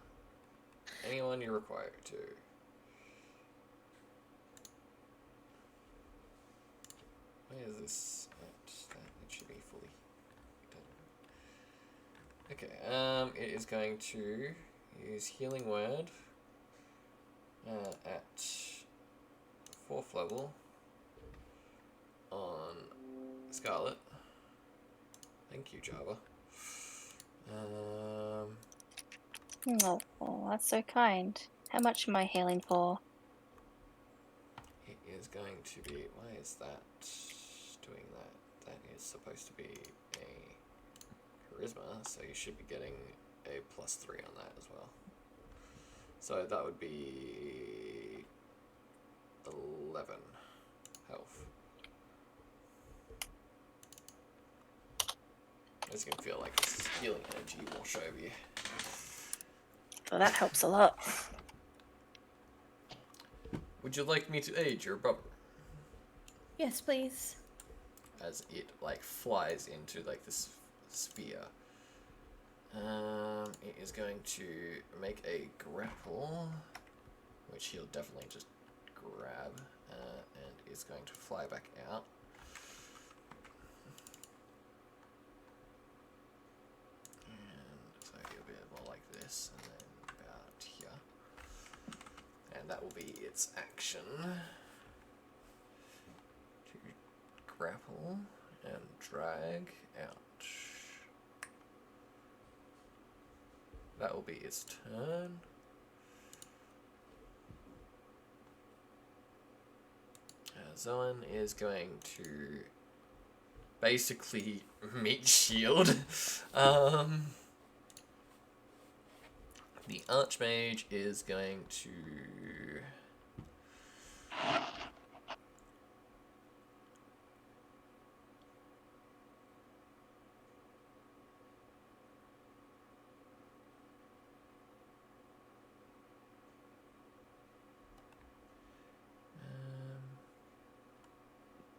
anyone you require to. Where is this at? It should be fully done. Okay, it is going to use Healing Word at 4th level on Scarlet. Thank you, Java. Oh, that's so kind. How much am I healing for? It is going to be... Why is that doing that? That is supposed to be a charisma, so you should be getting a +3 on that as well. So that would be 11 health. It's gonna feel like this is healing energy wash over you. Well, that helps a lot. Would you like me to aid your brother? Yes, please. As it like flies into like this sphere. It is going to make a grapple, which he'll definitely just grab, and is going to fly back out. And so he'll be more like this, and then about here. And that will be its action. To grapple and drag out. That will be its turn. Zoan is going to basically meet shield. The Archmage is going to...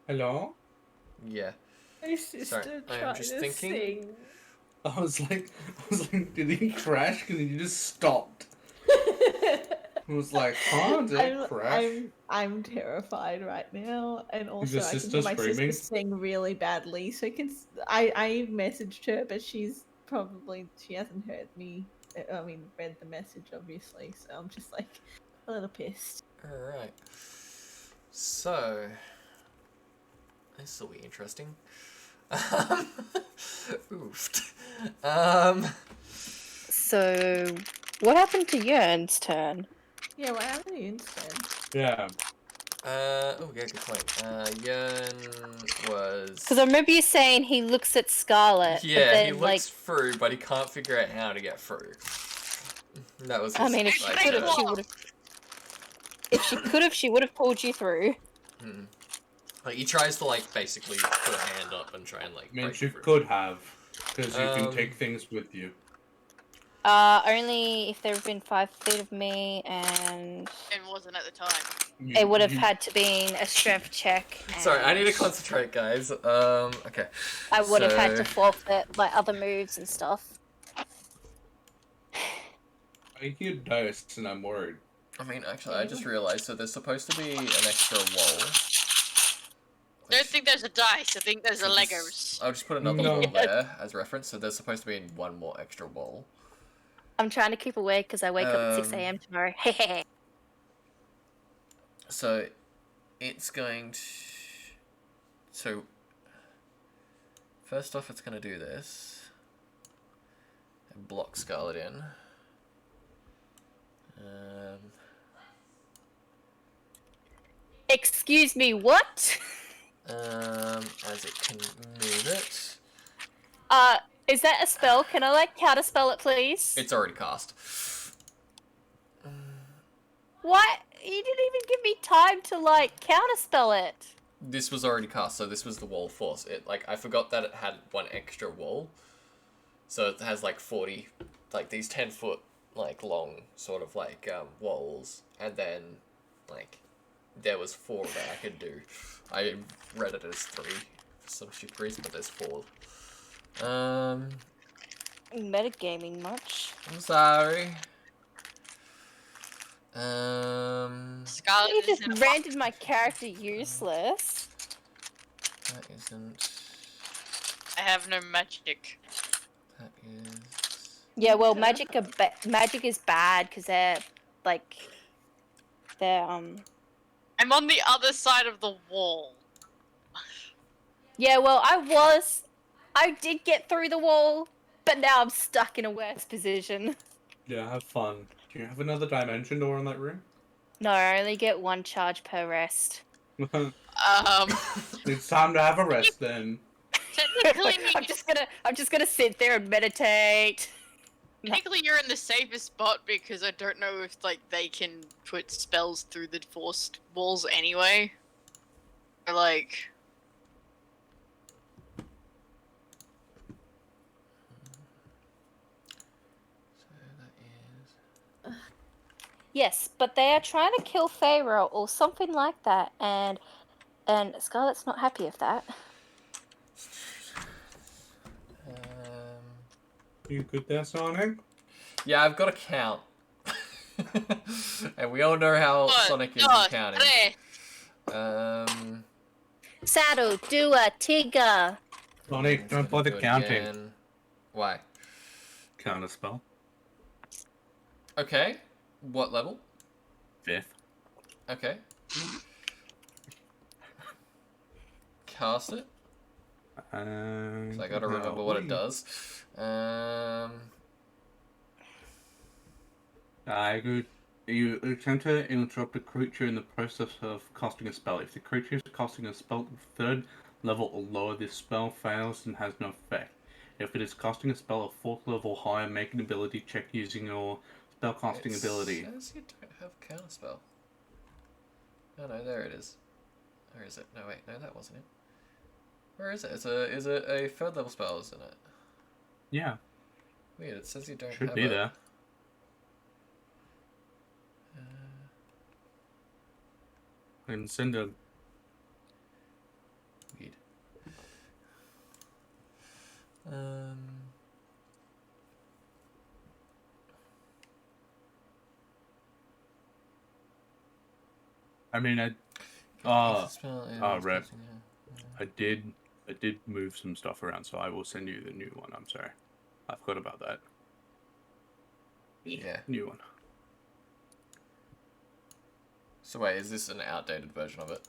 Hello? yeah. My sister Sorry, I am tried just to thinking. sing. I was like, did he crash? Because he just stopped. I was like, huh? Did it crash? I'm terrified right now, and also your I can sister hear my screaming? sister sing really badly. So I messaged her, but she hasn't heard me. I mean, read the message obviously. So I'm just like a little pissed. Alright. So... this will be interesting. Oofed. So, what happened to Yern's turn? Yeah, what happened to you instead? Yeah. Oh yeah, good point. Yearn was. Because I remember you saying he looks at Scarlet. Yeah, but then, he looks through, but he can't figure out how to get through. That was. I his, mean, if she like, could have, she would have. If she could have, she would have pulled you through. Like he tries to like basically put a hand up and try and like. I mean, break you through. could have, because you can take things with you. Only if there have been 5 feet of me, and And wasn't at the time. it would have had to been a strength check. Sorry, I need to and concentrate, guys. Okay. I would have had to So- forfeit like other moves and stuff. I hear dice and I'm worried. I mean, actually, I just realized, so there's supposed to be an extra wall. I don't think there's a dice. I think there's a So this- Legos. I'll just put another No. wall there as reference, so there's supposed to be one more extra wall. I'm trying to keep awake because I wake up at 6 a.m. tomorrow. Hehe. So, it's going to... So, first off, it's going to do this. And block Scarlet in. Excuse me, what? As it can move it. Is that a spell? Can I like counterspell it, please? It's already cast. What? You didn't even give me time to like counterspell it. This was already cast, so this was the wall force. It like I forgot that it had one extra wall. So it has like 40, like these 10-foot like long sort of like walls, and then like there was 4 that I could do. I read it as 3 for some stupid reason, but there's 4. Metagaming much. I'm sorry. Scarlet You is just in a rendered my character useless. That isn't. I have no magic. That is. Yeah, well, magic is bad because they're like they're I'm on the other side of the wall. Yeah, well, I did get through the wall, but now I'm stuck in a worse position. Yeah, have fun. Do you have another dimension door in that room? No, I only get 1 charge per rest. It's time to have a rest then. Technically, I'm just gonna sit there and meditate. technically you're in the safest spot because I don't know if like they can put spells through the forced walls anyway. Or like Yes, but they are trying to kill Pharaoh or something like that, and Scarlet's not happy with that. You good there, Sonic? Yeah, I've got to count. And we all know how Sonic is in counting. Saddle, do a Tigger. Sonic, don't bother Do it counting. again. Why? Counter spell. Okay. What level? 5th. Okay. Cast it. So I gotta remember what it does. You attempt to interrupt a creature in the process of casting a spell. If the creature is casting a spell 3rd level or lower, this spell fails and has no effect. If it is casting a spell of 4th level or higher, make an ability check using your spellcasting ability. It says you don't have counterspell. Oh no, there it is. Where is it? No wait, no that wasn't it. Where is it? Is it a 3rd level spell, isn't it? Yeah, Weird, it says you don't should have be it. there. And send a Weird. I mean, rep. I did move some stuff around, so I will send you the new one. I'm sorry, I forgot about that. Yeah. New one. So wait, is this an outdated version of it?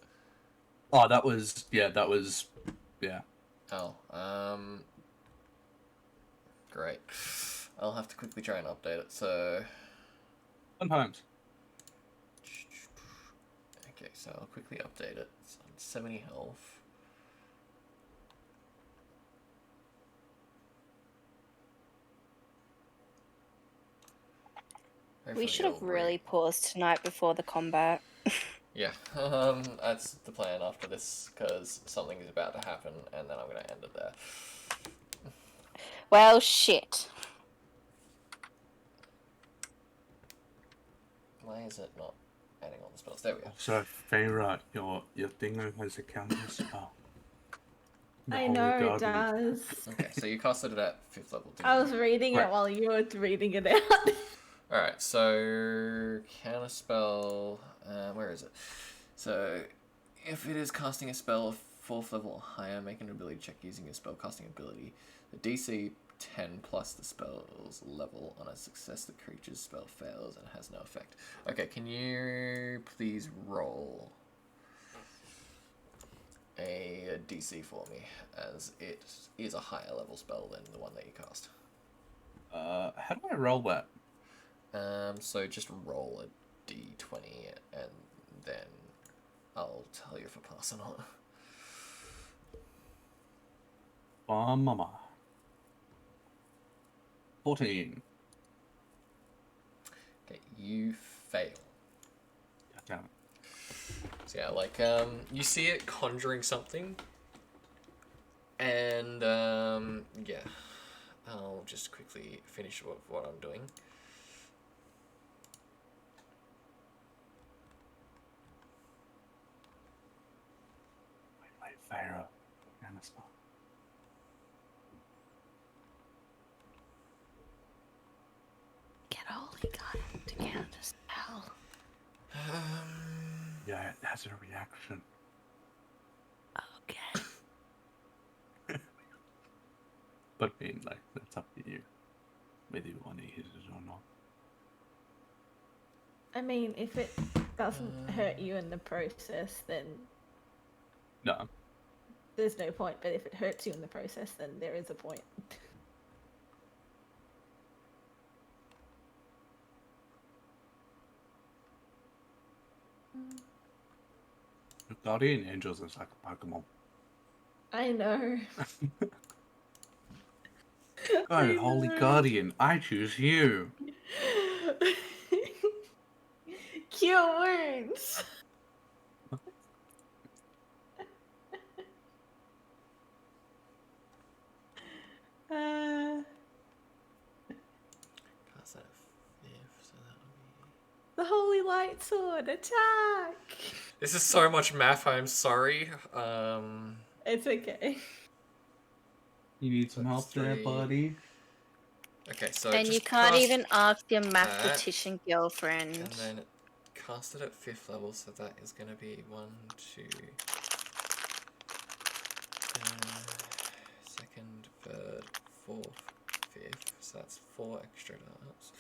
Oh, that was yeah. Oh, great. I'll have to quickly try and update it. So, Sometimes. okay, so I'll quickly update it. It's on 70 health. We Hopefully should have it'll really paused tonight before the combat. Yeah, that's the plan after this, because something is about to happen, and then I'm going to end it there. Well, shit. Why is it not adding all the spells? There we go. So, Feyre, your thing has a counter spell. The I Holy know it Guardian. does. Okay, so you casted it at 5th level. didn't I you? was reading Right. it while you were reading it out. Alright, so counter spell, where is it? So, if it is casting a spell of 4th level or higher, make an ability check using your spell casting ability. The DC 10 plus the spell's level. On a success, the creature's spell fails and has no effect. Okay, can you please roll a DC for me, as it is a higher level spell than the one that you cast. How do I roll that? So just roll a d20 and then I'll tell you if I pass or not. Mama. 14. Okay, you fail. God damn it. So yeah, like, you see it conjuring something, and, yeah, I'll just quickly finish what I'm doing. Wait, Pharaoh. Counter spell. Get a holy god to count a spell. Yeah, it has a reaction. Okay. But I mean, like, that's up to you. Whether you want to use it or not. I mean, if it doesn't hurt you in the process, then No. there's no point. But if it hurts you in the process, then there is a point. Guardian Angels is like a Pokemon. I know. Go, Holy Guardian, I choose you. Cure wounds. Cast that at 5th, so that'll be... The holy light sword attack. This is so much math, I'm sorry. It's okay. You need some help there, 3. buddy? Okay, so And you just can't cast even ask your that, mathematician girlfriend. and then cast it at 5th level, so that is going to be 1, 2, second, third, 4th, 5th, so that's 4 extra darts,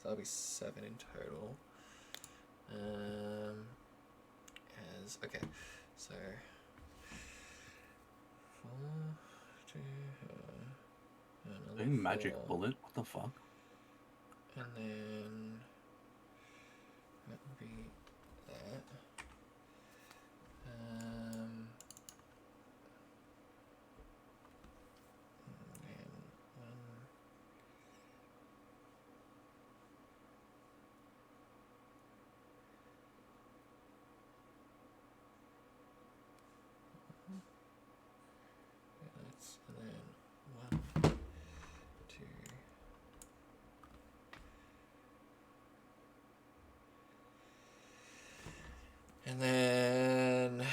so that'll be 7 in total. Okay, so 4, 2, another Doing magic 4. bullet? What the fuck? And then that would be that. And then 1. And then 1, 2. And then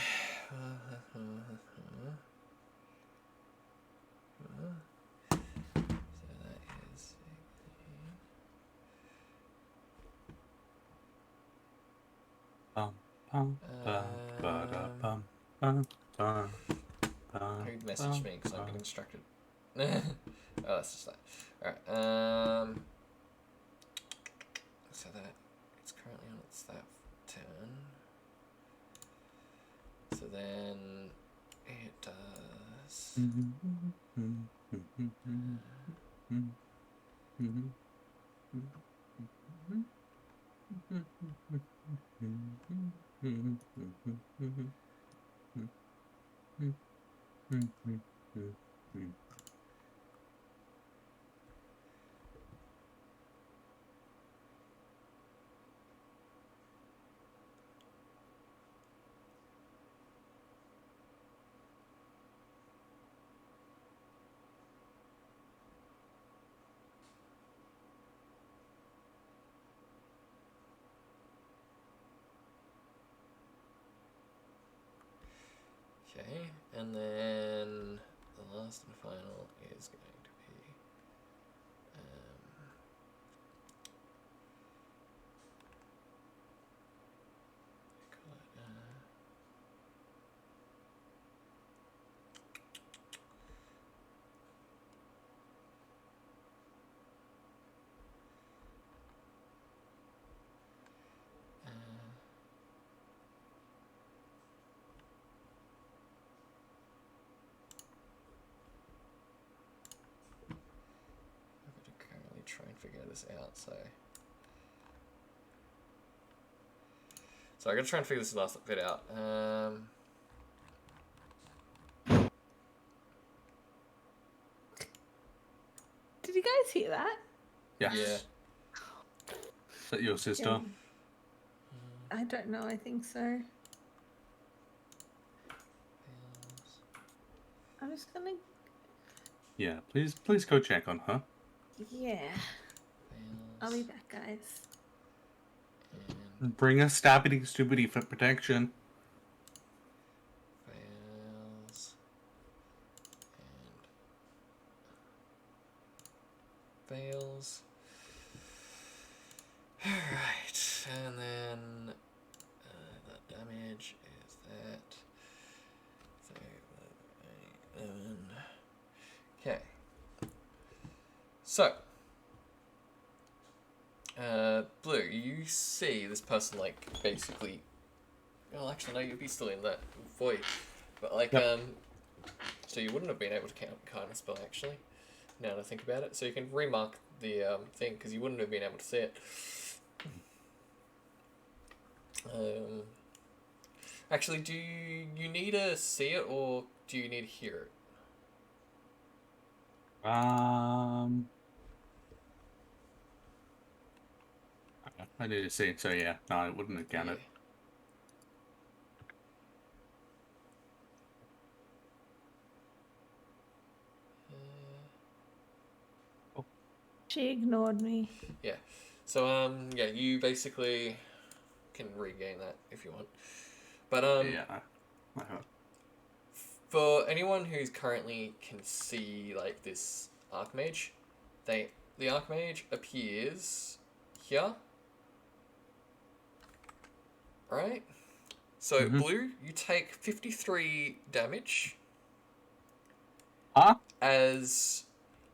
so that is 18. Bum, bum, bum, ba-da, bum, bum, bum, bum, Who messaged me because I'm getting distracted? Oh, that's just that. Alright, so that it's currently on its that turn. So then it does Okay, and then the last and final is going to be call it, I'm going to currently try and figure this out, so I'm going to try and figure this last bit out. Did you guys hear that? Yes. Yeah. Is that your sister? I don't know. I think so. I'm just gonna. Yeah. Please go check on her. Yeah. I'll be back, guys. And Bring a stabbity stupidity for protection. fails. And fails. Alright, and then the damage is that. So, 11. Okay. So, Blue, you see this person, like, basically. Well, actually, no, you'd be still in that void. But, like, Yep. So you wouldn't have been able to count kind of spell, actually, now that I think about it. So you can remark the thing, because you wouldn't have been able to see it. Actually, do you need to see it, or do you need to hear it? I need to see it, so yeah. No, it wouldn't have counted. She ignored me. Yeah. So, yeah, you basically can regain that if you want. But, Yeah. I heard. for anyone who's currently can see, like, this Archmage, the Archmage appears here. Right? So, Mhm. Blue, you take 53 damage Huh? as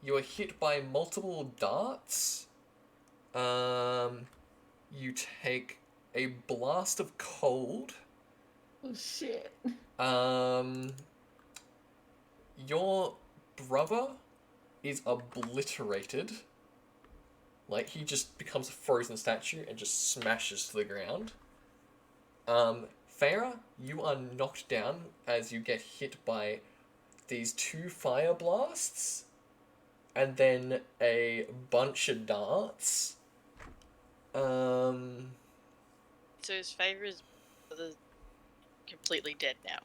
you are hit by multiple darts. You take a blast of cold. Oh shit. Your brother is obliterated. Like, he just becomes a frozen statue and just smashes to the ground. Farah, you are knocked down as you get hit by these 2 fire blasts and then a bunch of darts. So his favourite is completely dead now.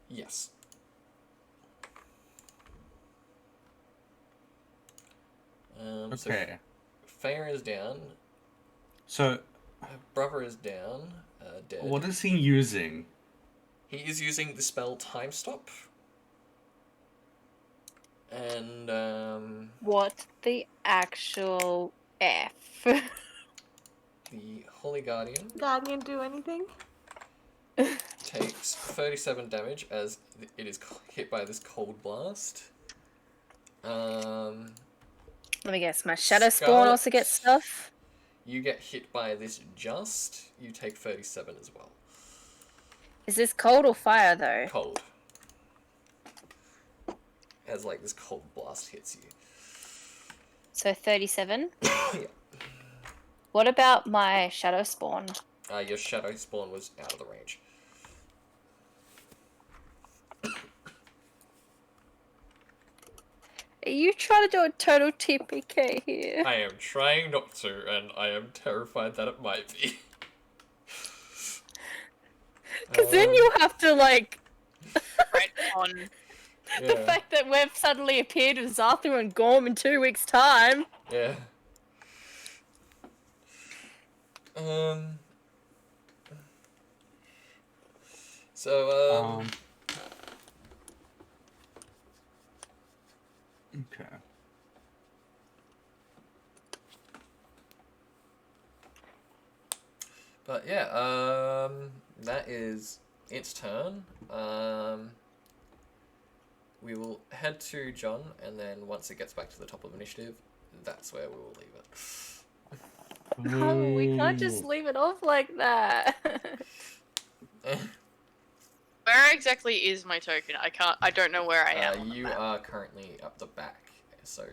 Yes. Okay. So Farah is down. So, Brother is down. Dead. what is he using? He is using the spell Time Stop. And, What the actual F? the Holy Guardian Guardian do anything? takes 37 damage as it is hit by this cold blast. Let me guess, my Shadow Spawn Scarlet. also gets stuff? You get hit by this just. You take 37 as well. Is this cold or fire though? Cold. As, like, this cold blast hits you. So 37. Yeah. What about my shadow spawn? Your shadow spawn was out of the range. Are you trying to do a total TPK here? I am trying not to, and I am terrified that it might be. Because then you have to, like, Right on. the fact that we've suddenly appeared with Zarthu and Gorm in 2 weeks' time. Yeah. So, Okay. but yeah, that is its turn. We will head to John, and then once it gets back to the top of initiative, that's where we will leave it. Oh, we can't just leave it off like that. Where exactly is my token? I don't know where I am. You are currently up the back, so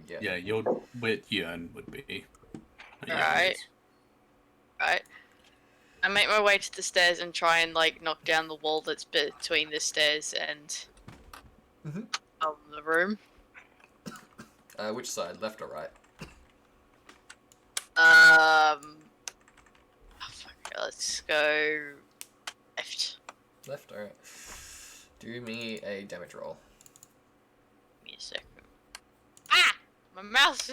yeah. Yeah, you're where Yearn would be. Alright. Right. I make my way to the stairs and try and like knock down the wall that's between the stairs and the room. Which side, left or right? Oh, fuck, let's go left. Left, alright. Do me a damage roll. Give me a second. Ah! My mouse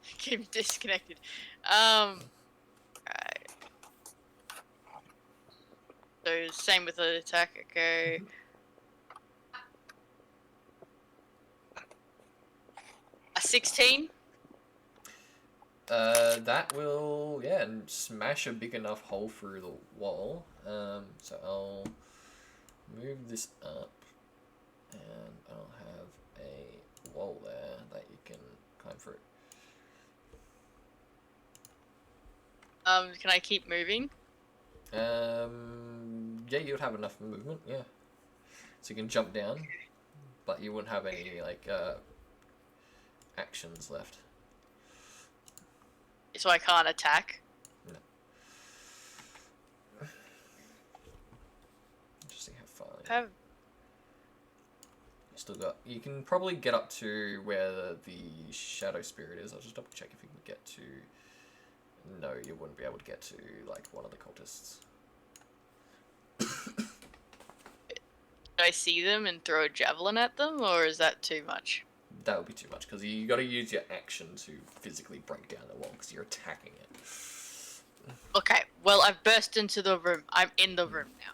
became disconnected. Right. So same with the attack. Okay. A 16. That will, yeah, smash a big enough hole through the wall. So I'll move this up, and I'll have a wall there that you can climb through. Can I keep moving? Yeah, you would have enough movement, yeah. So you can jump down, but you wouldn't have any, like, actions left. So I can't attack? No. Just see how far. Have You still got. You can probably get up to where the shadow spirit is. I'll just double check if you can get to. No, you wouldn't be able to get to like one of the cultists. Do I see them and throw a javelin at them, or is that too much? That would be too much because you got to use your action to physically break down the wall because you're attacking it. Okay, well I've burst into the room. I'm in the room now.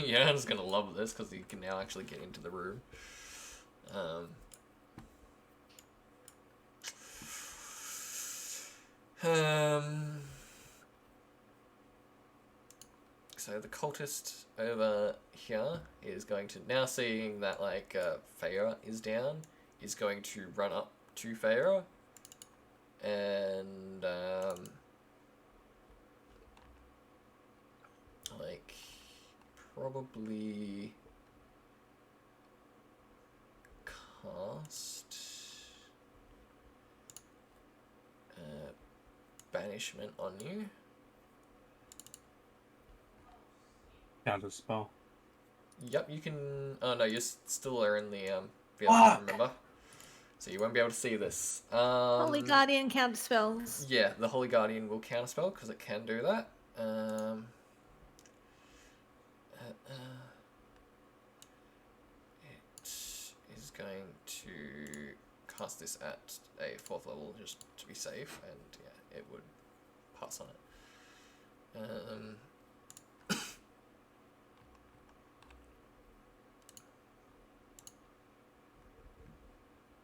Yeah, Yern's gonna love this because he can now actually get into the room. So the cultist over here is going to, now seeing that like Feyre is down, is going to run up to Feyre and like probably cast banishment on you. Counter spell. Yep, you can. Oh no, you're still are in the field. Fuck! Remember, so you won't be able to see this. Holy Guardian counter spells. Yeah, the Holy Guardian will counterspell because it can do that. It is going to cast this at a 4th level just to be safe, and yeah, it would pass on it.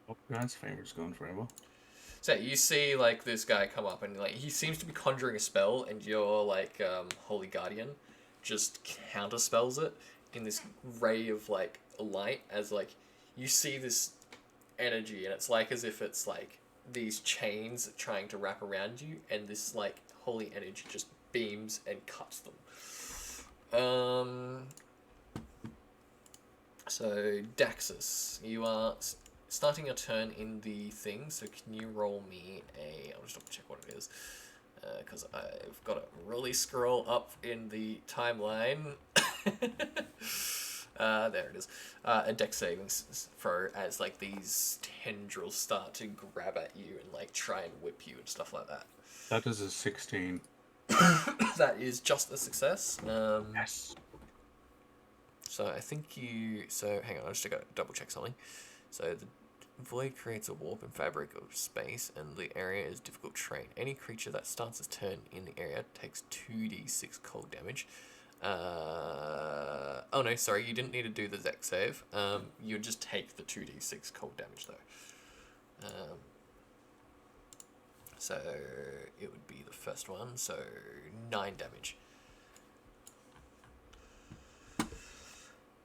Oh, God's favor's going forever. So you see like this guy come up and like he seems to be conjuring a spell, and your like Holy Guardian just counterspells it in this ray of like light as like you see this energy, and it's like as if it's like these chains trying to wrap around you, and this like holy energy just beams and cuts them. So Daxus, you are starting your turn in the thing, so can you roll me a... I'll just double check what it is. Because I've got to really scroll up in the timeline. There it is. A dex savings throw as like these tendrils start to grab at you and like try and whip you and stuff like that. That is a 16. That is just a success. Yes. So I think you... So hang on, I just got to double check something. So the void creates a warp and fabric of space, and the area is difficult terrain. Any creature that starts its turn in the area takes 2d6 cold damage. Oh no, sorry, you didn't need to do the Dex save. You just take the 2d6 cold damage though. So it would be the first one, so 9 damage.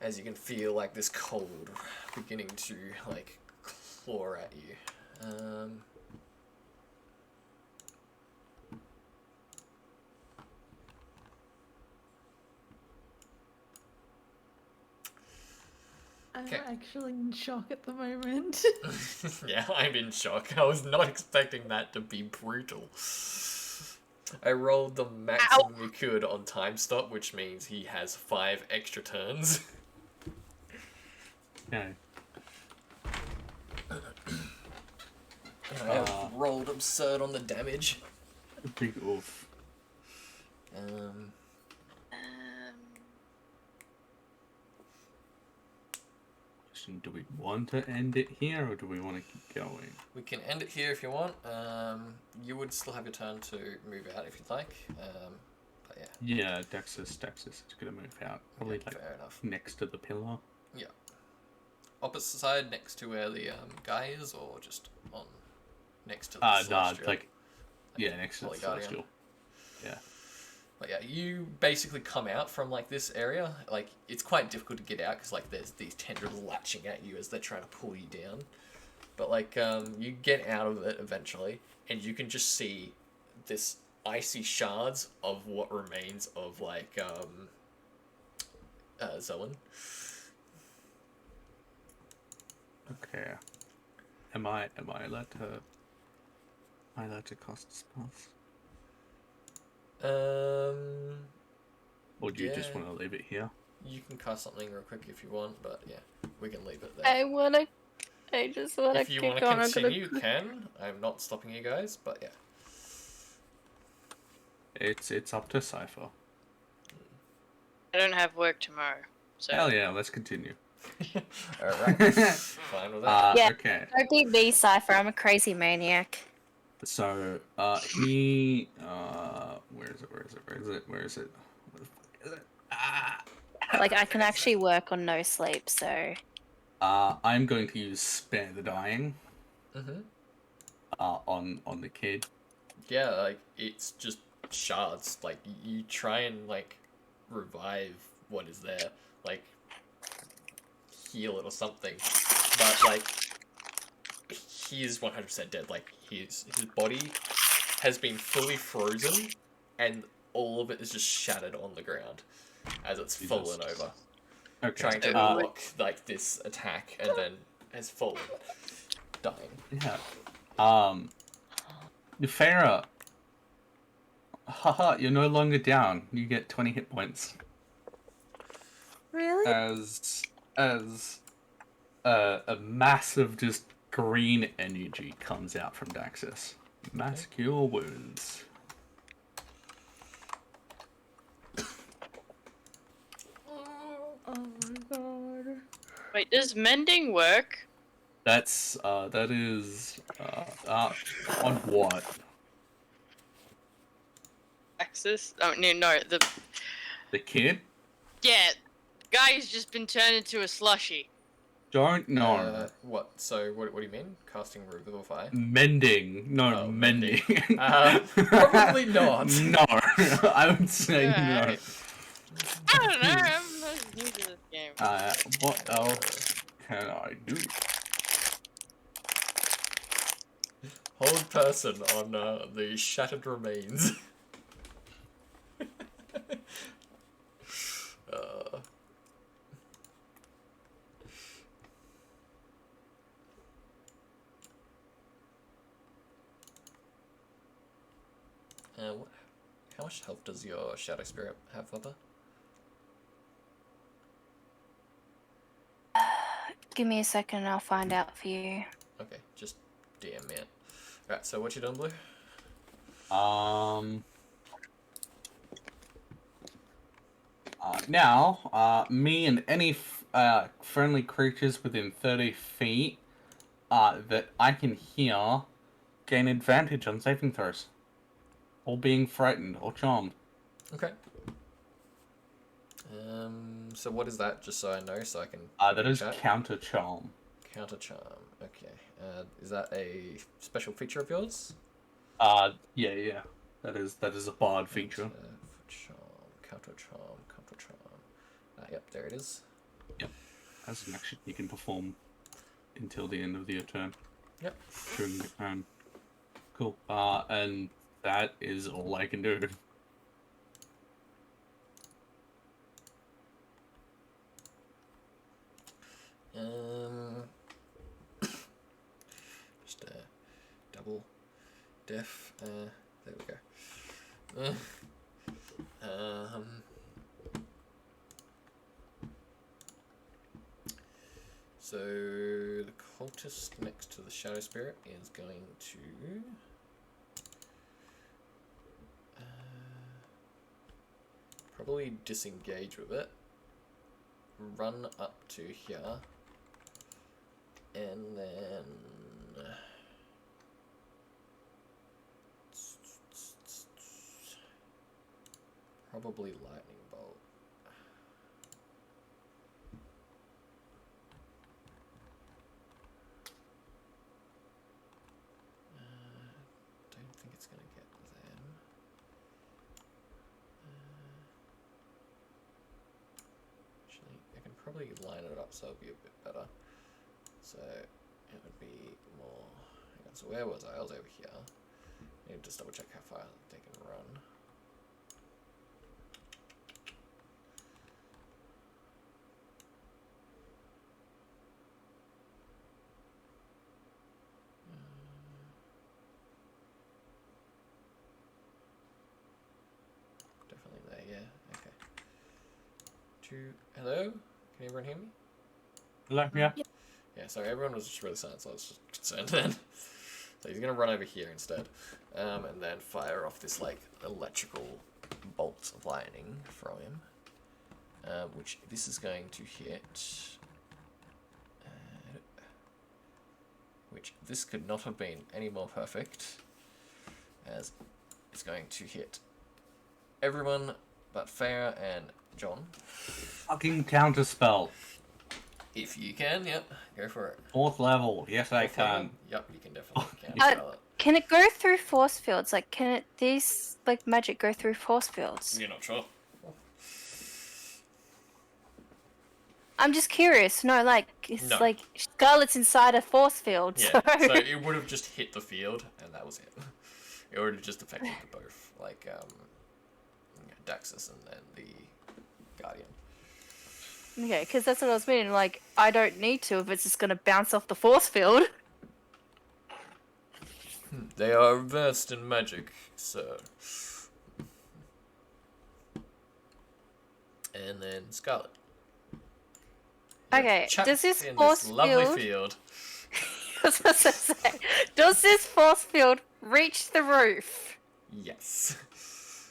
As you can feel like this cold beginning to like claw at you. I'm Okay. actually in shock at the moment. Yeah, I'm in shock. I was not expecting that to be brutal. I rolled the maximum we could on time stop, which means he has 5 extra turns. Okay. I have rolled absurd on the damage. Big oof. Do we want to end it here, or do we want to keep going? We can end it here if you want. You would still have your turn to move out if you'd like. But yeah. Yeah, Dexus is gonna move out. Probably Yeah, like fair enough. next to the pillar. Yeah. Opposite side, next to where the guy is, or just on next to the Nah, celestial? like yeah, next to the Holy Guardian. celestial. Yeah. But yeah, you basically come out from like this area. Like it's quite difficult to get out because like there's these tendrils latching at you as they're trying to pull you down. But like you get out of it eventually, and you can just see this icy shards of what remains of like Zoan. Okay. Am I allowed to? Am I allowed to cast spells? Or do you just Yeah. want to leave it here? You can cast something real quick if you want, but yeah, we can leave it there. I just wanna If you kick want to on. I'm continue, you gonna... can. I'm not stopping you guys, but yeah. It's up to Cypher. I don't have work tomorrow, so Hell yeah, let's continue. Alright. Fine with that. Yeah. Okay. Don't be me, Cypher. I'm a crazy maniac. So he where is it? Where is it? Where is it? Where is it? Where the fuck is it? Like, I can actually work on no sleep, so... I'm going to use Spare the Dying Mm-hmm. on the kid. Yeah, like, it's just shards. Like, you try and, like, revive what is there. Like, heal it or something. But, like, he is 100% dead. Like, his body has been fully frozen, and all of it is just shattered on the ground as it's Jesus. fallen over. Okay. Trying to block, like, this attack, and then has fallen. Dying. Yeah. Farah. Haha, you're no longer down. You get 20 hit points. Really? As a massive just green energy comes out from Daxus. Mass cure wounds. Oh my god. wait, does mending work? That is on what? Axis? Oh no, The kid? yeah, guy's just been turned into a slushy. Don't know. What? So, what do you mean? Casting Revivify? Mending. No, Oh, mending. Probably not. No. I would say no. Alright. I don't know. I'm not new to this game. What else can I do? Hold person on the shattered remains. How much health does your shadow spirit have, Flubber? Give me a second and I'll find out for you. Okay, just DM me it. Alright, so what you doing, Blue? Now, me and any friendly creatures within 30 feet that I can hear gain advantage on saving throws. Or being frightened or charmed. Okay. So what is that? Just so I know, so I can. That is counter charm. Counter charm. Okay. Is that a special feature of yours? Yeah. That is a bard feature. Counter charm. Yep, there it is. Yep. As an action you can perform until the end of your turn. Yep. During the turn. Cool. And that is all I can do. Just double def. There we go. So the cultist next to the shadow spirit is going to probably disengage with it, run up to here, and then probably lightning bolt. Don't think it's gonna get them. Actually, I can probably line it up so it'll be a bit better. So it would be more. Hang on, so where was I? I was over here. I need to just double check how far they can run. Definitely there, yeah. Okay. Hello? Can everyone hear me? Hello, yeah. Yeah, sorry, everyone was just really silent, so I was just concerned then. So he's gonna run over here instead, and then fire off this like electrical bolt of lightning from him, which this is going to hit. Which this could not have been any more perfect, as it's going to hit everyone but Farah and John. Fucking counter spell. If you can, yep, go for it. 4th level. Yes, I Fourth level? can. Yep, you can definitely Uh, Can it go through force fields? Like, can it these like magic go through force fields? You're not sure. I'm just curious. No, like it's No. like Scarlet's inside a force field. Yeah, So, so it would have just hit the field, and that was it. It would have just affected the both, like Daxus and then the Guardian. okay, because that's what I was meaning. Like, I don't need to if it's just gonna bounce off the force field. They are versed in magic, sir. And then Scarlet. Okay, Trapped does this in force this lovely field? field? I was about to say, does this force field reach the roof? Yes.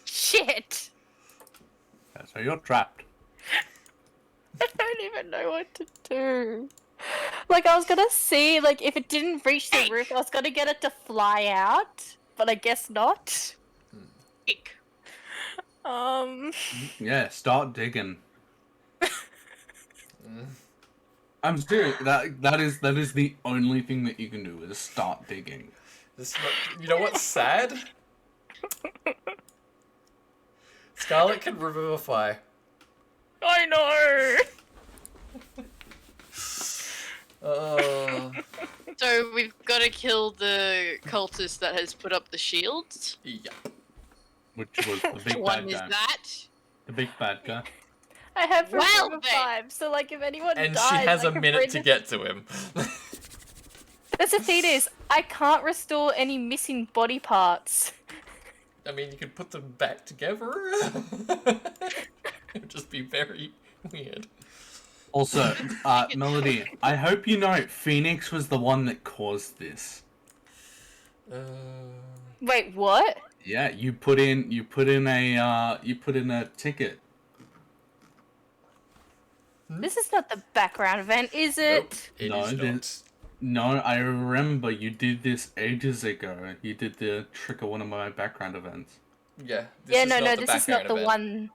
Shit! Yeah, so you're trapped. I don't even know what to do. Like, I was gonna see, like, if it didn't reach the roof, I was gonna get it to fly out, but I guess not. Ick. Yeah, start digging. I'm serious. That is the only thing that you can do is start digging. This, you know what's sad? Scarlet can revivify. I know! Oh. So we've got to kill the cultist that has put up the shields. Yeah. Which was the big Which one bad is guy. that? The big bad guy. I have Well, Revive then. 5, so, like, if anyone And dies, she has I a can minute bring to it- get to him. That's the thing is, I can't restore any missing body parts. I mean, you could put them back together. It would just be very weird. Also, Melody, I hope you know Phoenix was the one that caused this. Wait, what? Yeah, you put in a ticket. This is not the background event, is it? Nope, it No, is not. No, I remember you did this ages ago. You did the trick of one of my background events. Yeah. Yeah, is no, not no, the this is not background the event. one.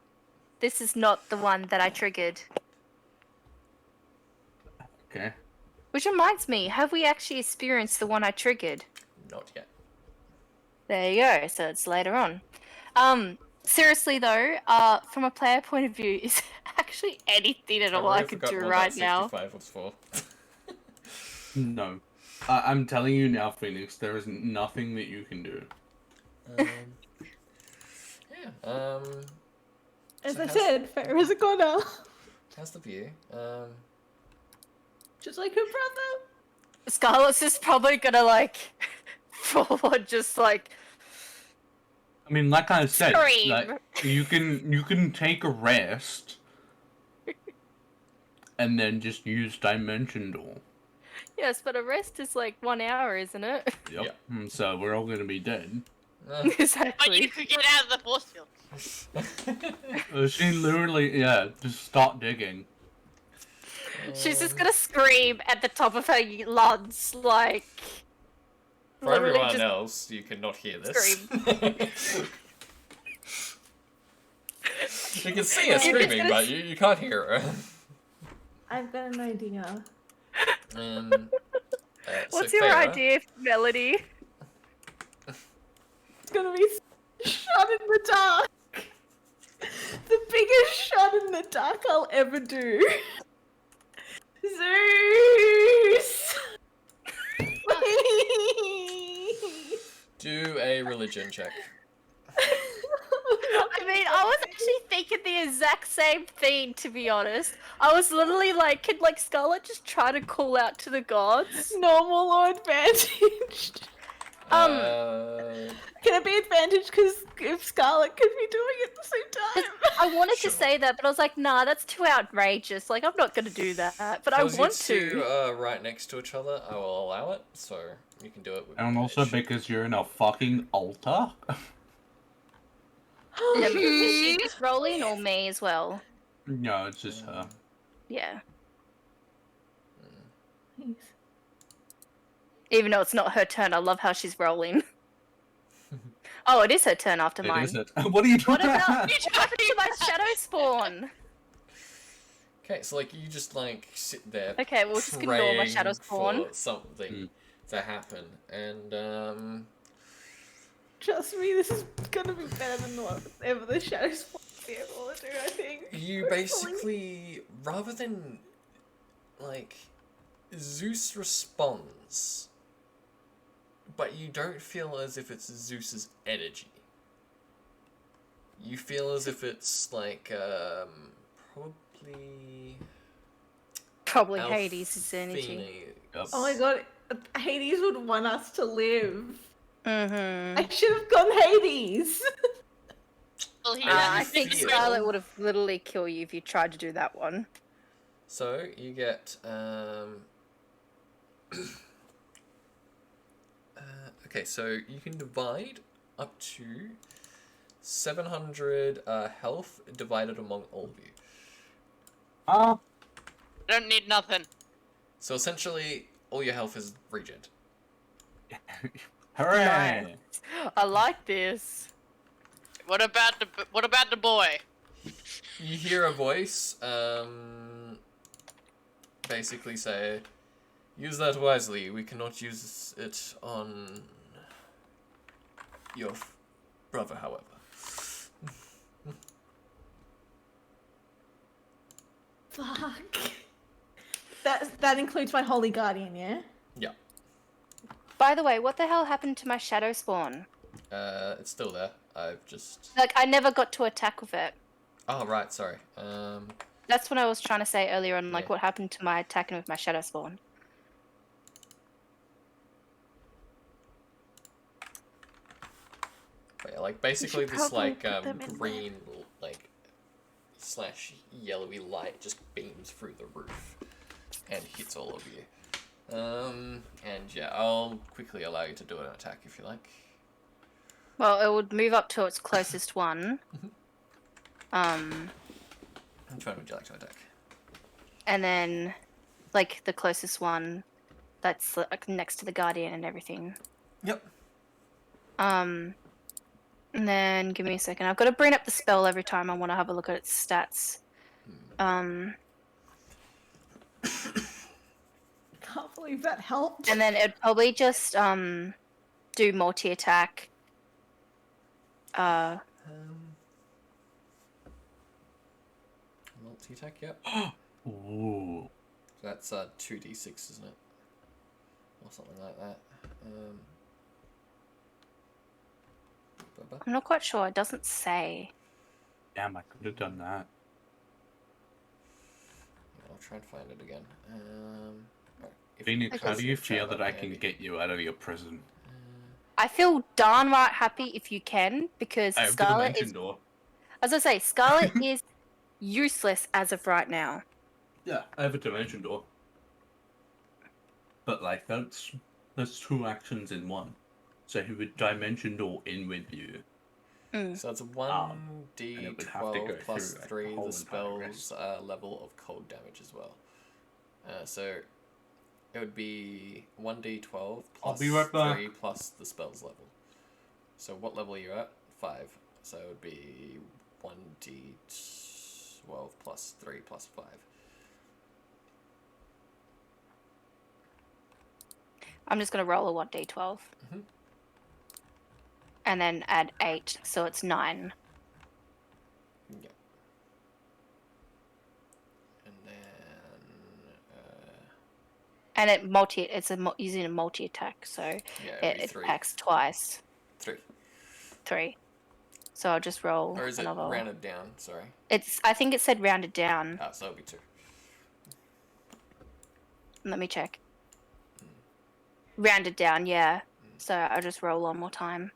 This is not the one that I triggered. Okay. Which reminds me, have we actually experienced the one I triggered? Not yet. There you go. So it's later on. Seriously though, from a player point of view, is there actually anything at all I really could forgot do what right that now? 65 was for. No. I'm telling you now, Phoenix, there is nothing that you can do. Yeah. As So I how's- said, Farah is a goner. How's the view? Just like her brother. Scarlet's is probably gonna like forward, just like I mean, like I said, Scream. like you can take a rest, and then just use Dimension Door. yes, but a rest is like 1 hour, isn't it? Yep. Yeah. So we're all gonna be dead. But you exactly. could get out of the force field. She literally, yeah, just start digging. She's just gonna scream at the top of her lungs, like. For literally everyone just else, you cannot hear this. You can see her You're just screaming, gonna but you can't hear her. I've got an idea. What's so your Farah, idea, Melody? It's gonna be shot in the dark. The biggest shot in the dark I'll ever do. Zeus! Please! Do a religion check. I mean, I was actually thinking the exact same thing, to be honest. I was literally like, could like Scarlet just try to call out to the gods? Normal or advantaged? Can it be advantage because if Scarlet could be doing it at the same time? I wanted Sure. to say that, but I was like, nah, that's too outrageous. Like, I'm not gonna do that. But I Because want you to. two are right next to each other, I will allow it, so you can do it with And also advantage. because you're in a fucking altar. Yeah, but is she just rolling or me as well? No, it's just her. Yeah. Thanks. Even though it's not her turn, I love how she's rolling. Oh, it is her turn after It mine. is it. What are you doing? What about what happened to my shadow spawn? Okay, so like you just like sit there. Okay, we'll just ignore my praying shadow spawn. for something to happen, and Trust me, this is gonna be better than whatever the shadow spawn be able to do, I think. you basically, rather than like Zeus responds, but you don't feel as if it's Zeus's energy. You feel as if it's like Probably Hades' energy. Alphine. Yep. Oh my god, Hades would want us to live. Mm-hmm. I should have gone Hades. Well, he I has think feel- Scarlet would have literally killed you if you tried to do that one. So you get okay, so you can divide up to 700 health divided among all of you. Oh. I don't need nothing. So essentially, all your health is regen. Hooray! I like this. What about the boy? You hear a voice, basically say, "Use that wisely. We cannot use it on your brother, however." Fuck. That includes my holy guardian, yeah? Yeah, By the way, what the hell happened to my shadow spawn? it's still there. I've just. Like, I never got to attack with it. Oh right, sorry. That's what I was trying to say earlier on, like, Yeah. what happened to my attacking with my shadow spawn. But yeah, like basically should this probably like put them in green like slash yellowy light just beams through the roof and hits all of you. And yeah, I'll quickly allow you to do an attack if you like. Well, it would move up to its closest one. Which one would you like to attack? And then, like, the closest one that's like next to the guardian and everything. Yep. And then give me a second. I've got to bring up the spell every time I want to have a look at its stats. Can't believe that helped. And then it'd probably just do multi-attack. Multi-attack, yep. Ooh. So that's 2d6, isn't it? Or something like that. I'm not quite sure. It doesn't say. Damn, I could have done that. I'll try and find it again. Phoenix, how do you feel chat that I up, can Andy. get you out of your prison? I feel darn right happy if you can, because I have the Scarlet dimension is, door. as I say, Scarlet is useless as of right now. Yeah, I have a dimension door. But like that's 2 actions in one. So he would dimension door in with you. So it's a and it would have to go 1d12 plus through, like, the 3 whole the entire spell's level of cold damage as well. So it would be 1d12 I'll plus be right back. 3 plus the spell's level. So what level are you at? 5. So it would be 1d12 plus 3 plus 5. I'm just going to roll a 1d12. And then add 8, so it's 9. Yeah. And then And it's using a multi-attack, so yeah, it it'd be 3. attacks twice. 3. 3. So I'll just roll Or is it another. rounded down? Sorry. I think it said rounded down. Ah, so it'll be 2. Let me check. Rounded down, yeah. So I'll just roll one more time.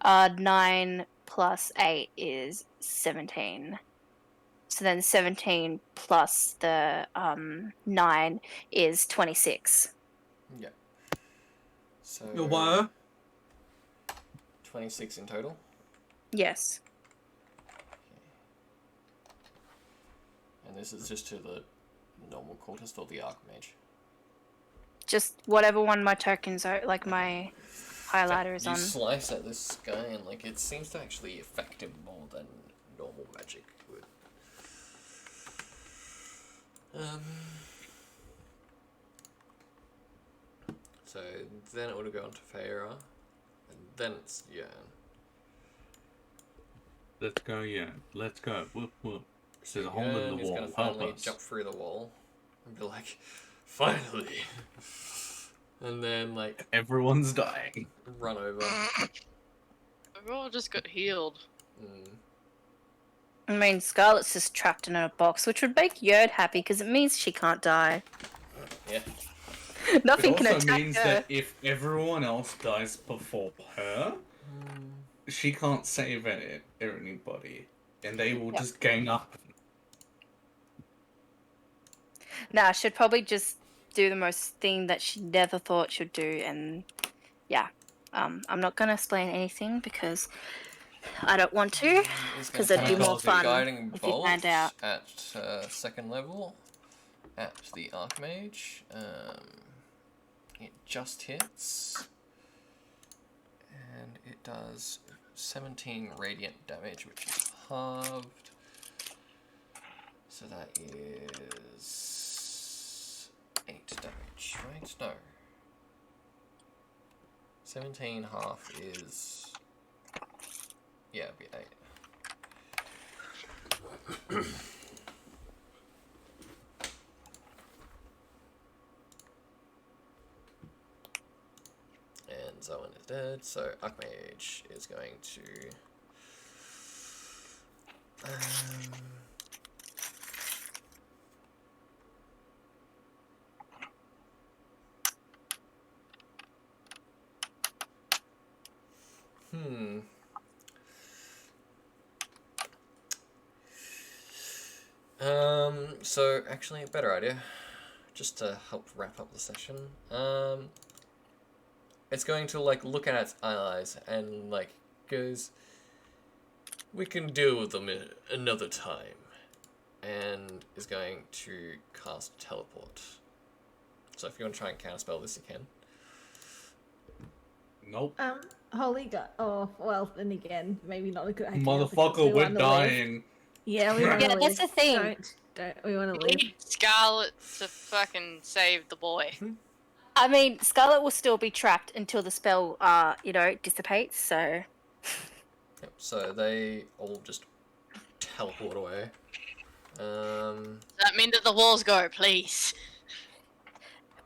9 plus 8 is 17. So then 17 plus the 9 is 26. Yeah. So Your wire? 26 in total. Yes. And this is just to the normal cultist or the archmage? Just whatever one my tokens are, like my highlighter is You on. slice at this guy and like it seems to actually affect him more than normal magic would. So then it would have gone to Feyre, and then it's Yen. Let's go, yeah. Let's go. Whoop whoop. There's a hole Yen in the is wall. gonna Help finally us. jump through the wall and be like, finally! And then like Everyone's dying. run over. We all just got healed. I mean, Scarlet's just trapped in a box, which would make Yerd happy because it means she can't die. Yeah. Nothing It can also attack means her. that if everyone else dies before her, she can't save anybody. And they will just gang up. Nah, she'd probably just do the most thing that she never thought she'd do, and yeah. I'm not gonna explain anything because I don't want to, because it'd be more fun Guiding if you bolt found out. at second level at the archmage. It just hits, and it does 17 radiant damage, which is halved. So that is 8 damage, right? No. 17 half is, yeah, it'd be 8. And Zoan is dead, so Archmage is going to So actually, a better idea, just to help wrap up the session. It's going to like look at its eyes and like goes, "We can deal with them another time," and is going to cast teleport. So if you want to try and counterspell this, you can. Nope. Holy God. Oh, well, then again, maybe not a good idea. Motherfucker, because we we're wanna dying. Live. Yeah, we want to Yeah, live. that's the thing. Don't we want to We live? need Scarlet to fucking save the boy. I mean, Scarlet will still be trapped until the spell, dissipates. So Yep, so they all just teleport away. Does that mean that the walls go, please?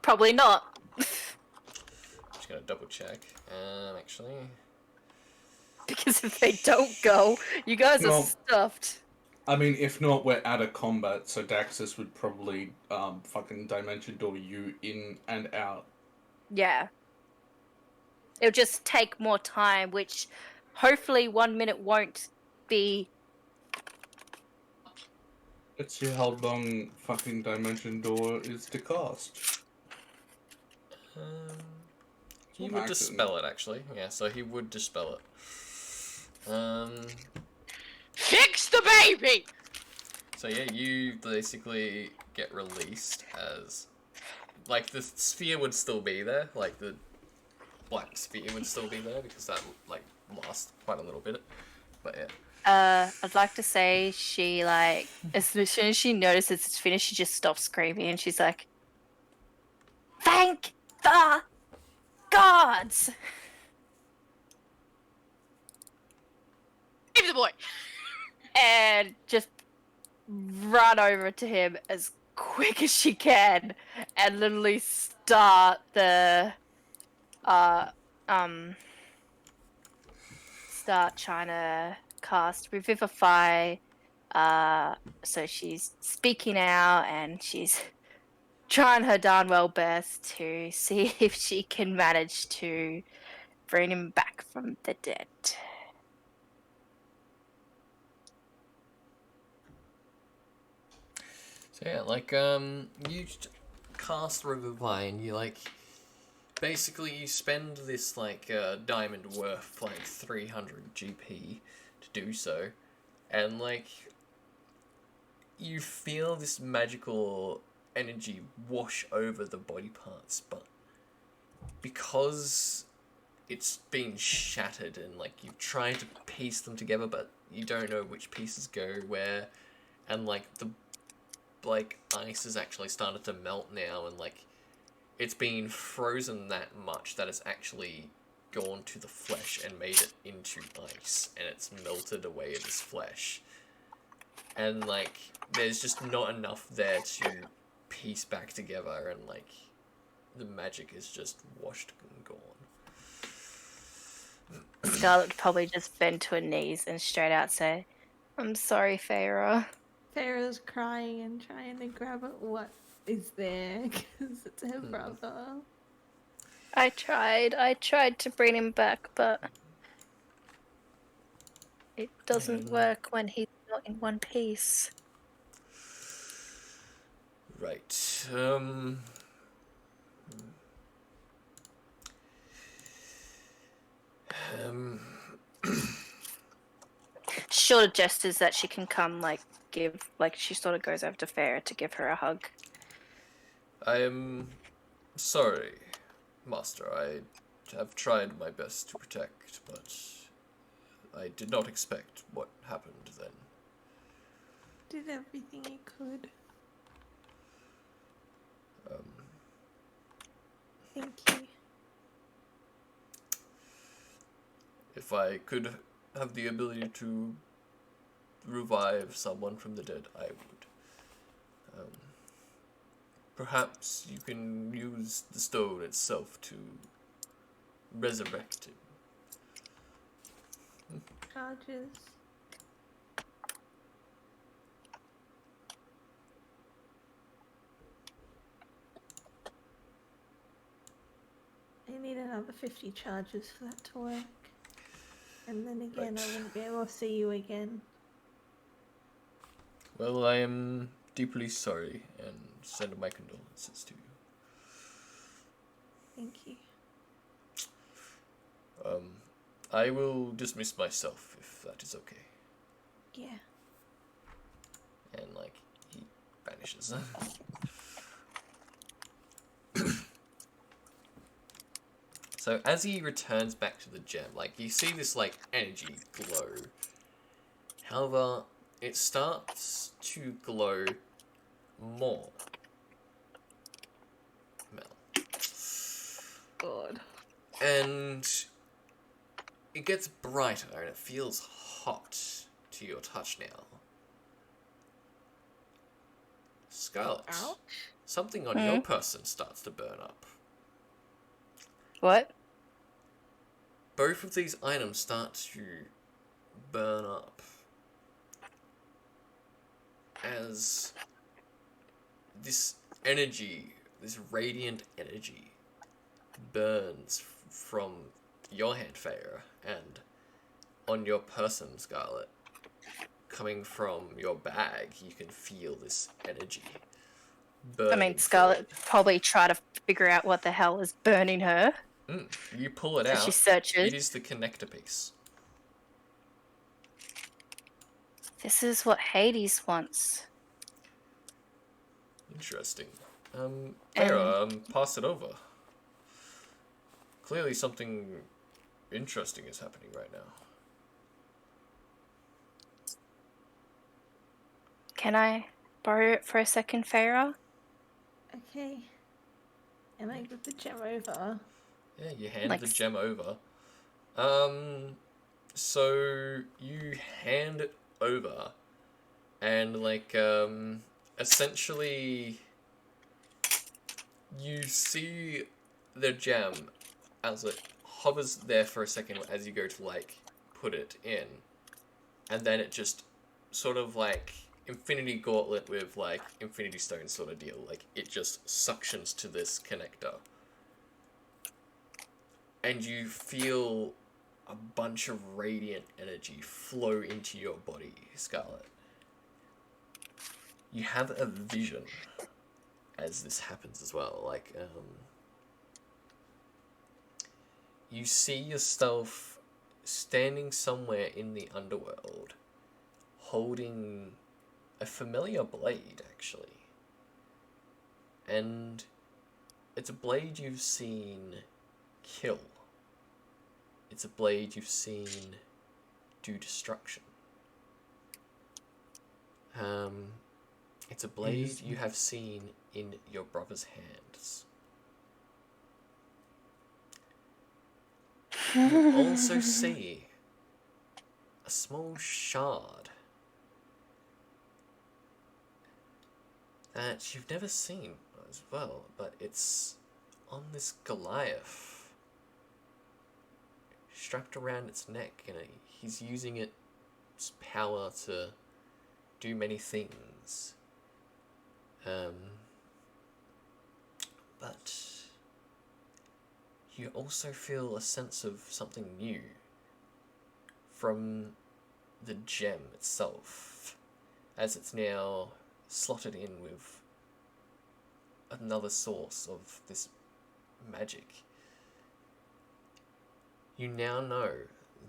probably not. Just gonna double check. Actually, Because if they don't go, you guys No. are stuffed. I mean, if not, we're out of combat, so Daxus would probably fucking dimension door you in and out. Yeah. It'll just take more time, which hopefully 1 minute won't be. Let's see how long fucking dimension door is to cast. he would dispel it actually. Yeah, so he would dispel it. Fix the baby! So yeah, you basically get released as, like, the sphere would still be there, like the black sphere would still be there because that like lasts quite a little bit. But yeah. I'd like to say she like as soon as she notices it's finished, she just stops screaming and she's like, "Thank the gods!" Save the boy! And just run over to him as quick as she can and literally start the start trying to cast Revivify. So she's speaking out and she's trying her darn well best to see if she can manage to bring him back from the dead. So yeah, like you cast Revivify and you like basically you spend this like diamond worth like 300 GP to do so, and like you feel this magical energy wash over the body parts, but because it's been shattered and like you've tried to piece them together, but you don't know which pieces go where, and like the like ice has actually started to melt now, and like it's been frozen that much that it's actually gone to the flesh and made it into ice, and it's melted away this flesh, and like there's just not enough there to piece back together, and like the magic is just washed and gone. Scarlet would probably just bend to her knees and straight out say, "I'm sorry, Feyre." Farrah's crying and trying to grab at what is there because it's her brother. I tried to bring him back, but it doesn't work when he's not in one piece. Right. She sort of gestures that she can come, like, she sort of goes over to Farah to give her a hug. I am sorry, Master. I have tried my best to protect, but I did not expect what happened then. Did everything he could. Thank you. If I could have the ability to revive someone from the dead, I would. Perhaps you can use the stone itself to resurrect him. Charges. I need another 50 charges for that to work. And then again, I Right. wouldn't be able to see you again. Well, I am deeply sorry and send my condolences to you. Thank you. I will dismiss myself if that is okay. Yeah. And, like, he vanishes. So, as he returns back to the gem, like, you see this, like, energy glow. However, it starts to glow more. Mel. God. And it gets brighter and it feels hot to your touch now. Scarlet, Ouch. something on your person starts to burn up. What? Both of these items start to burn up as this energy, this radiant energy, burns from your hand, Feyre, and on your person, Scarlet. Coming from your bag, you can feel this energy burning. I mean, Scarlet probably try to figure out what the hell is burning her. You pull it So out. she searches. It is the connector piece. This is what Hades wants. Interesting. Feyre, pass it over. Clearly something interesting is happening right now. Can I borrow it for a second, Feyre? Okay. And I give the gem over. Yeah, you hand Like the gem over. So you hand it over, and like essentially, you see the gem as it hovers there for a second as you go to like put it in, and then it just sort of like Infinity Gauntlet with like Infinity Stone sort of deal. Like it just suctions to this connector. And you feel a bunch of radiant energy flow into your body, Scarlet. You have a vision as this happens as well. Like, you see yourself standing somewhere in the underworld, holding a familiar blade, actually. And it's a blade you've seen kill. It's a blade you've seen do destruction. It's a blade you have seen in your brother's hands. You also see a small shard that you've never seen as well, but it's on this Goliath, strapped around its neck, and he's using its power to do many things. But you also feel a sense of something new from the gem itself, as it's now slotted in with another source of this magic. You now know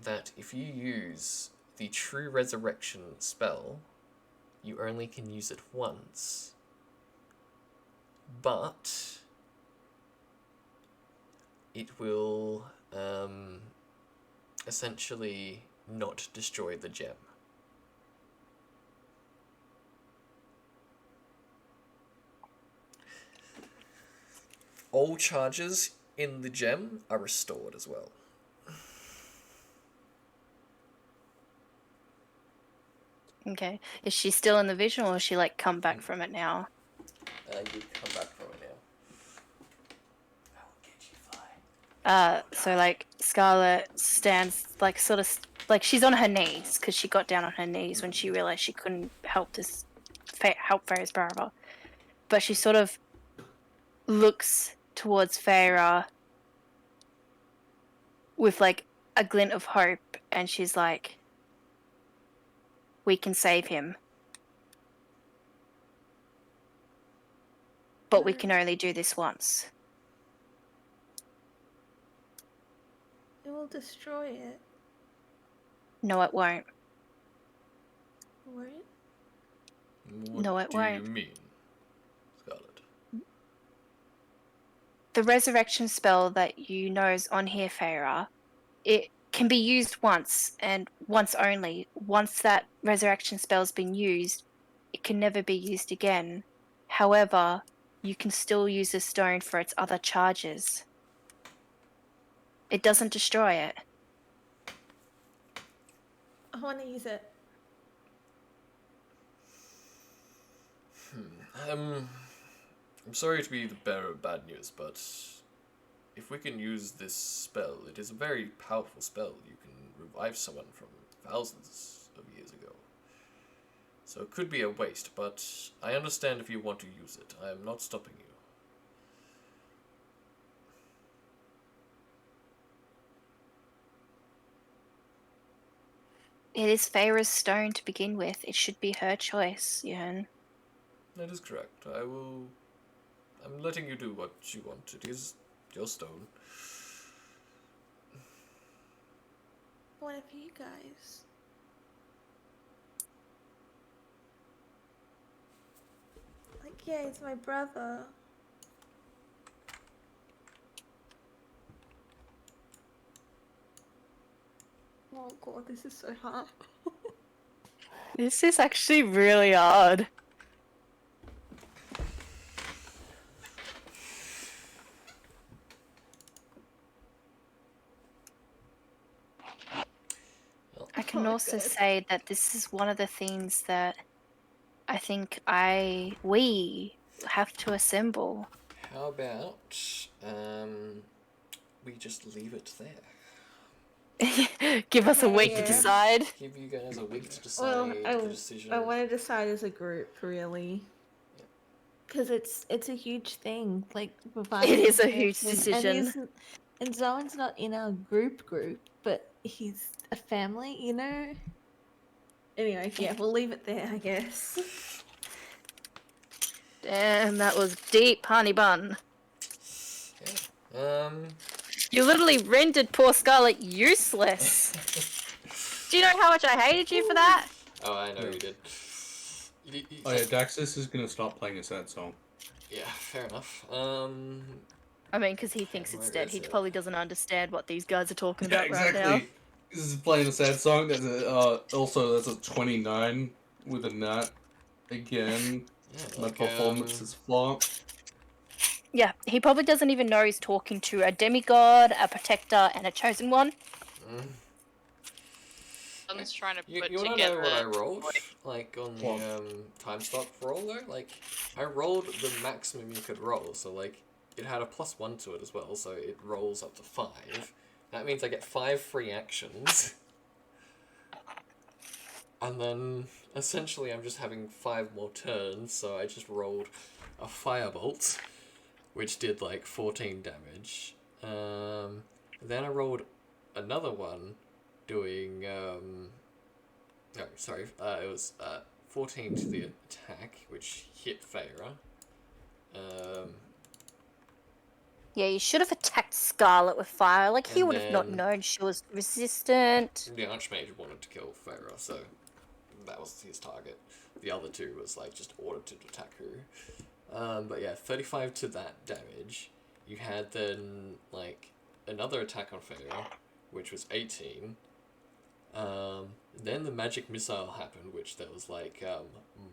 that if you use the True Resurrection spell, you only can use it once. But it will essentially not destroy the gem. All charges in the gem are restored as well. Okay. Is she still in the vision, or has she like come back from it now? You come back from it now. I will get you, Fly. So like Scarlet stands like sort of like she's on her knees because she got down on her knees when she realized she couldn't help this help Feyre's brother, but she sort of looks towards Feyre with like a glint of hope, and she's like, "We can save him." but we can only do this once. It will destroy it. No, it won't. Won't? What No, it do won't. you mean, Scarlet? The resurrection spell that you know is on here, Feyre, it can be used once and once only. Once that resurrection spell's been used, it can never be used again. However, you can still use the stone for its other charges. It doesn't destroy it. I want to use it. I'm sorry to be the bearer of bad news, but if we can use this spell, it is a very powerful spell. You can revive someone from thousands of years ago. So it could be a waste, but I understand if you want to use it. I am not stopping you. It is Feyre's stone to begin with. It should be her choice, Yen. That is correct. I'm letting you do what you want. It is your stone. What of you guys? Like, yeah, it's my brother. Oh god, this is so hard. This is actually really hard. I can Oh, also God. say that this is one of the things that I think we have to assemble. How about we just leave it there? Give us a week to Yeah. decide. Give you guys a week to Well, decide the decision. I want to decide as a group, really. Because it's a huge thing. Like, It is a huge and decision. And Zoen's not in our group, but he's a family, you know? Anyway, yeah, we'll leave it there, I guess. Damn, that was deep, honey bun. Yeah. You literally rendered poor Scarlet useless. Do you know how much I hated you for that? Oh, I know you did. Oh yeah, Daxus is gonna stop playing a sad song. Yeah, fair enough. I mean, because he thinks it's Where dead. is He it? probably doesn't understand what these guys are talking Yeah, about right now. exactly. This is playing a sad song. There's a also there's a 29 with a nut. Again, Yeah, my like, performance is flop. Yeah, he probably doesn't even know he's talking to a demigod, a protector, and a chosen one. I'm just trying to You put wanna together. know what I rolled? Like on What? the time stop roller? Like, I rolled the maximum you could roll, so like, it had a +1 to it as well, so it rolls up to 5. That means I get 5 free actions. And then, essentially, I'm just having 5 more turns, so I just rolled a firebolt, which did like 14 damage. Then I rolled another one, doing, no, sorry, it was 14 to the attack, which hit Feyre. Yeah, you should have attacked Scarlet with fire. Like, he And would have not then- known she was resistant. The Archmage wanted to kill Feyre, so that was his target. The other two was like just ordered to attack her. But yeah, 35 to that damage. You had then like another attack on Feyre, which was 18. Then the magic missile happened, which there was like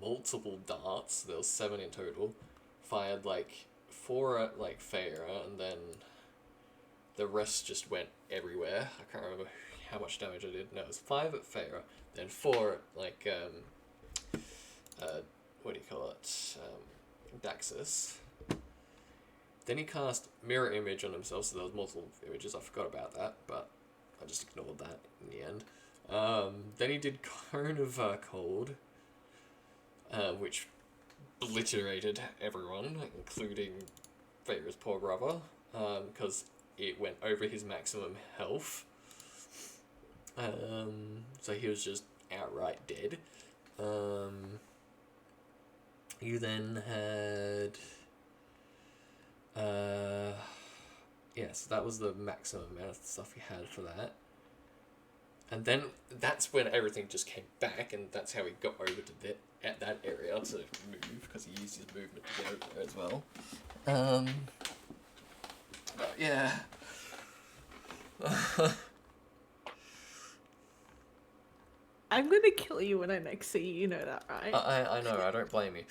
multiple darts. There was 7 in total. Fired like 4 at like Feyre, and then the rest just went everywhere. I can't remember how much damage I did. No, it was 5 at Feyre, then 4 at like what do you call it? Daxus. Then he cast Mirror Image on himself, so there was multiple images. I forgot about that, but I just ignored that in the end. Then he did Cone of Cold, which obliterated everyone, including Feyre's poor brother, because it went over his maximum health. So he was just outright dead. You then had so that was the maximum amount of stuff we had for that. And then that's when everything just came back, and that's how he got over to that area to move, because he used his movement to get over there as well. But yeah. I'm gonna kill you when I next see you. You know that, right? I know. I don't blame you.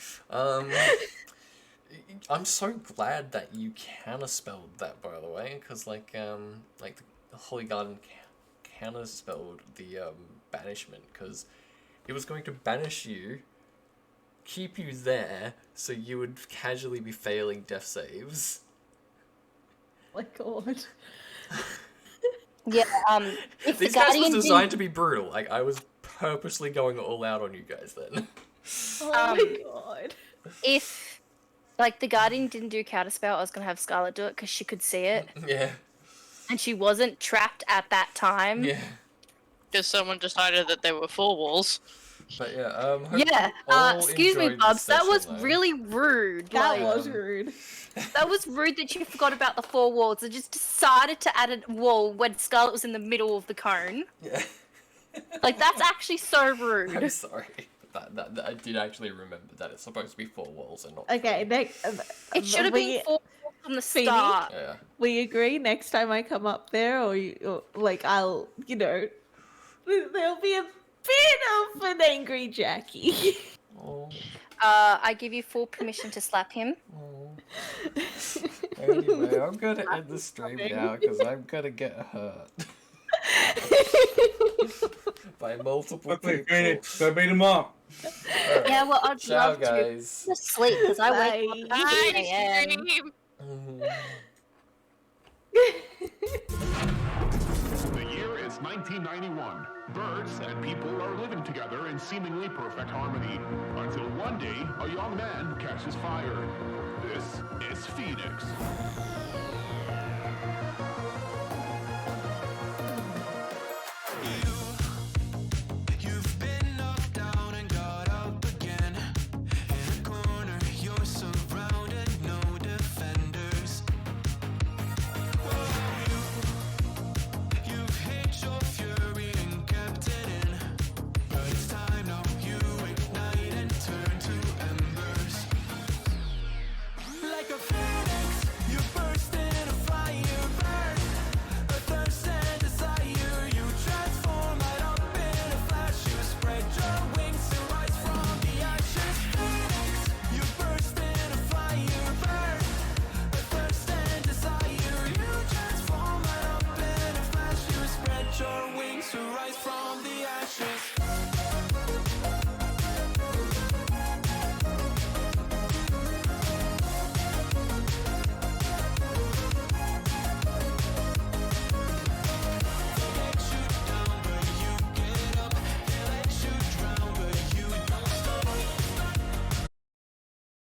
I'm so glad that you counterspelled that, by the way, because like the Holy Garden counterspelled the banishment, because it was going to banish you, keep you there, so you would casually be failing death saves. My God. Yeah. If These the guys Guardian was designed to be brutal. Like, I was purposely going all out on you guys then. Oh my God. if like the Guardian didn't do counterspell, I was gonna have Scarlet do it because she could see it, Yeah. and she wasn't trapped at that time. Yeah. Because someone decided that there were 4 walls. But yeah, hope Yeah. you all Excuse me, enjoyed Bubs. this That was session, though. really rude. That Like, was rude. that was rude that you forgot about the 4 walls and just decided to add a wall when Scarlet was in the middle of the cone. Yeah. Like, that's actually so I'm rude. sorry. That I did actually remember that it's supposed to be 4 walls and not Okay, 3. next. It should have been 4 walls from the Phoebe? start. Yeah. We agree. Next time I come up there, or like I'll, there'll be a bit of an angry Jackie. Oh. I give you full permission to slap him. Anyway, I'm gonna end the stream now because I'm gonna get hurt by multiple Quickly, people. Phoenix, go beat him up. Alright. Yeah, well, I'd Ciao, love to. guys. Just sleep because I wake up Bye. at 8 a.m. The year is 1991. Birds and people are living together in seemingly perfect harmony. Until one day, a young man catches fire. This is Phoenix.